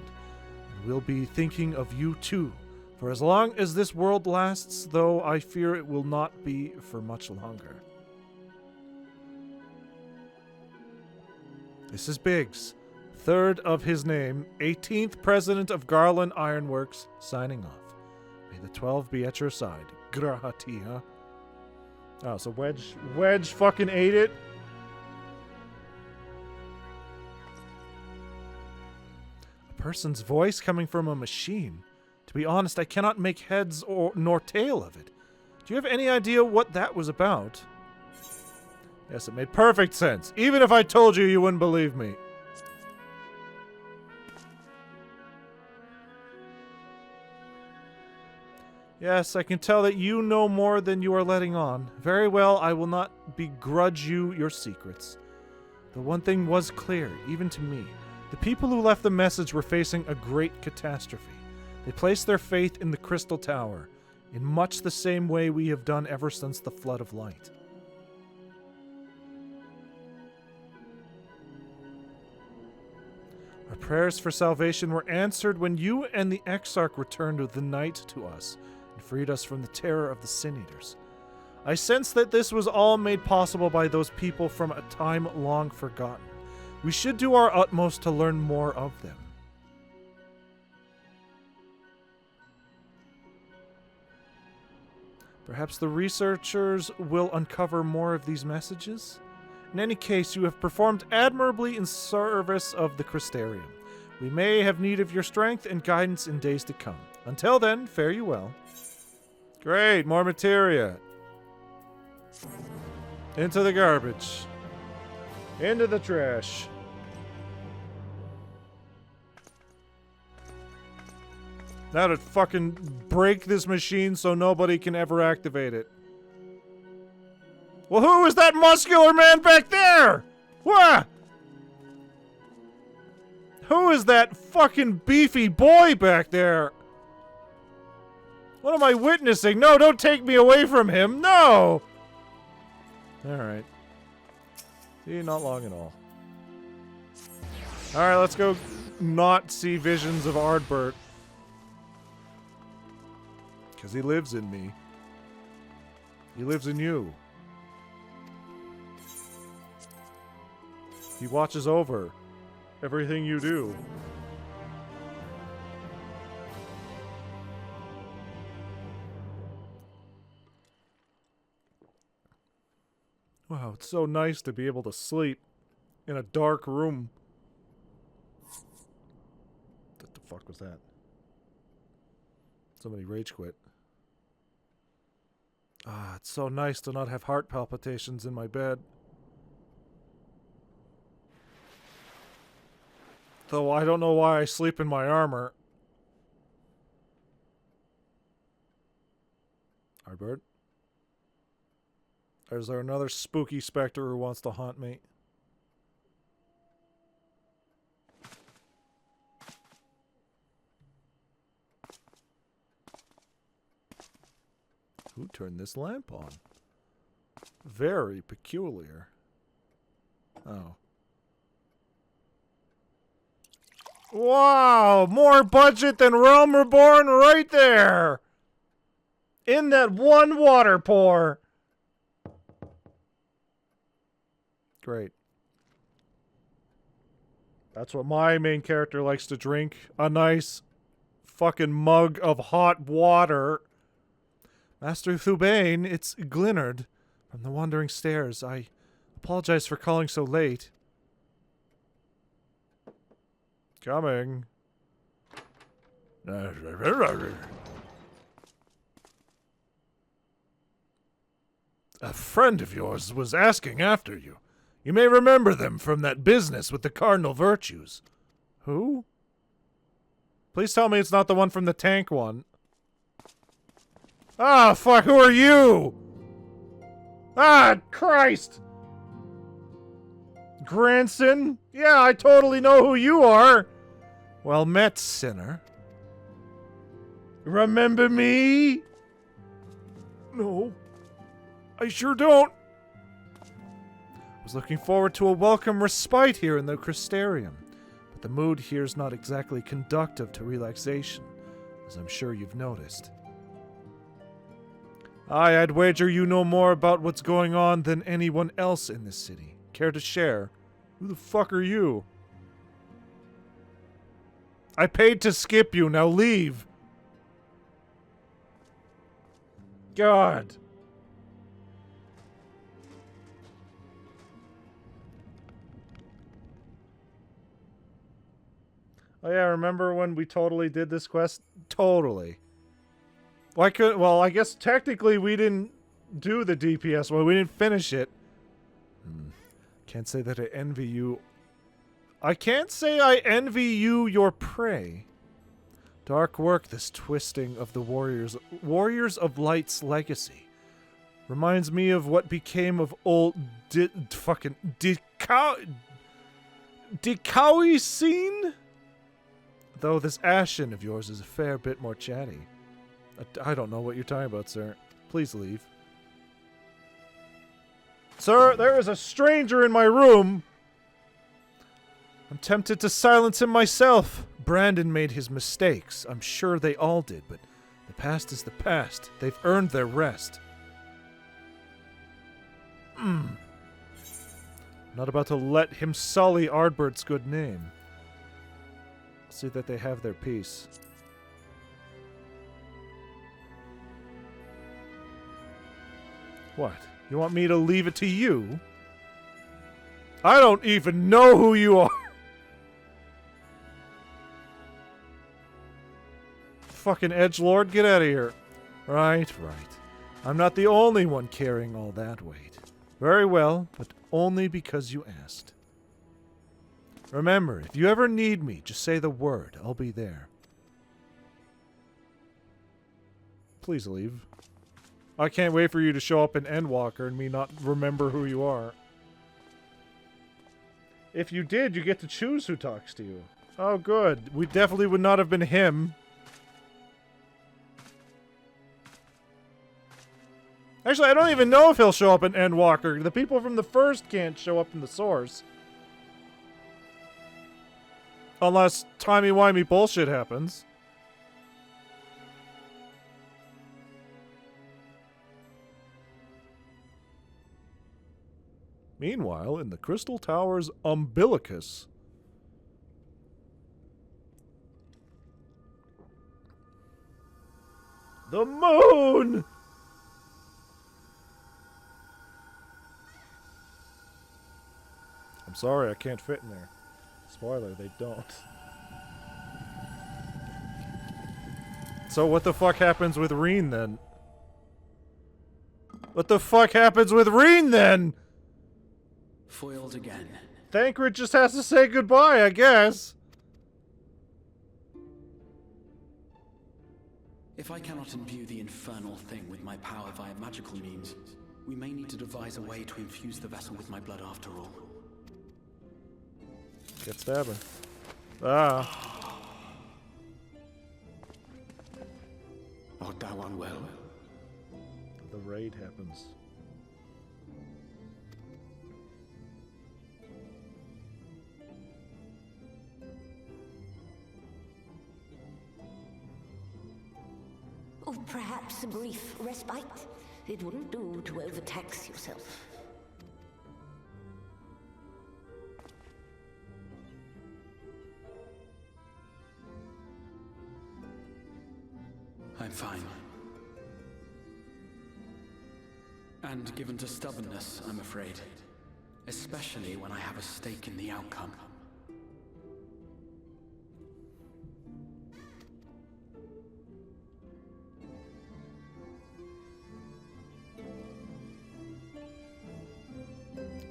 And we'll be thinking of you too. For as long as this world lasts, though I fear it will not be for much longer. This is Biggs, third of his name, 18th president of Garland Ironworks, signing off. May the 12 be at your side. Grahatia. Oh, so Wedge fucking ate it? A person's voice coming from a machine. To be honest, I cannot make heads nor tail of it. Do you have any idea what that was about? Yes, it made perfect sense. Even if I told you, you wouldn't believe me. Yes, I can tell that you know more than you are letting on. Very well, I will not begrudge you your secrets. The one thing was clear, even to me. The people who left the message were facing a great catastrophe. They placed their faith in the Crystal Tower, in much the same way we have done ever since the Flood of Light. Our prayers for salvation were answered when you and the Exarch returned with the night to us and freed us from the terror of the Sin Eaters. I sense that this was all made possible by those people from a time long forgotten. We should do our utmost to learn more of them. Perhaps the researchers will uncover more of these messages? In any case, you have performed admirably in service of the Crystarium. We may have need of your strength and guidance in days to come. Until then, fare you well. Great, more materia. Into the garbage. Into the trash. Now to fucking break this machine so nobody can ever activate it. Well, who is that muscular man back there? What? Who is that fucking beefy boy back there? What am I witnessing? No, don't take me away from him. No! Alright. See, not long at all. Alright, let's go not see visions of Ardbert. Because he lives in me. He lives in you. He watches over everything you do. Wow, it's so nice to be able to sleep in a dark room. What the fuck was that? Somebody rage quit. Ah, it's so nice to not have heart palpitations in my bed. Though I don't know why I sleep in my armor. Ardbert? Or is there another spooky specter who wants to haunt me? Who turned this lamp on? Very peculiar. Oh. Wow! More budget than Realm Reborn right there! In that one water pour! Great. That's what my main character likes to drink. A nice fucking mug of hot water. Master Thubain, it's Glinard from the Wandering Stairs. I apologize for calling so late. Coming. A friend of yours was asking after you. You may remember them from that business with the cardinal virtues. Who? Please tell me it's not the one from the tank one. Ah, fuck, who are you? Ah, Christ! Granson? Yeah, I totally know who you are. Well met, sinner. Remember me? No. I sure don't. I was looking forward to a welcome respite here in the Crystarium, but the mood here is not exactly conducive to relaxation, as I'm sure you've noticed. I'd wager you know more about what's going on than anyone else in this city. Care to share? Who the fuck are you? I paid to skip you, now leave! God. Oh yeah, remember when we totally did this quest? Totally. Well, I guess technically we didn't do the DPS one. We didn't finish it. Can't say that I envy you. I can't say I envy you your prey. Dark work, this twisting of the Warriors of Light's legacy. Reminds me of what became of old Decowie scene? Though this Ashen of yours is a fair bit more chatty. I don't know what you're talking about, sir. Please leave. Sir, there is a stranger in my room. I'm tempted to silence him myself. Brandon made his mistakes. I'm sure they all did, but the past is the past. They've earned their rest. I'm not about to let him sully Ardbert's good name. See that they have their peace. What? You want me to leave it to you? I don't even know who you are. Fucking edgelord, get out of here. Right. I'm not the only one carrying all that weight. Very well, but only because you asked. Remember, if you ever need me, just say the word. I'll be there. Please leave. I can't wait for you to show up in Endwalker and me not remember who you are. If you did, you get to choose who talks to you. Oh, good. We definitely would not have been him. Actually, I don't even know if he'll show up in Endwalker. The people from the first can't show up in the source. Unless timey-wimey bullshit happens. Meanwhile, in the Crystal Tower's umbilicus... The moon! I'm sorry, I can't fit in there. Spoiler, they don't. So what the fuck happens with Reen then? What the fuck happens with Reen then? Foiled again. Thancred just has to say goodbye, I guess. If I cannot imbue the infernal thing with my power via magical means, we may need to devise a way to infuse the vessel with my blood after all. Get stabbing. Ah. Art thou unwell? The raid happens. Or perhaps a brief respite. It wouldn't do to overtax yourself. I'm fine. And given to stubbornness, I'm afraid. Especially when I have a stake in the outcome.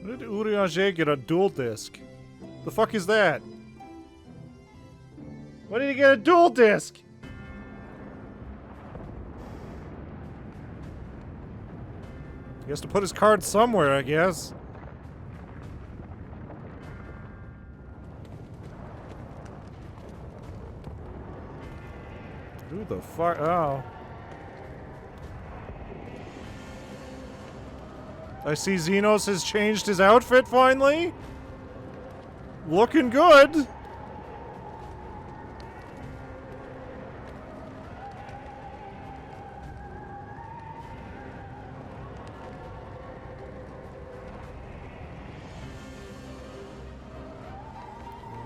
When did Urianger get a dual disc? The fuck is that? When did he get a dual disc? He has to put his card somewhere, I guess. Who the fuck? Oh. I see Xenos has changed his outfit finally. Looking good.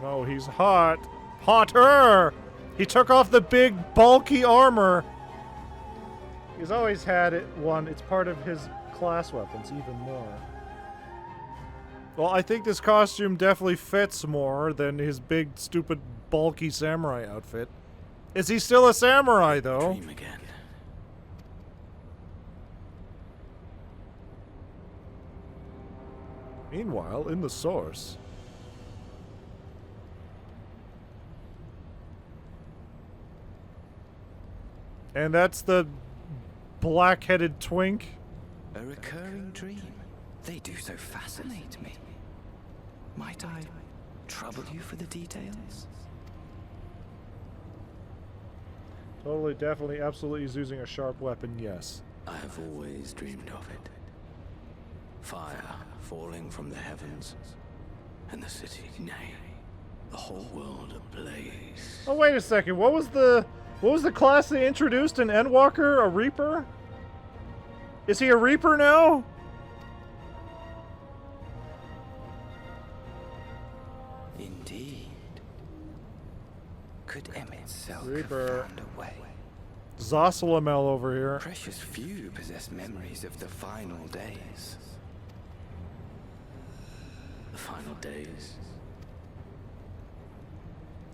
No, he's hot. Hotter! He took off the big, bulky armor. He's always had it one. It's part of his class weapons even more. Well, I think this costume definitely fits more than his big, stupid, bulky samurai outfit. Is he still a samurai, though? Dream again. Meanwhile, in the source... And that's the black-headed twink. A recurring dream. They do so fascinate me. Might I trouble you for the details? Totally, definitely, absolutely is using a sharp weapon, yes. I have always dreamed of it. Fire falling from the heavens, and the city, nay, the whole world ablaze. Oh, wait a second, what was the class they introduced in Endwalker? A Reaper? Is he a Reaper now? Indeed. Could Emet-Selch Reaper. have found a way? Zossalamel over here. Precious few possess memories of the final days. The final days.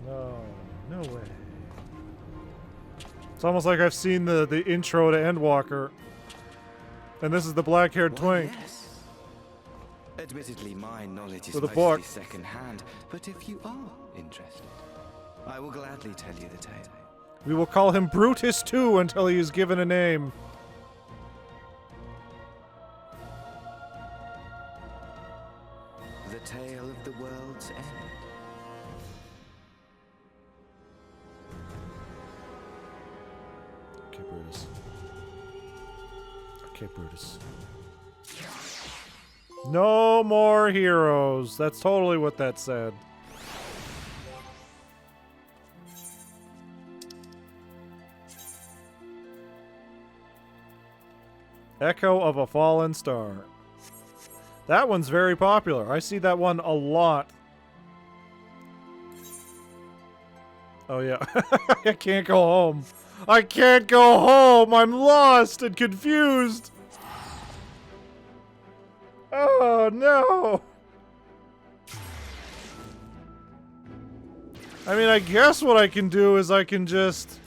No, no way. It's almost like I've seen the intro to Endwalker. And this is the black-haired twink. Yes. Admittedly, my knowledge is With a mostly book. second-hand, but if you are interested, I will gladly tell you the tale. We will call him Brutus 2 until he is given a name. The tale of the world's end. Okay, Brutus. Okay, Brutus. No more heroes. That's totally what that said. Echo of a Fallen Star. That one's very popular. I see that one a lot. Oh yeah. I can't go home. I can't go home. I'm lost and confused. Oh no. I mean, I guess what I can do is I can just...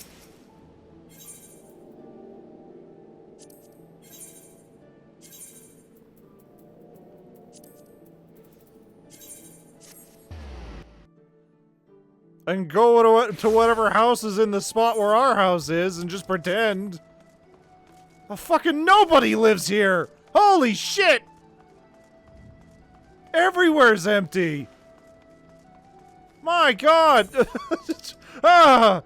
and go to whatever house is in the spot where our house is and just pretend. Oh, fucking nobody lives here! Holy shit! Everywhere's empty! My god! Ah!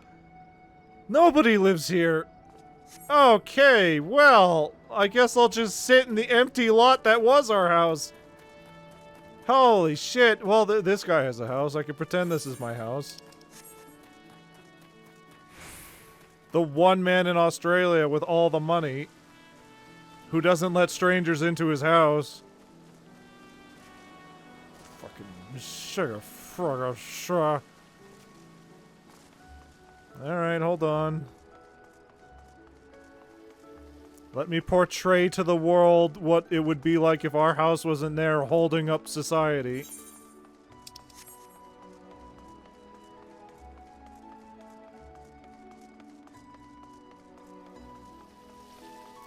Nobody lives here. Okay, well, I guess I'll just sit in the empty lot that was our house. Holy shit. Well, this guy has a house. I can pretend this is my house. The one man in Australia with all the money who doesn't let strangers into his house. Fucking sugar frog. Alright, hold on. Let me portray to the world what it would be like if our house wasn't there holding up society.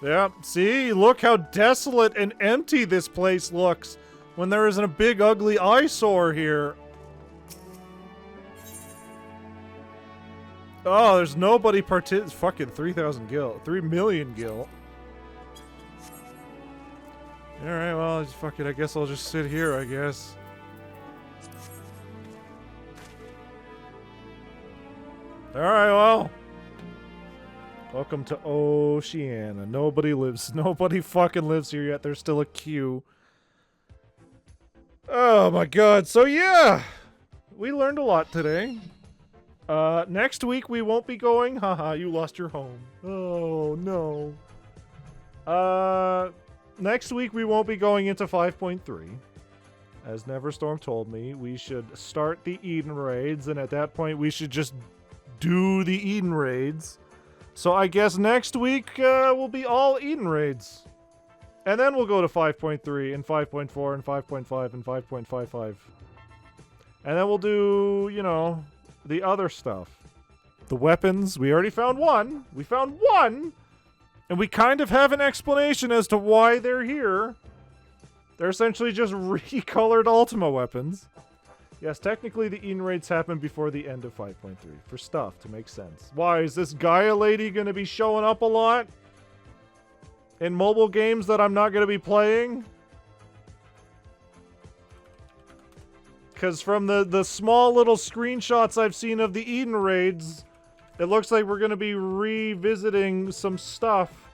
Yeah, see? Look how desolate and empty this place looks when there isn't a big ugly eyesore here. Oh, there's nobody fucking 3,000 gil. 3 million gil. Alright, well, fuck it. I guess I'll just sit here, I guess. Alright, well. Welcome to Oceania. Nobody fucking lives here yet. There's still a queue. Oh my god. So yeah, we learned a lot today. Next week we won't be going. Haha, you lost your home. Oh no. Next week we won't be going into 5.3. As Neverstorm told me, we should start the Eden raids, and at that point we should just do the Eden raids. So I guess next week will be all Eden raids. And then we'll go to 5.3 and 5.4 and 5.5 and 5.55. And then we'll do, you know, the other stuff. The weapons, we already found one. We found one! And we kind of have an explanation as to why they're here. They're essentially just recolored Ultima weapons. Yes, technically the Eden raids happen before the end of 5.3. For stuff, to make sense. Why, is this Gaia lady going to be showing up a lot? In mobile games that I'm not going to be playing? Because from the small little screenshots I've seen of the Eden raids, it looks like we're going to be revisiting some stuff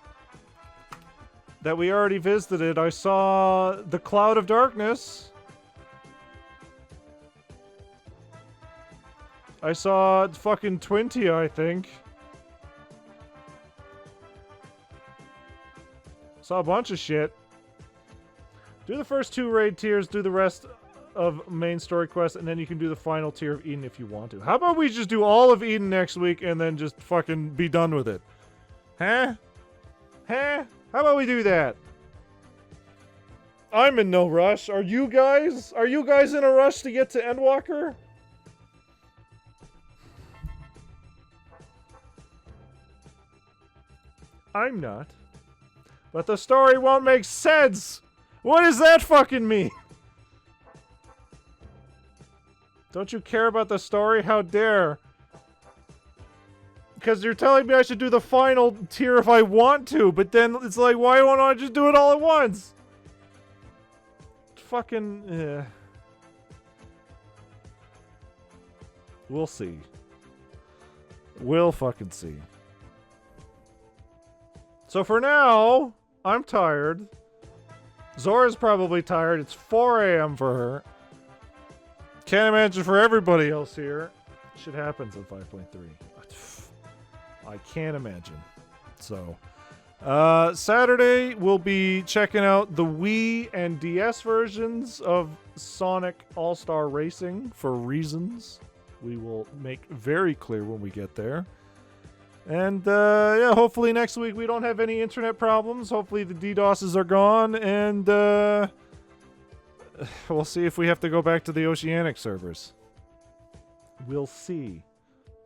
that we already visited. I saw the Cloud of Darkness. I saw fucking Twintia, I think. Saw a bunch of shit. Do the first 2 raid tiers, do the rest of main story quests, and then you can do the final tier of Eden if you want to. How about we just do all of Eden next week and then just fucking be done with it? Huh? Huh? How about we do that? I'm in no rush. Are you guys? Are you guys in a rush to get to Endwalker? I'm not. But the story won't make sense! What does that fucking mean? Don't you care about the story? How dare? Because you're telling me I should do the final tier if I want to, but then it's like, why don't I just do it all at once? Fucking... We'll see. We'll fucking see. So for now, I'm tired. Zora's probably tired. It's 4 a.m. for her. Can't imagine for everybody else here. Shit happens in 5.3. I can't imagine. So, Saturday we'll be checking out the Wii and DS versions of Sonic All-Star Racing for reasons we will make very clear when we get there. And, yeah, hopefully next week we don't have any internet problems. Hopefully the DDoSes are gone, and, we'll see if we have to go back to the Oceanic servers. We'll see.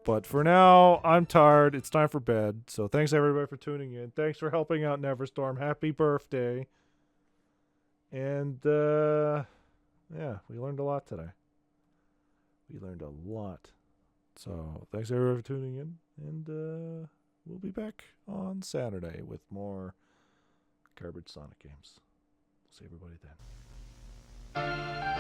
But for now, I'm tired. It's time for bed. So thanks everybody for tuning in. Thanks for helping out Neverstorm. Happy birthday. And, yeah, we learned a lot today. We learned a lot. So thanks everybody for tuning in. And, we'll be back on Saturday with more garbage Sonic games. See everybody then.